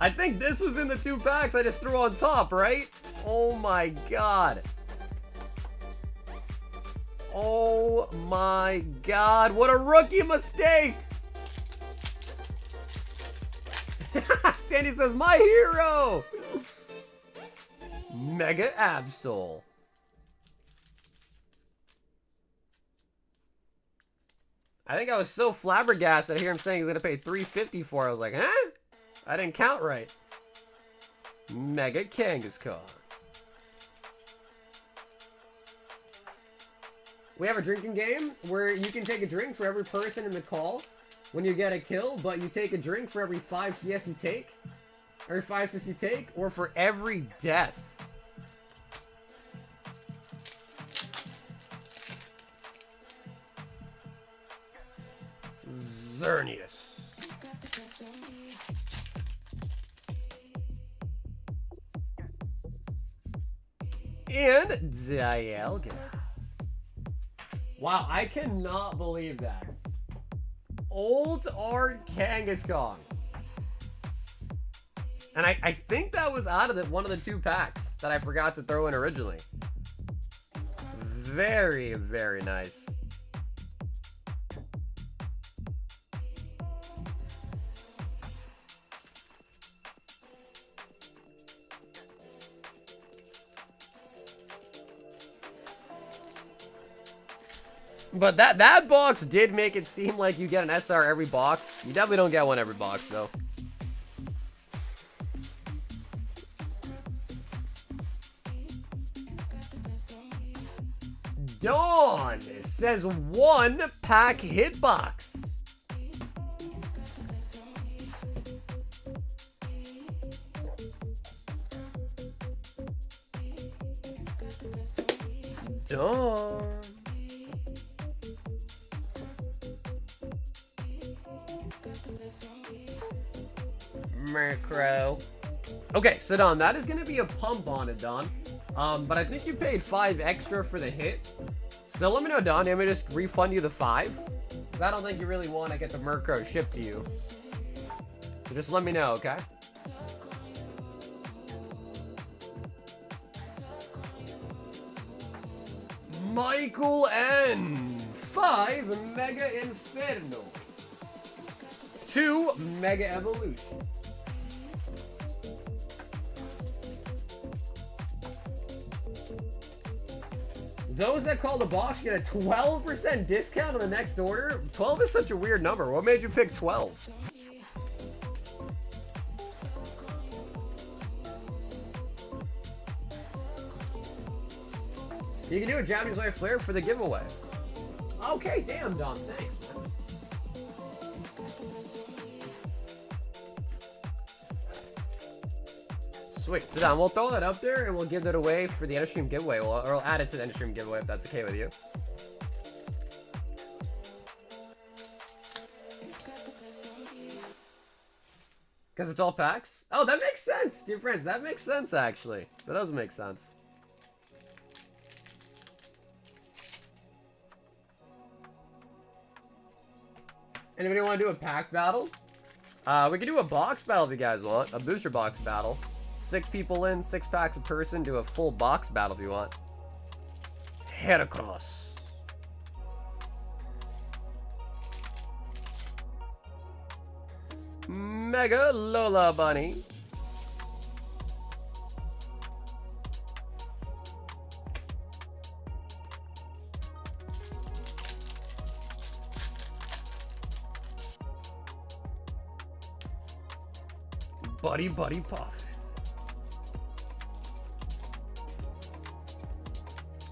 I think this was in the 2 packs I just threw on top, right? Oh my god. Oh my god, what a rookie mistake! Sandy says, my hero! Mega Absol. I think I was so flabbergasted to hear him saying he's gonna pay $350 for it. I was like, huh? I didn't count right. Mega Kangaskhan. We have a drinking game where you can take a drink for every person in the call when you get a kill, but you take a drink for every 5 CS you take, or 5 CS you take, or for every death. Xerneas. And Dialga. Wow, I cannot believe that. Old Art Kangaskhan. And I think that was out of one of the 2 packs that I forgot to throw in originally. Very, very nice. But that box did make it seem like you get an SR every box. You definitely don't get one every box, though. Dawn says 1 pack hitbox. Dawn. Murkrow. Okay, so Don, that is going to be a pump on it, Don. But I think you paid 5 extra for the hit. So let me know, Don. Let me just refund you the 5. Because I don't think you really want to get the Murkrow shipped to you. So just let me know, okay? Michael N. 5 Mega Inferno. 2 Mega Evolution. Those that call the box get a 12% discount on the next order? 12 is such a weird number. What made you pick 12? You can do a Japanese White Flare for the giveaway. Okay, damn, Dom. Thanks, man. Sweet. Sit down. We'll throw that up there and we'll give it away for the end of stream giveaway. Or we'll add it to the end of stream giveaway if that's okay with you. Because it's all packs? Oh, that makes sense, dear friends. That makes sense, actually. That does make sense. Anybody want to do a pack battle? We can do a box battle if you guys want. A booster box battle. 6 people in, 6 packs a person. Do a full box battle if you want. Head across. Mega Lola Bunny. Buddy Puff.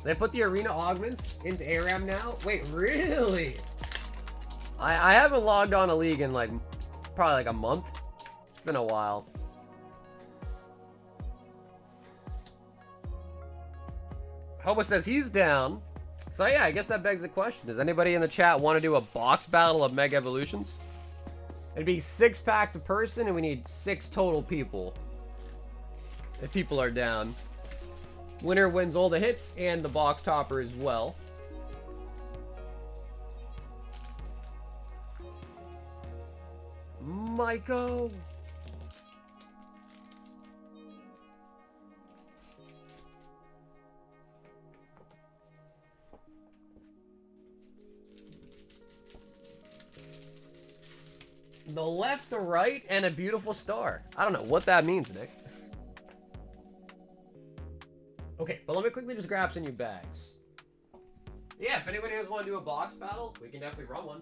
They put the arena augments into ARAM now? Wait, really? I haven't logged on a league in like probably like a month. It's been a while. Hobo says he's down. So yeah, I guess that begs the question. Does anybody in the chat want to do a box battle of Mega Evolutions? It'd be 6 packs a person and we need 6 total people. If people are down. Winner wins all the hits and the box topper as well. Michael. The left, the right, and a beautiful star. I don't know what that means, Nick. Okay, but let me quickly just grab some new bags. Yeah, if anybody does want to do a box battle, we can definitely run one.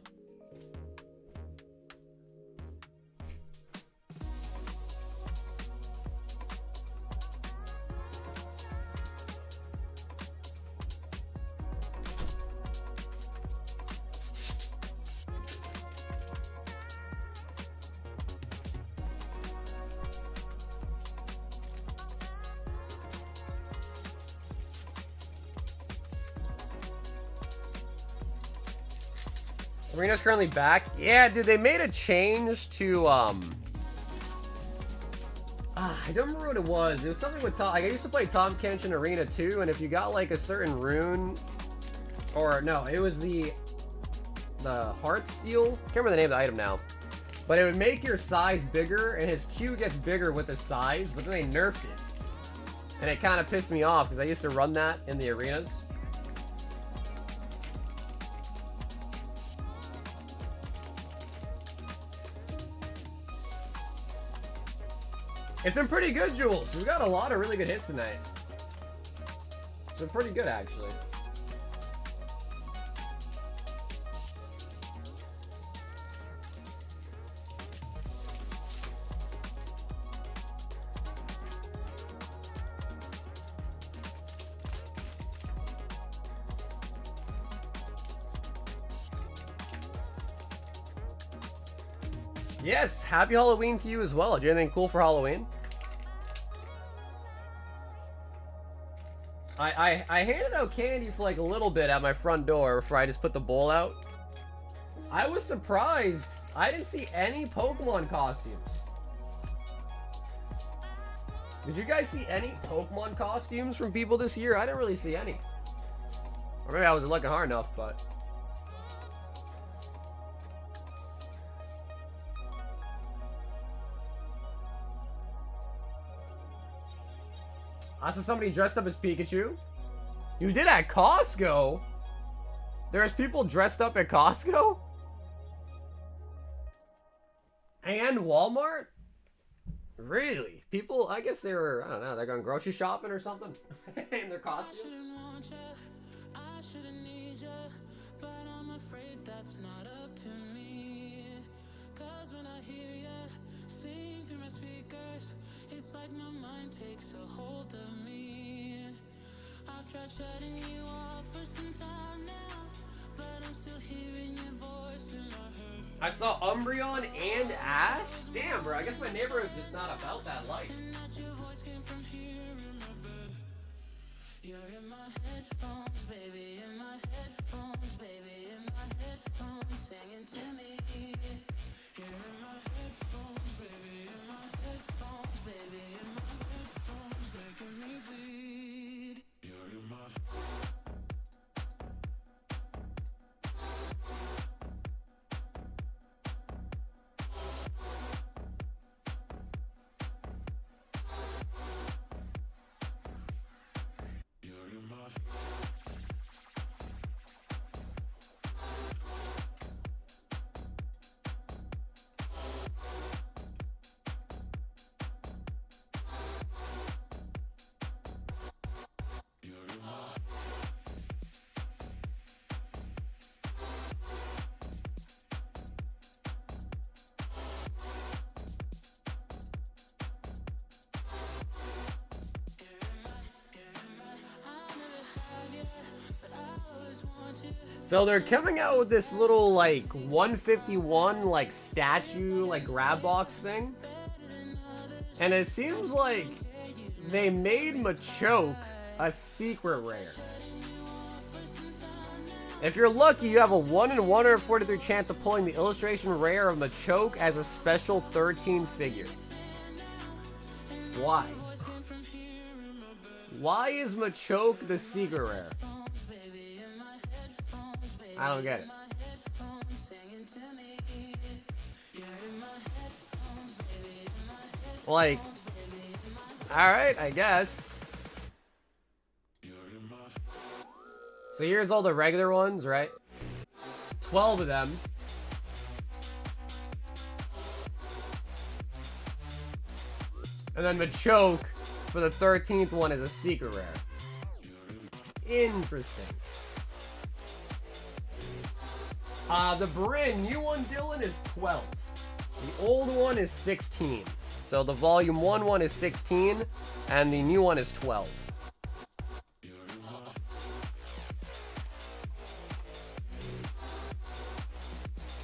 Arena's currently back. Yeah, dude, they made a change to, I don't remember what it was. It was something with Tom. Like, I used to play Tom Kenshin Arena 2, and if you got, like, a certain rune, or, no, it was the Heart Steel. Can't remember the name of the item now. But it would make your size bigger, and his Q gets bigger with the size, but then they nerfed it. And it kind of pissed me off, because I used to run that in the arenas. It's been pretty good, Jules. We've got a lot of really good hits tonight. It's been pretty good, actually. Yes, happy Halloween to you as well. Did you do anything cool for Halloween? I handed out candy for like a little bit at my front door before I just put the bowl out. I was surprised. I didn't see any Pokemon costumes. Did you guys see any Pokemon costumes from people this year? I didn't really see any. Or maybe I wasn't looking hard enough, but... I saw somebody dressed up as Pikachu. You did at Costco? There's people dressed up at Costco? And Walmart? Really? People, I guess they were, I don't know, they're going grocery shopping or something? In their costumes? I shouldn't need you, but I'm afraid that's not up to me. 'Cause when I hear you sing through my speakers, it's like my mind takes a hold of me. I've tried shutting you off for some time now, but I'm still hearing your voice in my head. I saw Umbreon and Ash? Damn, bro, I guess my neighborhood's just not about that life. Not your voice came from headphones, baby, in my headphones, baby, in my headphones, singing to me. You're in my headphones, baby, in my headphones, baby, in my headphones, making me bleed. You're in my So they're coming out with this little like 151 like statue like grab box thing. And it seems like they made Machoke a secret rare. If you're lucky, you have a 1 in 143 chance of pulling the illustration rare of Machoke as a special 13 figure. Why? Why is Machoke the secret rare? I don't get it. Like, alright, I guess. So here's all the regular ones, right? 12 of them. And then Machoke for the 13th one is a secret rare. Interesting. The brand new one, Dylan, is 12. The old one is 16. So the volume 1 one is 16, and the new one is 12.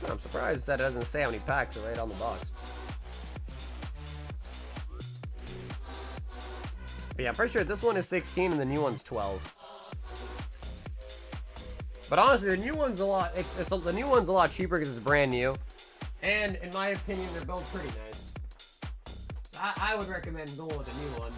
I'm surprised that it doesn't say how many packs are right on the box. But yeah, I'm pretty sure this one is 16 and the new one's 12. But honestly, the new one's a lot. The new one's a lot cheaper because it's brand new, and in my opinion, they're both pretty nice. So I would recommend going with the new one.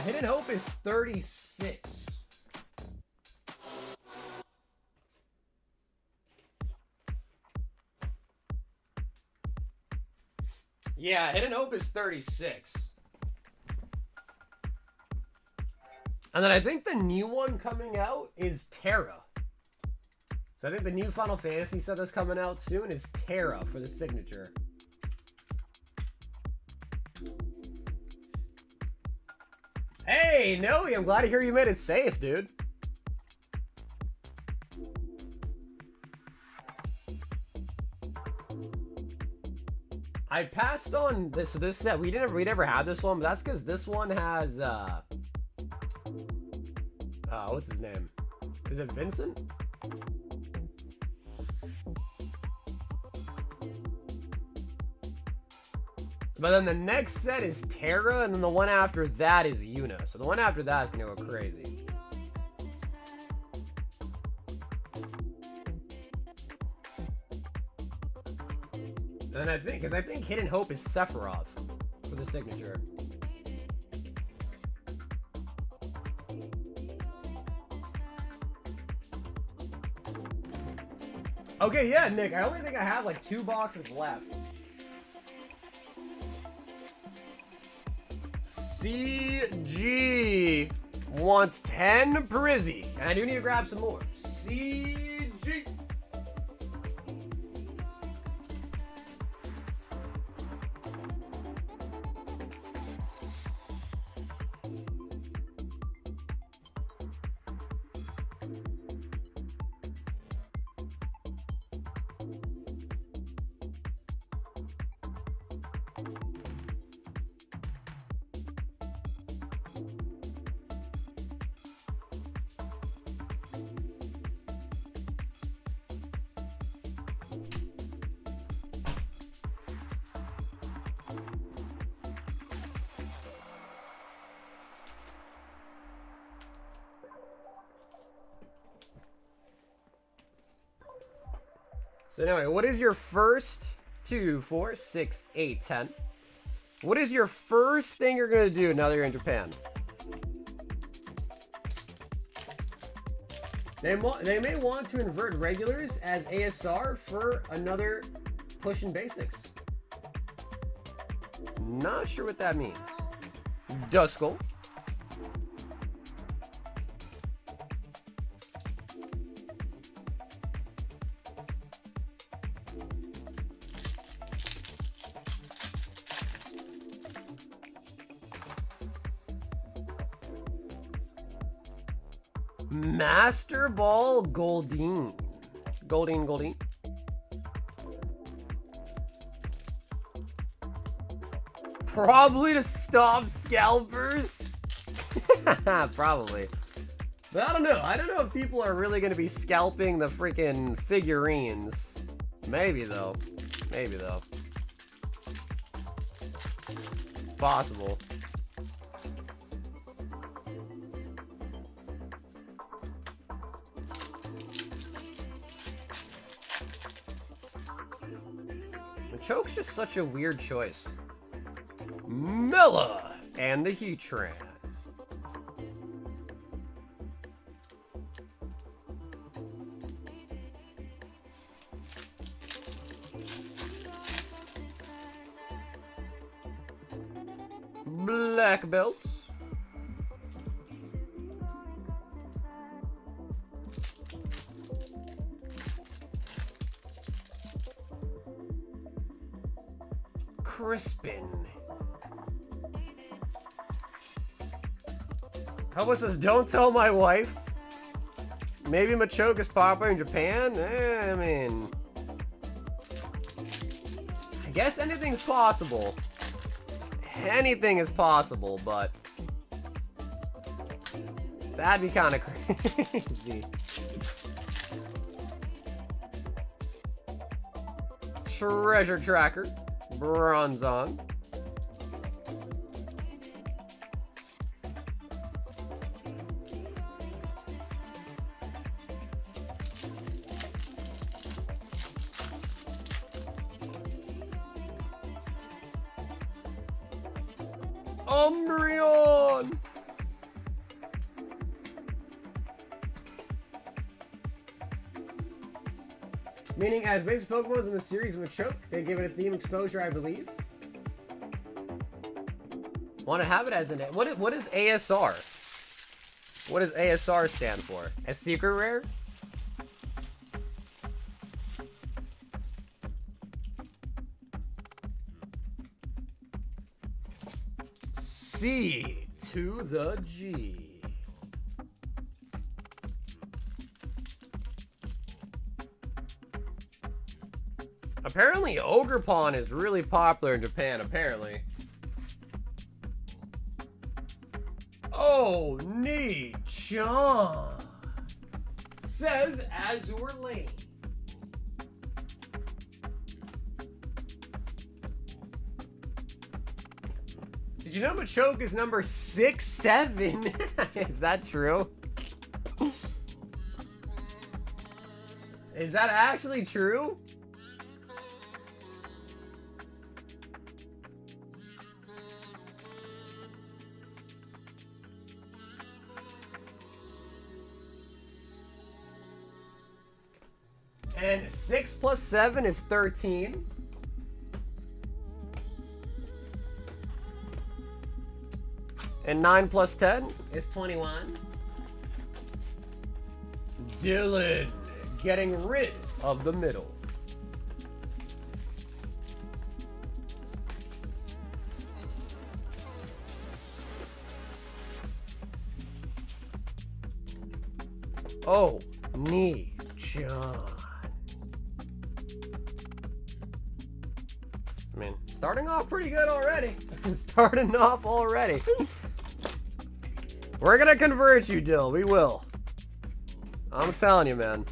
Hidden Hope is 36. Yeah, Hidden Hope is 36. And then I think the new one coming out is Terra. So I think the new Final Fantasy set that's coming out soon is Terra for the signature. Hey, Noe, I'm glad to hear you made it safe, dude. I passed on this set. We never had this one, but that's because this one has what's his name? Is it Vincent? But then the next set is Terra, and then the one after that is Yuna. So the one after that is gonna go crazy. And I think Hidden Hope is Sephiroth for the signature. Okay, yeah, Nick. I only think I have like 2 boxes left. CG wants 10 Prizzy, and I do need to grab some more. CG. So anyway, what is your first 2, 4, 6, 8, 10? What is your first thing you're gonna do now that you're in Japan? They may want to invert regulars as ASR for another push in basics. Not sure what that means. Duskull. Master Ball Goldeen. Goldeen. Probably to stop scalpers. Probably. But I don't know. I don't know if people are really going to be scalping the freaking figurines. Maybe though. Maybe though. It's possible. Choke's just such a weird choice. Mela and the Heatran. Black belts. Crispin. Hobo says, don't tell my wife. Maybe Machoke is popular in Japan? I mean, I guess anything's possible. Anything is possible, but that'd be kind of crazy. Treasure Tracker. Bronzong. Umbreon. Meaning, as basic Pokemon in the series of Machoke, they give it a theme exposure, I believe. Want to have it as an... What is ASR? What does ASR stand for? A secret rare? C to the G. Apparently, Ogerpon is really popular in Japan, apparently. Oh, Ni-chan, says Azure Lane. Did you know Machoke is number 6'7"? Is that true? Is that actually true? And 6 plus 7 is 13. And 9 plus 10 is 21. Dylan getting rid of the middle. Oh, Ni-chan. I mean, starting off pretty good already. Starting off already. We're gonna convert you, Dill. We will. I'm telling you, man.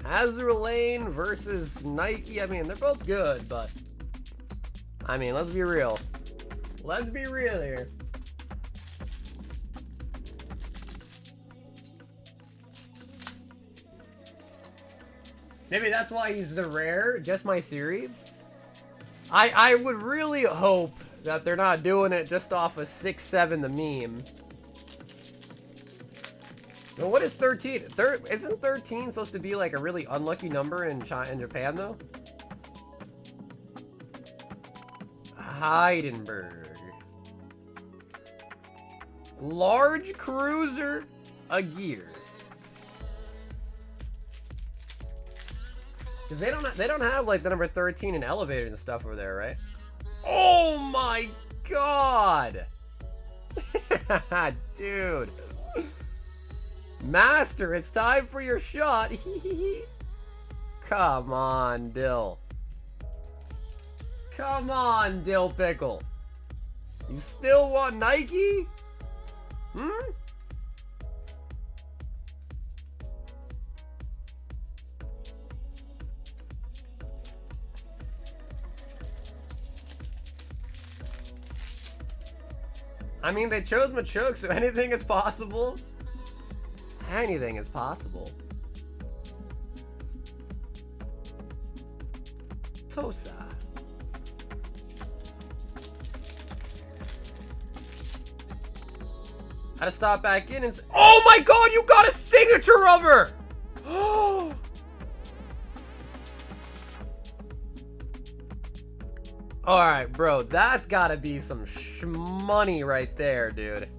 Azure Lane versus Nike. I mean, they're both good, but... I mean, let's be real. Let's be real here. Maybe that's why he's the rare. Just my theory. I would really hope that they're not doing it just off of 6-7 the meme. But what is 13? Isn't 13 supposed to be like a really unlucky number in Japan though? Heidenberg. Large cruiser, a gear. Because they don't have like the number 13 in elevators and stuff over there, right? Oh my god! Dude. Master, it's time for your shot. Come on, Dill. Come on, Dill Pickle. You still want Nike? Hmm? I mean, they chose Machoke, so anything is possible. Anything is possible. Tosa. I had to stop back in and say, oh my god, you got a signature of her! Alright, bro, that's gotta be some money right there, dude.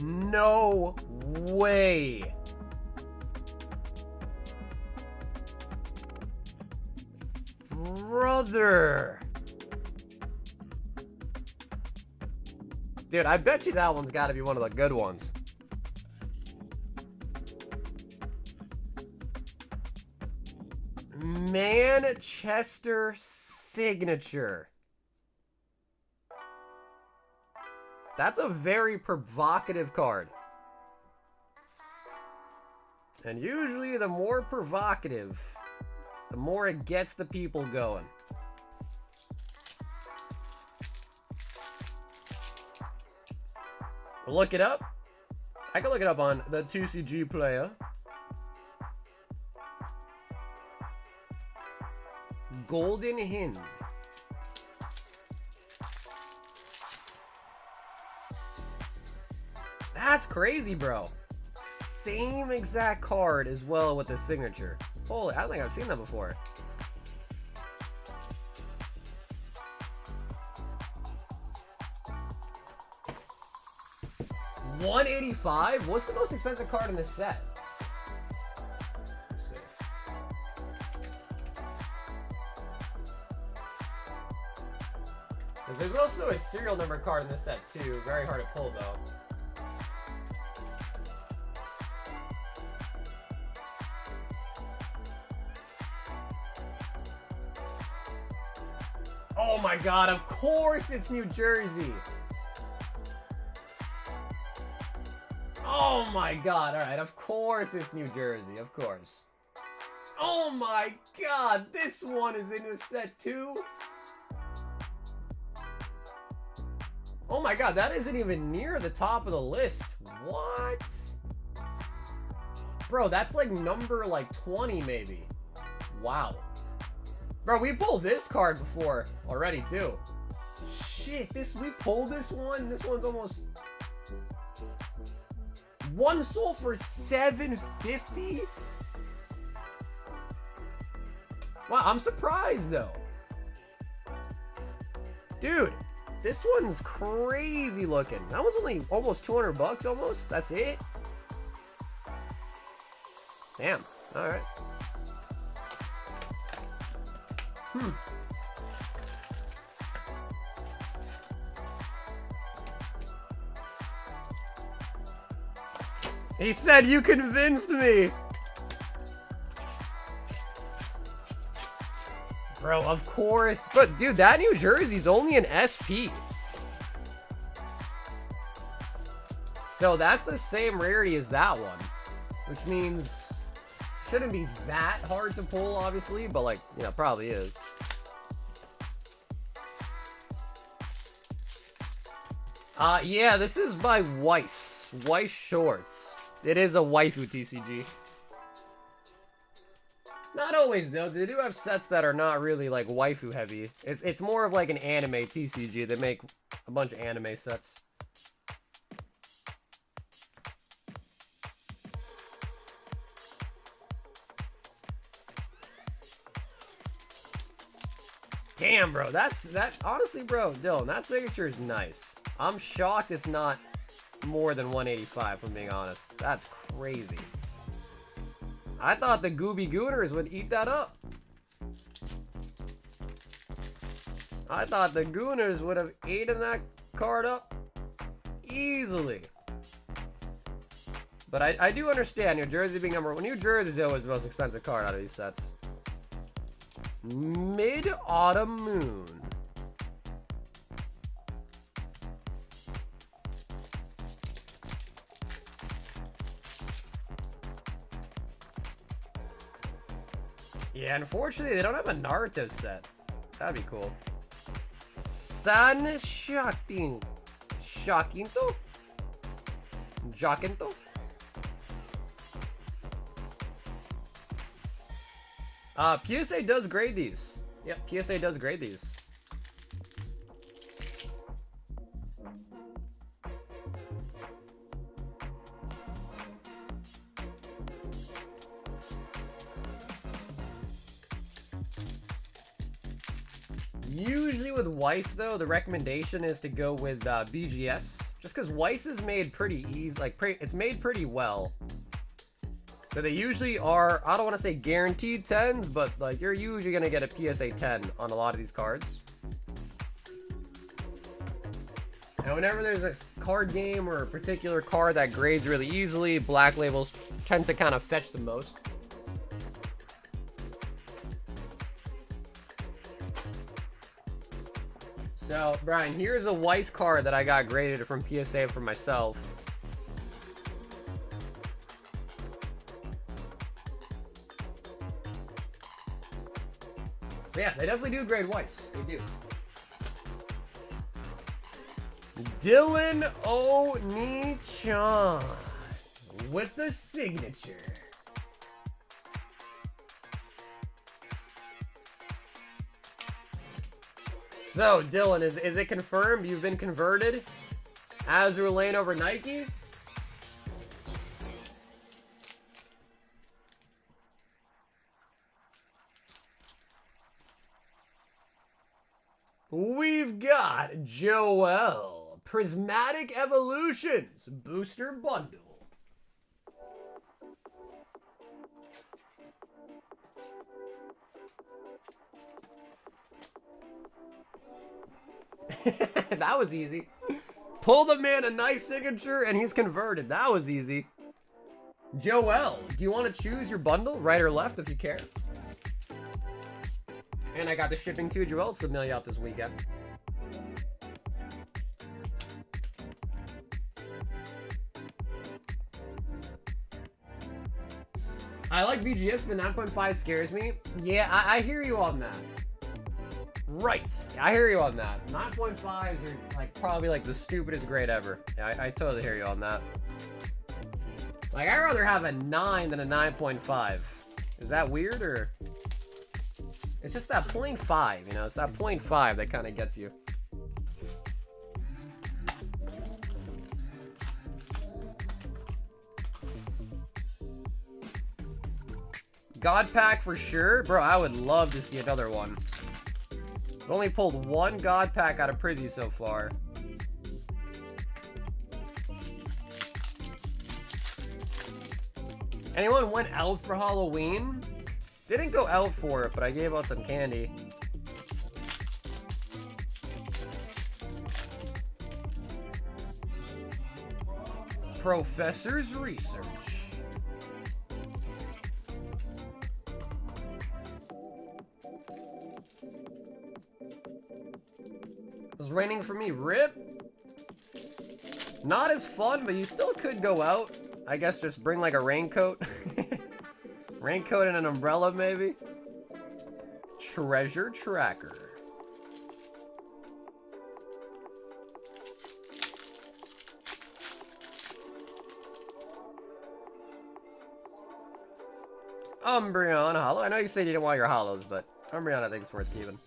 No way. Brother. Dude, I bet you that one's gotta be one of the good ones. Manchester signature. That's a very provocative card. And usually the more provocative, the more it gets the people going. Look it up. I can look it up on the 2CG player. Golden Hind. That's crazy, bro. Same exact card as well with the signature. Holy, I don't think I've seen that before. $185? What's the most expensive card in this set? Let's see. Because there's also a serial number card in this set too. Very hard to pull though. Oh my god, of course it's New Jersey. Oh my god, alright, of course it's New Jersey, of course. Oh my god, this one is in this set too? Oh my god, that isn't even near the top of the list. What? Bro, that's like number like 20 maybe. Wow. Bro, we pulled this card before already too. Shit, we pulled this one. This one's almost... One sold for $750? Wow, I'm surprised though. Dude, this one's crazy looking. That was only almost 200 bucks almost. That's it? Damn. All right. He said, you convinced me. Bro, of course. But dude, that New Jersey's only an SP. So that's the same rarity as that one, which means shouldn't be that hard to pull, obviously, but like, you know, probably is. Yeah, this is by Weiss. Weiss Shorts. It is a waifu TCG. Not always though. They do have sets that are not really like waifu heavy. It's more of like an anime TCG. They make a bunch of anime sets. Damn, bro. That honestly, bro, Dylan, that signature is nice. I'm shocked it's not more than 185, if I'm being honest. That's crazy. I thought the Gooby Gooners would eat that up. I thought the Gooners would have eaten that card up easily. But I do understand New Jersey being number one. New Jersey is always the most expensive card out of these sets. Mid-Autumn Moon. Yeah, unfortunately, they don't have a Naruto set. That'd be cool. San Shakinto? Jacinto? PSA does grade these. Yep, PSA does grade these. Usually with Weiss though, the recommendation is to go with BGS, just because Weiss is made pretty easy, like it's made pretty well. So they usually are, I don't want to say guaranteed 10s, but like you're usually going to get a PSA 10 on a lot of these cards. And whenever there's a card game or a particular card that grades really easily, black labels tend to kind of fetch the most. So, Brian, here's a Weiss card that I got graded from PSA for myself. So yeah, they definitely do grade Weiss. They do. Dylan Oni-chan with the signature. So, Dylan, is it confirmed you've been converted? Azure Lane over Nike? We've got Joel, Prismatic Evolutions Booster Bundle. That was easy. Pull the man a nice signature and he's converted. That was easy. Joel, do you want to choose your bundle, right or left, if you care? And I got the shipping too, Joel, so mail you out this weekend. I like BGS, but 9.5 scares me. Yeah, I hear you on that. Right, I hear you on that. 9.5s are like probably like the stupidest grade ever. Yeah, I totally hear you on that. Like, I'd rather have a 9 than a 9.5. Is that weird, or? It's just that 0.5, you know? It's that 0.5 that kind of gets you. God Pack for sure. Bro, I would love to see another one. I've only pulled one God Pack out of Prizzy so far. Anyone went elf for Halloween? Didn't go elf for it, but I gave out some candy. Professor's Research. It was raining for me. Rip. Not as fun, but you still could go out. I guess just bring like a raincoat. Raincoat and an umbrella, maybe. Treasure Tracker. Umbreon Hollow. I know you said you didn't want your hollows, but Umbreon I think is worth keeping.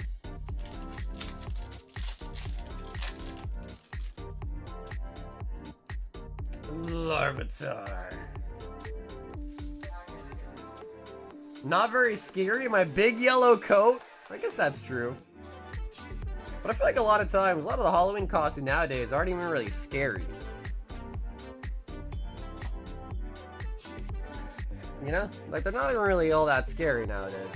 Larvitar. Not very scary. My big yellow coat. I guess that's true. But I feel like a lot of times, a lot of the Halloween costumes nowadays aren't even really scary. You know? Like, they're not even really all that scary nowadays.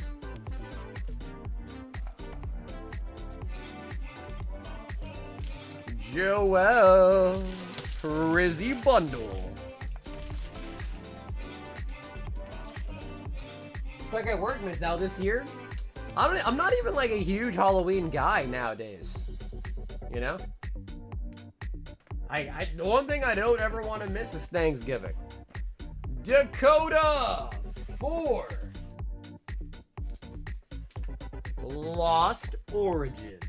Joel. Frizzy Bundle. It's like I worked Miss Zelle this year. I'm not even like a huge Halloween guy nowadays. You know? The one thing I don't ever want to miss is Thanksgiving. Dakota 4. Lost Origins.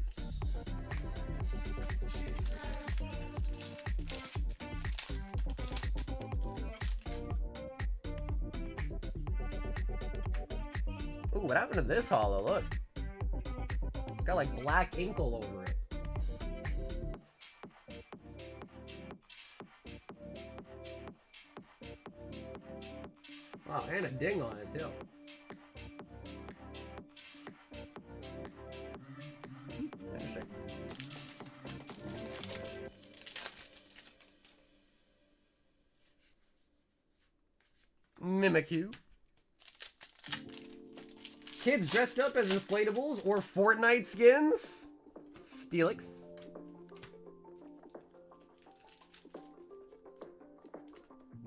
Ooh, what happened to this hollow? Look. It's got like black ink all over it. Wow, and a ding on it too. Interesting. Mimikyu. Kids dressed up as inflatables or Fortnite skins. Steelix.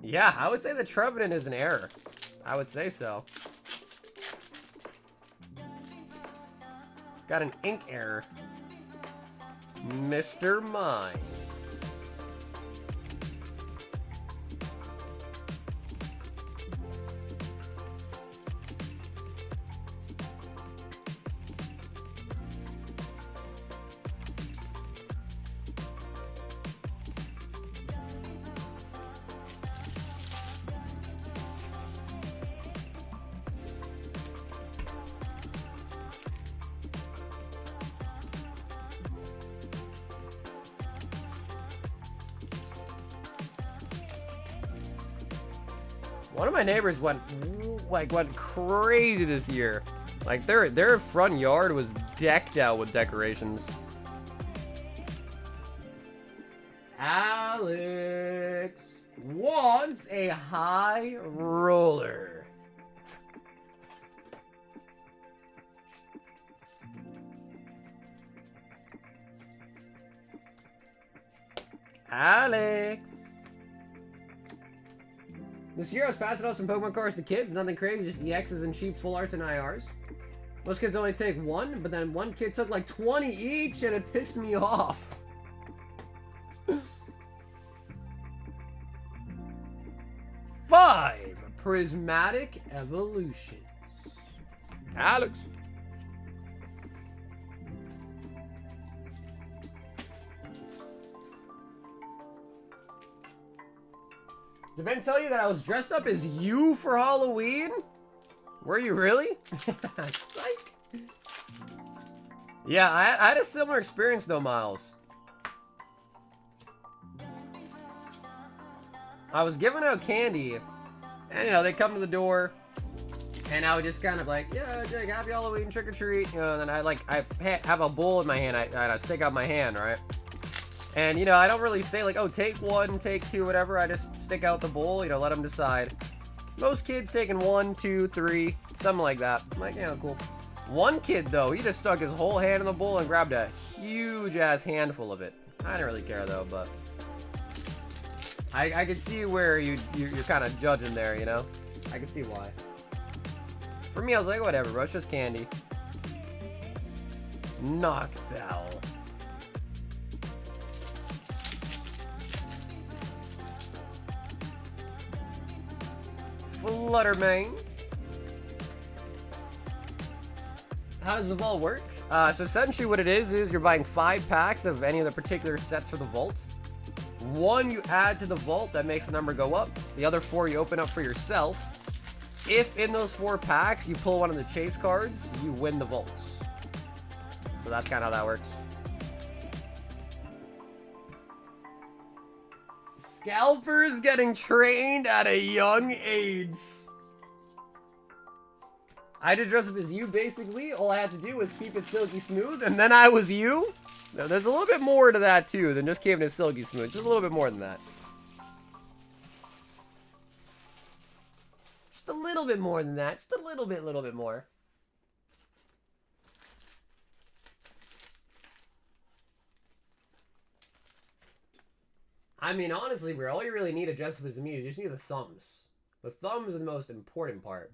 Yeah, I would say the Trevenant is an error. I would say so. It's got an ink error. Mr. Mime. One of my neighbors went crazy this year. Like their front yard was decked out with decorations. Alex wants a high roller. Alex. This year I was passing out some Pokemon cards to kids. Nothing crazy, just EXs and cheap full arts and IRs. Most kids only take one, but then one kid took like 20 each and it pissed me off. 5 Prismatic Evolutions. Alex. Did Ben tell you that I was dressed up as you for Halloween? Were you really? Psych. Yeah, I had a similar experience though, Miles. I was giving out candy, and you know, they come to the door, and I would just kind of like, yeah, like, happy Halloween, trick or treat, you know, and then I have a bowl in my hand, I stick out my hand, right? And, you know, I don't really say, like, oh, take one, take two, whatever. I just stick out the bowl, you know, let them decide. Most kids taking 1, 2, 3, something like that. I'm like, yeah, cool. One kid, though, he just stuck his whole hand in the bowl and grabbed a huge-ass handful of it. I didn't really care, though, but I could see where you're kind of judging there, you know? I could see why. For me, I was like, whatever, bro. It's just candy. Noctowl. Fluttermane. How does the vault work? So essentially what it is you're buying 5 packs of any of the particular sets for the vault. 1 you add to the vault that makes the number go up. The other 4 you open up for yourself. if in those 4 packs you pull one of the chase cards, you win the vaults. So that's kind of how that works. Scalpers getting trained at a young age. I had to dress up as you, basically. All I had to do was keep it silky smooth, and then I was you. Now, there's a little bit more to that, too, than just keeping it silky smooth. Just a little bit more than that. Just a little bit more than that. Just a little bit more. I mean, honestly, bro, all you really need to dress up as me is you just need the thumbs. The thumbs are the most important part.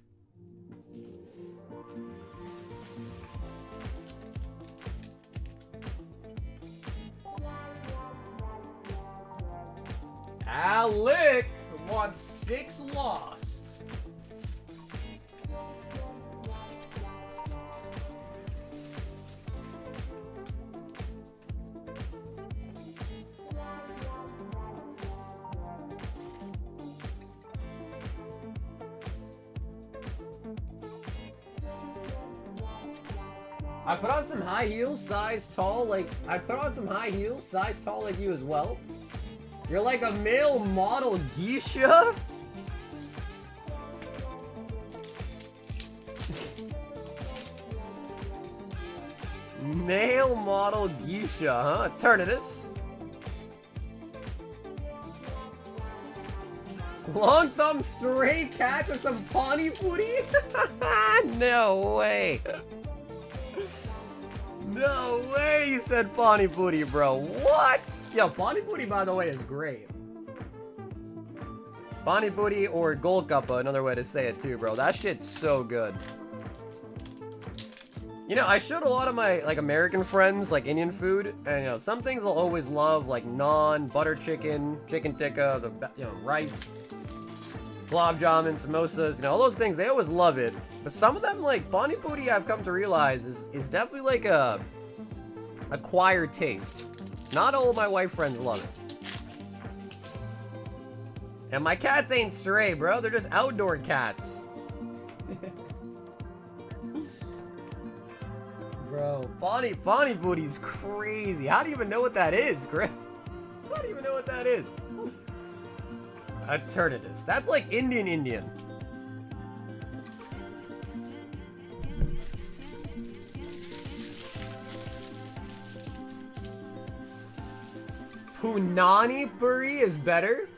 Alec wants 6 lost. I put on some high heels, size tall, like you as well. You're like a male model geisha? Male model geisha, huh? Eternatus. Long thumb stray cat with some pawnee footy? No way. No way you said Pawnee Booty, bro. What? Yo, Pawnee Booty, by the way, is great. Pawnee Booty or Golgappa, another way to say it too, bro. That shit's so good. You know, I showed a lot of my, like, American friends, like, Indian food. And, you know, some things I'll always love, like naan, butter chicken, chicken tikka, rice, gulab jamun, samosas, all those things, they always love it. But some of them, like, Pawnee Booty, I've come to realize is definitely like a acquired taste. Not all of my white friends love it. And my cats ain't stray, bro. They're just outdoor cats. Bro, Pawnee Booty's crazy. How do you even know what that is, Chris? How do you even know what that is? Eternatus. That's like Indian. Punani Puri is better?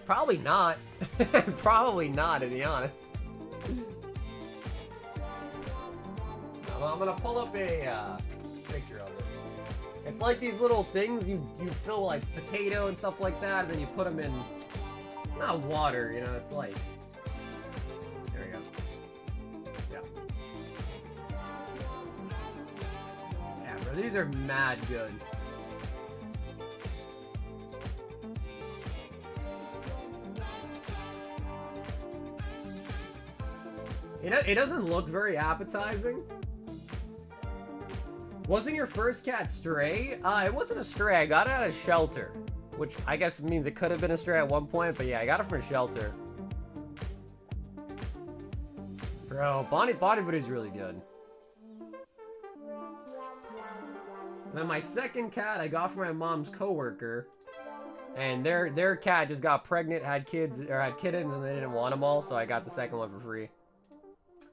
Probably not. Probably not, to be honest. I'm gonna pull up a picture of it. It's like these little things you fill like potato and stuff like that, and then you put them in, not water, it's like, there we go. Yeah. Yeah, bro, these are mad good. It doesn't look very appetizing. Wasn't your first cat stray? It wasn't a stray. I got it at a shelter, which I guess means it could have been a stray at one point, but yeah, I got it from a shelter. Bro, Pawnee Booty is really good. And then my second cat I got from my mom's coworker, and their cat just got pregnant, had kittens, and they didn't want them all, so I got the second one for free.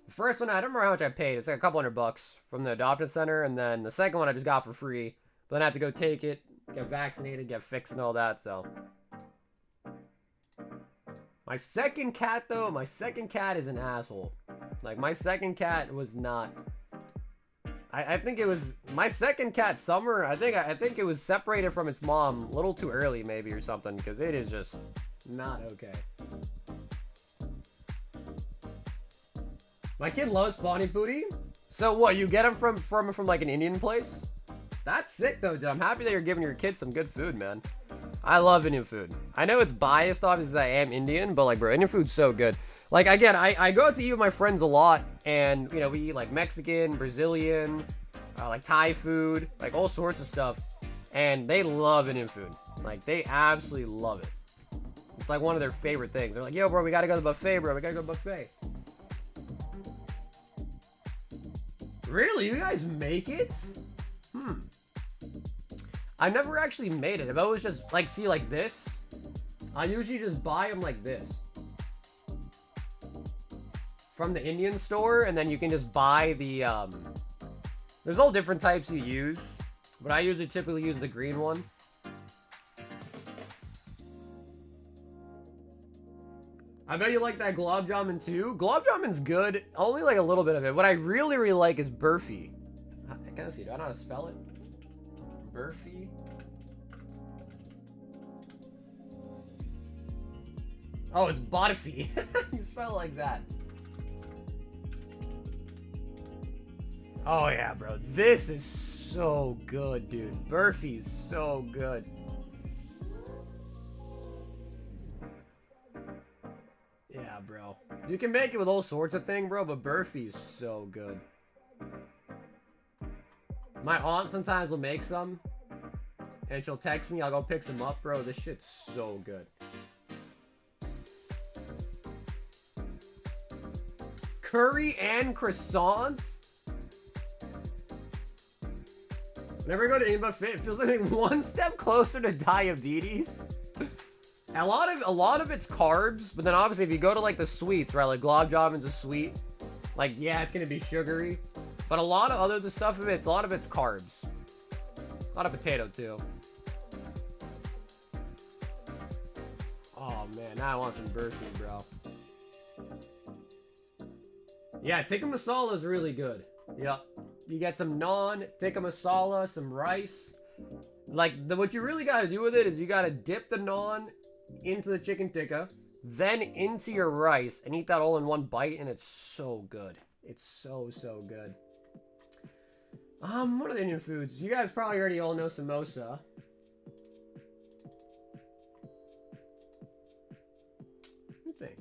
The first one, I don't remember how much I paid. It's like a couple $100 from the adoption center, and then the second one I just got for free. But then I have to go take it, get vaccinated, get fixed and all that, so. My second cat, though, is an asshole. Like, my second cat was not. I think it was my second cat, Summer. I think it was separated from its mom a little too early, maybe, or something, because it is just not okay. My kid loves Pawnee Booty. So what? You get him from like an Indian place? That's sick though, dude. I'm happy that you're giving your kids some good food, man. I love Indian food. I know it's biased, obviously, I am Indian, but like, bro, Indian food's so good. Like, again, I go out to eat with my friends a lot, and we eat like Mexican, Brazilian, like Thai food, like all sorts of stuff, and they love Indian food. Like, they absolutely love it. It's like one of their favorite things. They're like, yo, bro, we gotta go to the buffet, bro. We gotta go to the buffet. Really? You guys make it? I never actually made it. I've always just, like, see, like this. I usually just buy them like this. From the Indian store, and then you can just buy the, there's all different types you use, but I usually typically use the green one. I bet you like that gulab jamun too. Gulab jamun's good, only like a little bit of it. What I really, really like is burfi. Can I see? Do I know how to spell it? Burfi. Oh, it's Botifi. You spell it like that. Oh yeah, bro. This is so good, dude. Burfi's so good. Yeah, bro. You can make it with all sorts of things, bro, but Burfi's so good. My aunt sometimes will make some, and she'll text me. I'll go pick some up, bro. This shit's so good. Curry and croissants? Whenever I go to Any Buffet, it feels like I'm one step closer to diabetes. A lot of it's carbs, but then obviously if you go to like the sweets, right, like gulab jamun's a sweet, like yeah, it's gonna be sugary, but a lot of other stuff of it, a lot of it's carbs. A lot of potato too. Oh man, now I want some burfi, bro. Yeah, tikka masala is really good. Yep. You get some naan, tikka masala, some rice. Like, what you really gotta do with it is you gotta dip the naan into the chicken tikka, then into your rice, and eat that all in one bite, and it's so good. It's so, so good. What are the Indian foods? You guys probably already all know samosa. What do you think?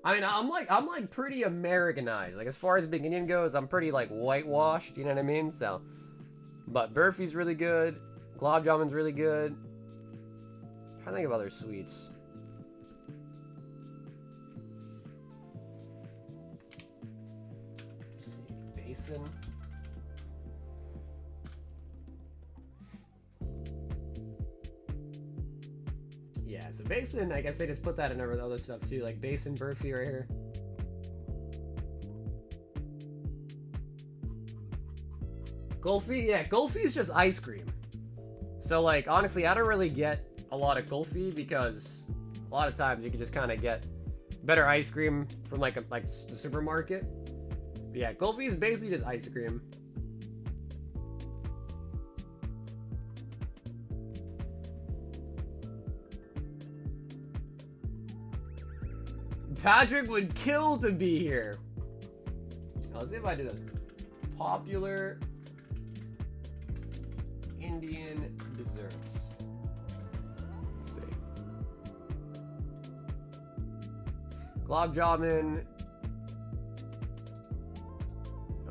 I mean, I'm like pretty Americanized. Like, as far as being Indian goes, I'm pretty, like, whitewashed, you know what I mean? So, but burfi's really good. Gulab jamun's really good. I'm trying to think of other sweets. Let's see, basin. Yeah, so basin, I guess they just put that in other stuff too, like basin burfi right here. Kulfi, yeah, Kulfi is just ice cream. So like, honestly, I don't really get a lot of Kulfi because a lot of times you can just kind of get better ice cream from like the supermarket. But yeah, Kulfi is basically just ice cream. Patrick would kill to be here. Let's see if I do this. Popular Indian desserts. Let's see. Gulab jamun.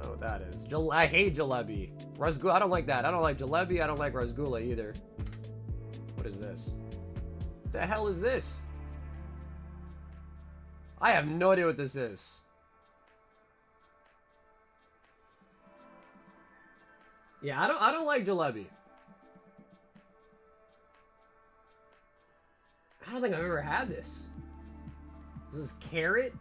Oh, that is. I hate jalebi. Rasgula. I don't like that. I don't like jalebi. I don't like rasgula either. What is this? What the hell is this? I have no idea what this is. Yeah, I don't like jalebi. I don't think I've ever had this. Is this carrot?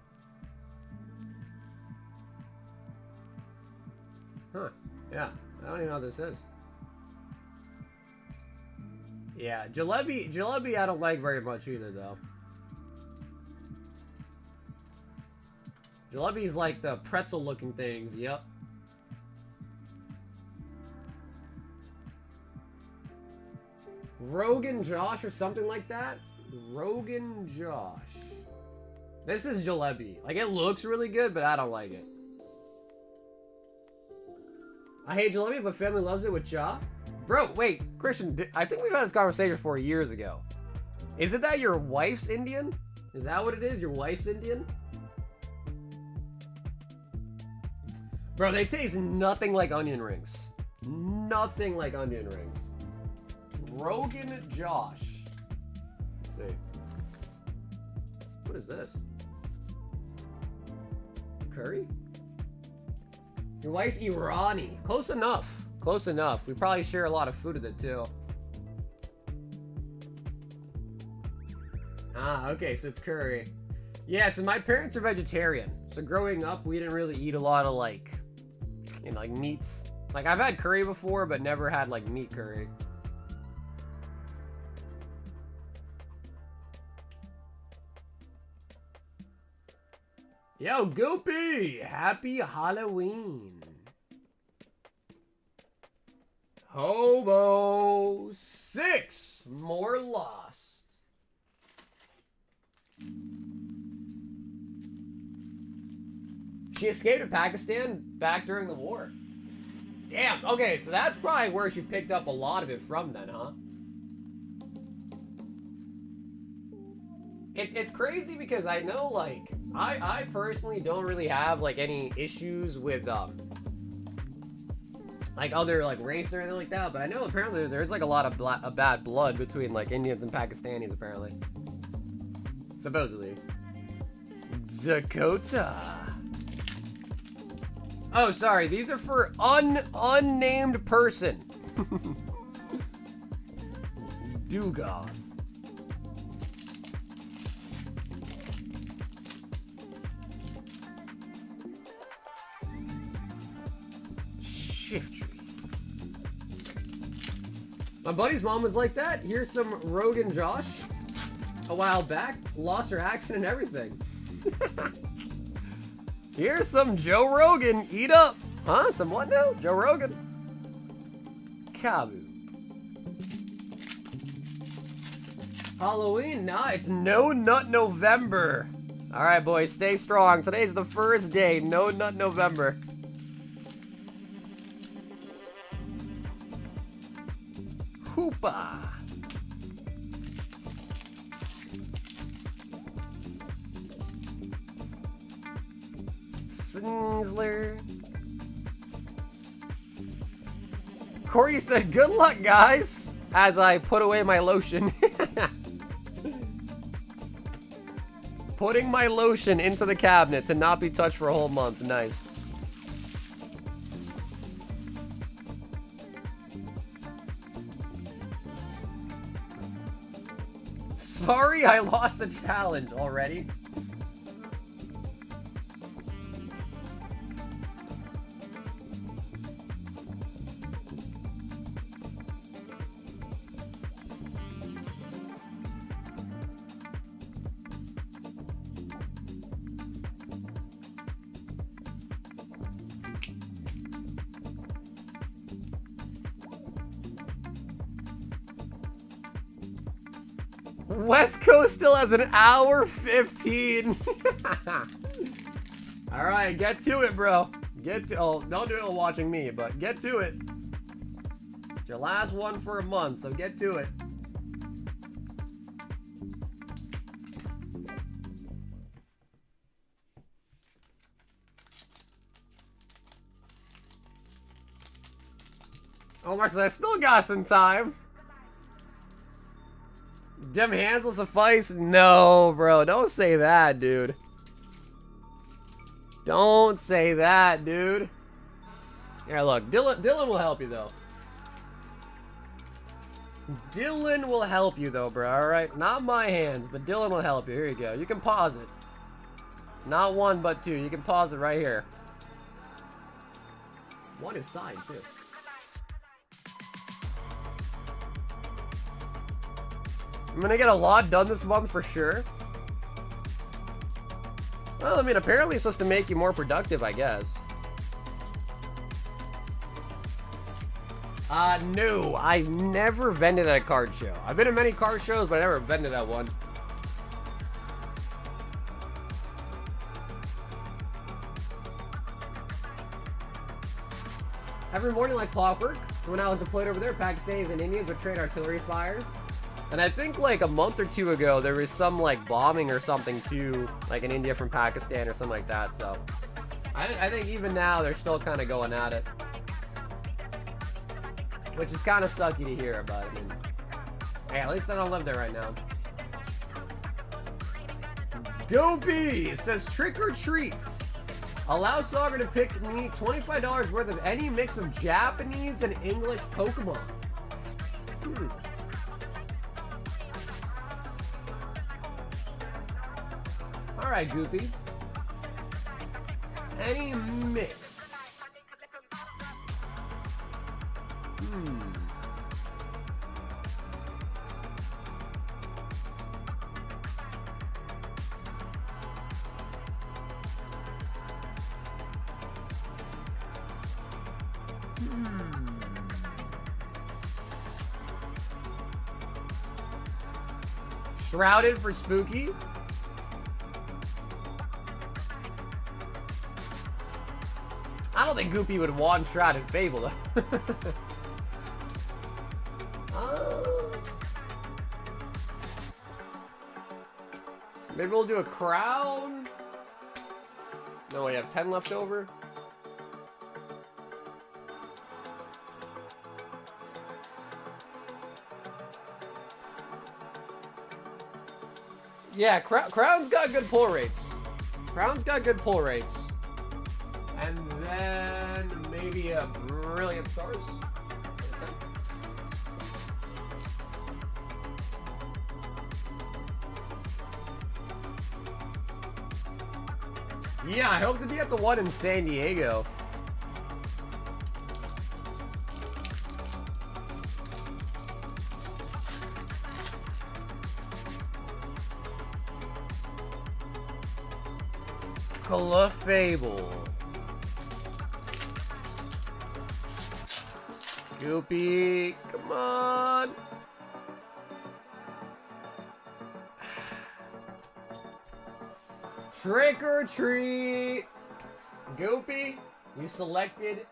Huh. Yeah, I don't even know what this is. Yeah, jalebi I don't like very much either though. Jalebi's like the pretzel looking things, yep. Rogan Josh or something like that? Rogan Josh. This is jalebi. Like, it looks really good, but I don't like it. I hate jalebi, but family loves it with cha. Bro, wait, Christian, I think we've had this conversation 4 years ago. Is it that your wife's Indian? Is that what it is? Your wife's Indian? Bro, they taste nothing like onion rings. Nothing like onion rings. Rogan Josh. Let's see. What is this? Curry? Your wife's Irani. Close enough. Close enough. We probably share a lot of food with it too. Ah, okay, so it's curry. Yeah, so my parents are vegetarian. So growing up, we didn't really eat a lot of like, you know, like meats. Like I've had curry before, but never had like meat curry. Yo, Goopy! Happy Halloween! Hobo 6 more lost. She escaped to Pakistan back during the war. Damn, okay, so that's probably where she picked up a lot of it from then, huh? It's crazy because I know, like, I personally don't really have, like, any issues with, like, other, like, race or anything like that, but I know apparently there's, like, a lot of bad blood between, like, Indians and Pakistanis, apparently. Supposedly. Dakota. Oh, sorry, these are for unnamed person. Dugon. Shift tree. My buddy's mom was like that. Here's some Rogan Josh. A while back, lost her accent and everything. Here's some Joe Rogan. Eat up. Huh? Some what now? Joe Rogan. Kabu. Halloween? Nah, it's No Nut November. Alright, boys, stay strong. Today's the first day. No Nut November. Hoopa. Sinsler. Corey said, good luck, guys, as I put away my lotion. Putting my lotion into the cabinet to not be touched for a whole month. Nice. Sorry, I lost the challenge already. West Coast still has an hour 15. All right, get to it, bro. Get to, oh, don't do it while watching me, but get to it. It's your last one for a month, so get to it. Oh, Marcel, I still got some time. Them hands will suffice? No, bro. Don't say that, dude. Don't say that, dude. Yeah, look. Dylan will help you, though. Dylan will help you, though, bro. Alright? Not my hands, but Dylan will help you. Here you go. You can pause it. Not one, but two. You can pause it right here. One is signed, too. I'm gonna get a lot done this month for sure. Well, I mean, apparently it's supposed to make you more productive, I guess. No, I've never vended at a card show. I've been to many card shows, but I never vended at one. Every morning like clockwork, when I was deployed over there, Pakistanis and Indians would trade artillery fire. And I think like a month or two ago, there was some like bombing or something too, like in India from Pakistan or something like that. So I think even now they're still kind of going at it, which is kind of sucky to hear about. I mean, hey, at least I don't live there right now. Go B says trick or treats. Allow Sagar to pick me $25 worth of any mix of Japanese and English Pokemon. Alright, Goopy. Any mix. Shrouded for Spooky. I don't think Goopy would want Shrouded Fable though. Maybe we'll do a crown. No, we have 10 left over. Yeah, Crown's got good pull rates. Crown's got good pull rates. And then maybe a Brilliant Stars. Yeah, I hope to be at the one in San Diego. Fable. Goopy, come on. Trick or treat. Goopy, you selected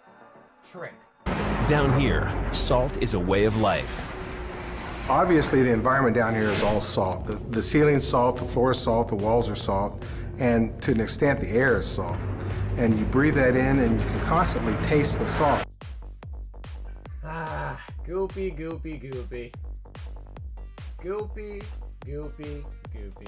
trick. Down here, salt is a way of life. Obviously, the environment down here is all salt. The ceiling's salt, the floor is salt, the walls are salt, and to an extent, the air is salt. And you breathe that in, and you can constantly taste the salt. Ah, Goopy, Goopy, Goopy. Goopy, Goopy, Goopy.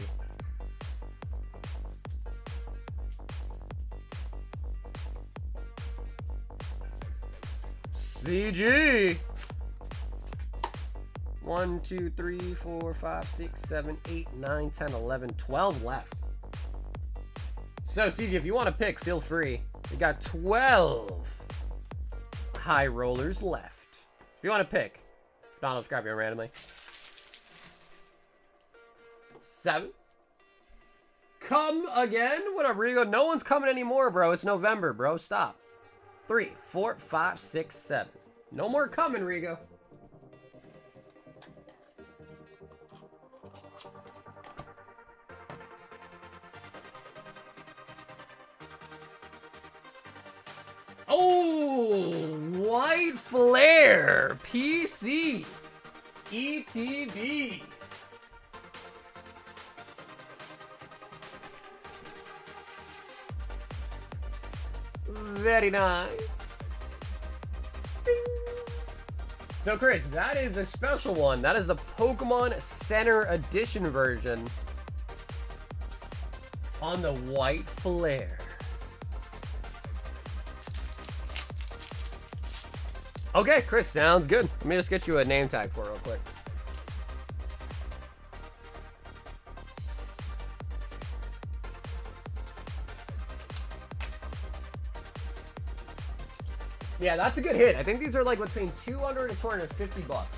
CG! 1, 2, 3, 4, 5, 6, 7, 8, 9, 10, 11, 12 left. So, CG, if you want to pick, feel free. We got 12 high rollers left. If you want to pick. If not, I'll just grab you randomly. 7. Come again? What up, Rigo? No one's coming anymore, bro. It's November, bro. Stop. 3, 4, 5, 6, 7. No more coming, Rigo. Oh, White Flare, PC, ETB. Very nice. Bing. So, Chris, that is a special one. That is the Pokemon Center Edition version on the White Flare. Okay, Chris, sounds good. Let me just get you a name tag for it real quick. Yeah, that's a good hit. I think these are like between 200 and 250 bucks.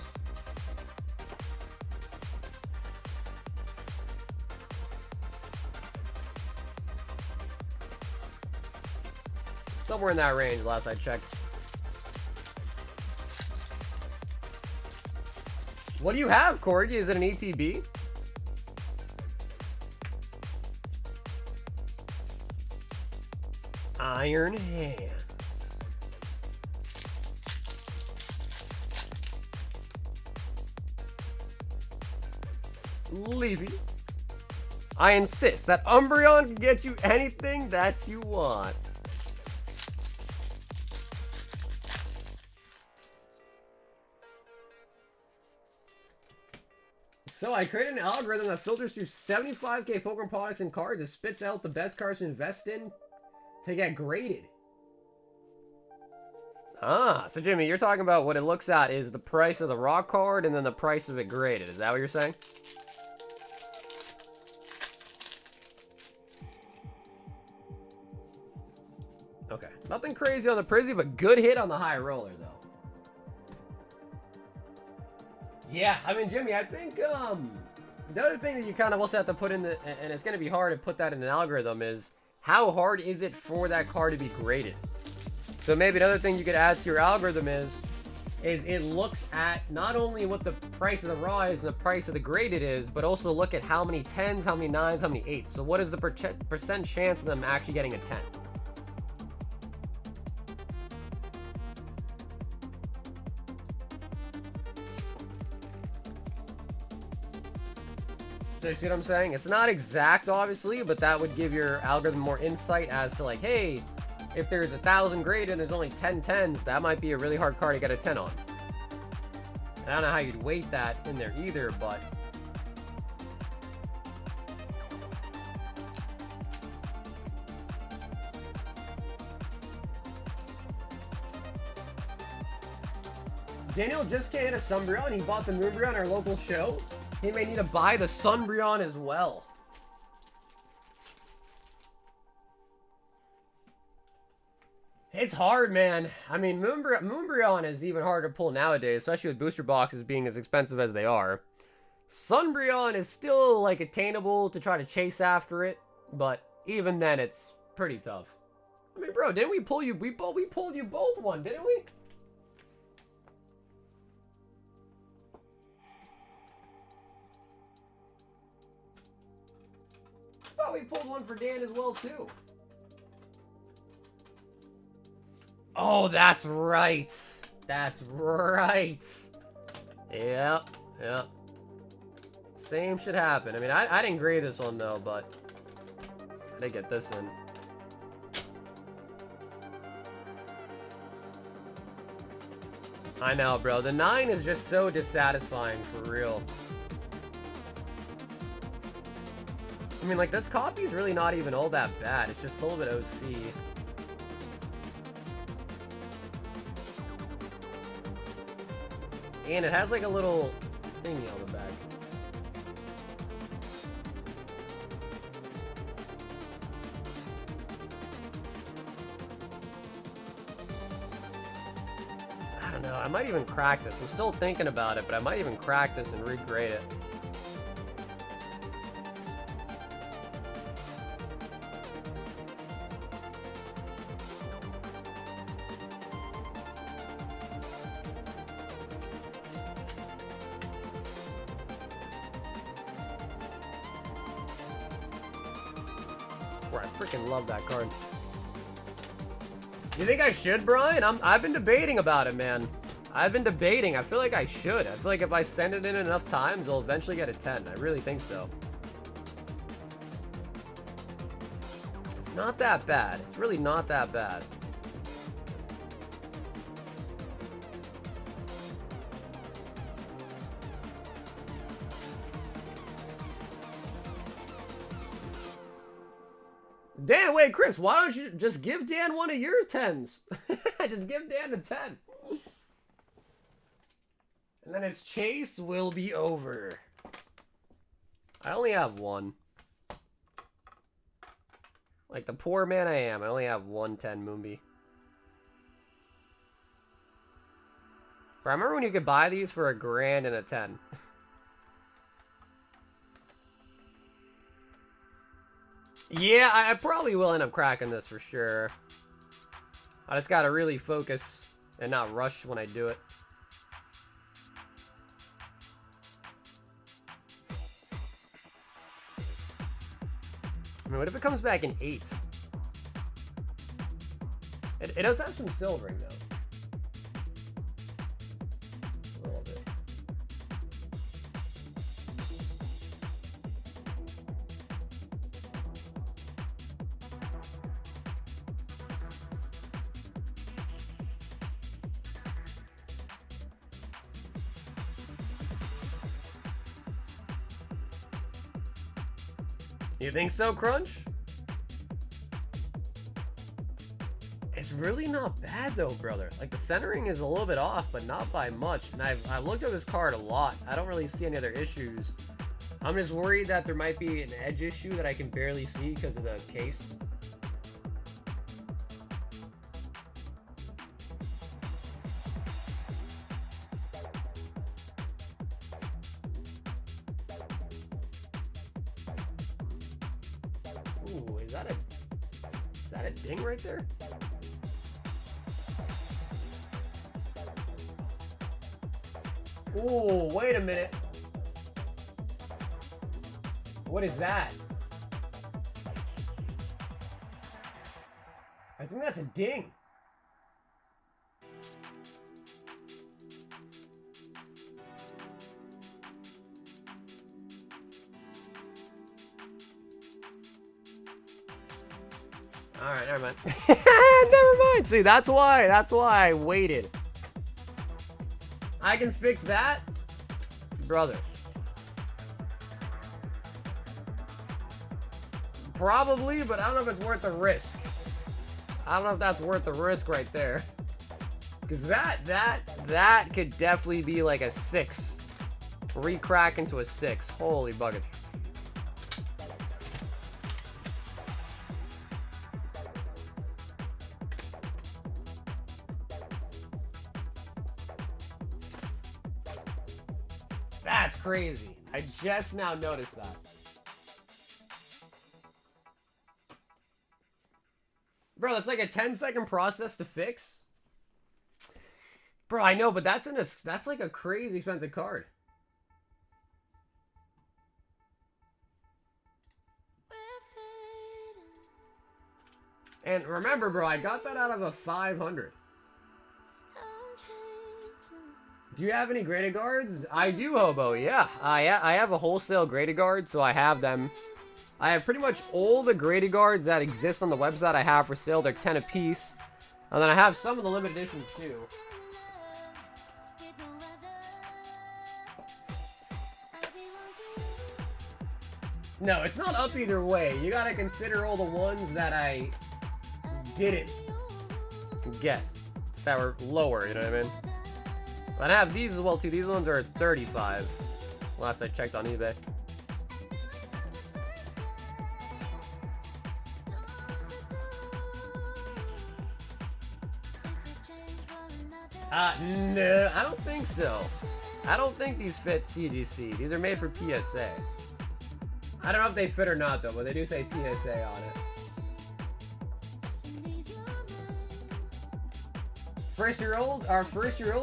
Somewhere in that range last I checked. What do you have, Corgi? Is it an ETB? Iron Hands. Leafy. I insist that Umbreon can get you anything that you want. So I created an algorithm that filters through 75k Pokemon products and cards. It spits out the best cards to invest in to get graded. Ah, so Jimmy, you're talking about what it looks at is the price of the raw card and then the price of it graded. Is that what you're saying? Okay, nothing crazy on the Prizzy, but good hit on the high roller, though. Yeah, I mean, Jimmy, I think, the other thing that you kind of also have to put in the, and it's going to be hard to put that in an algorithm, is how hard is it for that card to be graded? So maybe another thing you could add to your algorithm is it looks at not only what the price of the raw is and the price of the graded is, but also look at how many 10s, how many 9s, how many 8s. So what is the percent chance of them actually getting a 10? So you see what I'm saying? It's not exact, obviously, but that would give your algorithm more insight as to like, hey, if there's 1,000 graded and there's only 10 10s, that might be a really hard card to get a 10 on. And I don't know how you'd weight that in there either, but Daniel just can't hit a Sunbreon. He bought the Moonbreon at our local show. He may need to buy the Sunbreon as well. It's hard, man. I mean, Moonbreon is even harder to pull nowadays, especially with booster boxes being as expensive as they are. Sunbreon is still, like, attainable to try to chase after it, but even then, it's pretty tough. I mean, bro, didn't we pull you? We pulled you both one, didn't we? I thought we pulled one for Dan as well, too. Oh, that's right. That's right. Yep. Yep. Same should happen. I mean, I didn't grade this one, though, but I did get this in. I know, bro. The 9 is just so dissatisfying, for real. I mean, like, this copy is really not even all that bad. It's just a little bit OC. And it has, like, a little thingy on the back. I don't know. I might even crack this. I'm still thinking about it, but I might even crack this and regrade it. I freaking love that card. You think I should, Brian? I've been debating about it, man. I've been debating. I feel like I should. I feel like if I send it in enough times, I'll eventually get a 10. I really think so. It's not that bad. It's really not that bad. Dan, wait, Chris, why don't you just give Dan one of your 10s? Just give Dan a 10. And then his chase will be over. I only have one. Like the poor man I am, I only have one 10 Moonbee. But I remember when you could buy these for $1,000 and a 10. Yeah, I probably will end up cracking this for sure. I just gotta really focus and not rush when I do it. I mean, what if it comes back in 8? It does have some silvering, though. A little bit. You think so, Crunch? really not bad though, brother. Like the centering is a little bit off, but not by much. And I've looked at this card a lot. I don't really see any other issues. I'm just worried that there might be an edge issue that I can barely see because of the case. Ooh, is that a ding right there? Ooh, wait a minute. What is that? I think that's a ding. All right, never mind. Never mind. See, that's why I waited. I can fix that, brother. Probably, but I don't know if it's worth the risk. I don't know if that's worth the risk right there. Because that could definitely be like a 6. Recrack into a 6. Holy buckets. That's crazy. I just now noticed that. Bro, that's like a 10-second process to fix. Bro, I know, but that's like a crazy expensive card. And remember, bro, I got that out of a 500. Do you have any graded guards? I do, Hobo, yeah. I have a wholesale graded guard, so I have them. I have pretty much all the graded guards that exist on the website I have for sale. They're 10 a piece. And then I have some of the limited editions too. No, it's not up either way. You gotta consider all the ones that I didn't get that were lower, you know what I mean? And I have these as well too. These ones are 35. Last I checked on eBay. No, I don't think so. I don't think these fit CGC. These are made for PSA. I don't know if they fit or not though, but they do say PSA on it. First year old,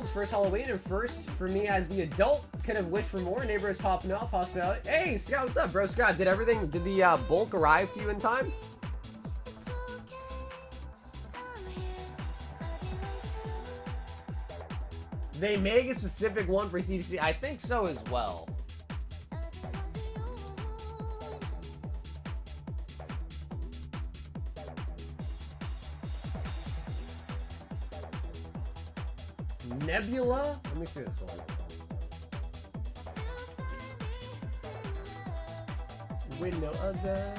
first Halloween, and first for me as the adult. Could have wished for more. Neighbors popping off, hospitality. Hey, Scott, what's up, bro? Scott, did the bulk arrive to you in time? They make a specific one for CGC. I think so as well. Nebula? Let me see this one. With no other.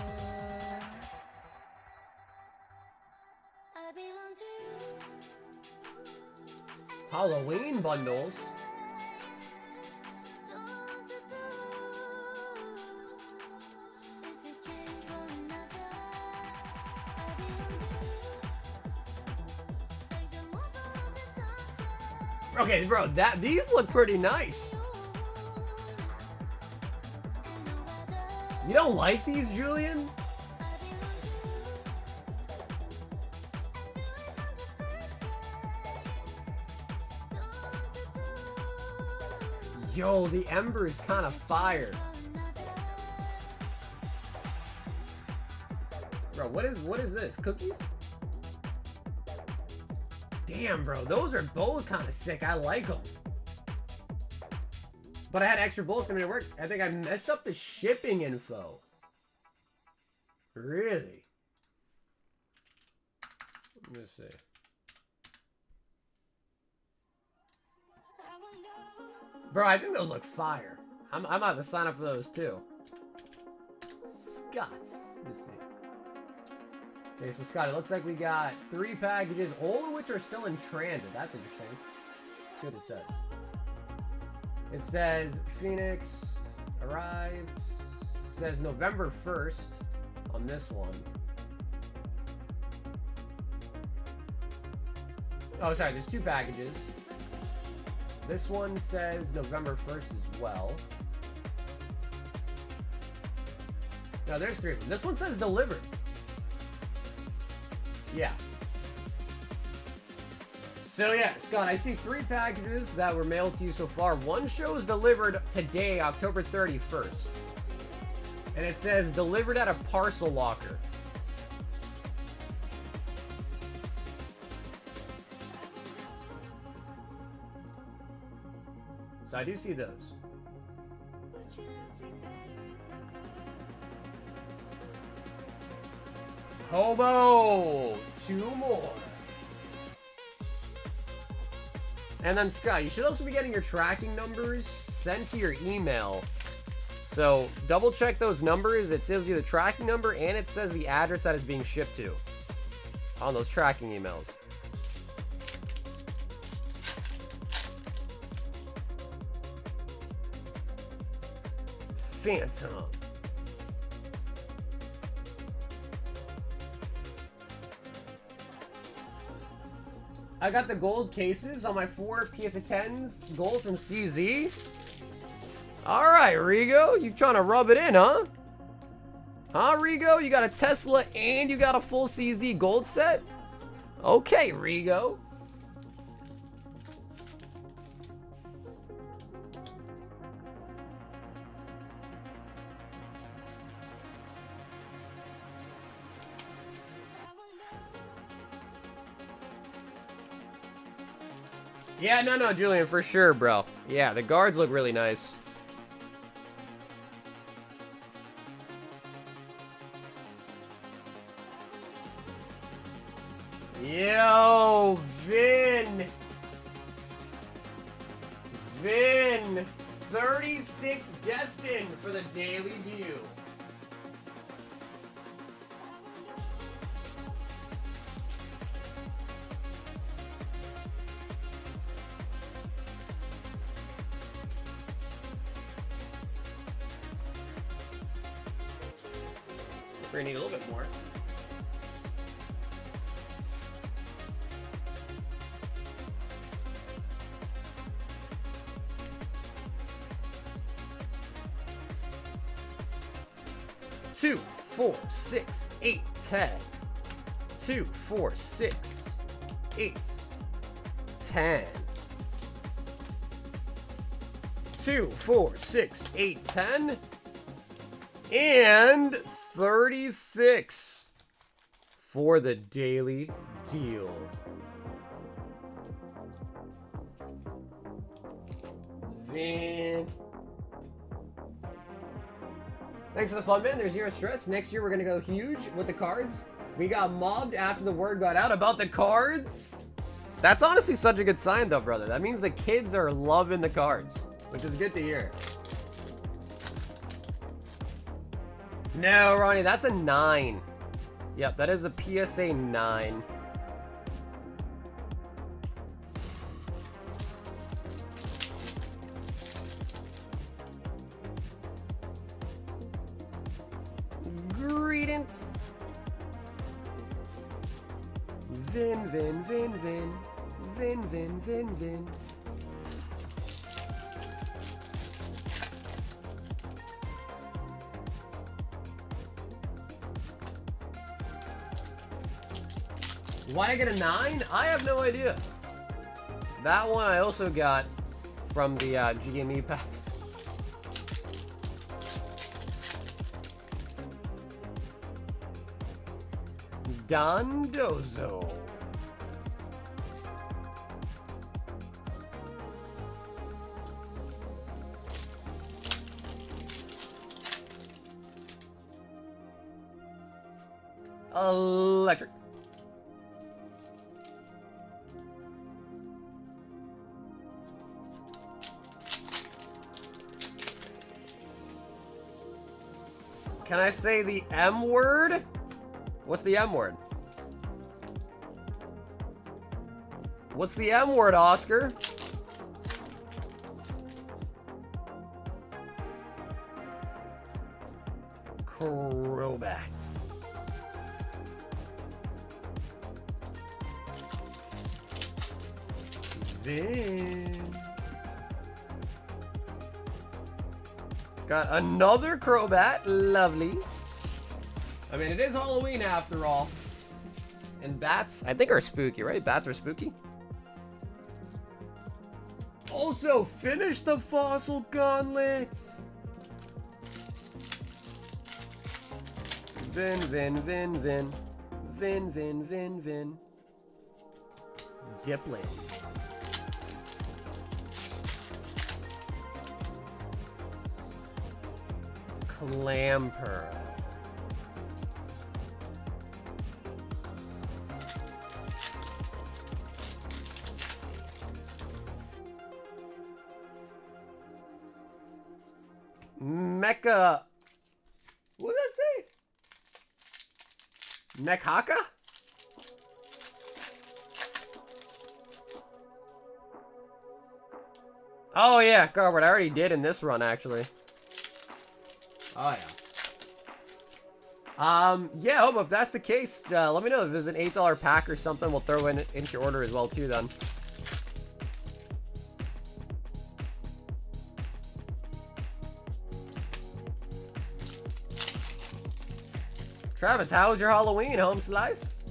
Halloween bundles. Okay, bro, these look pretty nice. You don't like these, Julian? Yo, the ember is kind of fire. Bro, what is this? Cookies? Damn, bro, those are both kind of sick. I like them. But I had extra bullets coming to work. I think I messed up the shipping info. Really? Let me see. Bro, I think those look fire. I'm about to sign up for those too. Scots. Let me see. Okay, so Scott, it looks like we got 3 packages, all of which are still in transit. That's interesting. Let's see what it says. It says Phoenix arrived. It says November 1st on this one. Oh, sorry, there's 2 packages. This one says November 1st as well. No, there's 3 of them. This one says delivered. Yeah. So yeah, Scott, I see 3 packages that were mailed to you so far. One shows delivered today, October 31st. And it says delivered at a parcel locker. So I do see those. Hobo! 2 more. And then Scott, you should also be getting your tracking numbers sent to your email. So double check those numbers. It tells you the tracking number and it says the address that it's being shipped to on those tracking emails. Phantom. I got the gold cases on my 4 PS10s. Gold from CZ. Alright, Rigo. You trying to rub it in, huh? Huh, Rigo? You got a Tesla and you got a full CZ gold set? Okay, Rigo. Yeah, no, Julian, for sure, bro. Yeah, the guards look really nice. Yo, Vin, 36 destined for the daily view. We're gonna need a little bit more. Two, 4, 6, 8, 10. 2, 4, 6, 8, 10. 2, 4, 6, 8, 10. And 36 for the daily deal. Vin. Thanks for the fun, man. There's 0 stress. Next year, we're going to go huge with the cards. We got mobbed after the word got out about the cards. That's honestly such a good sign, though, brother. That means the kids are loving the cards, which is good to hear. No, Ronnie, that's a 9. Yep, that is a PSA 9. Greetings. Vin. Why I get a 9? I have no idea. That one I also got from the GME packs. Dondozo. Electric. Can I say the M word? What's the M word? What's the M word, Oscar? Crobats. Then got another Crobat. Lovely. I mean, it is Halloween after all. And bats, I think, are spooky, right? Bats are spooky. Also, finish the fossil gauntlets. Vin. Diplet. Clamper. Mecha. What did I say? Mechaka? Oh yeah, Garwood, I already did in this run actually. Oh yeah. Yeah, Hobo, if that's the case, let me know if there's an $8 pack or something. We'll throw in into your order as well too then. Travis, how was your Halloween, home slice?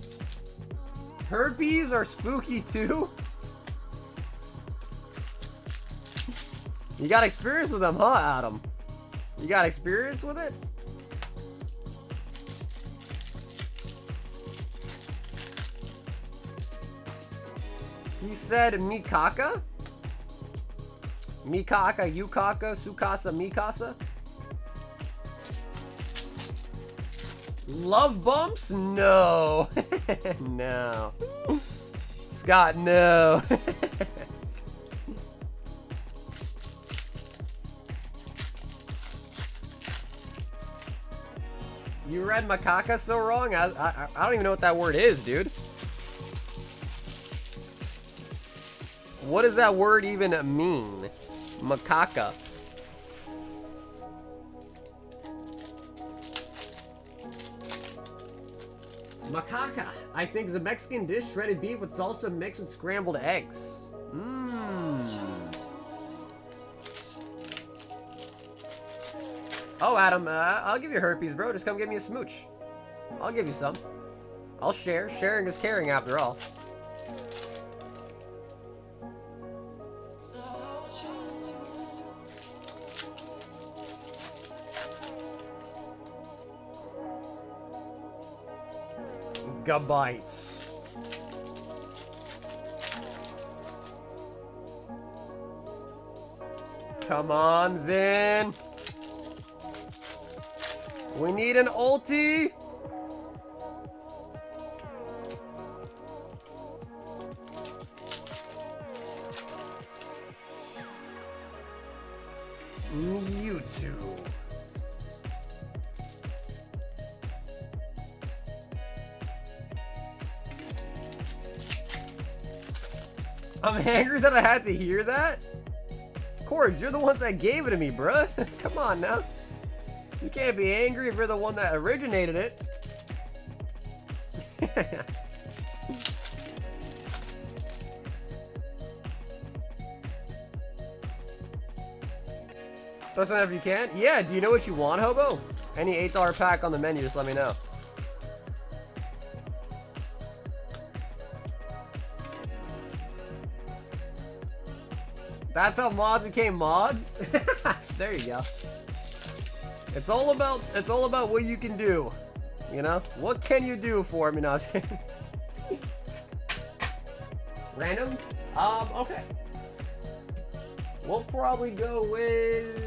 Herpes are spooky too? You got experience with them, huh, Adam? You got experience with it? He said Mikaka? Mikaka, Yukaka, Sukasa, Mikasa? Love bumps? No. No. Scott, no. You read macaca so wrong? I don't even know what that word is, dude. What does that word even mean? Macaca. Macaca, I think, is a Mexican dish, shredded beef with salsa mixed with scrambled eggs. Mmm. Oh, Adam, I'll give you herpes, bro. Just come give me a smooch. I'll give you some. I'll share. Sharing is caring, after all. Gabites. Come on, Vin. We need an ulti. Mewtwo. I'm angry that I had to hear that. Cords, you're the ones that gave it to me, bruh. Come on now. You can't be angry if you're the one that originated it. Throw something if you can. Yeah, do you know what you want, Hobo? Any $8 pack on the menu, just let me know. That's how mods became mods? There you go. It's all about what you can do. You know? What can you do for me now? Random? Okay. We'll probably go with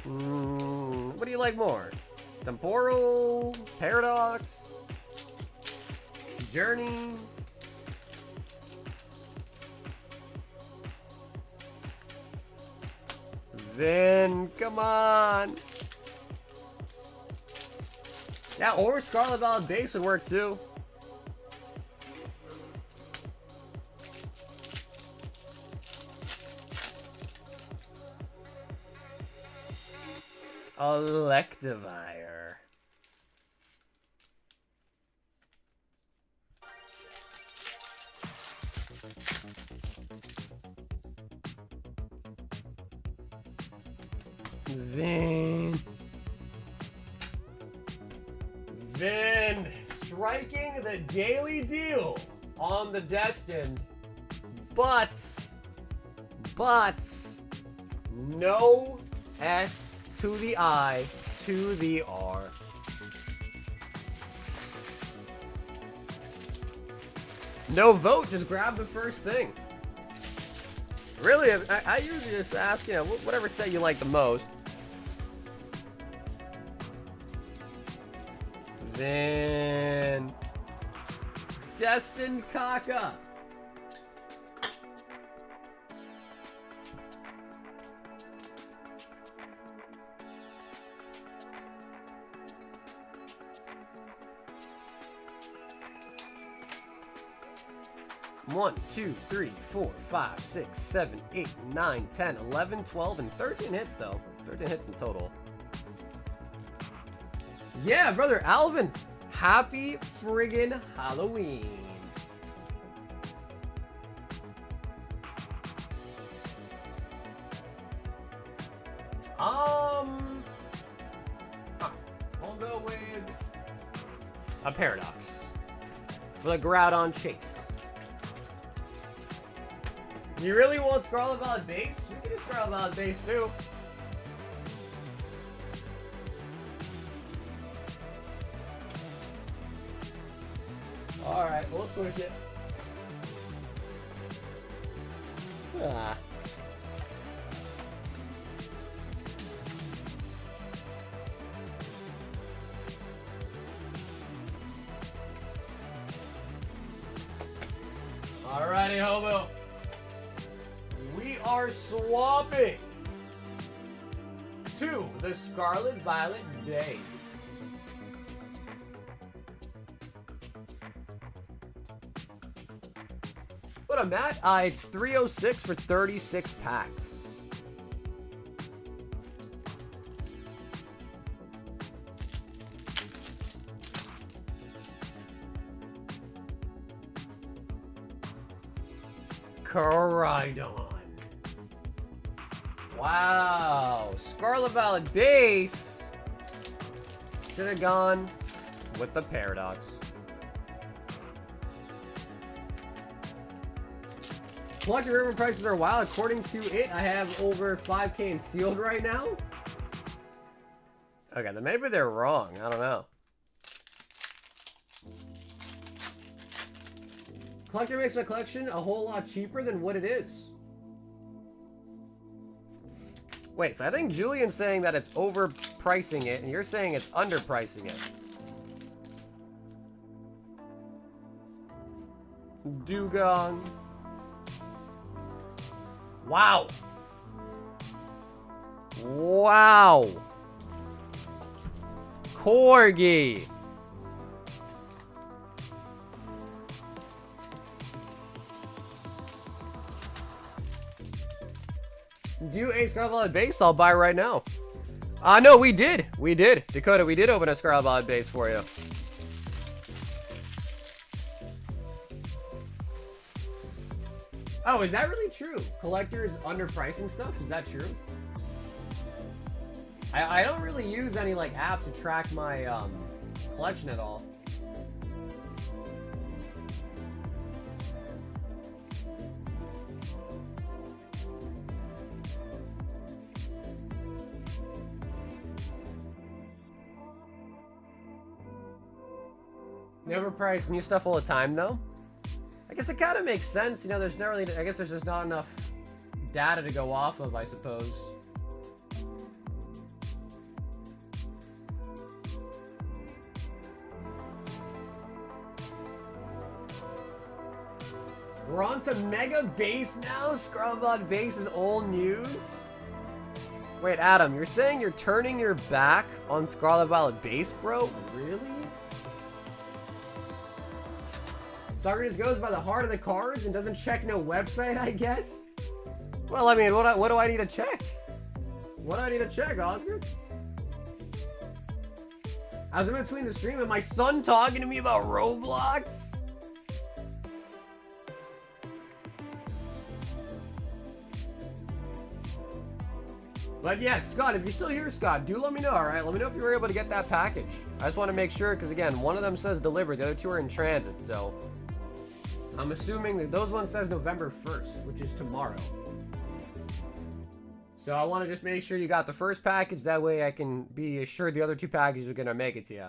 what do you like more? Temporal, Paradox, Journey. Then, come on. Yeah, or Scarlet Violet Base would work too. Electivire. Vin, striking the daily deal on the Destined, but no S to the I to the R. No vote, just grab the first thing. Really, I usually just ask, you know, whatever set you like the most. Then Destined Kaka. One, 2, 3, 4, 5, 6, 7, 8, 9, 10, 11, 12, and 13 hits though. 13 hits in total. Yeah, brother Alvin, happy friggin' Halloween. We'll go with a Paradox with a Groudon Chase. You really want Scarlet Violet Base? We can do Scarlet Violet Base too. Alright, we'll switch it. Ah. Alrighty, Hobo. We are swapping to the Scarlet Violet Base. What I'm at? It's 306 for 36 packs. Coridon. Wow. Scarlet Violet Base. Should have gone with the Paradox. Collector ribbon prices are wild. According to it, I have over 5K in sealed right now. Okay, then maybe they're wrong. I don't know. Collector makes my collection a whole lot cheaper than what it is. Wait, so I think Julian's saying that it's overpricing it, and you're saying it's underpricing it. Dugong. Wow. Wow. Corgi. Do a Scarlet Violet Base? I'll buy right now. No, we did. We did. Dakota, we did open a Scarlet Violet Base for you. Oh, is that really true? Collectors underpricing stuff? Is that true? I don't really use any like apps to track my collection at all. You overprice new stuff all the time though? I guess it kind of makes sense, you know, there's not really, I guess there's just not enough data to go off of, I suppose. We're on to Mega Base now? Scarlet Violet Base is old news? Wait, Adam, you're saying you're turning your back on Scarlet Violet Base, bro? Really? Socrates goes by the heart of the cards and doesn't check no website, I guess? Well, I mean, what do I need to check? What do I need to check, Oscar? I was in between the stream and my son talking to me about Roblox? But yeah, Scott, if you're still here, Scott, do let me know, alright? Let me know if you were able to get that package. I just want to make sure, because again, one of them says delivered, the other two are in transit, so... I'm assuming that those ones says November 1st, which is tomorrow. So I want to just make sure you got the first package, that way I can be assured the other two packages are going to make it to you.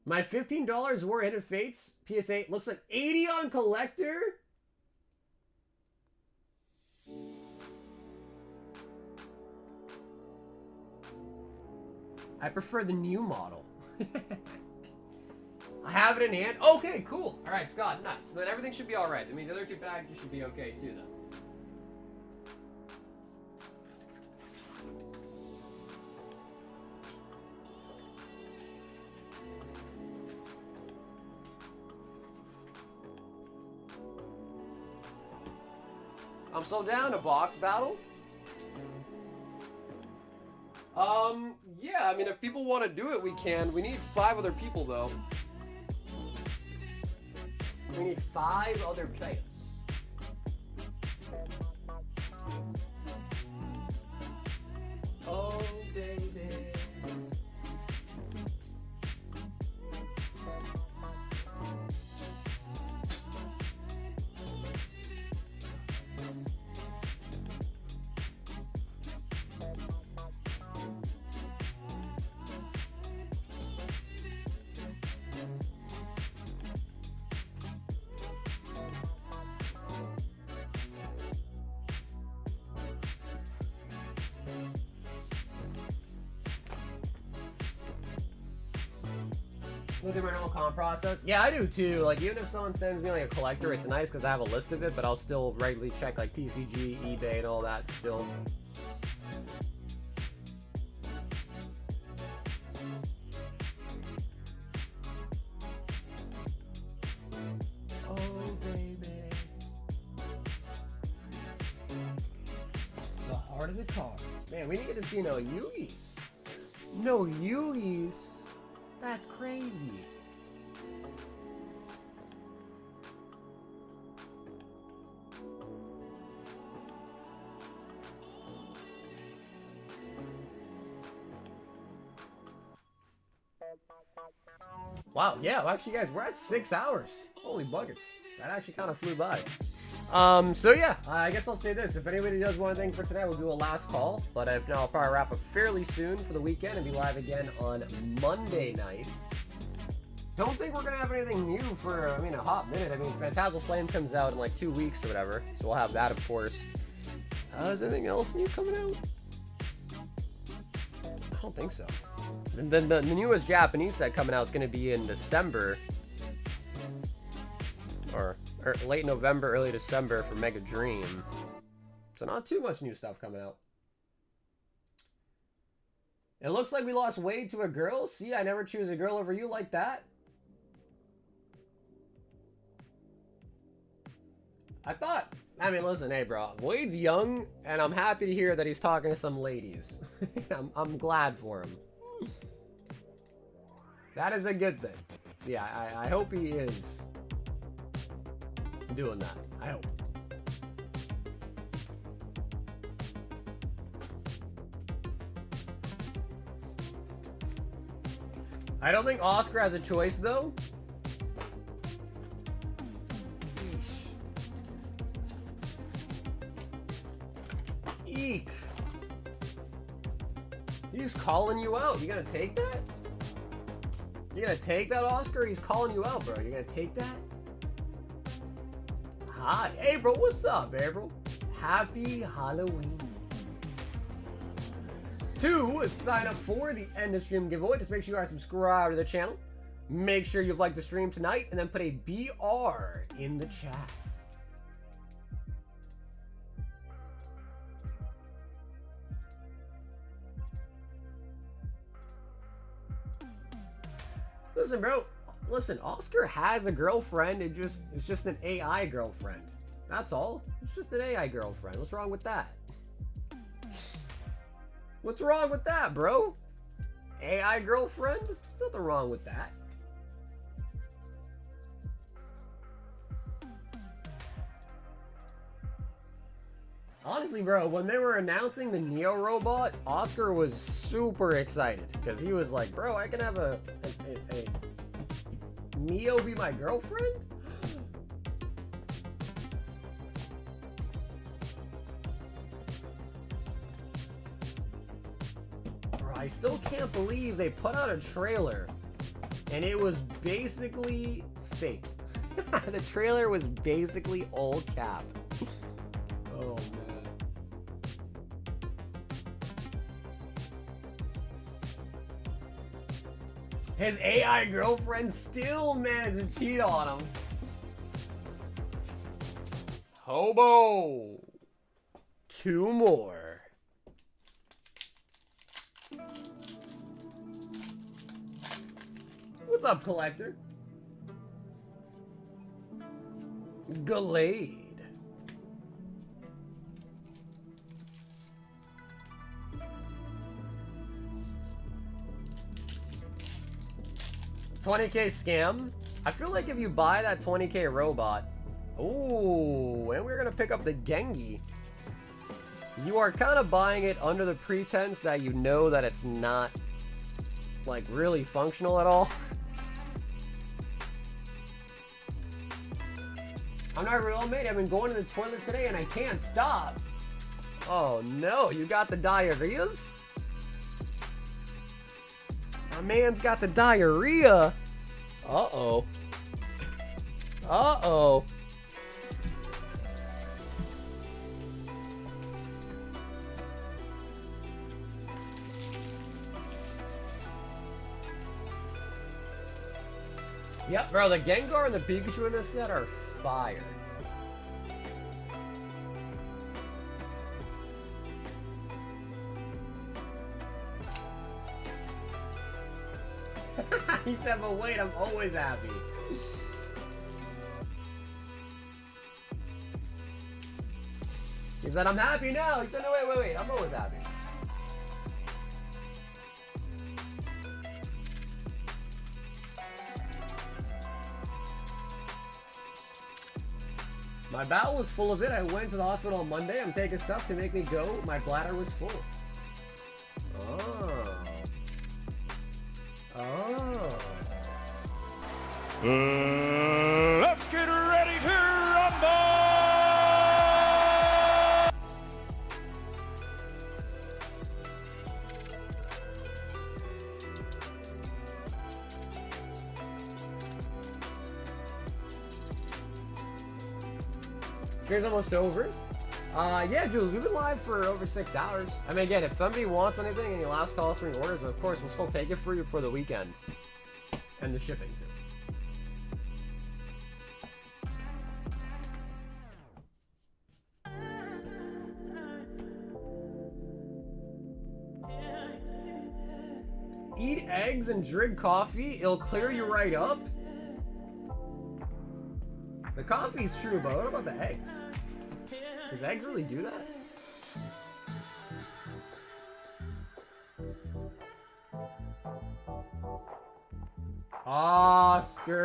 My $15 War Hidden Fates PSA looks like 80 on collector? I prefer the new model. I have it in hand. Okay, cool. All right, Scott, nice. So then everything should be all right. That means the other two packages should be okay too, then. I'm so down to box battle. Yeah, I mean, if people want to do it, we can. We need 5 other people, though. We need 5 other players. Oh, baby. With the renewal comp process? Yeah, I do too. Like, even if someone sends me like a collector, it's nice because I have a list of it, but I'll still regularly check like TCG, eBay, and all that still. Oh, baby. The heart of the cards. Man, we didn't get to see no Yugis. No Yugis. That's crazy. Wow, yeah, well, actually, guys, we're at 6 hours. Holy buckets. That actually kind of flew by. So yeah, I guess I'll say this. If anybody does one thing for tonight, we'll do a last call. But if not, I'll probably wrap up fairly soon for the weekend and be live again on Monday night. Don't think we're going to have anything new for, I mean, a hot minute. I mean, Phantasmal Flame comes out in like 2 weeks or whatever. So we'll have that, of course. Is anything else new coming out? I don't think so. Then the newest Japanese set coming out is going to be in December. Or late November, early December for Mega Dream. So not too much new stuff coming out. It looks like we lost Wade to a girl. See, I never choose a girl over you like that. I mean, listen, hey, bro. Wade's young, and I'm happy to hear that he's talking to some ladies. I'm glad for him. That is a good thing. So yeah, I hope he is doing that. I hope. I don't think Oscar has a choice, though. Eesh. Eek. He's calling you out. You gonna take that? You gonna take that, Oscar? He's calling you out, bro. You gonna take that? Hi, April. What's up, April? Happy Halloween. 2, sign up for the end of stream giveaway. Just make sure you are subscribed to the channel. Make sure you've liked the stream tonight, and then put a BR in the chat. Listen, bro. Listen, Oscar has a girlfriend. It's just an AI girlfriend. That's all. It's just an AI girlfriend. What's wrong with that? What's wrong with that, bro? AI girlfriend? Nothing wrong with that. Honestly, bro, when they were announcing the Neo robot, Oscar was super excited because he was like, bro, I can have a Neo be my girlfriend? Bro, I still can't believe they put out a trailer and it was basically fake. The trailer was basically all cap. Oh, man. His AI girlfriend still managed to cheat on him. Hobo. 2 more. What's up, collector? Gallade. $20K scam. I feel like if you buy that $20K robot, ooh, and we're gonna pick up the Gengi, you are kind of buying it under the pretense that you know that it's not like really functional at all. I'm not real, mate. I've been going to the toilet today and I can't stop. Oh no, you got the diarrheas? My man's got the diarrhea. Uh-oh. Uh-oh. Yep, bro, the Gengar and the Pikachu in this set are fire. He said, but wait, I'm always happy. He said, I'm happy now. He said, no, wait, I'm always happy. My bowel was full of it. I went to the hospital on Monday. I'm taking stuff to make me go. My bladder was full. Oh. Oh. Let's get ready to rumble! Stream's almost over. Yeah, Jules, we've been live for over 6 hours. I mean, again, if somebody wants anything and your last call for any orders, of course, we'll still take it for you for the weekend. And the shipping, too. Eat eggs and drink coffee. It'll clear you right up. The coffee's true, but what about the eggs? Does eggs really do that? Oscar!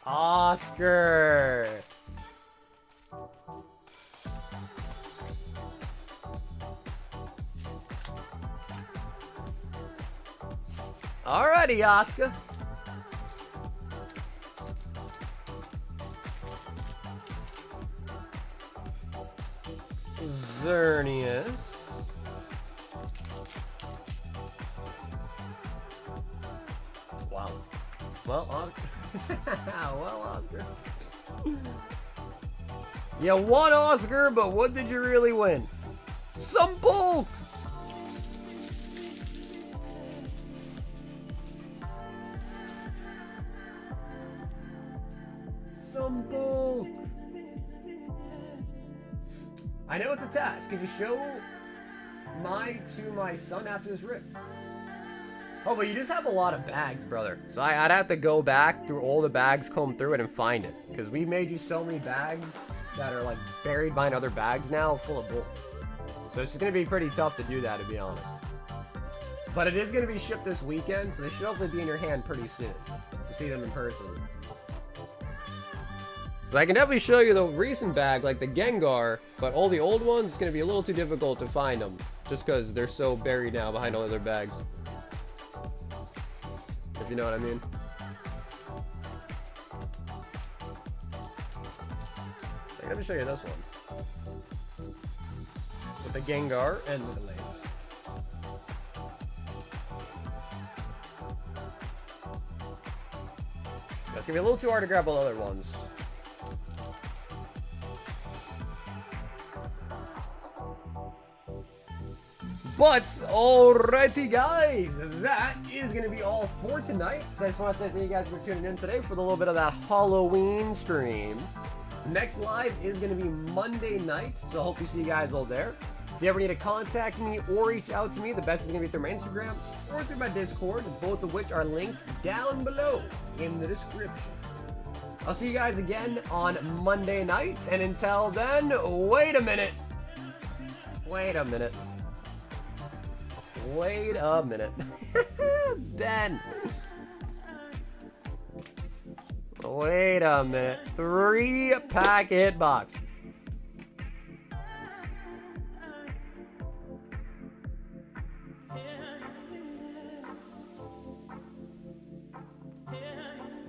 Oscar! Alrighty, Oscar. Xerneas. Wow. Well, well, Oscar. You won, Oscar, but what did you really win? Some bulk! Some bulk! I know it's a test. Could you show to my son after this rip. Oh, but you just have a lot of bags, brother. So I'd have to go back through all the bags, comb through it, and find it. Because we made you so many bags that are like buried behind other bags now full of bull. So it's just going to be pretty tough to do that, to be honest. But it is going to be shipped this weekend, so they should hopefully be in your hand pretty soon to see them in person. So I can definitely show you the recent bag, like the Gengar, but all the old ones, it's going to be a little too difficult to find them, just because they're so buried now behind all other bags. If you know what I mean. Let me show you this one. With the Gengar and the Lane. That's gonna be a little too hard to grab all the other ones. But, alrighty guys, that is going to be all for tonight. So I just want to say thank you guys for tuning in today for the little bit of that Halloween stream. Next live is going to be Monday night, so I hope you see you guys all there. If you ever need to contact me or reach out to me, the best is going to be through my Instagram or through my Discord, both of which are linked down below in the description. I'll see you guys again on Monday night, and until then, wait a minute. Wait a minute. Wait a minute. Ben. Wait a minute. 3-packet box.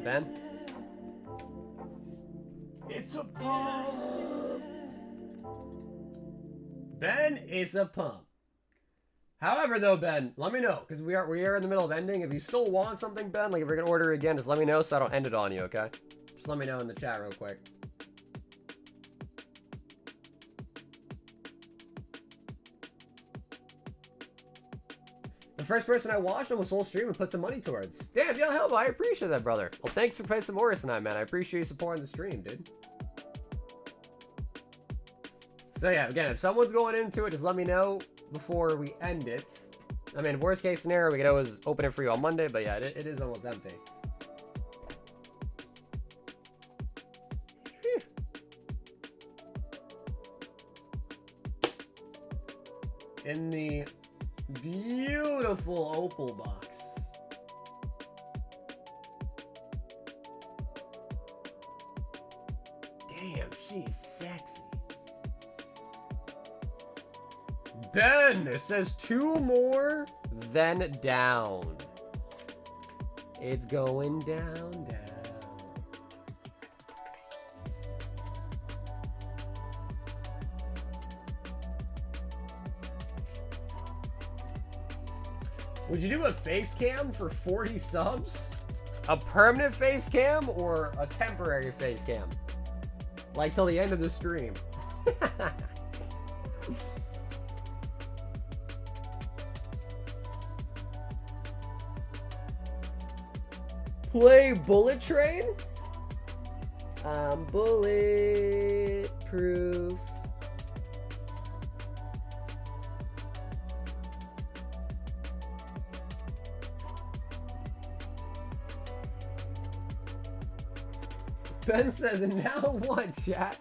Ben? It's a pump. Ben is a pump. However, though, Ben, let me know, because we are in the middle of ending. If you still want something, Ben, like if you're going to order again, just let me know so I don't end it on you, okay? Just let me know in the chat real quick. The first person I watched on this whole stream and put some money towards. Damn, yo, hell, I appreciate that, brother. Well, thanks for playing some Morris tonight, man. I appreciate you supporting the stream, dude. So, yeah, again, if someone's going into it, just let me know before we end it. I mean, worst case scenario, we could always open it for you on Monday, but yeah, it is almost empty. Whew. In the beautiful opal box. Damn, she's sexy. Ben, it says 2 more, then down. It's going down, down. Would you do a face cam for 40 subs? A permanent face cam or a temporary face cam? Like till the end of the stream. Play Bullet Train? I'm bulletproof. Ben says, and now what, chat?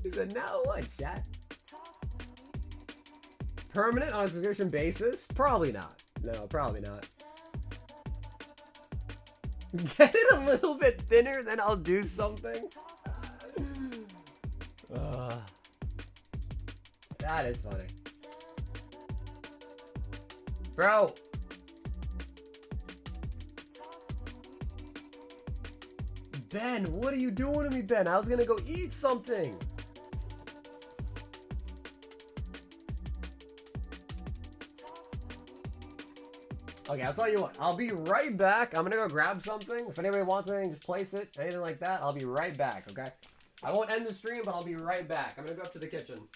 He said, now what, chat? Permanent on a subscription basis? Probably not. No, probably not. Get it a little bit thinner, then I'll do something. That is funny. Bro. Ben, what are you doing to me, Ben? I was gonna go eat something. Okay, I'll tell you what. I'll be right back. I'm gonna go grab something. If anybody wants anything, just place it. Anything like that, I'll be right back, okay? I won't end the stream, but I'll be right back. I'm gonna go up to the kitchen.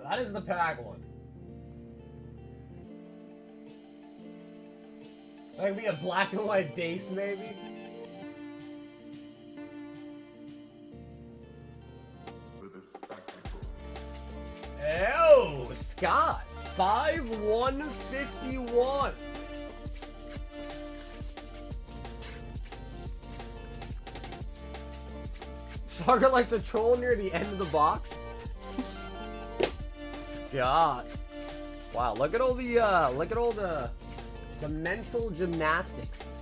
That is the pack one. That could be a black and white base, maybe. Oh, Scott, 5/151. Sarga likes a troll near the end of the box. Scott. Wow, look at all the mental gymnastics.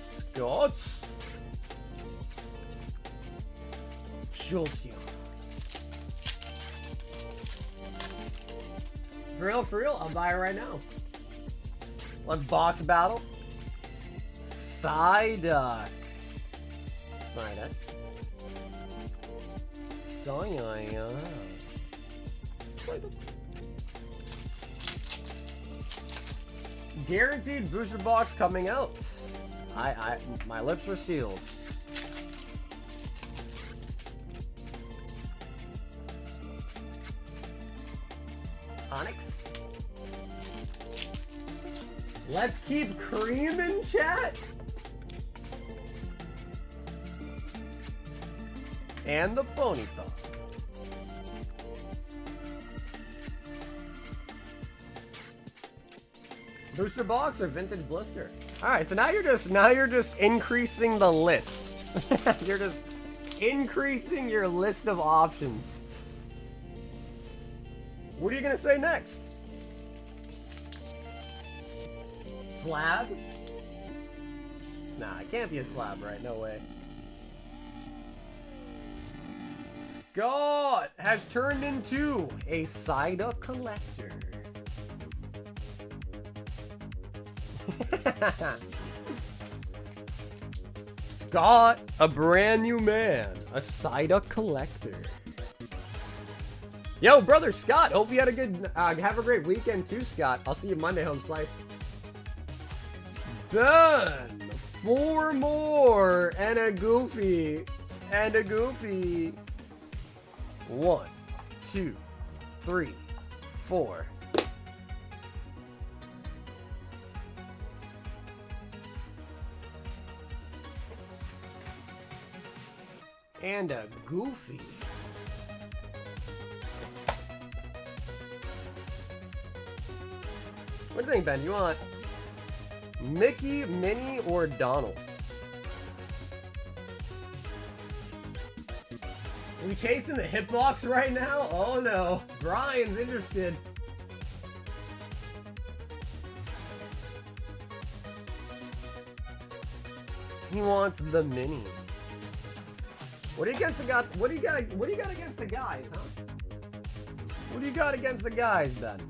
Scott. Jolteon. For real, I'll buy it right now. Let's box battle. Psyduck. Psyduck. Psyduck. Guaranteed booster box coming out. My lips were sealed. Onyx. Let's keep creaming, chat. And the Ponyta. Booster box or vintage blister? All right, so now you're just increasing the list. You're just increasing your list of options. What are you gonna say next? Slab? Nah, it can't be a slab, right? No way. Scott has turned into a Psyduck collector. Scott, a brand new man, a Psyduck collector. Yo, brother Scott, hope you had a good, have a great weekend too, Scott. I'll see you Monday, home slice. Ben, 4 more, and a Goofy, 1, 2, 3, 4. And a Goofy. What do you think, Ben? You want Mickey, Minnie, or Donald? Are we chasing the hitbox right now? Oh no. Brian's interested. He wants the Minnie. What do you got against the guys, huh? What do you got against the guys, Ben?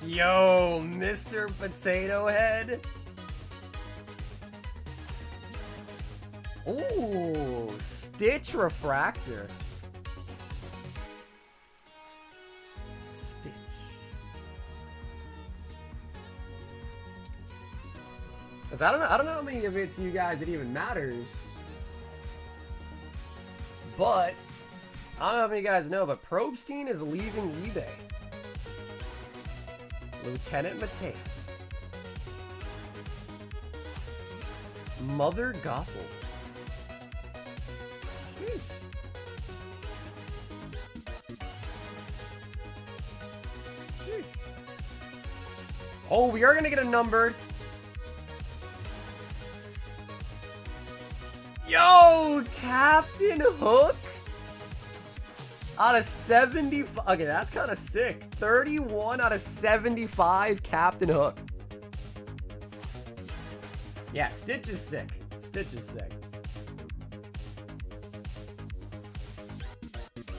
Yo, Mr. Potato Head. Ooh, Stitch Refractor. Stitch. Cause I don't know how many of it to you guys it even matters. But I don't know how many of you guys know, but Probstein is leaving eBay. Lieutenant Mateus. Mother Gothel. Sheesh. Sheesh. Oh, we are gonna get a numbered. Yo, Captain Hook. Out of 75. Okay, that's kind of sick. 31 out of 75 Captain Hook. Yeah, Stitch is sick. Stitch is sick.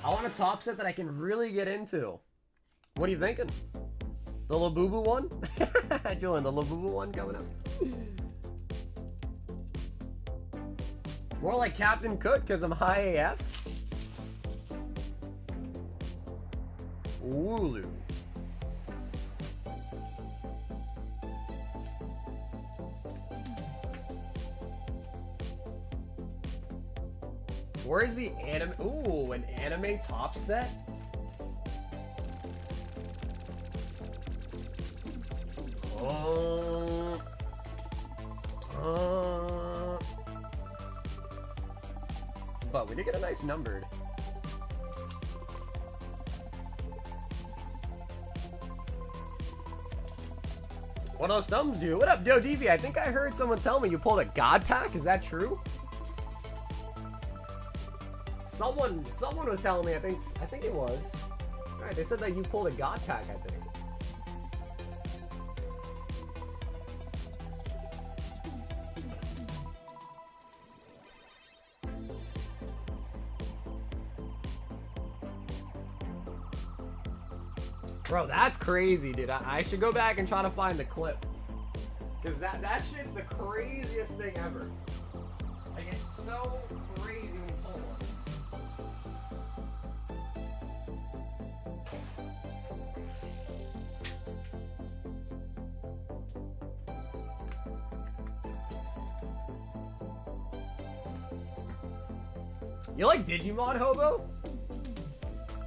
I want a top set that I can really get into. What are you thinking? The Labubu one? Julian, the Labubu one coming up? More like Captain Cook because I'm high AF. Wooloo. Where's the anime? Ooh, an anime top set? But we did get a nice numbered. What else thumbs do? What up, Joe DV? I think I heard someone tell me you pulled a God pack. Is that true? Someone was telling me. I think it was. All right, they said that you pulled a God pack. I think. Bro, that's crazy, dude. I should go back and try to find the clip. Because that shit's the craziest thing ever. Like, it's so crazy when you pull one. You like Digimon, Hobo?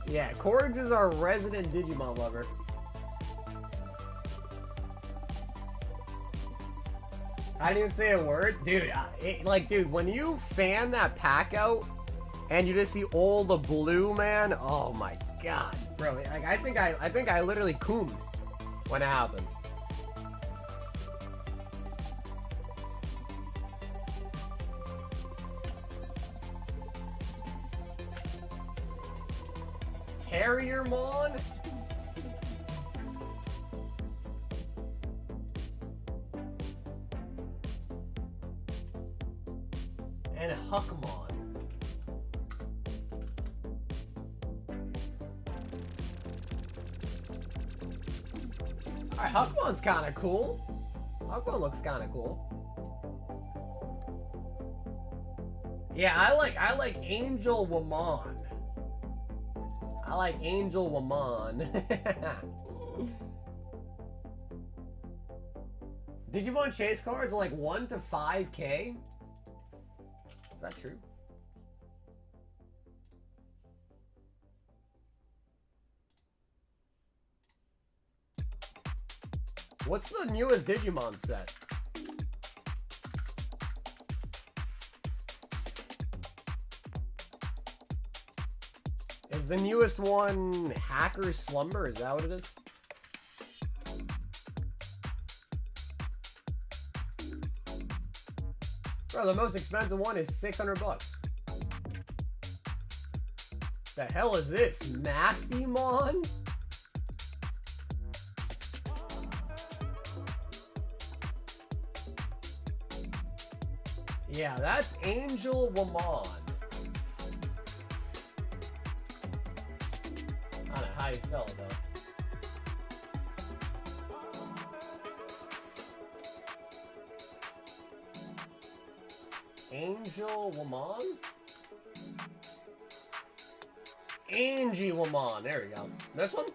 Yeah, Korgs is our resident Digimon lover. I didn't even say a word. Dude, dude, when you fan that pack out and you just see all the blue, man, oh my god. Bro, like, I think I literally coomed when it happened. Terriermon? And Huckmon. Alright, Huckmon's kinda cool. Huckmon looks kinda cool. Yeah, I like Angel Wamon. I like Angel Wamon. Digimon chase cards are like 1 to 5K? Is that true? What's the newest Digimon set? Is the newest one Hacker's Slumber? Is that what it is? Bro, the most expensive one is $600. The hell is this? Mastymon? Yeah, that's Angel Wamon. I don't know how you spell it though. Angel Wamon? Angie Wamon. There we go. This one?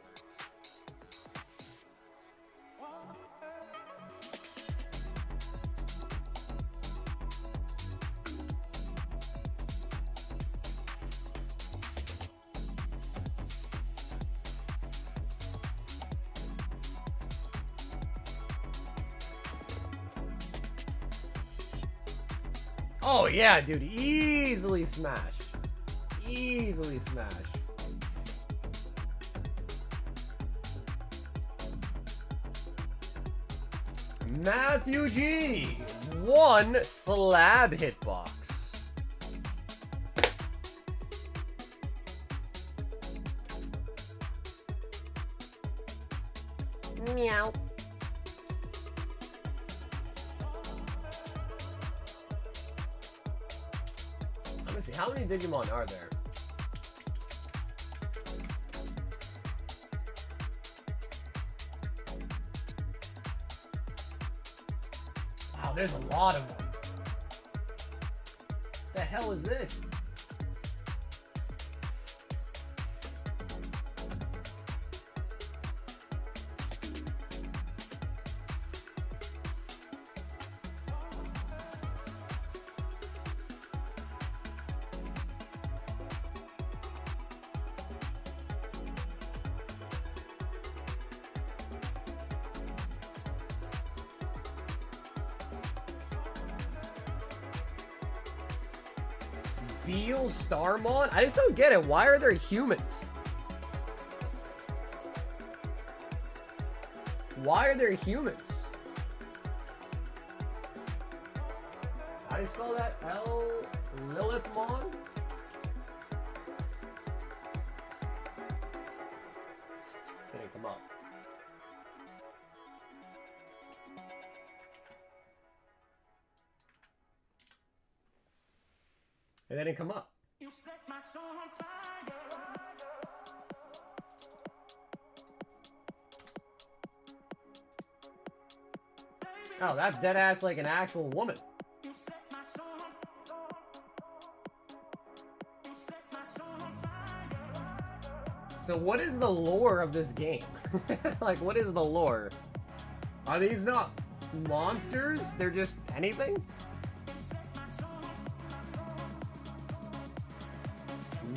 Oh yeah, dude, easily smash. Easily smash. Matthew G, 1 slab hitbox. Meow. Let me see, how many Digimon are there? Wow, there's a lot of them. What the hell is this? Beal Starmon? I just don't get it. Why are there humans? Why are there humans? How do you spell that? Lilithmon? Didn't come up. It didn't come up. You set my soul on fire. Oh, that's dead ass like an actual woman. You set my soul on. You set my soul on fire. So what is the lore of this game? Like, what is the lore? Are these not monsters? They're just anything?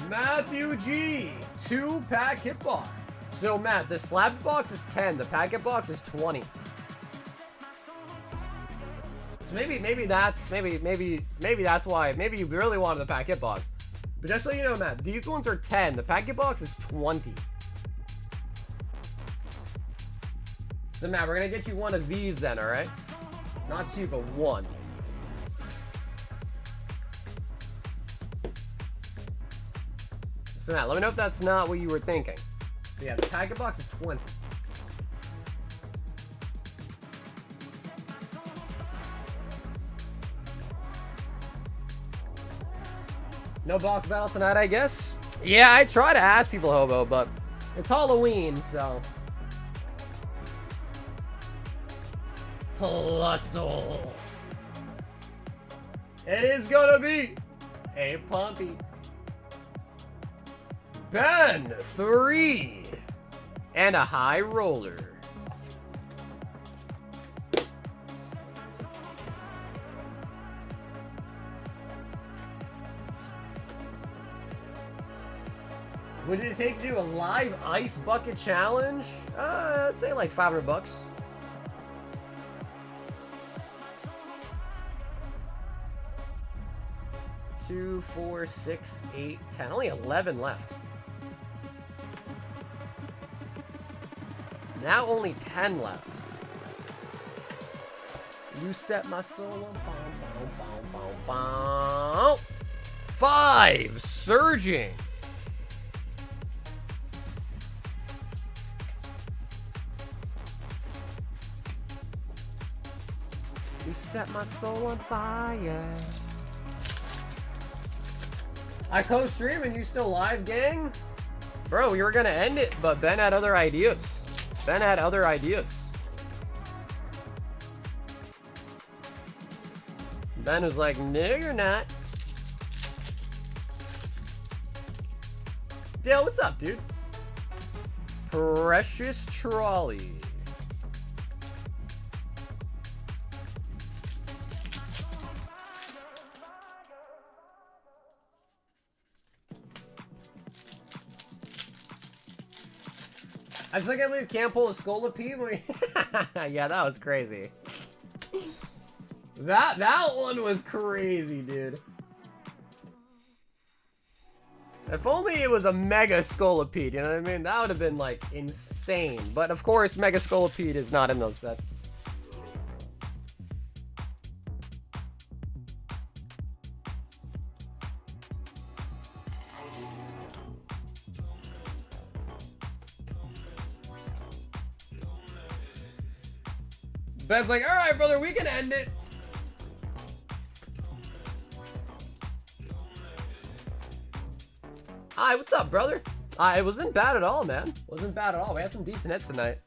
Matthew G, 2-pack hitbox. So Matt, the slab box is 10, the packet box is 20. So maybe that's why. Maybe you really wanted the packet box. But just so you know, Matt, these ones are 10. The packet box is 20. So Matt, we're gonna get you one of these then, all right? Not two, but one. So Matt, let me know if that's not what you were thinking. But yeah, the packet box is 20. No box battle tonight, I guess? Yeah, I try to ask people, Hobo, but it's Halloween, so. Plusle. It is gonna be a Pumpy. Ben, 3. And a high roller. What did it take to do a live ice bucket challenge? I'd say like $500. 2, 4, 6, 8, 10. Only 11 left. Now only 10 left. You set my soul on. 5 surging. You set my soul on fire. I co-stream and you still live, gang? Bro, we were gonna end it, but Ben had other ideas. Ben had other ideas. Ben was like, no, you're not. Dale, what's up, dude? Precious Trolley. I still can't believe can't pull a Scola P. Yeah, that was crazy. That one was crazy, dude. If only it was a Mega Scolipede, you know what I mean? That would have been, like, insane. But, of course, Mega Scolipede is not in those sets. Ben's like, all right, brother, we can end it. Hi, what's up, brother? It wasn't bad at all, man. Wasn't bad at all. We had some decent hits tonight.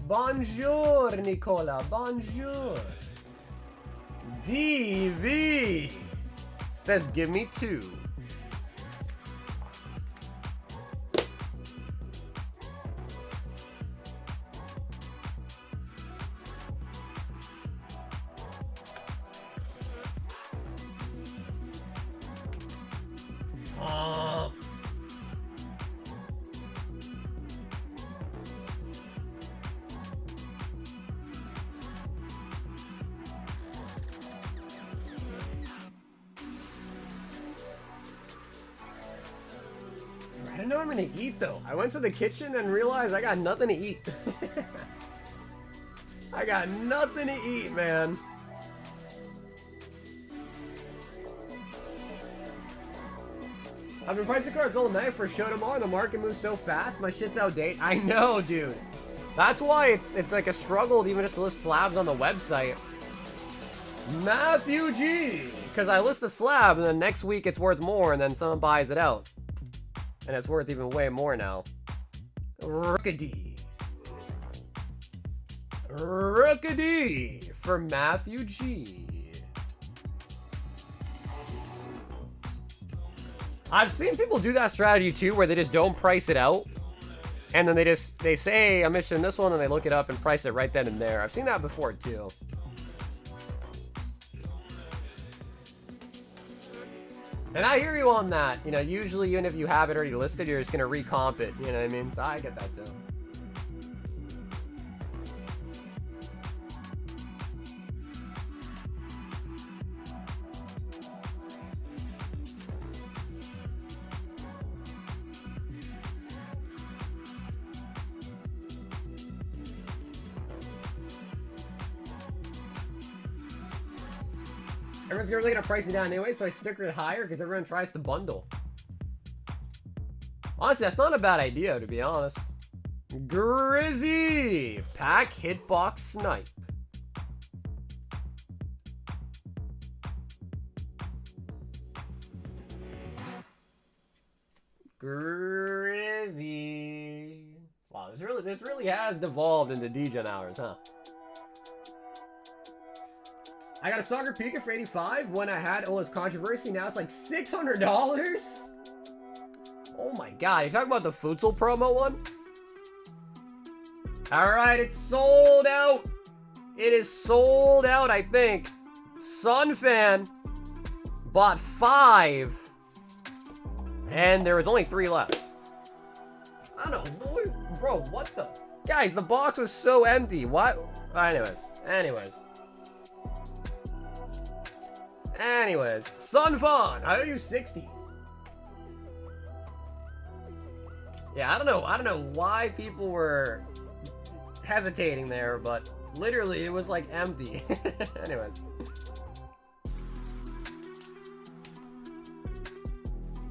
Bonjour, Nicola. Bonjour. DV says, give me 2. didn't know I'm gonna eat though. I went to the kitchen and realized I got nothing to eat. I got nothing to eat, man. I've been pricing cards all night for a show tomorrow. The market moves so fast. My shit's outdated. I know, dude. That's why it's like a struggle to even just list slabs on the website. Matthew G. Because I list a slab and then next week it's worth more and then someone buys it out. And it's worth even way more now. Rookady. Rookady for Matthew G. I've seen people do that strategy too, where they just don't price it out. And then they say, I'm interested in this one, and they look it up and price it right then and there. I've seen that before too. And I hear you on that. You know, usually even if you have it already listed, you're just going to recomp it. You know what I mean? So I get that too. Everyone's really gonna price it down anyway, so I stick it higher because everyone tries to bundle. Honestly, that's not a bad idea, to be honest. Grizzy! Pack hitbox snipe. Grizzy. Wow, this really has devolved into DJ hours, huh? I got a Soccer Pika for 85 when I had all this controversy. Now it's like $600. Oh my god. You talking about the Futsal promo one? Alright, it's sold out. It is sold out, I think. Sunfan bought 5. And there was only 3 left. I don't know. Bro, what the? Guys, the box was so empty. What? Anyways, Sunfan, I owe you 60. Yeah, I don't know why people were hesitating there, but literally it was like empty. Anyways.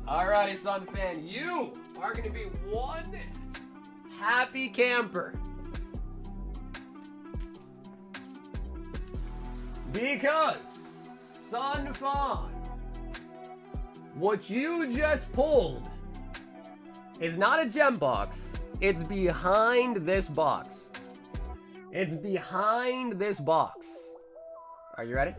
Alrighty, Sunfan, you are gonna be one happy camper. Because Sunfan, what you just pulled is not a gem box. It's behind this box. It's behind this box. Are you ready?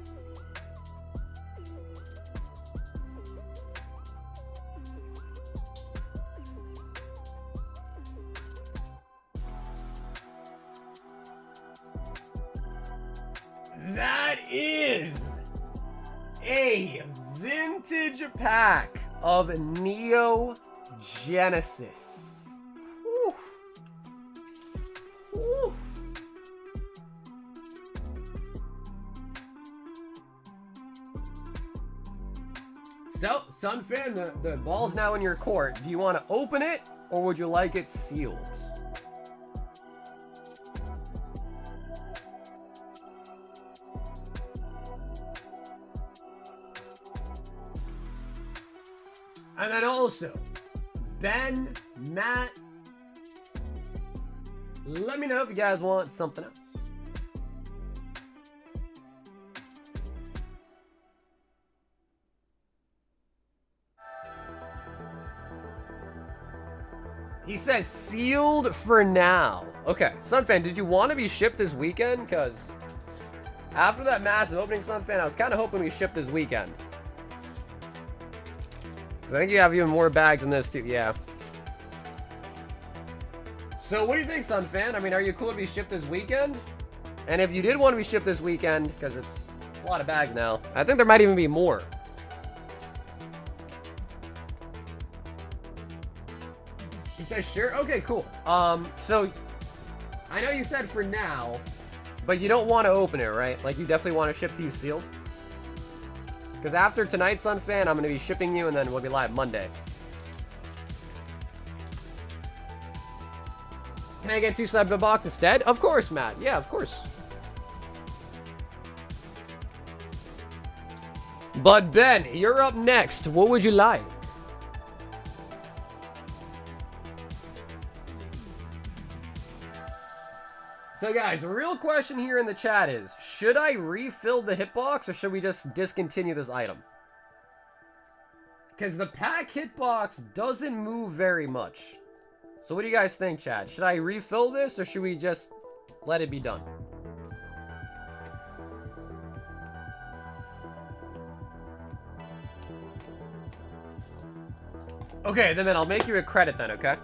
That is a vintage pack of Neo Genesis. Whew. Whew. So, Sunfan, the ball's now in your court. Do you want to open it, or would you like it sealed? And then also, Ben, Matt, let me know if you guys want something else. He says sealed for now. Okay, Sunfan, did you want to be shipped this weekend? Because after that massive opening, Sunfan, I was kind of hoping we shipped this weekend. I think you have even more bags than this too, yeah. So what do you think, Sunfan? I mean, are you cool to be shipped this weekend? And if you did want to be shipped this weekend, because it's a lot of bags now, I think there might even be more. He says sure. Okay, cool. So I know you said for now, but you don't want to open it, right? Like you definitely want to ship to you sealed. Because after tonight, Sunfan, I'm going to be shipping you, and then we'll be live Monday. Can I get 2 slab hitbox instead? Of course, Matt. Yeah, of course. But Ben, you're up next. What would you like? So guys, the real question here in the chat is, should I refill the hitbox or should we just discontinue this item? Because the pack hitbox doesn't move very much. So what do you guys think, chat? Should I refill this or should we just let it be done? Okay, then I'll make you a credit then, okay?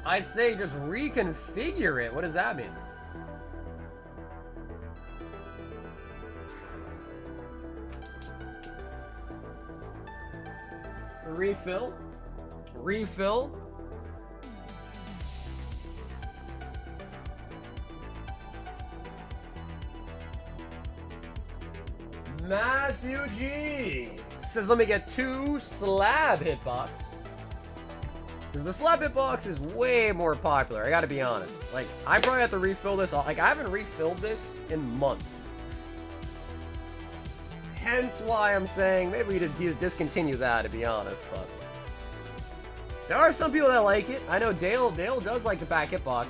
I'd say just reconfigure it. What does that mean? Refill. Refill. Matthew G says, let me get 2 slab hitbox. Because the slab hitbox is way more popular, I gotta be honest. Like, I probably have to refill this. Like, I haven't refilled this in months. Hence why I'm saying maybe we just discontinue that, to be honest. But there are some people that like it. I know Dale does like the back hitbox.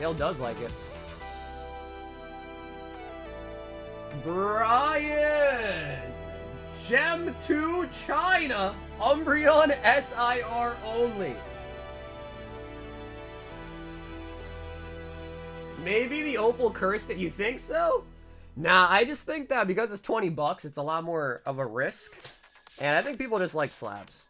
Dale does like it. Brian! Gem 2 China. Umbreon SIR only. Maybe the Opal cursed it. You think so? Nah, I just think that because it's 20 bucks, it's a lot more of a risk. And I think people just like slabs.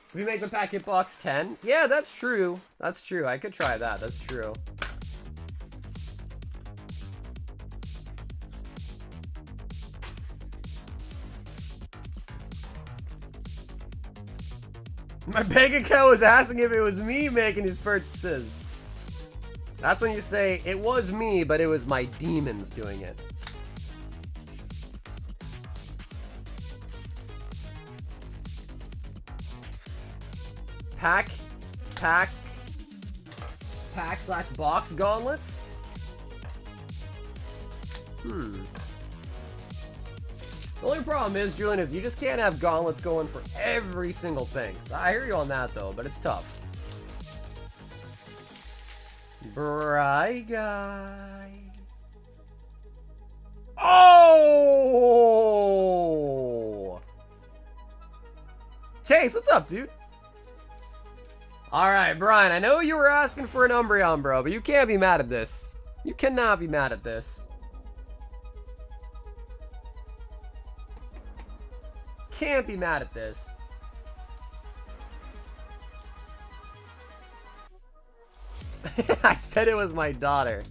If we make the pack hitbox 10? Yeah, that's true. That's true. I could try that. That's true. My bank account was asking if it was me making these purchases. That's when you say, it was me, but it was my demons doing it. Pack/box gauntlets? The only problem is, Julian, is you just can't have gauntlets going for every single thing. So I hear you on that, though, but it's tough. Bright guy. Oh! Chase, what's up, dude? Alright, Brian, I know you were asking for an Umbreon, bro, but you can't be mad at this. You cannot be mad at this. Can't be mad at this. I said it was my daughter.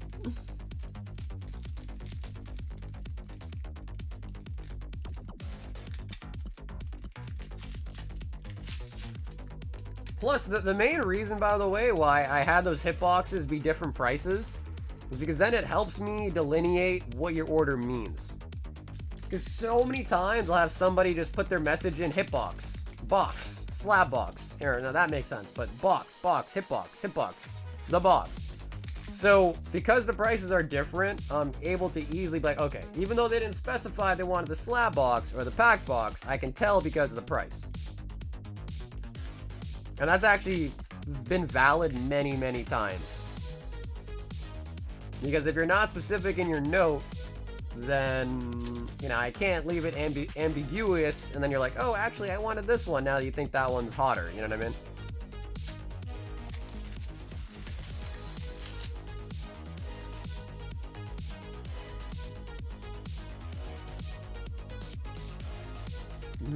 Plus, the main reason, by the way, why I had those hitboxes be different prices was because then it helps me delineate what your order means. Because so many times I'll have somebody just put their message in hitbox, box, slab box. Here, now that makes sense, but box, hitbox, the box. So, because the prices are different, I'm able to easily be like, okay, even though they didn't specify they wanted the slab box or the pack box, I can tell because of the price. And that's actually been valid many, many times. Because if you're not specific in your note, then, you know, I can't leave it ambiguous, and then you're like, oh, actually, I wanted this one, now you think that one's hotter, you know what I mean?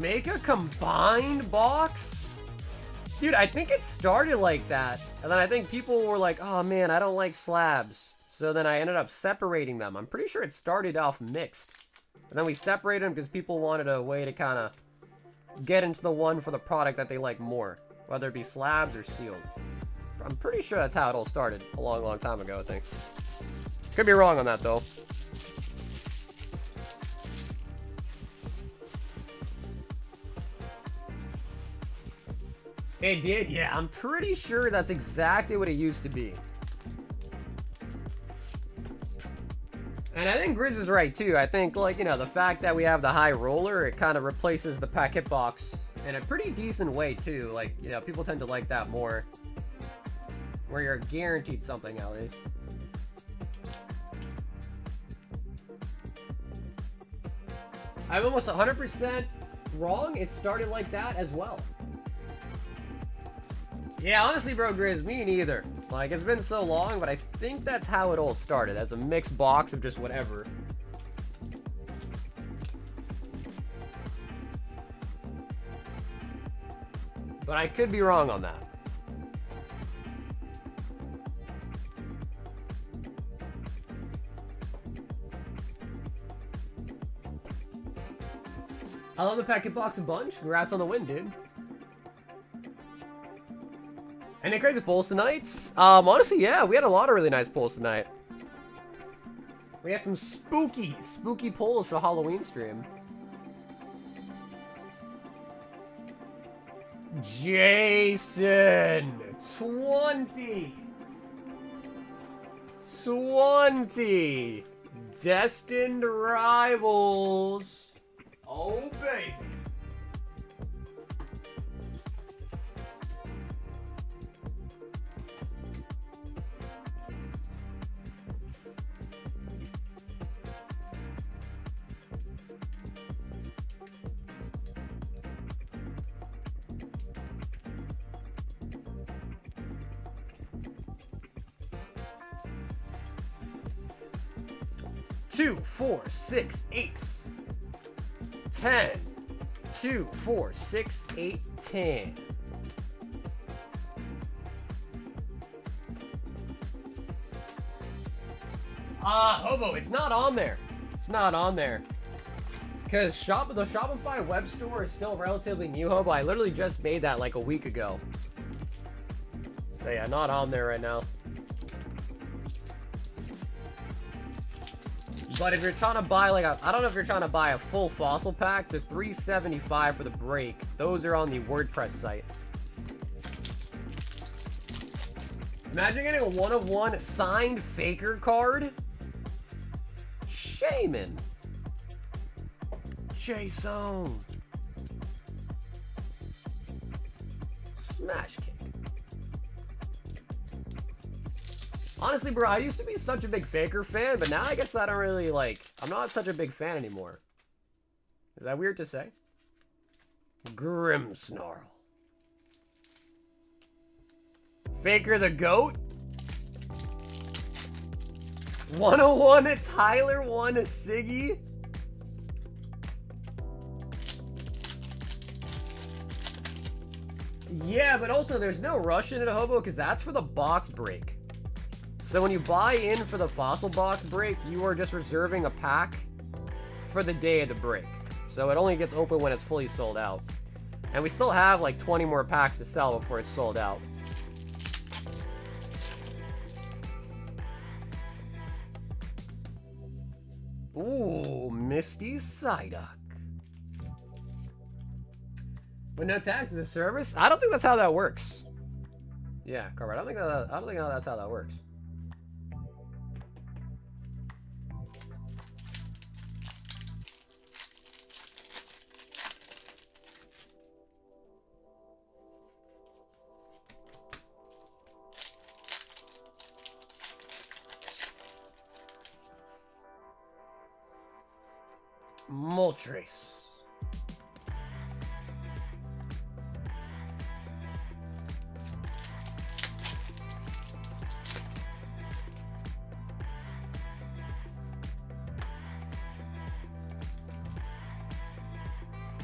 Make a combined box? Dude, I think it started like that, and then I think people were like, oh man, I don't like slabs. So then I ended up separating them. I'm pretty sure it started off mixed. And then we separated them because people wanted a way to kind of get into the one for the product that they like more. Whether it be slabs or sealed. I'm pretty sure that's how it all started a long, long time ago, I think. Could be wrong on that, though. It did? Yeah, I'm pretty sure that's exactly what it used to be. And I think Grizz is right, too. I think, like, you know, the fact that we have the high roller, it kind of replaces the packet box in a pretty decent way, too. Like, you know, people tend to like that more. Where you're guaranteed something, at least. I'm almost 100% wrong. It started like that as well. Yeah, honestly, bro, Grizz, me neither. Like, it's been so long, but I think that's how it all started, as a mixed box of just whatever. But I could be wrong on that. I love the packet box a bunch. Congrats on the win, dude. Any crazy polls tonight? Honestly, yeah, we had a lot of really nice polls tonight. We had some spooky polls for Halloween stream. Jason, 20. Destined Rivals. Oh, baby. Two, 4, 6, 8. 10. 2, 4, 6, 8, 10. Hobo, it's not on there. It's not on there. Because the Shopify web store is still relatively new, Hobo. I literally just made that like a week ago. So yeah, not on there right now. But if you're trying to buy like I don't know if you're trying to buy a full fossil pack, the $375 for the break, those are on the WordPress site. Imagine getting a 1-of-1 signed Faker card. Shaman. Jason. Smash kick. Honestly, bro, I used to be such a big Faker fan, but now I guess I don't really, like, I'm not such a big fan anymore. Is that weird to say? Grim Snarl. Faker the GOAT? 101 to Tyler, 1 to Siggy. Yeah, but also there's no rush in it, Hobo, because that's for the box break. So when you buy in for the fossil box break, you are just reserving a pack for the day of the break. So it only gets open when it's fully sold out. And we still have like 20 more packs to sell before it's sold out. Ooh, Misty Psyduck. But no tax as a service? I don't think that's how that works. Yeah, Carver, I don't think that's how that works. Moltres.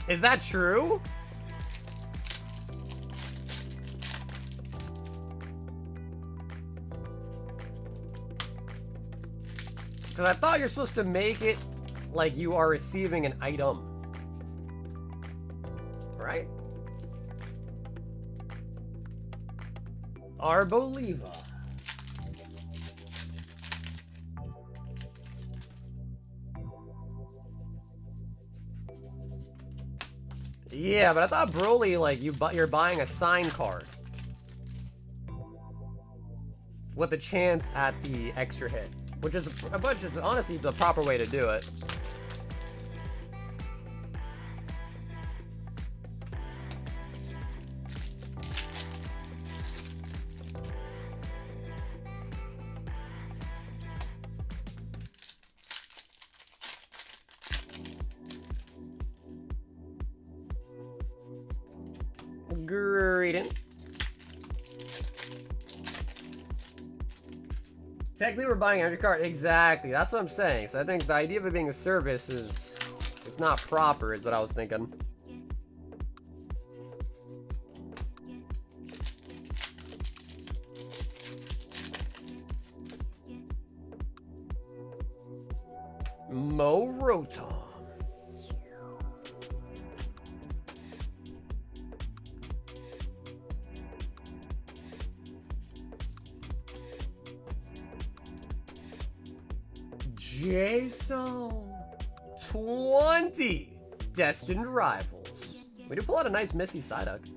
Is that true? Because I thought you're supposed to make it like you are receiving an item. Right? Arboliva. Yeah, but I thought Broly, like, you're buying a sign card with a chance at the extra hit, which is honestly the proper way to do it. Greeting. Technically, we're buying every card. Exactly. That's what I'm saying. So I think the idea of it being a service is it's not proper, is what I was thinking. Morotom. Jason 20 Destined Rivals. We do pull out a nice Misty Psyduck.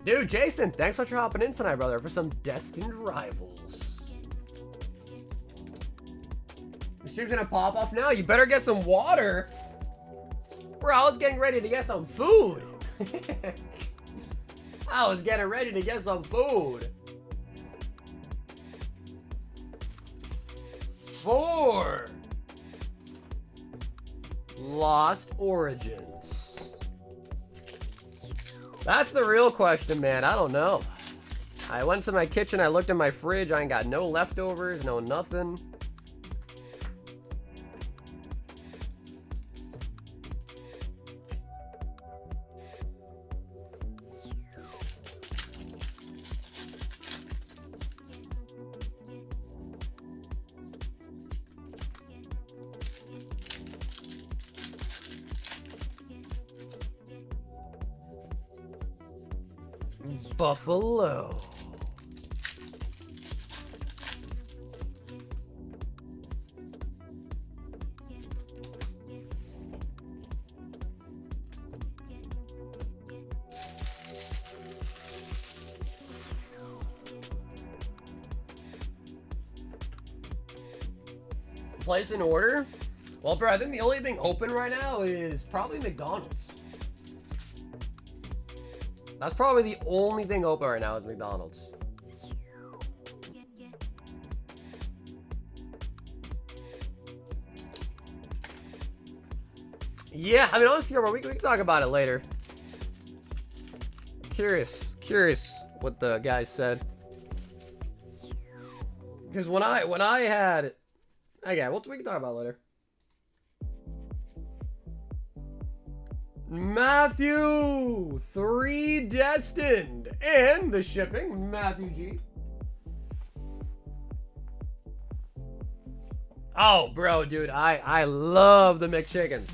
Dude, Jason, thanks so much for hopping in tonight, brother, for some Destined Rivals. The stream's gonna pop off now. You better get some water. Bro, I was getting ready to get some food. I was getting ready to get some food. 4 Lost Origins. That's the real question, man. I don't know. I went to my kitchen, I looked in my fridge, I ain't got no leftovers, no nothing. Buffalo. Place an order? Well, bro, I think the only thing open right now is probably McDonald's. That's probably the only thing open right now is McDonald's. Yeah, I mean, honestly, we can talk about it later. Curious what the guy said. Because when I had, okay, we can talk about it later. Matthew 3 Destined and the shipping, Matthew G. Oh, bro, dude, I love the McChickens.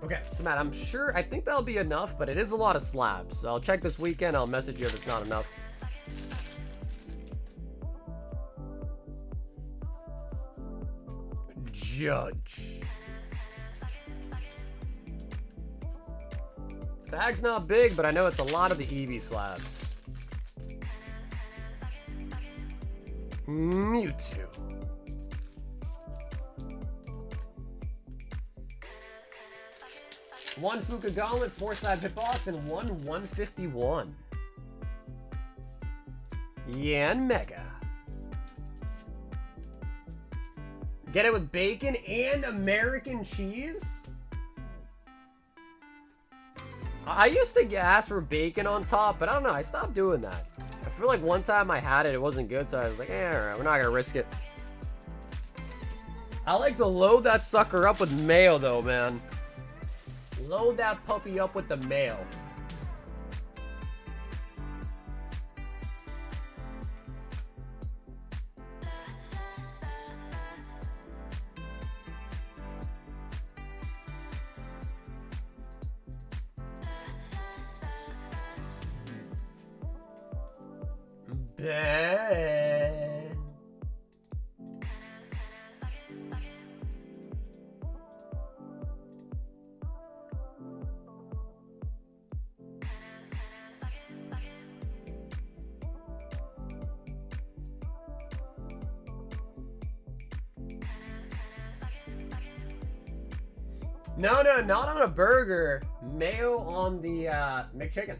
Okay, so Matt, I think that'll be enough, but it is a lot of slabs. So I'll check this weekend. I'll message you if it's not enough. Judge. Bag's not big, but I know it's a lot of the Eevee slabs. Mewtwo. 1 Fuka Gauntlet, 4 slab hitbox, and 1 151. Yan Mega. Get it with bacon and American cheese? I used to ask for bacon on top, but I don't know. I stopped doing that. I feel like one time I had it, it wasn't good, so I was like, all right, we're not going to risk it. I like to load that sucker up with mayo, though, man. Load that puppy up with the mayo. Bad. No, not on a burger. Mayo on the McChicken.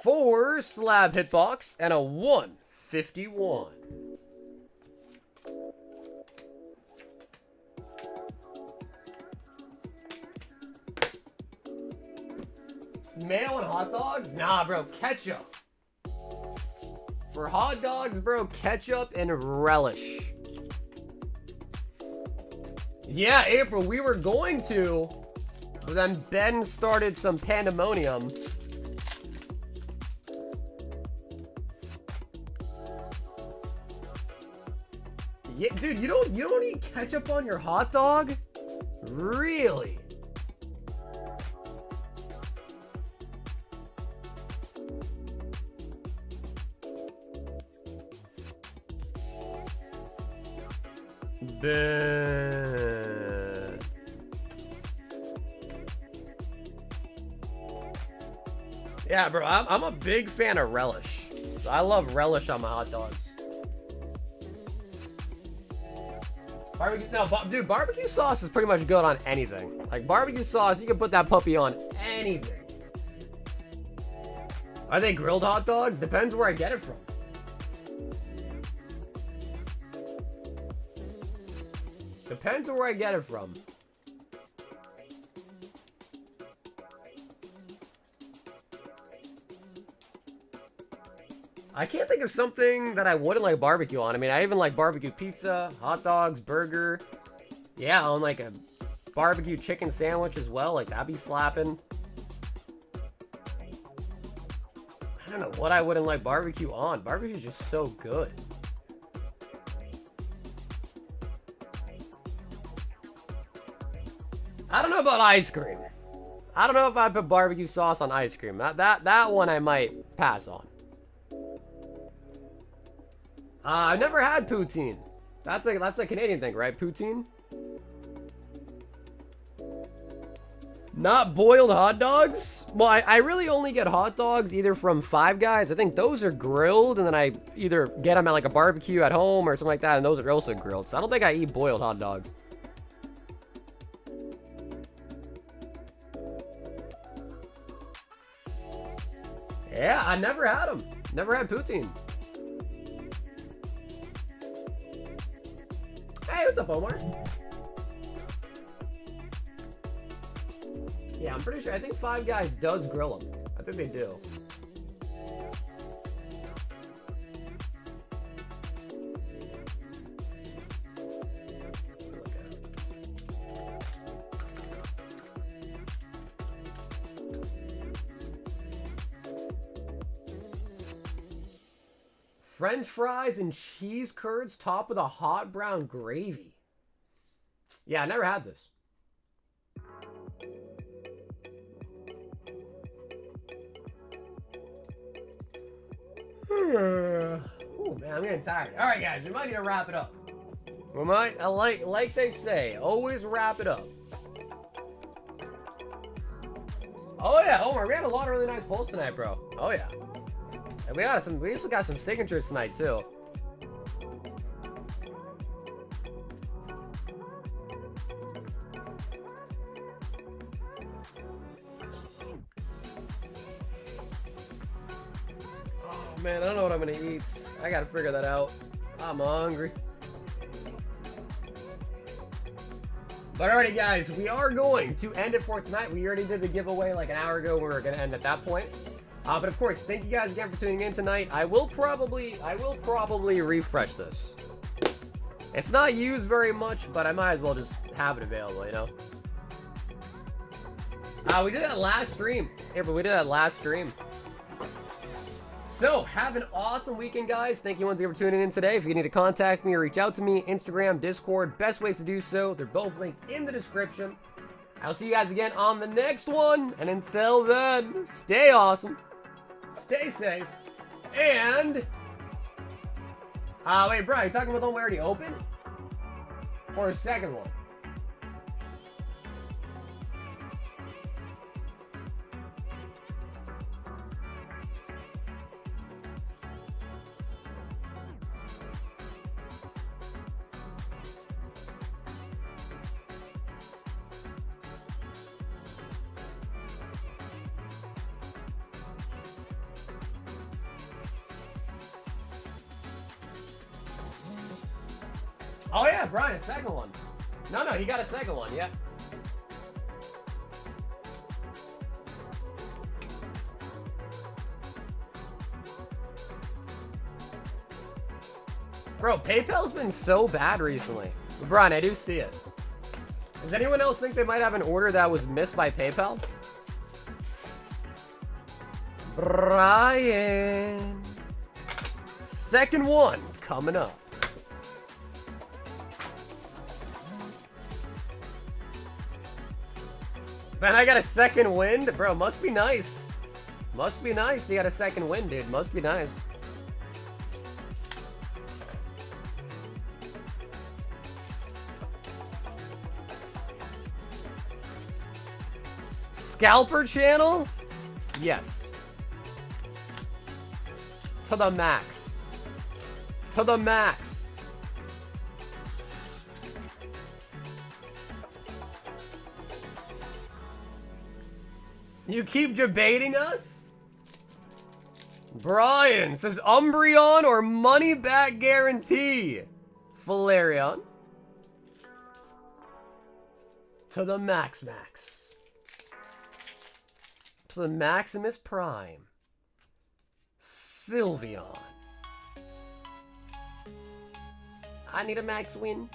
4 slab hitbox and a 151. Mayo and hot dogs? Nah, bro, ketchup. For hot dogs, bro, ketchup and relish. Yeah, April, we were going to, but then Ben started some pandemonium. Yeah, dude, you don't eat ketchup on your hot dog? Really? Yeah, bro, I'm a big fan of relish. I love relish on my hot dogs. Barbecue, no, dude, barbecue sauce is pretty much good on anything. Like, barbecue sauce, you can put that puppy on anything. Are they grilled hot dogs? Depends where I get it from. Depends where I get it from. I can't think of something that I wouldn't like barbecue on. I mean, I even like barbecue pizza, hot dogs, burger. Yeah, on like a barbecue chicken sandwich as well. Like, that'd be slapping. I don't know what I wouldn't like barbecue on. Barbecue is just so good. I don't know about ice cream. I don't know if I put barbecue sauce on ice cream. That one I might pass on. I've never had poutine. That's a Canadian thing, right? Poutine? Not boiled hot dogs? Well, I really only get hot dogs either from Five Guys. I think those are grilled, and then I either get them at like a barbecue at home or something like that, and those are also grilled. So I don't think I eat boiled hot dogs. Yeah, I never had them. Never had poutine. Hey, what's up, Omar? Yeah, I'm pretty sure. I think Five Guys does grill them. I think they do. French fries and cheese curds topped with a hot brown gravy. Yeah, I never had this. Oh man, I'm getting tired. All right, guys, we might need to wrap it up. We might, like they say, always wrap it up. Oh yeah, Omar, we had a lot of really nice polls tonight, bro. Oh yeah. And we also got some signatures tonight too. Man, I don't know what I'm gonna eat. I gotta figure that out. I'm hungry. But alrighty, guys, we are going to end it for tonight. We already did the giveaway like an hour ago. We were gonna end at that point. But of course, thank you guys again for tuning in tonight. I will probably refresh this. It's not used very much, but I might as well just have it available, you know? We did that last stream. Yeah, but we did that last stream. So, have an awesome weekend, guys. Thank you once again for tuning in today. If you need to contact me or reach out to me, Instagram, Discord, best ways to do so. They're both linked in the description. I'll see you guys again on the next one. And until then, stay awesome, stay safe, and... wait, bro, you talking about the one we already opened? Or a second one? Oh yeah, Brian, a second one. No, he got a second one, yeah. Bro, PayPal's been so bad recently. Brian, I do see it. Does anyone else think they might have an order that was missed by PayPal? Brian. Second one coming up. Man, I got a second wind? Bro, must be nice. Must be nice. You got a second wind, dude. Must be nice. Scalper channel? Yes. To the max. To the max. You keep debating us? Brian says Umbreon or money back guarantee. Flareon. To the max. To the Maximus Prime. Sylveon. I need a max win.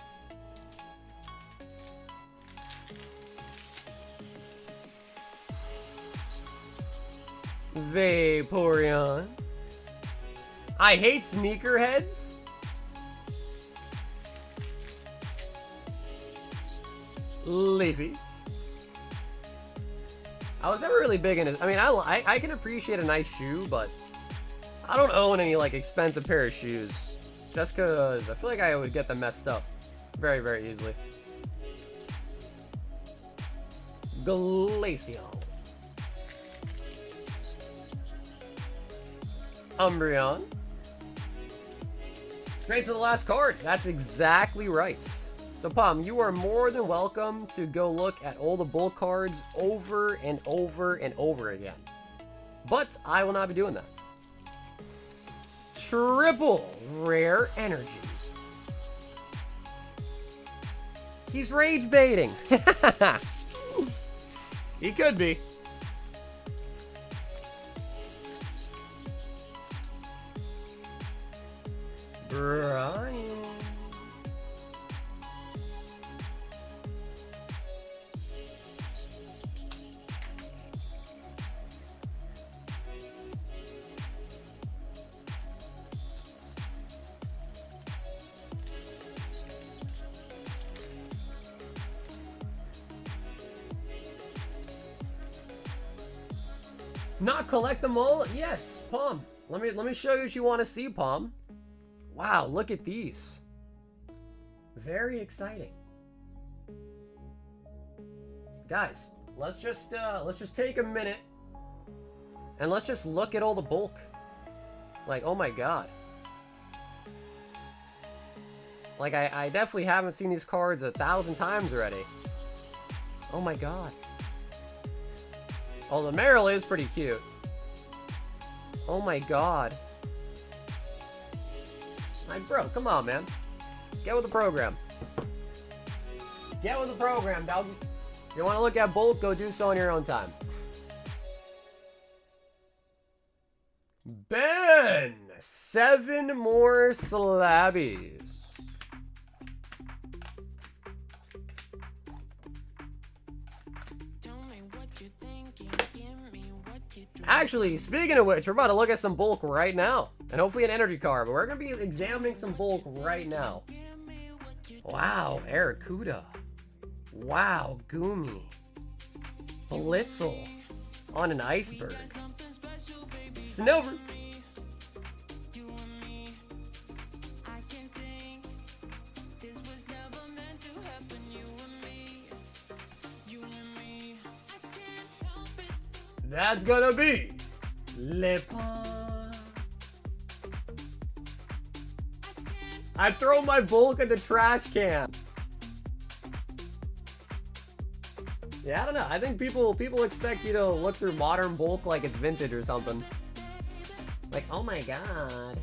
Vaporeon. I hate sneakerheads. Leafy. I was never really big into... I mean, I can appreciate a nice shoe, but I don't own any, like, expensive pair of shoes. Just because I feel like I would get them messed up very, very easily. Glaceon. Umbreon. Straight to the last card. That's exactly right. So, Pom, you are more than welcome to go look at all the bull cards over and over and over again. But I will not be doing that. Triple rare energy. He's rage baiting. He could be. Brian. Not collect them all? Yes, Palm. Let me show you what you want to see, Palm. Wow, look at these. Very exciting. Guys, let's just take a minute and let's just look at all the bulk. Like, oh my god. Like, I definitely haven't seen these cards 1,000 times already. Oh my god. Oh, the Meryl is pretty cute. Oh my god. Like, bro, come on, man. Get with the program. Get with the program, dog. If you want to look at bulk, go do so on your own time. Ben! 7 more slabbies. Actually, speaking of which, we're about to look at some bulk right now. And hopefully an energy card, but we're going to be examining some bulk right now. Wow, Aracuda. Wow, Gumi. Blitzel. On an iceberg. Snover. That's gonna be Lepa. I throw my bulk in the trash can. Yeah, I don't know. I think people expect you to look through modern bulk like it's vintage or something. Like, oh my god.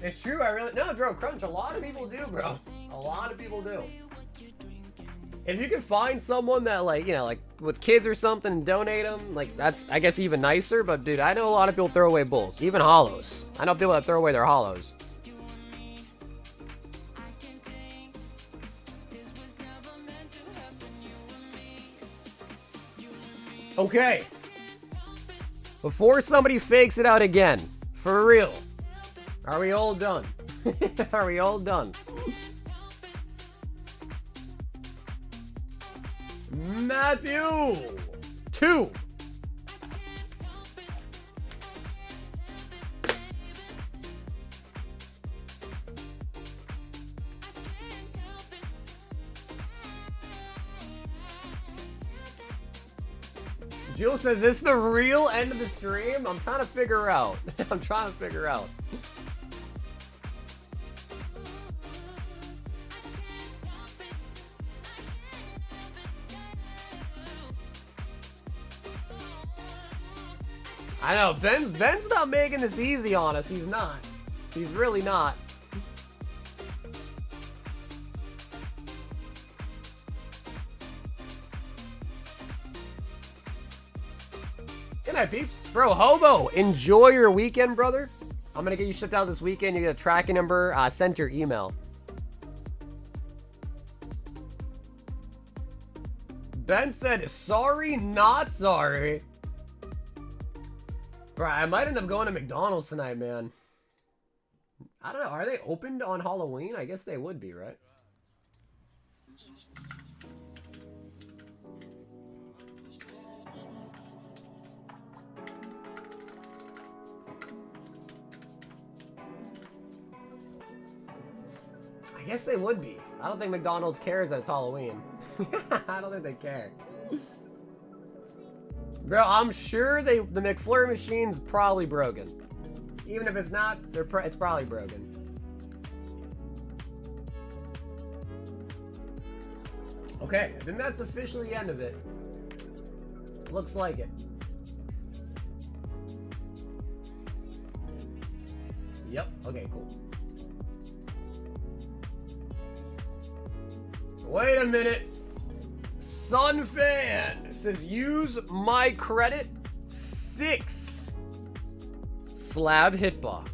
It's true, no, bro, Crunch, a lot of people do, bro. A lot of people do. If you can find someone that, like, you know, like, with kids or something and donate them, like, that's, I guess, even nicer, but, dude, I know a lot of people throw away bulk, even holos. I know people that throw away their holos. Okay. Before somebody fakes it out again, for real. Are we all done? Are we all done? Matthew! 2. Jill says, is this the real end of the stream? I'm trying to figure out. I'm trying to figure out. I know, Ben's not making this easy on us. He's not. He's really not. Good night, peeps. Bro, Hobo, enjoy your weekend, brother. I'm going to get you shipped out this weekend. You get a tracking number sent to your email. Ben said, sorry, not sorry. Bro, I might end up going to McDonald's tonight, man. I don't know. Are they opened on Halloween? I guess they would be, right? I guess they would be. I don't think McDonald's cares that it's Halloween. I don't think they care. Bro, I'm sure the McFlurry machine's probably broken. Even if it's not, it's probably broken. Okay, I think that's officially the end of it. Looks like it. Yep, okay, cool. Wait a minute. Sunfan says, use my credit 6 slab hitbox.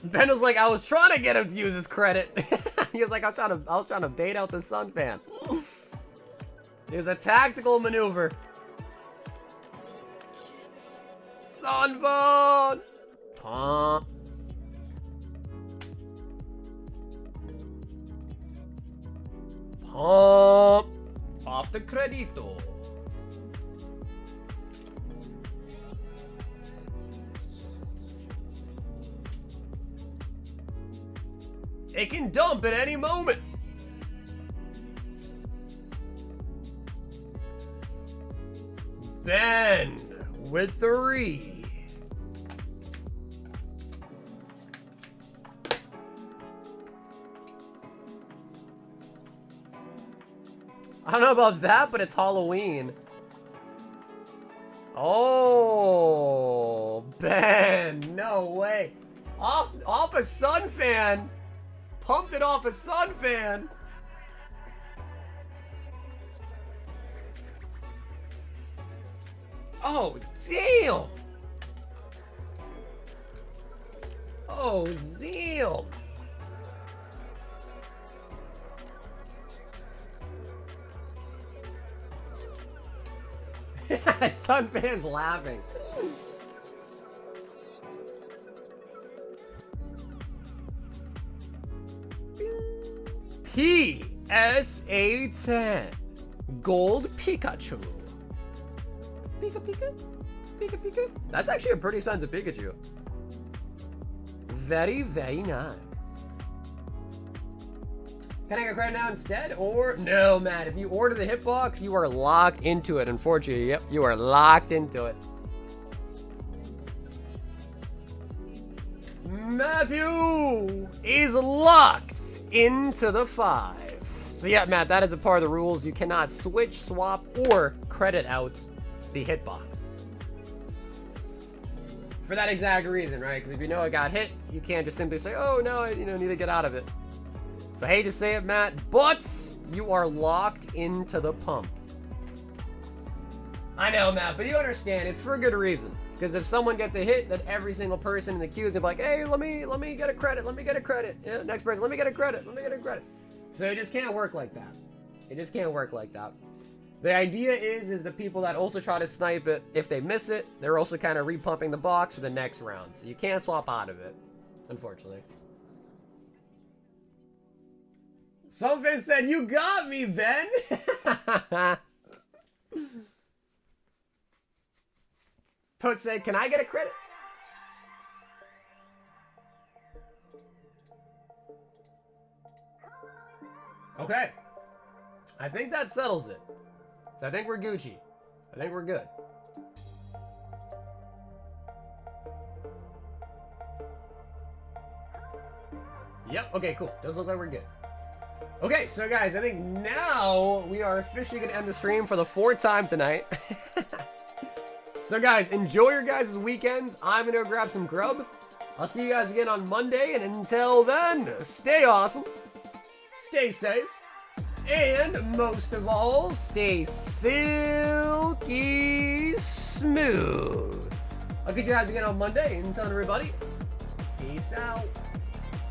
Ben was like, I was trying to get him to use his credit. He was like, I was trying to bait out the Sunfan. It was a tactical maneuver. Sunfan! Pump. Pump. Off the credito. It can dump at any moment. Ben with 3. I don't know about that, but it's Halloween. Oh, Ben, no way. Off a Sun fan. Pumped it off a Sun fan. Oh, damn. Oh, damn. Sun fans laughing. PSA10 Gold Pikachu. Pika Pika? Pika Pika? That's actually a pretty expensive Pikachu. Very, very nice. Can I get credit now instead? Or no, Matt. If you order the hitbox, you are locked into it. Unfortunately, yep, you are locked into it. Matthew is locked into the 5. So yeah, Matt, that is a part of the rules. You cannot switch, swap, or credit out the hitbox. For that exact reason, right? Because if you know it got hit, you can't just simply say, oh no, I need to get out of it. So I hate to say it, Matt, but you are locked into the pump. I know, Matt, but you understand, it's for a good reason. Because if someone gets a hit, then every single person in the queue is gonna be like, hey, let me get a credit, let me get a credit. Yeah, next person, let me get a credit, let me get a credit. So it just can't work like that. It just can't work like that. The idea is the people that also try to snipe it, if they miss it, they're also kind of repumping the box for the next round. So you can't swap out of it, unfortunately. Something said, you got me, Ben. Put said, can I get a credit? Okay. I think that settles it. So I think we're Gucci. I think we're good. Yep, okay, cool. Does look like we're good. Okay, so guys, I think now we are officially going to end the stream for the 4th time tonight. So guys, enjoy your guys' weekends. I'm going to go grab some grub. I'll see you guys again on Monday, and until then, stay awesome, stay safe, and most of all, stay silky smooth. I'll get you guys again on Monday. Until then, everybody, peace out.